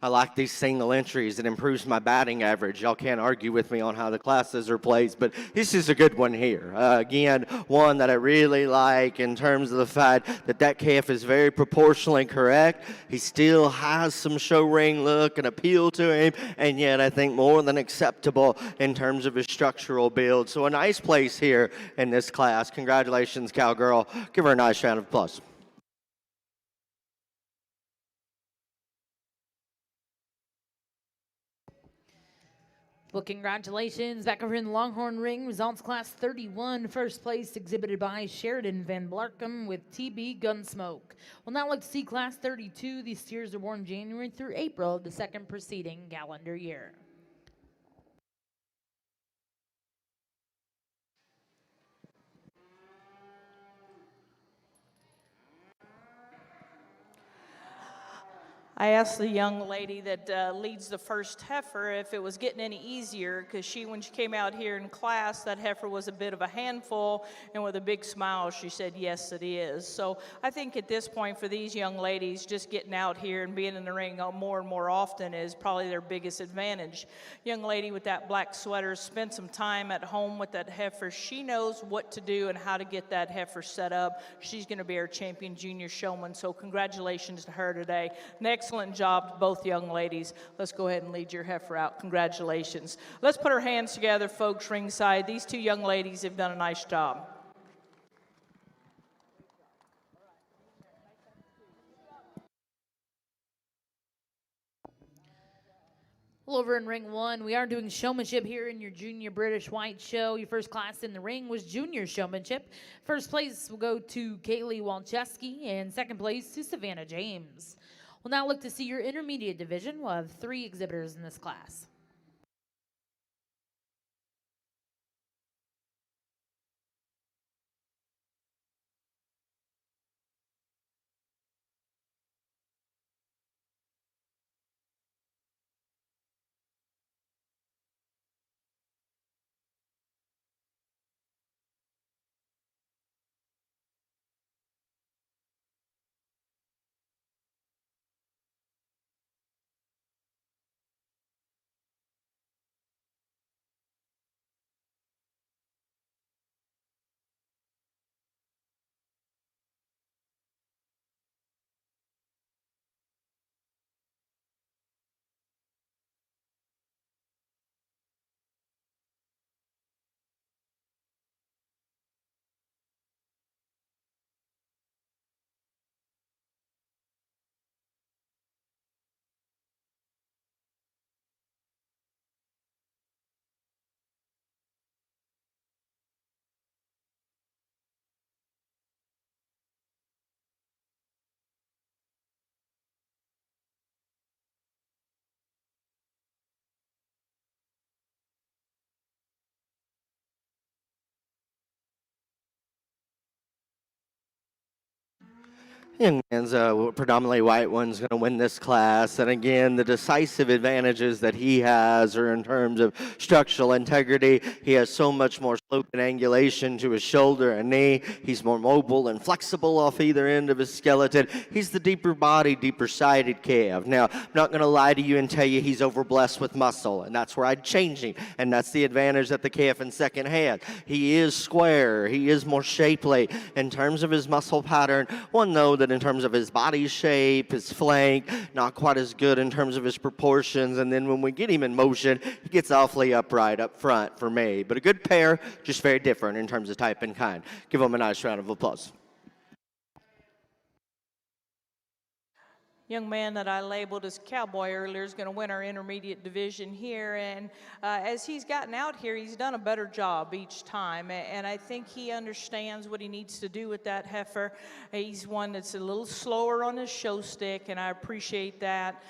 I like these single entries. It improves my batting average. Y'all can't argue with me on how the classes are placed, but this is a good one here. Again, one that I really like in terms of the fact that that calf is very proportionally correct. He still has some show ring look and appeal to him, and yet I think more than acceptable in terms of his structural build. So a nice place here in this class. Congratulations, Cowgirl. Give her a nice round of applause. Well, congratulations. Back over in the Longhorn Ring, results class 31, first place exhibited by Sheridan Van Blarkum with TB Gunsmoke. We'll now look to see class 32. These steers are born January through April of the second preceding calendar year. I asked the young lady that leads the first heifer if it was getting any easier, because when she came out here in class, that heifer was a bit of a handful, and with a big smile, she said, yes, it is. So I think at this point for these young ladies, just getting out here and being in the ring more and more often is probably their biggest advantage. Young lady with that black sweater spent some time at home with that heifer. She knows what to do and how to get that heifer set up. She's going to be our champion junior showman, so congratulations to her today. Excellent job to both young ladies. Let's go ahead and lead your heifer out. Congratulations. Let's put our hands together, folks, ringside. These two young ladies have done a nice job. Well, over in Ring 1, we are doing showmanship here in your Junior British White Show. Your first class in the ring was Junior Showmanship. First place will go to Kaylee Walczewski, and second place to Savannah James. We'll now look to see your intermediate division. We'll have 3 exhibitors in this class. Young man's predominantly white one's going to win this class. And again, the decisive advantages that he has are in terms of structural integrity. He has so much more slope and angulation to his shoulder and knee. He's more mobile and flexible off either end of his skeleton. He's the deeper body, deeper sided calf. Now, I'm not going to lie to you and tell you he's overblessed with muscle, and that's where I'd change him. And that's the advantage that the calf in second had. He is square. He is more shapely in terms of his muscle pattern. One, know that in terms of his body shape, his flank, not quite as good in terms of his proportions. And then when we get him in motion, he gets awfully upright up front for me. But a good pair, just very different in terms of type and kind. Give him a nice round of applause. Young man that I labeled as Cowboy earlier is going to win our intermediate division here. And as he's gotten out here, he's done a better job each time. And I think he understands what he needs to do with that heifer. He's one that's a little slower on his show stick, and I appreciate that.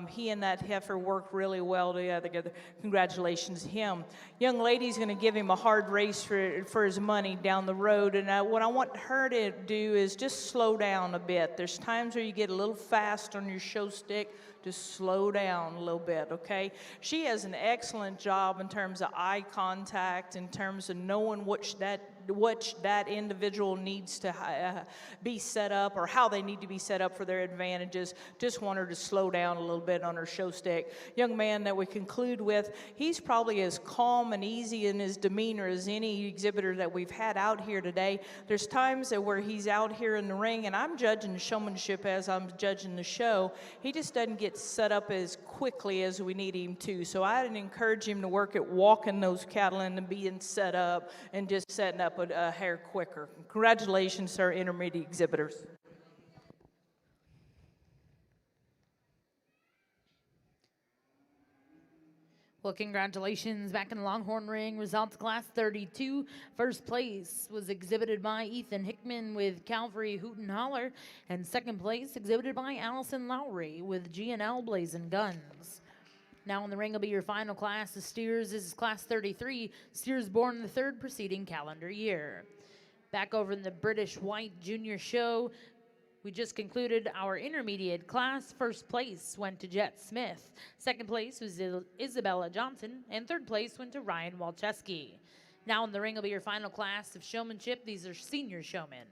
He and that heifer work really well together. Congratulations to him. Young lady's going to give him a hard race for his money down the road. And what I want her to do is just slow down a bit. There's times where you get a little fast on your show stick. Just slow down a little bit, okay? She has an excellent job in terms of eye contact, in terms of knowing which that individual needs to be set up, or how they need to be set up for their advantages. Just want her to slow down a little bit on her show stick. Young man that we conclude with, he's probably as calm and easy in his demeanor as any exhibitor that we've had out here today. There's times that where he's out here in the ring, and I'm judging the showmanship as I'm judging the show. He just doesn't get set up as quickly as we need him to. So I'd encourage him to work at walking those cattle in and being set up and just setting up a hair quicker. Congratulations to our intermediate exhibitors. Well, congratulations back in the Longhorn ring. Results class 32. First place was exhibited by Ethan Hickman with Calvary Hoot and Holler. And second place exhibited by Allison Lowry with G&L Blazing Guns. Now in the ring will be your final class of steers. This is class 33. Steers born in the third preceding calendar year. Back over in the British White Junior Show, we just concluded our intermediate class. First place went to Jet Smith. Second place was Isabella Johnson. And third place went to Ryan Walczewski. Now in the ring will be your final class of showmanship. These are senior showmen.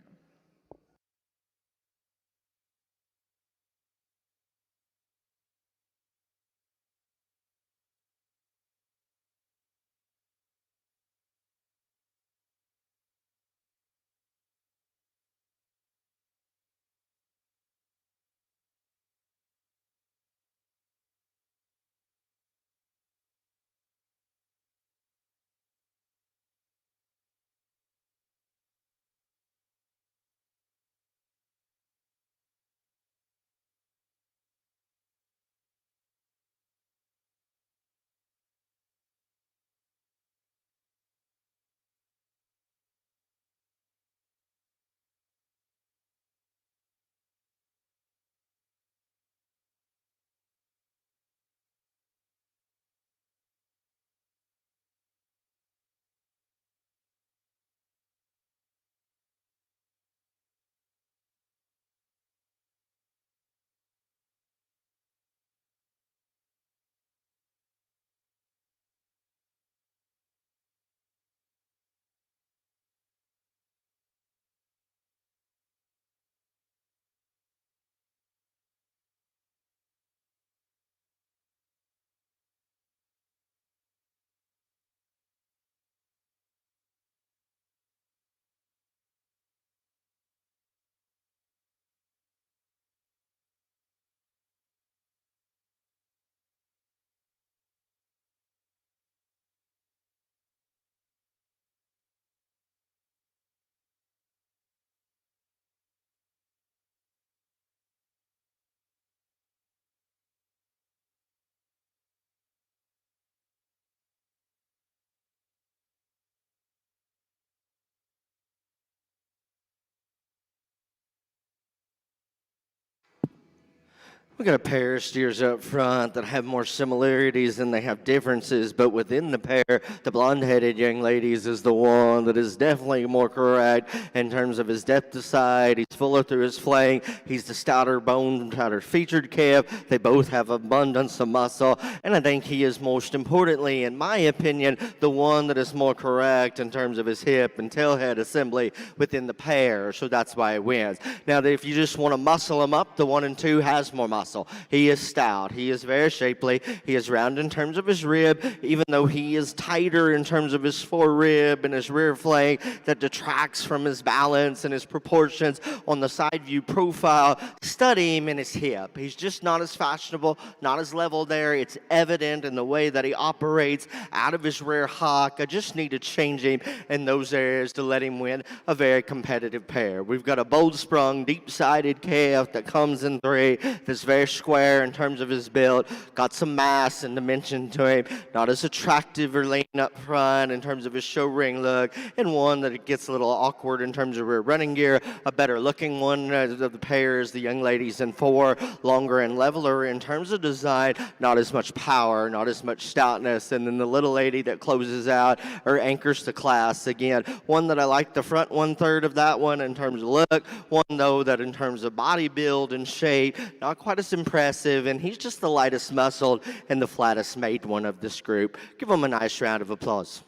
We got a pair of steers up front that have more similarities than they have differences, but within the pair, the blonde-headed young ladies is the one that is definitely more correct in terms of his depth of side. He's fuller through his flank. He's the stouter boned, tighter featured calf. They both have abundance of muscle, and I think he is most importantly, in my opinion, the one that is more correct in terms of his hip and tailhead assembly within the pair, so that's why he wins. Now, if you just want to muscle him up, the 1 and 2 has more muscle. He is stout. He is very shapely. He is round in terms of his rib, even though he is tighter in terms of his forerib and his rear flank. That detracts from his balance and his proportions on the side view profile. Study him in his hip. He's just not as fashionable, not as level there. It's evident in the way that he operates out of his rear hock. I just need to change him in those areas to let him win a very competitive pair. We've got a bold-sprung, deep-sided calf that comes in 3 that's very square in terms of his build, got some mass and dimension to him, not as attractive or lean up front in terms of his show ring look, and one that it gets a little awkward in terms of rear running gear. A better looking one of the pairs, the young ladies in 4, longer and leveler in terms of design, not as much power, not as much stoutness, and then the little lady that closes out or anchors the class. Again, one that I like the front 1/3 of that one in terms of look, one though that in terms of body build and shape, not quite as impressive, and he's just the lightest muscled and the flattest made one of this group. Give him a nice round of applause.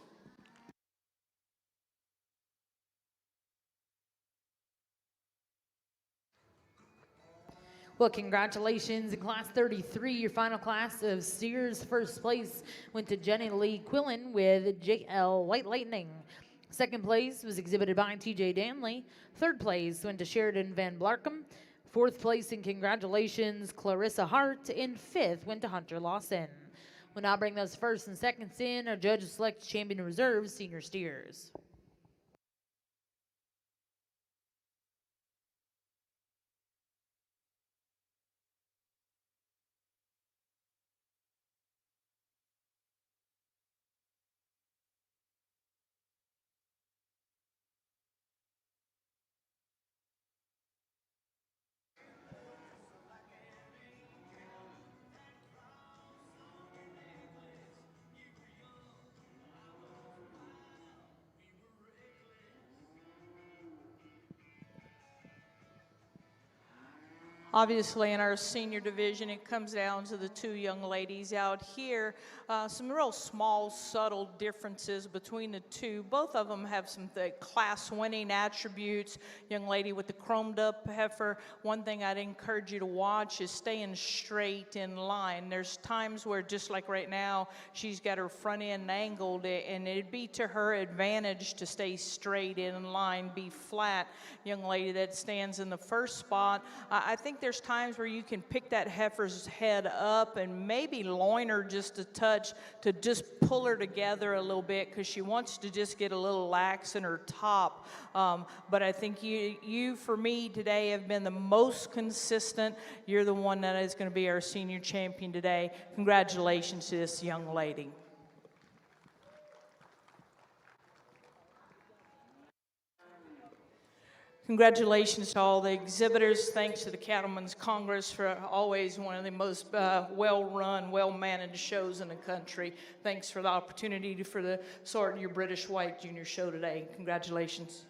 Well, congratulations in Class 33. Your final class of steers. First place went to Jenny Lee Quillen with JL White Lightning. Second place was exhibited by TJ Danley. Third place went to Sheridan Van Blarkum. Fourth place and congratulations, Clarissa Hart. And fifth went to Hunter Lawson. We'll now bring those first and seconds in. Our judges select champion reserve senior steers. Obviously, in our senior division, it comes down to the 2 young ladies out here. Some real small, subtle differences between the 2. Both of them have some class-winning attributes. Young lady with the chromed-up heifer, one thing I'd encourage you to watch is staying straight in line. There's times where, just like right now, she's got her front end angled, and it'd be to her advantage to stay straight in line, be flat. Young lady that stands in the first spot, I think there's times where you can pick that heifer's head up and maybe loin her just a touch to just pull her together a little bit, because she wants to just get a little lax in her top. But I think you, for me today, have been the most consistent. You're the one that is going to be our senior champion today. Congratulations to this young lady. Congratulations to all the exhibitors. Thanks to the Cattlemen's Congress for always one of the most well-run, well-managed shows in the country. Thanks for the opportunity for the Sort Your British White Junior show today. Congratulations.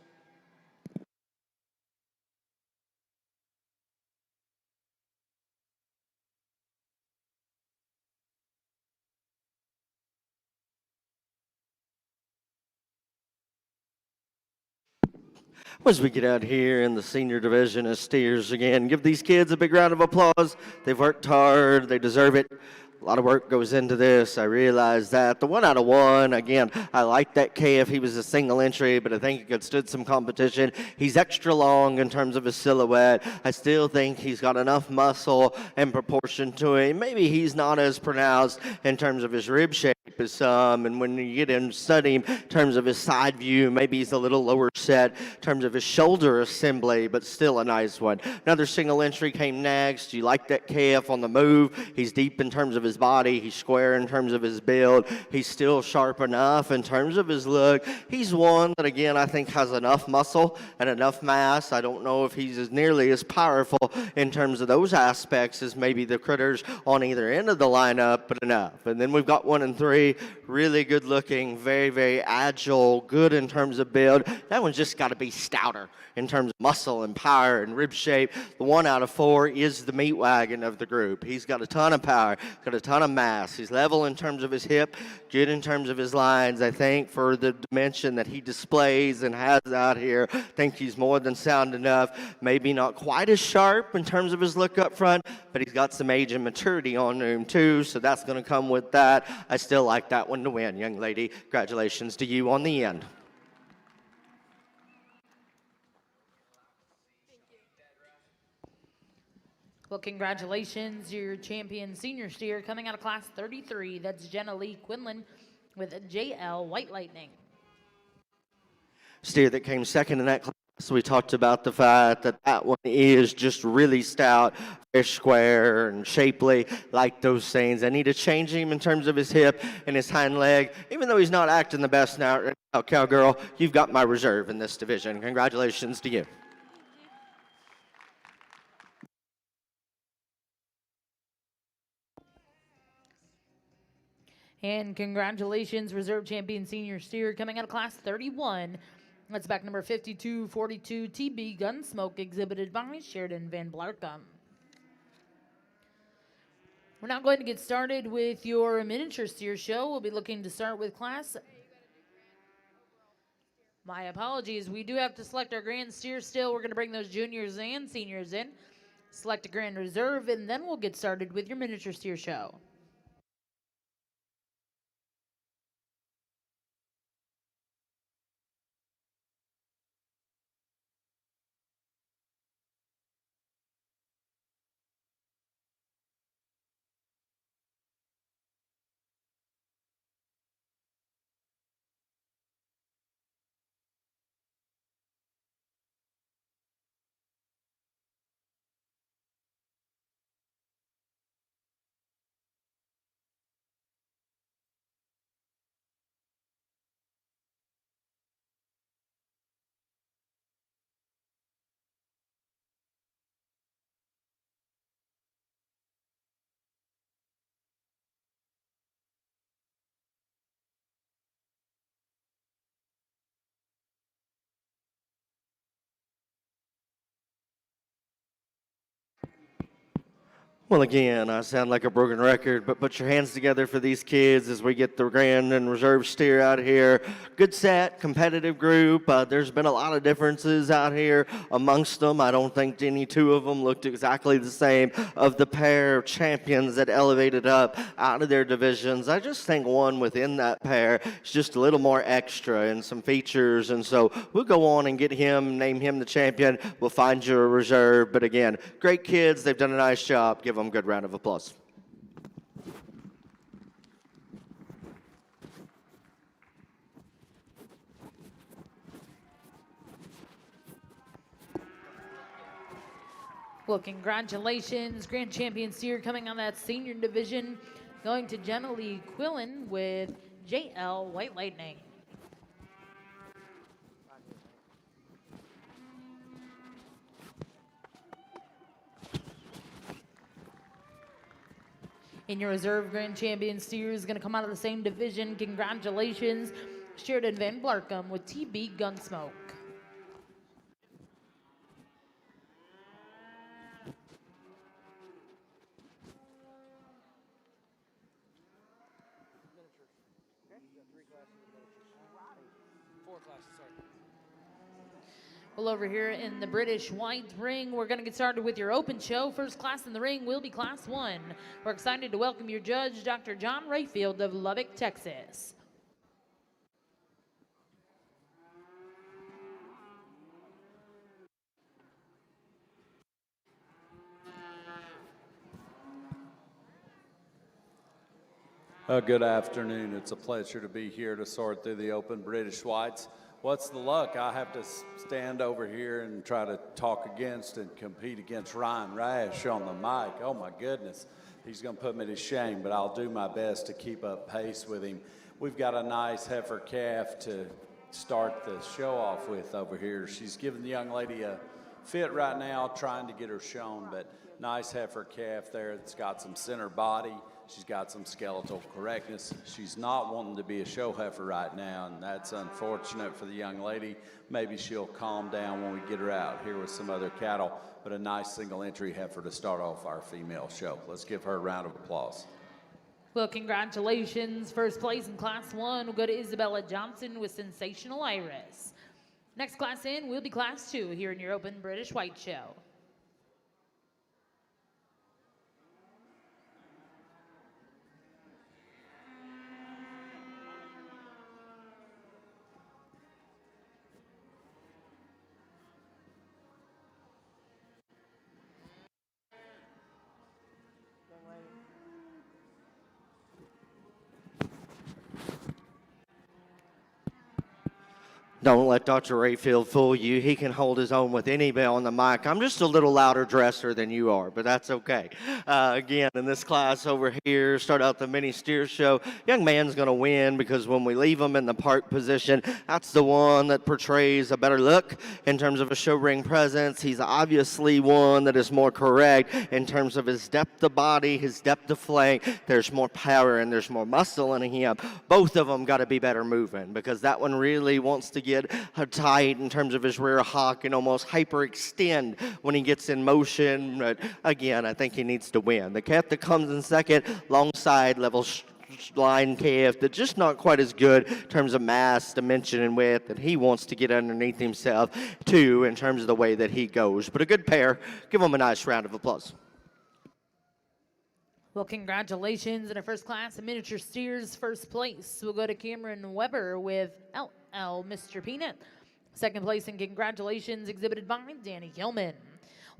As we get out here in the senior division of steers again, give these kids a big round of applause. They've worked hard. They deserve it. A lot of work goes into this. I realize that. The 1 out of 1, again, I like that KF. He was a single entry, but I think he could stood some competition. He's extra long in terms of his silhouette. I still think he's got enough muscle and proportion to him. Maybe he's not as pronounced in terms of his rib shape, shape as some, and when you get in study in terms of his side view, maybe he's a little lower set in terms of his shoulder assembly, but still a nice one. Another single entry came next. You like that calf on the move. He's deep in terms of his body. He's square in terms of his build. He's still sharp enough in terms of his look. He's one that, again, I think has enough muscle and enough mass. I don't know if he's as nearly as powerful in terms of those aspects as maybe the critters on either end of the lineup, but enough. And then we've got 1 and 3, really good looking, very, very agile, good in terms of build. That one's just got to be stouter in terms of muscle and power and rib shape. The 1 out of 4 is the meat wagon of the group. He's got a ton of power, got a ton of mass. He's level in terms of his hip, good in terms of his lines. I think for the dimension that he displays and has out here, I think he's more than sound enough. Maybe not quite as sharp in terms of his look up front, but he's got some age and maturity on him too, so that's going to come with that. I still like that one to win, young lady. Congratulations to you on the end. Well, congratulations, your champion senior steer coming out of class 33. That's Jenna Lee Quinlan with JL White Lightning. Steer that came second in that class. We talked about the fact that that one is just really stout, very square and shapely, like those things. I need to change him in terms of his hip and his hind leg. Even though he's not acting the best now, cowgirl, you've got my reserve in this division. Congratulations to you. And congratulations, reserve champion senior steer coming out of class 31. That's back number 5242 TB Gunsmoke, exhibited by Sheridan Van Blarcom. We're now going to get started with your miniature steer show. We'll be looking to start with class. My apologies. We do have to select our grand steer still. We're going to bring those juniors and seniors in, select a grand reserve, and then we'll get started with your miniature steer show. Well, again, I sound like a broken record, but put your hands together for these kids as we get the grand and reserve steer out here. Good set, competitive group. There's been a lot of differences out here amongst them. I don't think any two of them looked exactly the same of the pair of champions that elevated up out of their divisions. I just think one within that pair is just a little more extra in some features, and so we'll go on and get him, name him the champion. We'll find you a reserve, but again, great kids. They've done a nice job. Give them a good round of applause. Well, congratulations, grand champion steer coming on that senior division, going to Jenna Lee Quillen with JL White Lightning. In your reserve, grand champion steer is going to come out of the same division. Congratulations, Sheridan Van Blarcom with TB Gunsmoke. Well, over here in the British White Ring, we're going to get started with your open show. First class in the ring will be Class 1. We're excited to welcome your judge, Dr. John Rayfield of Lubbock, Texas. Good afternoon. It's a pleasure to be here to sort through the open British Whites. What's the luck? I have to stand over here and try to talk against and compete against Ryan Rash on the mic. Oh my goodness. He's going to put me to shame, but I'll do my best to keep up pace with him. We've got a nice heifer calf to start the show off with over here. She's giving the young lady a fit right now, trying to get her shown, but nice heifer calf there. It's got some center body. She's got some skeletal correctness. She's not wanting to be a show heifer right now, and that's unfortunate for the young lady. Maybe she'll calm down when we get her out here with some other cattle, but a nice single entry heifer to start off our female show. Let's give her a round of applause. Well, congratulations. First place in Class 1 will go to Isabella Johnson with Sensational Iris. Next class in will be Class 2 here in your Open British White Show. Don't let Dr. Rayfield fool you. He can hold his own with any bell on the mic. I'm just a little louder dresser than you are, but that's okay. Again, in this class over here, start out the mini steer show. Young man's going to win because when we leave him in the park position, that's the one that portrays a better look in terms of a show ring presence. He's obviously one that is more correct in terms of his depth of body, his depth of flank. There's more power and there's more muscle in him. Both of them got to be better moving because that one really wants to get tight in terms of his rear hock and almost hyperextend when he gets in motion. But again, I think he needs to win. The calf that comes in second, long side level line calf that's just not quite as good in terms of mass, dimension, and width, and he wants to get underneath himself too in terms of the way that he goes. But a good pair. Give him a nice round of applause. Well, congratulations in our first class of miniature steers. First place will go to Cameron Weber with LL Mr. Peanut. Second place and congratulations exhibited by Danny Gilman.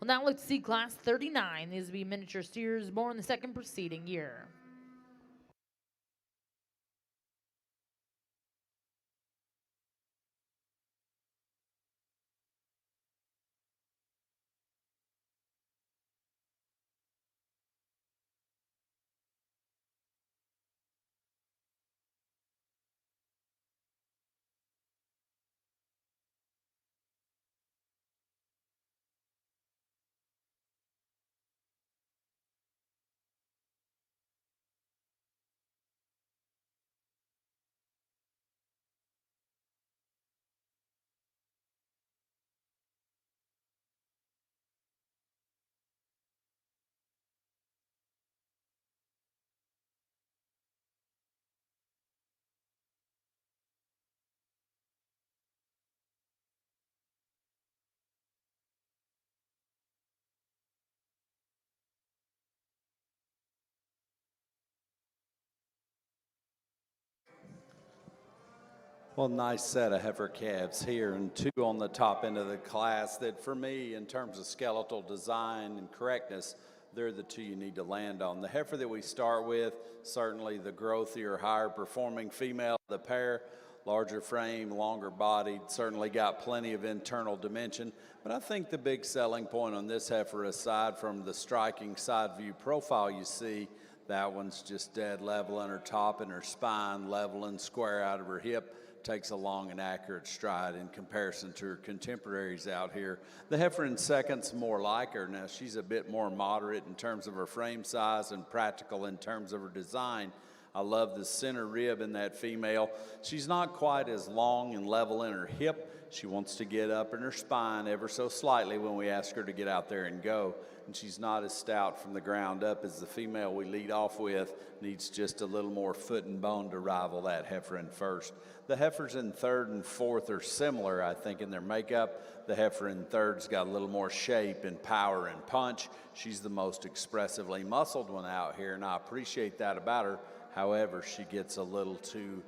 Well, now let's see class 39. These will be miniature steers born the second preceding year. Well, nice set of heifer calves here, and two on the top end of the class that for me, in terms of skeletal design and correctness, they're the two you need to land on. The heifer that we start with, certainly the growthier, higher performing female of the pair, larger frame, longer bodied, certainly got plenty of internal dimension. But I think the big selling point on this heifer, aside from the striking side view profile you see, that one's just dead level in her top and her spine, level and square out of her hip. Takes a long and accurate stride in comparison to her contemporaries out here. The heifer in second's more like her. Now, she's a bit more moderate in terms of her frame size and practical in terms of her design. I love the center rib in that female. She's not quite as long and level in her hip. She wants to get up in her spine ever so slightly when we ask her to get out there and go. And she's not as stout from the ground up as the female we lead off with. Needs just a little more foot and bone to rival that heifer in first. The heifers in third and fourth are similar, I think, in their makeup. The heifer in third's got a little more shape and power and punch. She's the most expressively muscled one out here, and I appreciate that about her. However, she gets a little too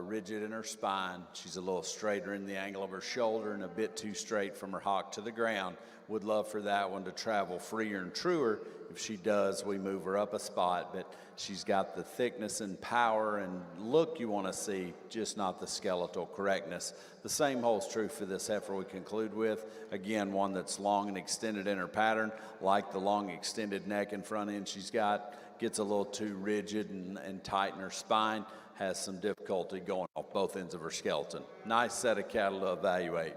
rigid in her spine. She's a little straighter in the angle of her shoulder and a bit too straight from her hock to the ground. Would love for that one to travel freer and truer. If she does, we move her up a spot, but she's got the thickness and power and look you want to see, just not the skeletal correctness. The same holds true for this heifer we conclude with. Again, one that's long and extended in her pattern, like the long extended neck and front end she's got, gets a little too rigid and tight in her spine, has some difficulty going off both ends of her skeleton. Nice set of cattle to evaluate.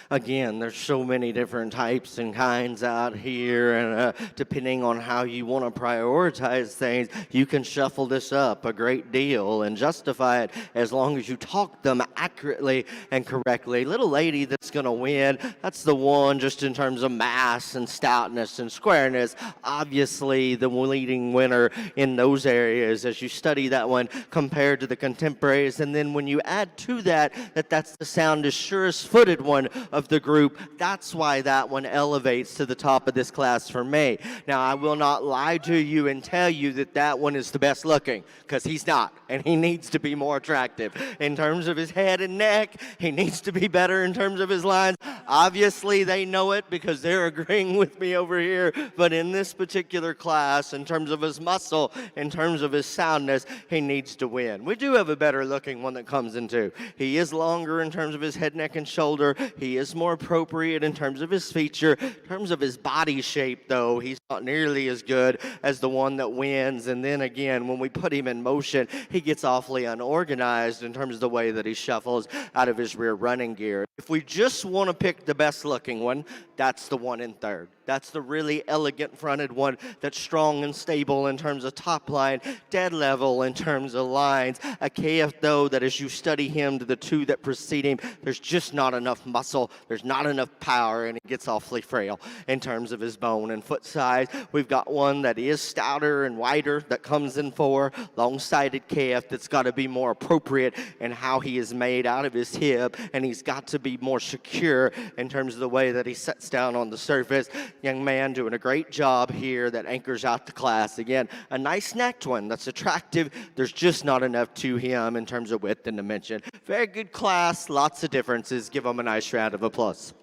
Again, there's so many different types and kinds out here, and depending on how you want to prioritize things, you can shuffle this up a great deal and justify it as long as you talk them accurately and correctly. Little lady that's going to win, that's the one just in terms of mass and stoutness and squareness. Obviously, the leading winner in those areas as you study that one compared to the contemporaries. And then when you add to that, that's the soundest, surest footed one of the group, that's why that one elevates to the top of this class for me. Now, I will not lie to you and tell you that one is the best looking, because he's not, and he needs to be more attractive. In terms of his head and neck, he needs to be better in terms of his lines. Obviously, they know it because they're agreeing with me over here, but in this particular class, in terms of his muscle, in terms of his soundness, he needs to win. We do have a better looking one that comes in too. He is longer in terms of his head, neck, and shoulder. He is more appropriate in terms of his feature. In terms of his body shape, though, he's not nearly as good as the one that wins. And then again, when we put him in motion, he gets awfully unorganized in terms of the way that he shuffles out of his rear running gear. If we just want to pick the best looking one, that's the one in third. That's the really elegant fronted one that's strong and stable in terms of top line, dead level in terms of lines. A KF, though, that as you study him to the two that precede him, there's just not enough muscle, there's not enough power, and it gets awfully frail in terms of his bone and foot size. We've got one that is stouter and wider that comes in 4, long-sided KF that's got to be more appropriate in how he is made out of his hip, and he's got to be more secure in terms of the way that he sets down on the surface. Young man doing a great job here that anchors out the class. Again, a nice necked one that's attractive. There's just not enough to him in terms of width and dimension. Very good class, lots of differences. Give him a nice round of applause.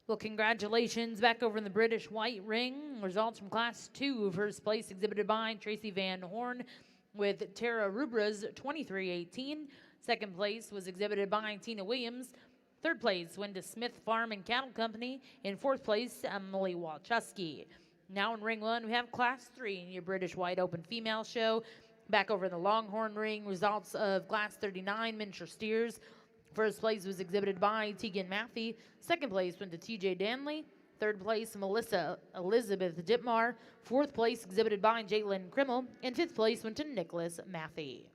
Well, congratulations back over in the British White Ring. Results from Class 2. First place exhibited by Tracy Van Horn with Tara Rubra's 23-18. Second place was exhibited by Tina Williams. Third place went to Smith Farm and Cattle Company. In fourth place, Emily Walczewski. Now in Ring 1, we have Class 3 in your British Wide Open Female Show. Back over in the Longhorn Ring, results of Class 39 miniature steers. First place was exhibited by Tegan Matthey. Second place went to TJ Danley. Third place, Melissa Elizabeth Ditmar. Fourth place exhibited by Jalen Krimmel. And fifth place went to Nicholas Matthey.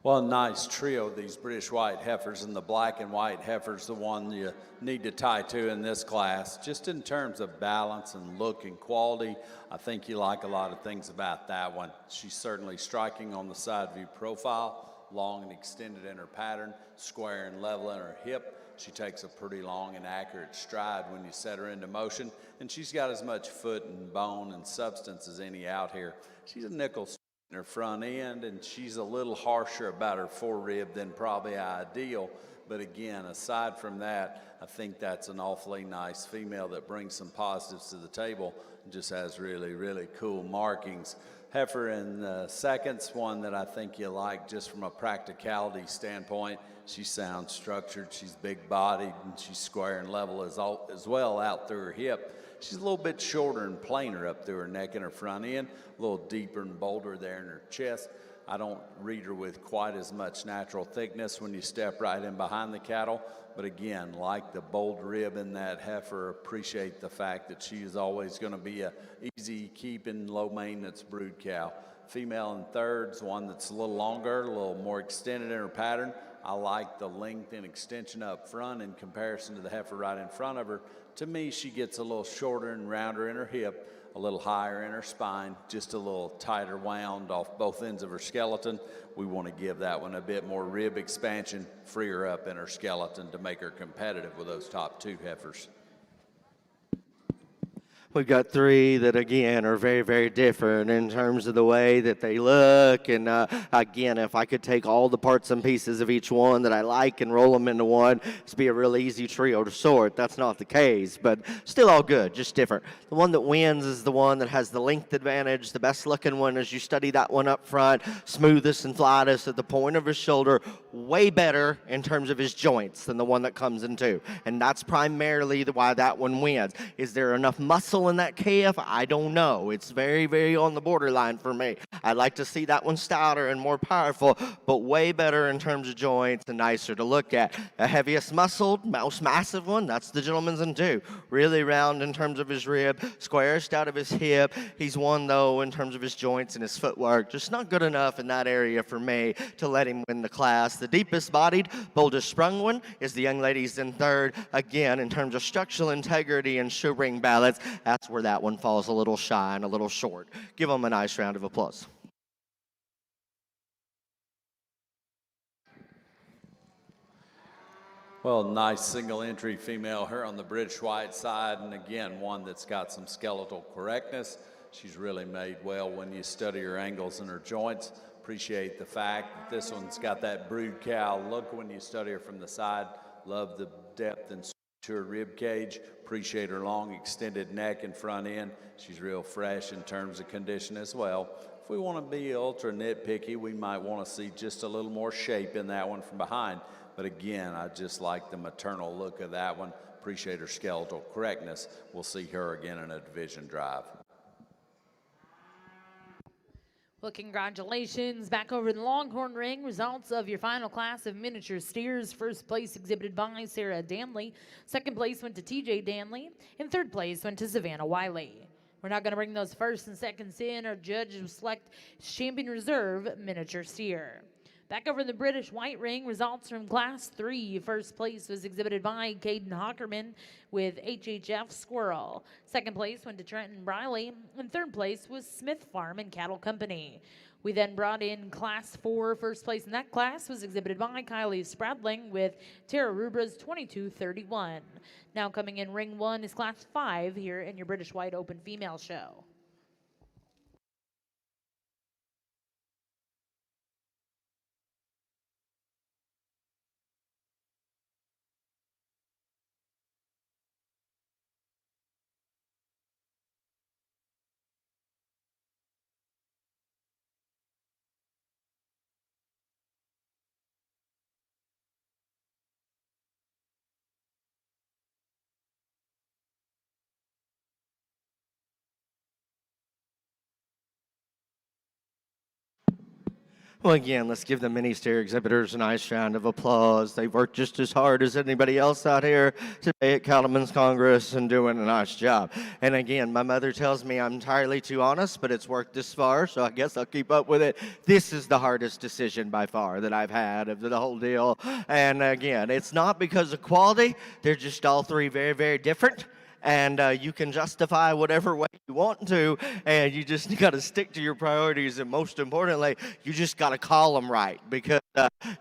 Well, a nice trio of these British white heifers, and the black and white heifer's the one you need to tie to in this class. Just in terms of balance and look and quality, I think you like a lot of things about that one. She's certainly striking on the side view profile, long and extended in her pattern, square and level in her hip. She takes a pretty long and accurate stride when you set her into motion, and she's got as much foot and bone and substance as any out here. She's a nickel in her front end, and she's a little harsher about her forerib than probably ideal. But again, aside from that, I think that's an awfully nice female that brings some positives to the table and just has really, really cool markings. Heifer in seconds, one that I think you like just from a practicality standpoint. She sounds structured, she's big-bodied, and she's square and level as well out through her hip. She's a little bit shorter and plainer up through her neck and her front end, a little deeper and bolder there in her chest. I don't read her with quite as much natural thickness when you step right in behind the cattle. But again, like the bold rib in that heifer, appreciate the fact that she is always going to be a easy keeping, low maintenance brood cow. Female in thirds, one that's a little longer, a little more extended in her pattern. I like the length and extension up front in comparison to the heifer right in front of her. To me, she gets a little shorter and rounder in her hip, a little higher in her spine, just a little tighter wound off both ends of her skeleton. We want to give that one a bit more rib expansion, free her up in her skeleton to make her competitive with those top two heifers. We've got three that, again, are very, very different in terms of the way that they look. And, again, if I could take all the parts and pieces of each one that I like and roll them into one, it'd be a real easy trio to sort. That's not the case, but still all good, just different. The one that wins is the one that has the length advantage, the best-looking one as you study that one up front, smoothest and flattest at the point of his shoulder, way better in terms of his joints than the one that comes in two. And that's primarily why that one wins. Is there enough muscle in that calf? I don't know. It's very, very on the borderline for me. I'd like to see that one stouter and more powerful, but way better in terms of joints and nicer to look at. The heaviest muscled, most massive one, that's the gentleman's in two. Really round in terms of his rib, squarest out of his hip. He's one, though, in terms of his joints and his footwork. Just not good enough in that area for me to let him win the class. The deepest bodied, boldest sprung one is the young ladies in third. Again, in terms of structural integrity and shoe ring balance, that's where that one falls a little shy and a little short. Give them a nice round of applause. Well, nice single entry female here on the British White side, and again, one that's got some skeletal correctness. She's really made well when you study her angles and her joints. Appreciate the fact that this one's got that brood cow look when you study her from the side. Love the depth and to her rib cage. Appreciate her long extended neck and front end. She's real fresh in terms of condition as well. If we want to be ultra nitpicky, we might want to see just a little more shape in that one from behind. But again, I just like the maternal look of that one. Appreciate her skeletal correctness. We'll see her again in a division drive. Well, congratulations. Back over in the Longhorn ring, results of your final class of miniature steers. First place exhibited by Sarah Danley. Second place went to TJ Danley. And third place went to Savannah Wiley. We're not going to bring those first and seconds in. Our judges will select Champion Reserve miniature steer. Back over in the British White ring, results from Class 3. First place was exhibited by Caden Hockerman with HHF Squirrel. Second place went to Trenton Briley, and third place was Smith Farm and Cattle Company. We then brought in Class 4. First place in that class was exhibited by Kylie Spradling with Tara Rubra's 2231. Now coming in ring 1 is Class 5 here in your British White Open Female Show. Well, again, let's give the mini steer exhibitors a nice round of applause. They've worked just as hard as anybody else out here today at Cattlemen's Congress and doing a nice job. And again, my mother tells me I'm entirely too honest, but it's worked this far, so I guess I'll keep up with it. This is the hardest decision by far that I've had of the whole deal. And again, it's not because of quality. They're just all three very, very different. And you can justify whatever way you want to, and you just got to stick to your priorities, and most importantly, you just got to call them right, because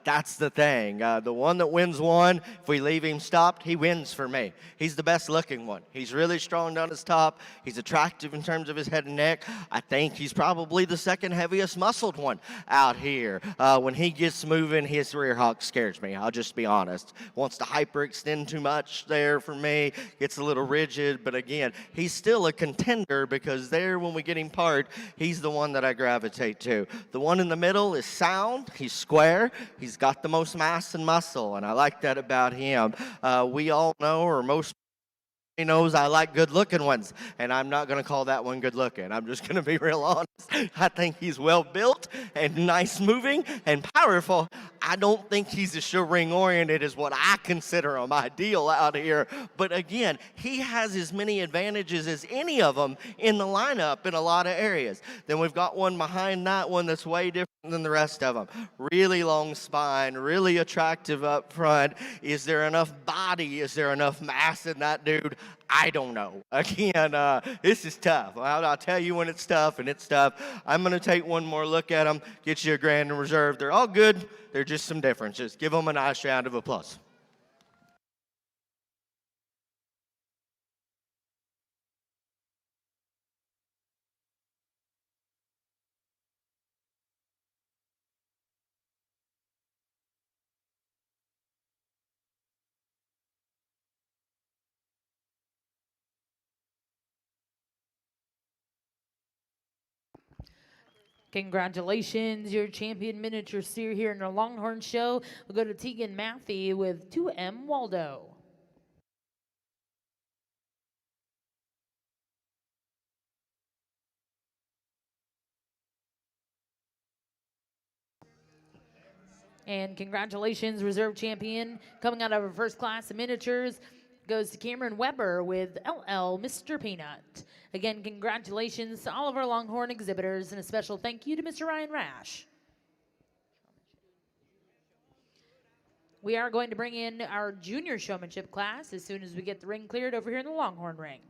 that's the thing. The one that wins one, if we leave him stopped, he wins for me. He's the best looking one. He's really strong down his top. He's attractive in terms of his head and neck. I think he's probably the second heaviest muscled one out here. When he gets moving, his rear hawk scares me. I'll just be honest. Wants to hyperextend too much there for me. Gets a little rigid. But again, he's still a contender, because there, when we get him part, he's the one that I gravitate to. The one in the middle is sound. He's square. He's got the most mass and muscle, and I like that about him. We all know, or most he knows, I like good-looking ones, and I'm not going to call that one good-looking. I'm just going to be real honest. I think he's well-built and nice-moving and powerful. I don't think he's as show ring-oriented as what I consider him ideal out here. But again, he has as many advantages as any of them in the lineup in a lot of areas. Then we've got one behind that one that's way different than the rest of them. Really long spine, really attractive up front. Is there enough body? Is there enough mass in that dude? I don't know. Again, this is tough. I'll tell you when it's tough, and it's tough. I'm going to take one more look at them, get you a grand and reserve. They're all good. They're just some differences. Give them a nice round of applause. Congratulations, your champion miniature steer here in the Longhorn Show. We'll go to Tegan Matthey with 2M Waldo. And congratulations, reserve champion. Coming out of our first class of miniatures goes to Cameron Weber with LL Mr. Peanut. Again, congratulations to all of our Longhorn exhibitors, and a special thank you to Mr. Ryan Rash. We are going to bring in our junior showmanship class as soon as we get the ring cleared over here in the Longhorn ring.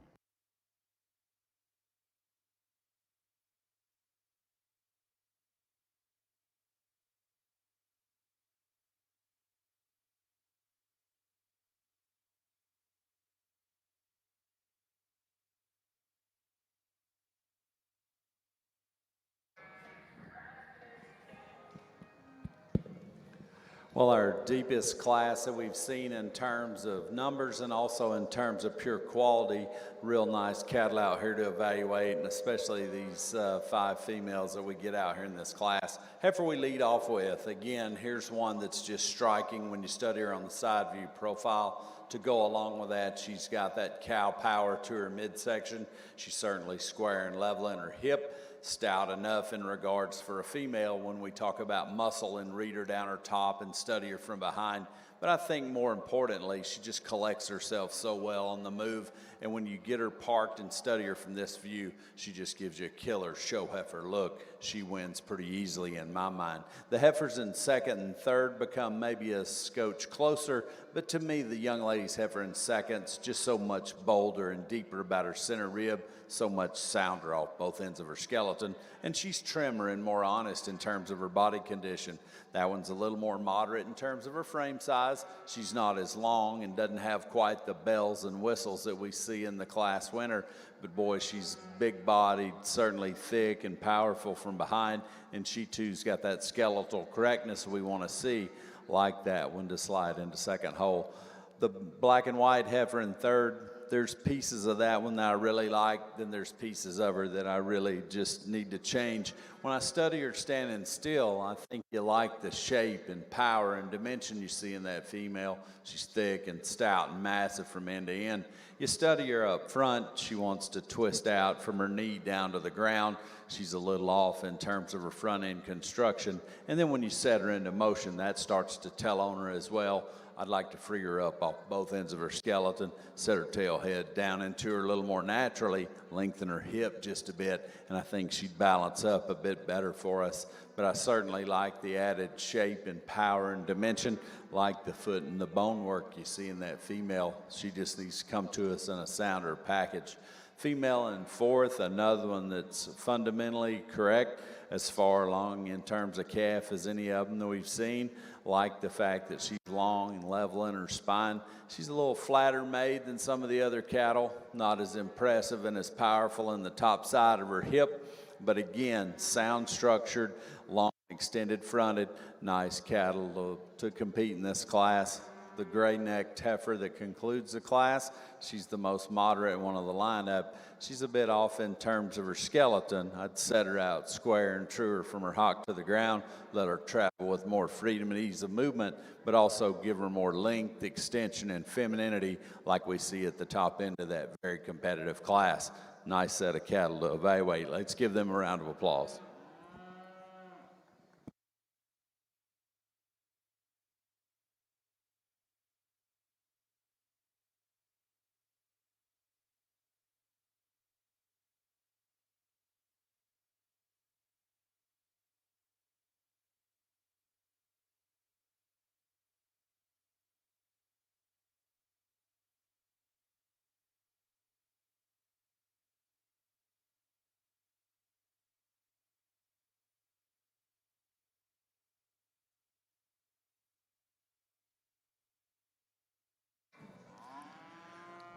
Well, our deepest class that we've seen in terms of numbers and also in terms of pure quality, real nice cattle out here to evaluate, and especially these 5 females that we get out here in this class. Heifer we lead off with, again, here's one that's just striking when you study her on the side view profile. To go along with that, she's got that cow power to her midsection. She's certainly square and level in her hip. Stout enough in regards for a female when we talk about muscle and read her down her top and study her from behind. But I think more importantly, she just collects herself so well on the move. And when you get her parked and study her from this view, she just gives you a killer show heifer look. She wins pretty easily in my mind. The heifers in second and third become maybe a scotch closer, but to me, the young lady's heifer in second's just so much bolder and deeper about her center rib, so much sounder off both ends of her skeleton, and she's trimmer and more honest in terms of her body condition. That one's a little more moderate in terms of her frame size. She's not as long and doesn't have quite the bells and whistles that we see in the class winner, but boy, she's big-bodied, certainly thick and powerful from behind, and she too's got that skeletal correctness we want to see, like that one to slide into second hole. The black and white heifer in third, there's pieces of that one that I really like, then there's pieces of her that I really just need to change. When I study her standing still, I think you like the shape and power and dimension you see in that female. She's thick and stout and massive from end to end. You study her up front, she wants to twist out from her knee down to the ground. She's a little off in terms of her front end construction. And then when you set her into motion, that starts to tell on her as well. I'd like to free her up off both ends of her skeleton, set her tail head down into her a little more naturally, lengthen her hip just a bit, and I think she'd balance up a bit better for us. But I certainly like the added shape and power and dimension, like the foot and the bone work you see in that female. She just needs to come to us in a sounder package. Female in fourth, another one that's fundamentally correct as far along in terms of calf as any of them that we've seen. Like the fact that she's long and level in her spine. She's a little flatter made than some of the other cattle, not as impressive and as powerful in the top side of her hip, but again, sound structured, long extended fronted, nice cattle to compete in this class. The gray-necked heifer that concludes the class, she's the most moderate one of the lineup. She's a bit off in terms of her skeleton. I'd set her out square and truer from her hock to the ground, let her travel with more freedom and ease of movement, but also give her more length, extension, and femininity like we see at the top end of that very competitive class. Nice set of cattle to evaluate. Let's give them a round of applause.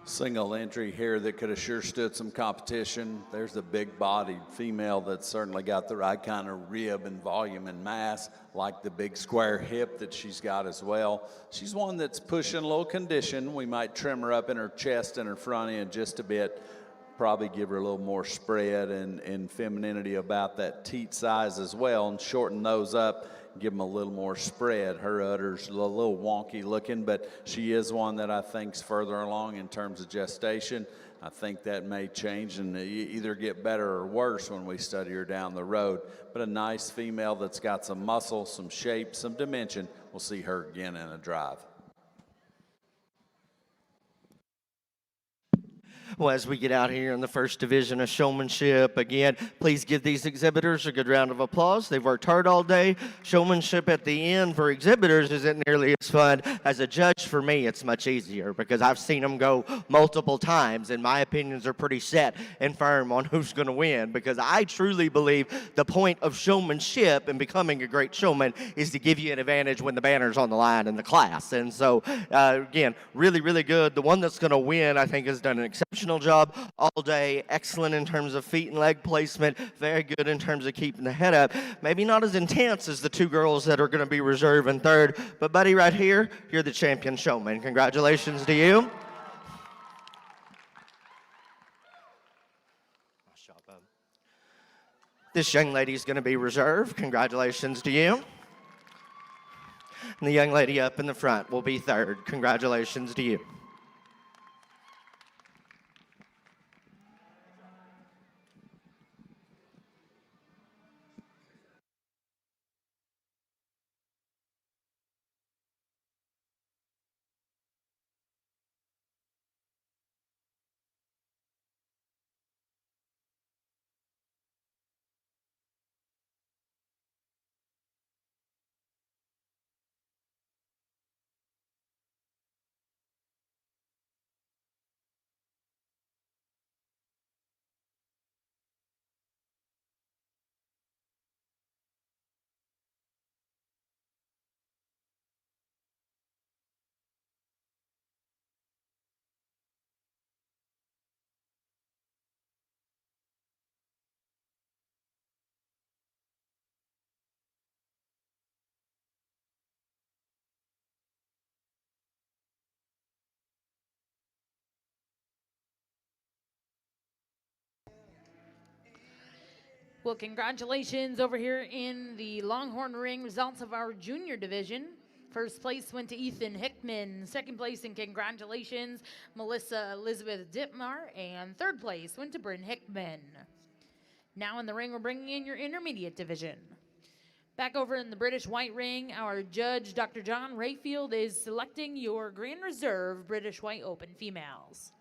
Single entry here that could have sure stood some competition. There's the big-bodied female that's certainly got the right kind of rib and volume and mass, like the big square hip that she's got as well. She's one that's pushing a little condition. We might trim her up in her chest and her front end just a bit. probably give her a little more spread and femininity about that teat size as well, and shorten those up, give them a little more spread. Her udder's a little wonky looking, but she is one that I think's further along in terms of gestation. I think that may change and either get better or worse when we study her down the road. But a nice female that's got some muscle, some shape, some dimension. We'll see her again in a drive. Well, as we get out here in the first division of showmanship, again, please give these exhibitors a good round of applause. They've worked hard all day. Showmanship at the end for exhibitors isn't nearly as fun. As a judge, for me, it's much easier because I've seen them go multiple times, and my opinions are pretty set and firm on who's going to win, because I truly believe the point of showmanship and becoming a great showman is to give you an advantage when the banner's on the line in the class. And so, again, really, really good. The one that's going to win, I think, has done an exceptional job all day. Excellent in terms of feet and leg placement. Very good in terms of keeping the head up. Maybe not as intense as the two girls that are going to be reserved in third, but buddy, right here, you're the champion showman. Congratulations to you. Nice job, bub. This young lady is going to be reserved. Congratulations to you. And the young lady up in the front will be third. Congratulations to you. Well, congratulations over here in the Longhorn ring. Results of our junior division. First place went to Ethan Hickman. Second place, and congratulations, Melissa Elizabeth Dittmar. And third place went to Bryn Hickman. Now in the ring, we're bringing in your intermediate division. Back over in the British White ring, our judge, Dr. John Rayfield, is selecting your Grand Reserve British White Open females.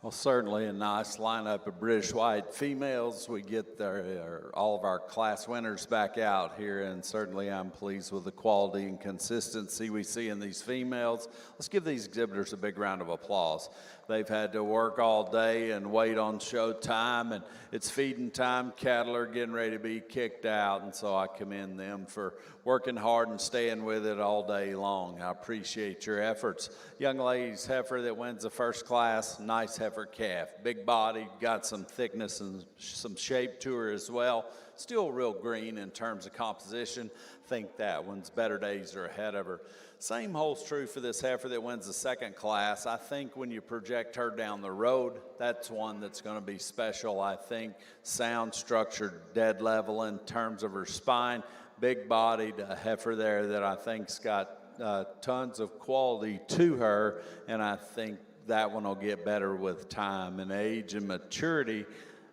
Well, certainly a nice lineup of British White females. We get all of our class winners back out here, and certainly I'm pleased with the quality and consistency we see in these females. Let's give these exhibitors a big round of applause. They've had to work all day and wait on show time, and it's feeding time. Cattle are getting ready to be kicked out, and so I commend them for working hard and staying with it all day long. I appreciate your efforts. Young ladies heifer that wins the first class, nice heifer calf. Big body, got some thickness and some shape to her as well. Still real green in terms of composition. Think that one's better days are ahead of her. Same holds true for this heifer that wins the second class. I think when you project her down the road, that's one that's going to be special. I think sound structured, dead level in terms of her spine, big bodied heifer there that I think's got tons of quality to her, and I think that one will get better with time and age and maturity.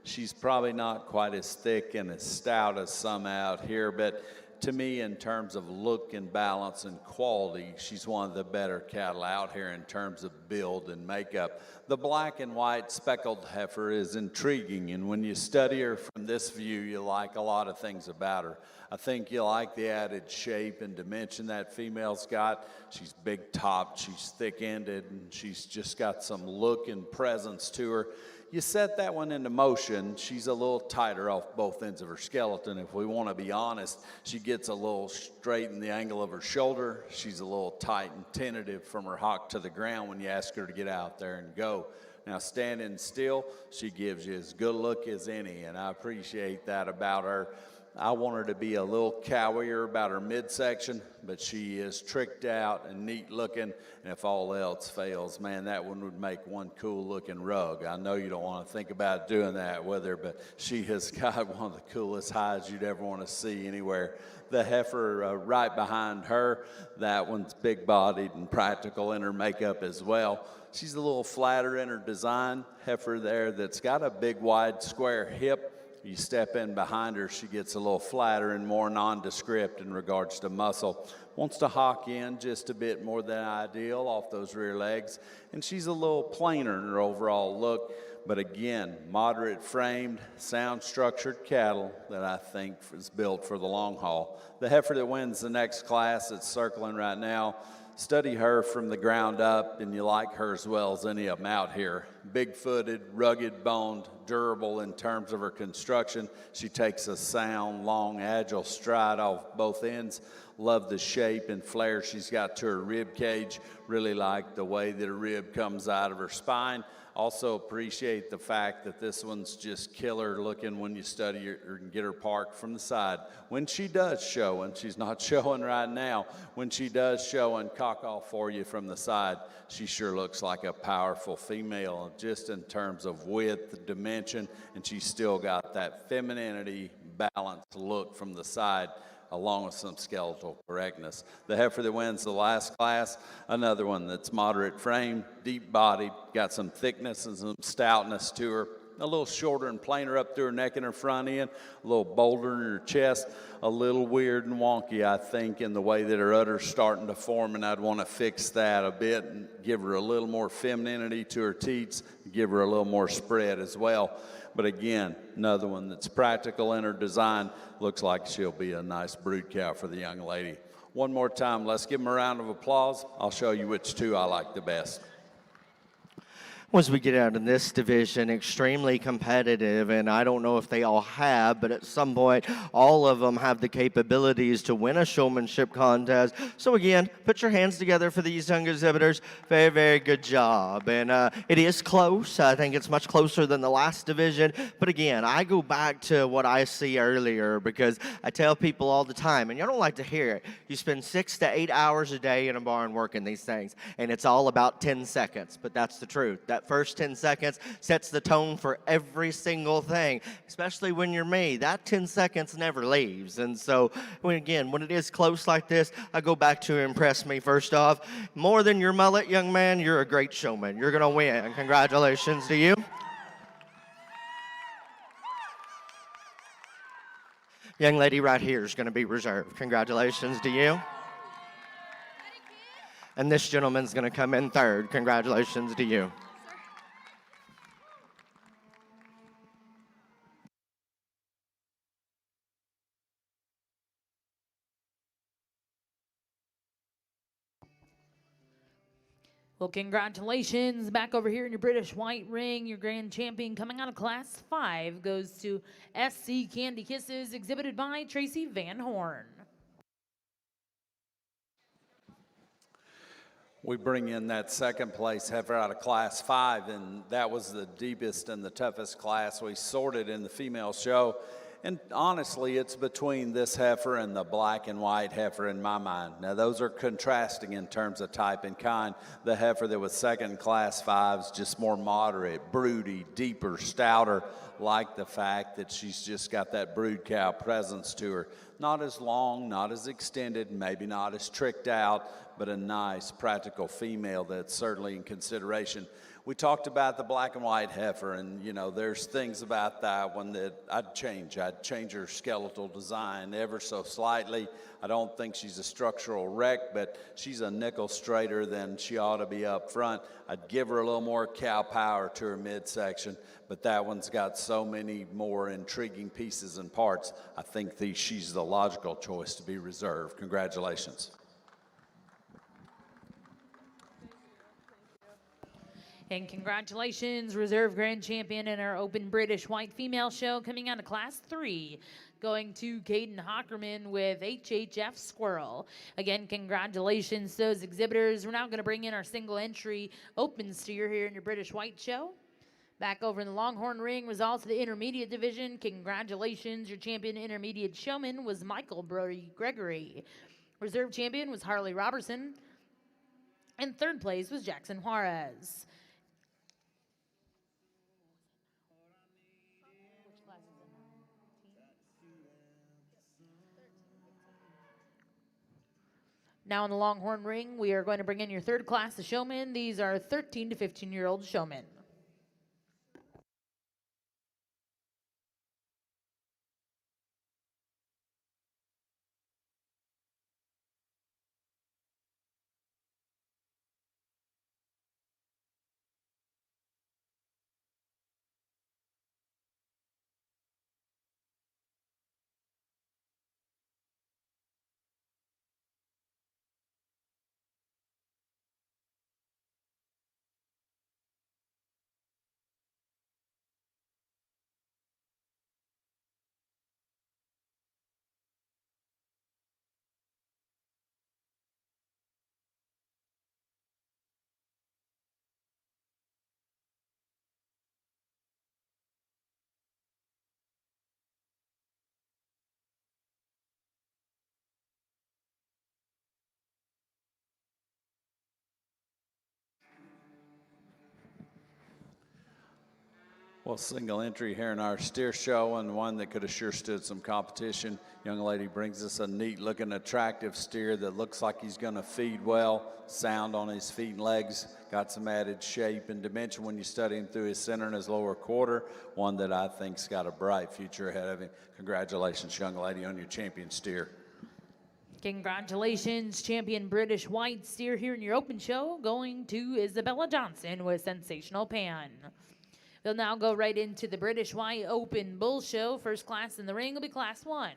She's probably not quite as thick and as stout as some out here, but to me, in terms of look and balance and quality, she's one of the better cattle out here in terms of build and makeup. The black and white speckled heifer is intriguing, and when you study her from this view, you like a lot of things about her. I think you like the added shape and dimension that female's got. She's big topped, she's thick ended, and she's just got some look and presence to her. You set that one into motion, she's a little tighter off both ends of her skeleton. If we want to be honest, she gets a little straight in the angle of her shoulder. She's a little tight and tentative from her hock to the ground when you ask her to get out there and go. Now, standing still, she gives you as good a look as any, and I appreciate that about her. I want her to be a little cowier about her midsection, but she is tricked out and neat looking, and if all else fails, man, that one would make one cool looking rug. I know you don't want to think about doing that with her, but she has got one of the coolest hides you'd ever want to see anywhere. The heifer right behind her, that one's big bodied and practical in her makeup as well. She's a little flatter in her design. Heifer there that's got a big wide square hip. You step in behind her, she gets a little flatter and more nondescript in regards to muscle. Wants to hock in just a bit more than ideal off those rear legs. And she's a little plainer in her overall look. But again, moderate framed, sound structured cattle that I think is built for the long haul. The heifer that wins the next class that's circling right now, study her from the ground up, and you like her as well as any of them out here. Big-footed, rugged-boned, durable in terms of her construction. She takes a sound, long, agile stride off both ends. Love the shape and flare she's got to her rib cage. Really like the way that her rib comes out of her spine. Also appreciate the fact that this one's just killer looking when you study her and get her parked from the side. When she does show, and she's not showing right now, when she does show and cock off for you from the side, she sure looks like a powerful female just in terms of width, dimension, and she's still got that femininity, balanced look from the side, along with some skeletal correctness. The heifer that wins the last class, another one that's moderate frame, deep bodied, got some thickness and some stoutness to her. A little shorter and plainer up through her neck and her front end, a little bolder in her chest, a little weird and wonky, I think, in the way that her udder's starting to form, and I'd want to fix that a bit and give her a little more femininity to her teats, give her a little more spread as well. But again, another one that's practical in her design. Looks like she'll be a nice brood cow for the young lady. One more time, let's give them a round of applause. I'll show you which two I like the best. Once we get out in this division, extremely competitive, and I don't know if they all have, but at some point, all of them have the capabilities to win a showmanship contest. So again, put your hands together for these young exhibitors. Very, very good job. And it is close. I think it's much closer than the last division. But again, I go back to what I see earlier, because I tell people all the time, and you don't like to hear it, you spend 6 to 8 hours a day in a barn working these things, and it's all about 10 seconds, but that's the truth. That first 10 seconds sets the tone for every single thing, especially when you're me. That 10 seconds never leaves. And so, when it is close like this, I go back to impress me first off. More than your mullet, young man, you're a great showman. You're going to win. Congratulations to you. Young lady right here is going to be reserved. Congratulations to you. And this gentleman's going to come in third. Congratulations to you. Well, congratulations. Back over here in your British white ring, your grand champion coming out of Class 5 goes to SC Candy Kisses, exhibited by Tracy Van Horn. We bring in that second place heifer out of Class 5, and that was the deepest and the toughest class we sorted in the female show. And honestly, it's between this heifer and the black and white heifer in my mind. Now, those are contrasting in terms of type and kind. The heifer that was second in Class 5 is just more moderate, broody, deeper, stouter. like the fact that she's just got that brood cow presence to her. Not as long, not as extended, maybe not as tricked out, but a nice, practical female that's certainly in consideration. We talked about the black and white heifer, and there's things about that one that I'd change. I'd change her skeletal design ever so slightly. I don't think she's a structural wreck, but she's a nickel straighter than she ought to be up front. I'd give her a little more cow power to her midsection, but that one's got so many more intriguing pieces and parts. I think she's the logical choice to be reserved. Congratulations. And congratulations, Reserve Grand Champion in our Open British White Female Show, coming out of Class 3, going to Caden Hockerman with HHF Squirrel. Again, congratulations to those exhibitors. We're now going to bring in our single entry open steer here in your British White Show. Back over in the Longhorn ring, results of the intermediate division. Congratulations, your champion intermediate showman was Michael Brody Gregory. Reserve champion was Harley Robertson. And third place was Jackson Juarez. Now in the Longhorn ring, we are going to bring in your third class of showmen. These are 13 to 15-year-old showmen. Well, single entry here in our steer show, and one that could have sure stood some competition. Young lady brings us a neat looking, attractive steer that looks like he's going to feed well, sound on his feet and legs, got some added shape and dimension when you study him through his center and his lower quarter. One that I think's got a bright future ahead of him. Congratulations, young lady, on your champion steer. Congratulations, champion British White steer here in your open show, going to Isabella Johnson with Sensational Pan. They'll now go right into the British White Open Bull Show. First class in the ring will be Class 1.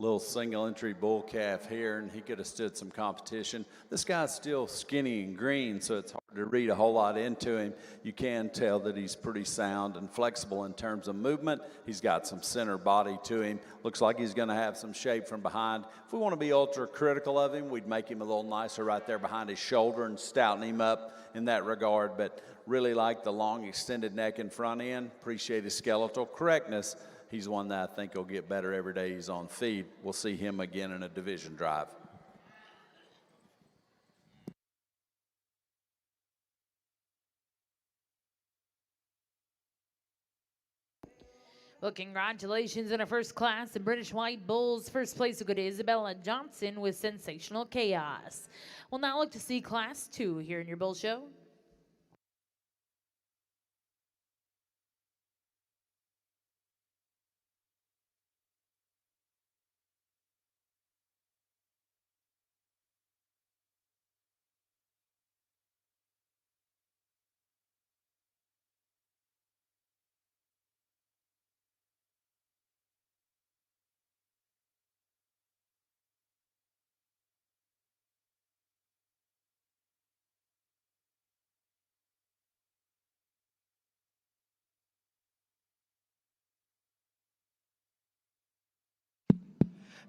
little single entry bull calf here, and he could have stood some competition. This guy's still skinny and green, so it's hard to read a whole lot into him. You can tell that he's pretty sound and flexible in terms of movement. He's got some center body to him. Looks like he's going to have some shape from behind. If we want to be ultra critical of him, we'd make him a little nicer right there behind his shoulder and stouten him up in that regard, but really like the long extended neck and front end. Appreciate his skeletal correctness. He's one that I think will get better every day he's on feed. We'll see him again in a division drive. Well, congratulations in a first class. The British White Bulls. First place will go to Isabella Johnson with Sensational Chaos. We'll now look to see Class 2 here in your bull show.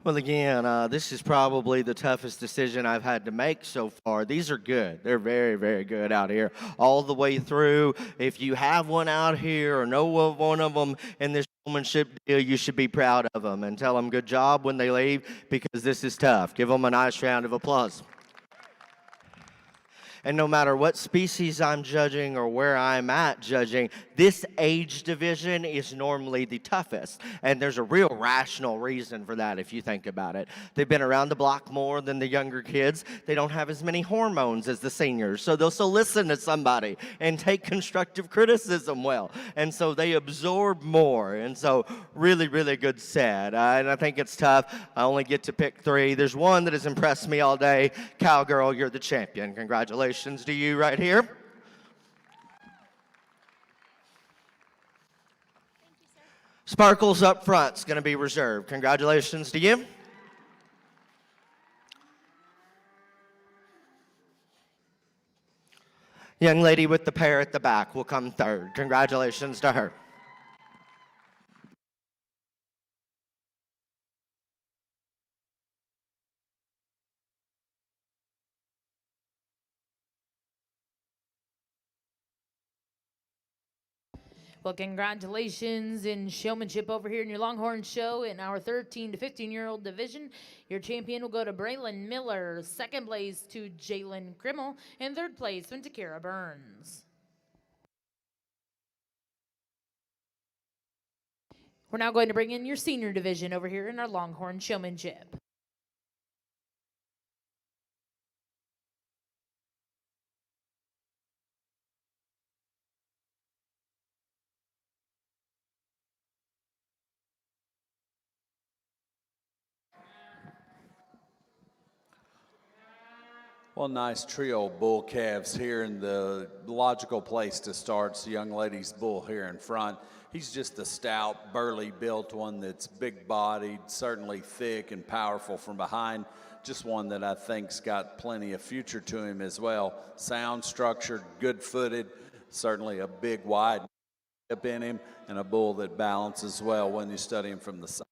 Well, again, this is probably the toughest decision I've had to make so far. These are good. They're very, very good out here all the way through. If you have one out here or know of one of them in this showmanship deal, you should be proud of them and tell them good job when they leave, because this is tough. Give them a nice round of applause. And no matter what species I'm judging or where I'm at judging, this age division is normally the toughest. And there's a real rational reason for that if you think about it. They've been around the block more than the younger kids. They don't have as many hormones as the seniors. So they'll still listen to somebody and take constructive criticism well. And so they absorb more. And so really, really good set. And I think it's tough. I only get to pick 3. There's one that has impressed me all day. Cowgirl, you're the champion. Congratulations to you right here. Thank you, sir. Sparkles up front's going to be reserved. Congratulations to you. Young lady with the pair at the back will come third. Congratulations to her. Well, congratulations in showmanship over here in your Longhorn show in our 13 to 15-year-old division. Your champion will go to Braylon Miller. Second place to Jalen Krimmel. And third place went to Kara Burns. We're now going to bring in your senior division over here in our Longhorn showmanship. Well, nice trio of bull calves here, and the logical place to start is the young lady's bull here in front. He's just a stout, burly built one that's big-bodied, certainly thick and powerful from behind. Just one that I think's got plenty of future to him as well. Sound, structured, good-footed, certainly a big, wide hip in him, and a bull that balances well when you study him from the side.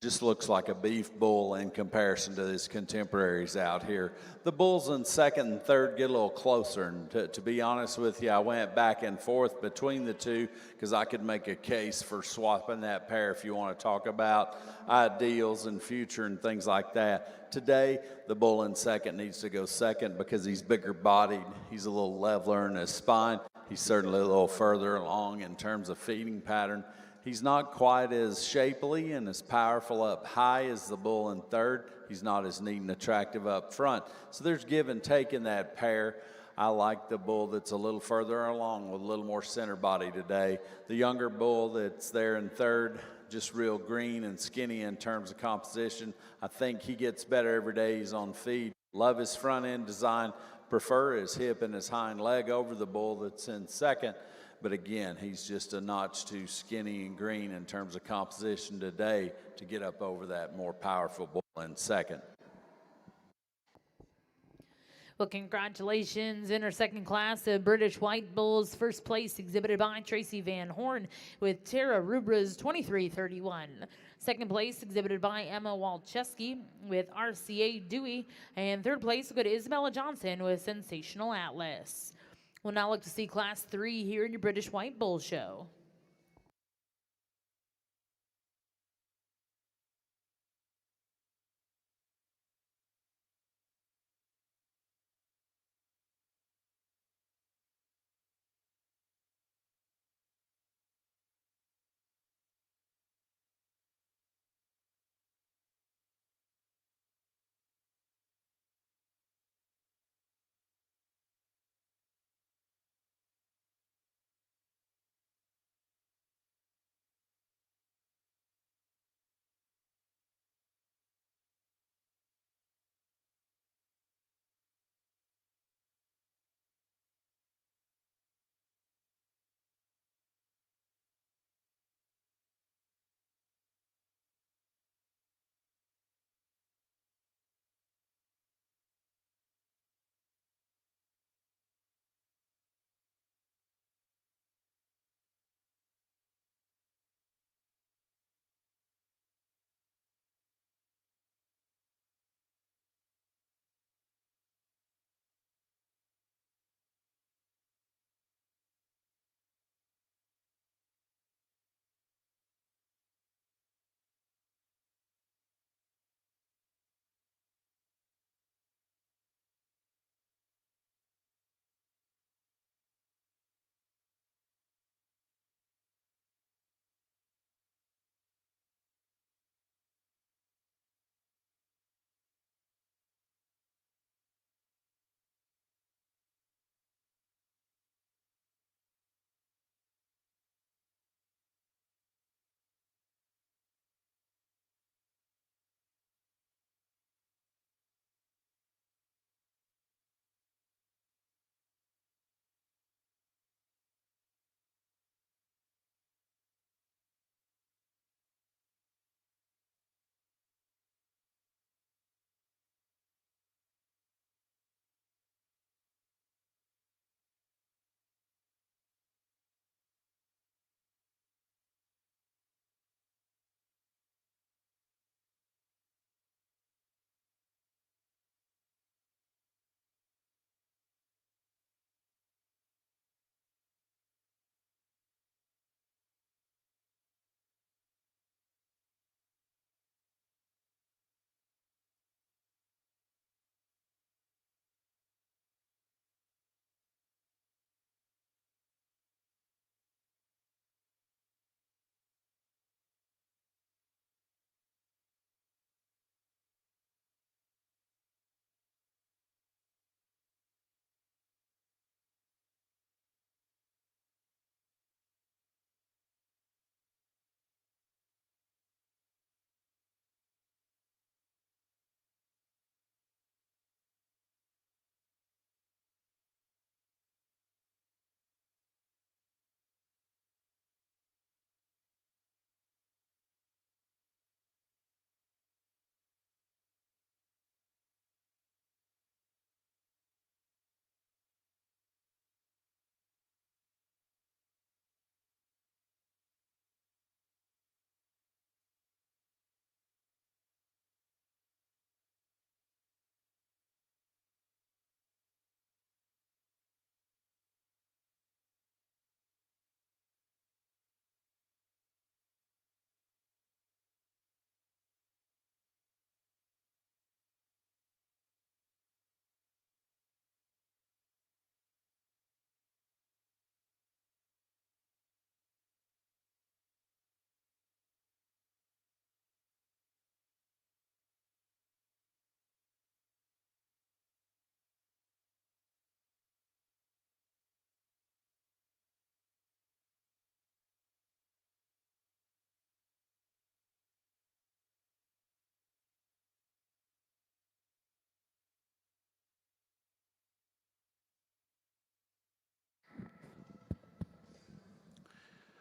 Just looks like a beef bull in comparison to his contemporaries out here. The bulls in second and third get a little closer, and to be honest with you, I went back and forth between the two because I could make a case for swapping that pair if you want to talk about ideals and future and things like that. Today, the bull in second needs to go second because he's bigger bodied. He's a little leveler in his spine. He's certainly a little further along in terms of feeding pattern. He's not quite as shapely and as powerful up high as the bull in third. He's not as neat and attractive up front. So there's give and take in that pair. I like the bull that's a little further along with a little more center body today. The younger bull that's there in third, just real green and skinny in terms of composition. I think he gets better every day he's on feed. Love his front end design. Prefer his hip and his hind leg over the bull that's in second. But again, he's just a notch too skinny and green in terms of composition today to get up over that more powerful bull in second. Well, congratulations in our second class of British White Bulls. First place exhibited by Tracy Van Horn with Tara Rubra's 23:31. Second place exhibited by Emma Walczewski with RCA Dewey. And third place will go to Isabella Johnson with Sensational Atlas. We'll now look to see Class 3 here in your British White Bull show.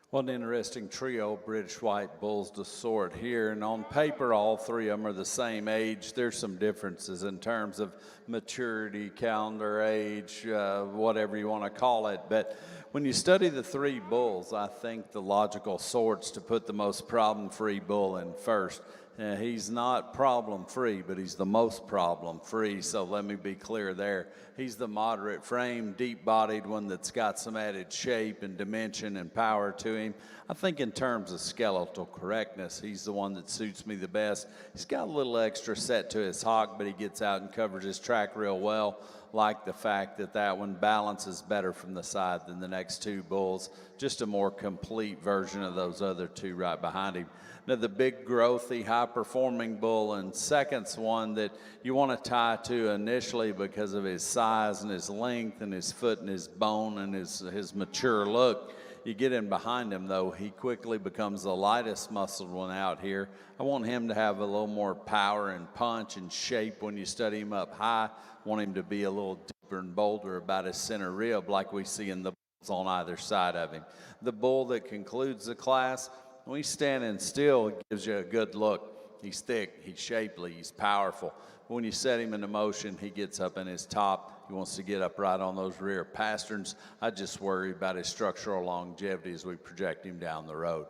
What an interesting trio of British White Bulls to sort here. And on paper, all three of them are the same age. There's some differences in terms of maturity, calendar age, whatever you want to call it. But when you study the three bulls, I think the logical sort's to put the most problem-free bull in first. He's not problem-free, but he's the most problem-free, so let me be clear there. He's the moderate frame, deep-bodied one that's got some added shape and dimension and power to him. I think in terms of skeletal correctness, he's the one that suits me the best. He's got a little extra set to his hock, but he gets out and covers his track real well. Like the fact that that one balances better from the side than the next two bulls. Just a more complete version of those other two right behind him. Now, the big, growthy, high-performing bull in second's one that you want to tie to initially because of his size and his length and his foot and his bone and his mature look. You get in behind him, though, he quickly becomes the lightest muscled one out here. I want him to have a little more power and punch and shape when you study him up high. I want him to be a little deeper and bolder about his center rib like we see in the bulls on either side of him. The bull that concludes the class, when he's standing still, it gives you a good look. He's thick, he's shapely, he's powerful. When you set him into motion, he gets up in his top. He wants to get up right on those rear pasterns. I just worry about his structural longevity as we project him down the road.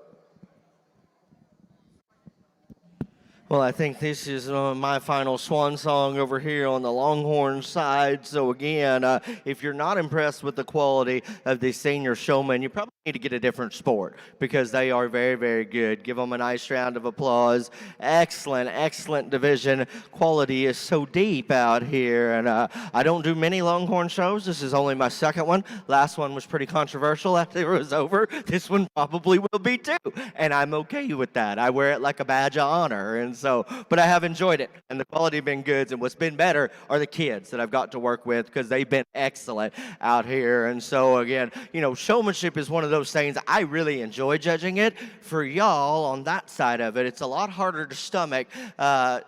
Well, I think this is my final swan song over here on the Longhorn side. So again, if you're not impressed with the quality of the senior showmen, you probably need to get a different sport because they are very, very good. Give them a nice round of applause. Excellent, excellent division. Quality is so deep out here. And I don't do many Longhorn shows. This is only my second one. Last one was pretty controversial after it was over. This one probably will be too. And I'm okay with that. I wear it like a badge of honor. And so, but I have enjoyed it, and the quality has been good, and what's been better are the kids that I've got to work with because they've been excellent out here. And so again, you know, showmanship is one of those things I really enjoy judging it. For y'all on that side of it, it's a lot harder to stomach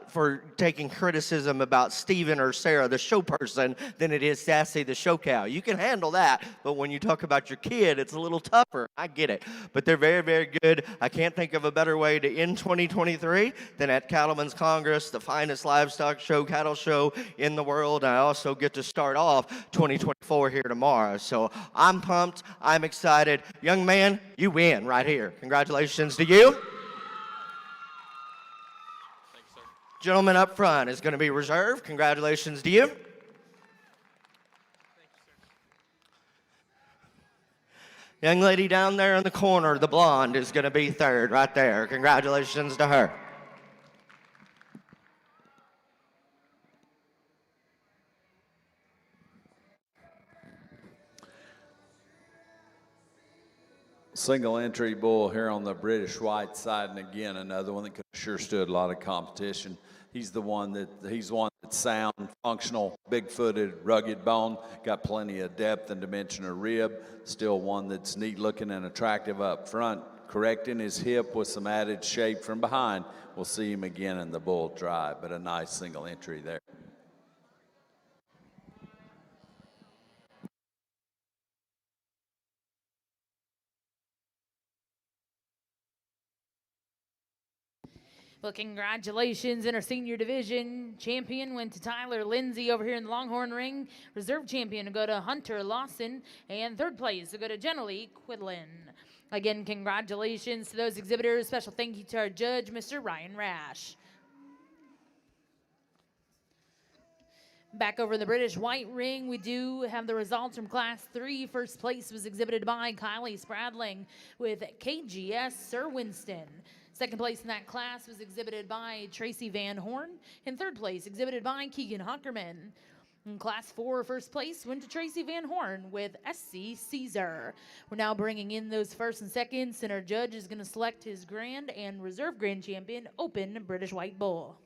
for taking criticism about Steven or Sarah, the show person, than it is Sassy, the show cow. You can handle that, but when you talk about your kid, it's a little tougher. I get it, but they're very, very good. I can't think of a better way to end 2023 than at Cattlemen's Congress, the finest livestock show, cattle show in the world. I also get to start off 2024 here tomorrow. So I'm pumped. I'm excited. Young man, you win right here. Congratulations to you. Thanks, sir. Gentleman up front is going to be reserved. Congratulations to you. Young lady down there in the corner, the blonde, is going to be third right there. Congratulations to her. Single entry bull here on the British White side, and again, another one that could have sure stood a lot of competition. He's one that's sound, functional, big-footed, rugged bone, got plenty of depth and dimension of rib, still one that's neat-looking and attractive up front, correcting his hip with some added shape from behind. We'll see him again in the bull drive, but a nice single entry there. Well, congratulations. In our senior division, champion went to Tyler Lindsay over here in the Longhorn ring. Reserve champion to go to Hunter Lawson. And third place to go to Jenny Quidlin. Again, congratulations to those exhibitors. Special thank you to our judge, Mr. Ryan Rash. Back over in the British White ring, we do have the results from Class 3. First place was exhibited by Kylie Spradling with KGS Sir Winston. Second place in that class was exhibited by Tracy Van Horn. And third place exhibited by Keegan Hockerman. In Class 4, first place went to Tracy Van Horn with SC Caesar. We're now bringing in those first and seconds, and our judge is going to select his grand and reserve grand champion, Open British White Bull.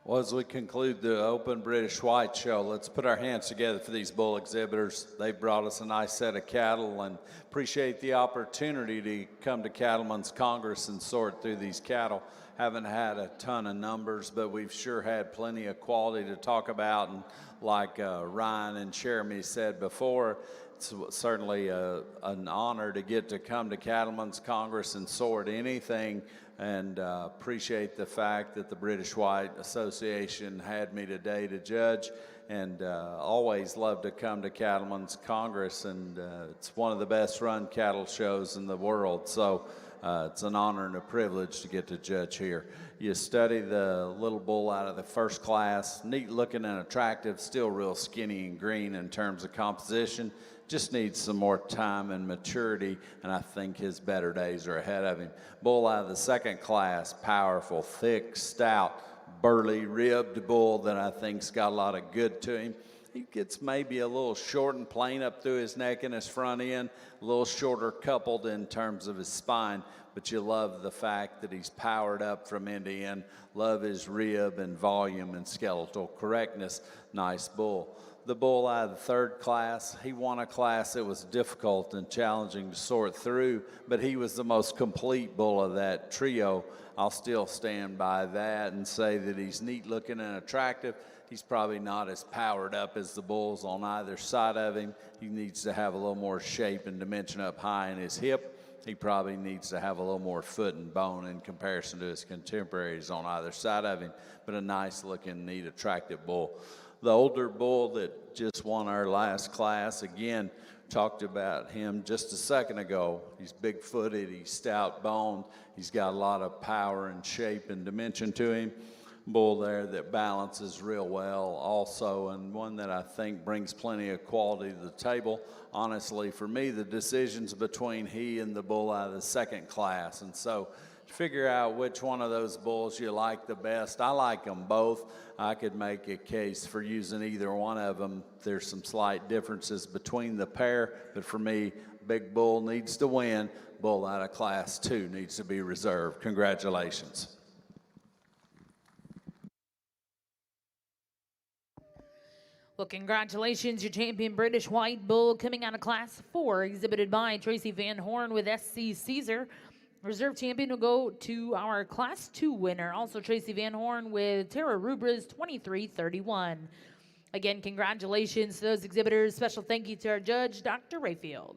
Well, as we conclude the Open British White Show, let's put our hands together for these bull exhibitors. They brought us a nice set of cattle, and appreciate the opportunity to come to Cattlemen's Congress and sort through these cattle. Haven't had a ton of numbers, but we've sure had plenty of quality to talk about. And like Ryan and Jeremy said before, it's certainly an honor to get to come to Cattlemen's Congress and sort anything, and appreciate the fact that the British White Association had me today to judge, and always love to come to Cattlemen's Congress, and it's one of the best run cattle shows in the world, so it's an honor and a privilege to get to judge here. You study the little bull out of the first class, neat looking and attractive, still real skinny and green in terms of composition. Just needs some more time and maturity, and I think his better days are ahead of him. Bull out of the second class, powerful, thick, stout, burly, ribbed bull that I think's got a lot of good to him. He gets maybe a little short and plain up through his neck and his front end, a little shorter coupled in terms of his spine, but you love the fact that he's powered up from end to end. Love his rib and volume and skeletal correctness. Nice bull. The bull out of the third class, he won a class that was difficult and challenging to sort through, but he was the most complete bull of that trio. I'll still stand by that and say that he's neat looking and attractive. He's probably not as powered up as the bulls on either side of him. He needs to have a little more shape and dimension up high in his hip. He probably needs to have a little more foot and bone in comparison to his contemporaries on either side of him, but a nice looking, neat, attractive bull. The older bull that just won our last class, again, talked about him just a second ago. He's big-footed, he's stout-boned, he's got a lot of power and shape and dimension to him. Bull there that balances real well also, and one that I think brings plenty of quality to the table. Honestly, for me, the decision's between he and the bull out of the second class, and so figure out which one of those bulls you like the best. I like them both. I could make a case for using either one of them. There's some slight differences between the pair, but for me, big bull needs to win. Bull out of class 2 needs to be reserved. Congratulations. Well, congratulations, your champion British White Bull coming out of Class 4, exhibited by Tracy Van Horn with SC Caesar. Reserve champion will go to our Class 2 winner, also Tracy Van Horn with Tara Rubra's 2331. Again, congratulations to those exhibitors. Special thank you to our judge, Dr. Rayfield.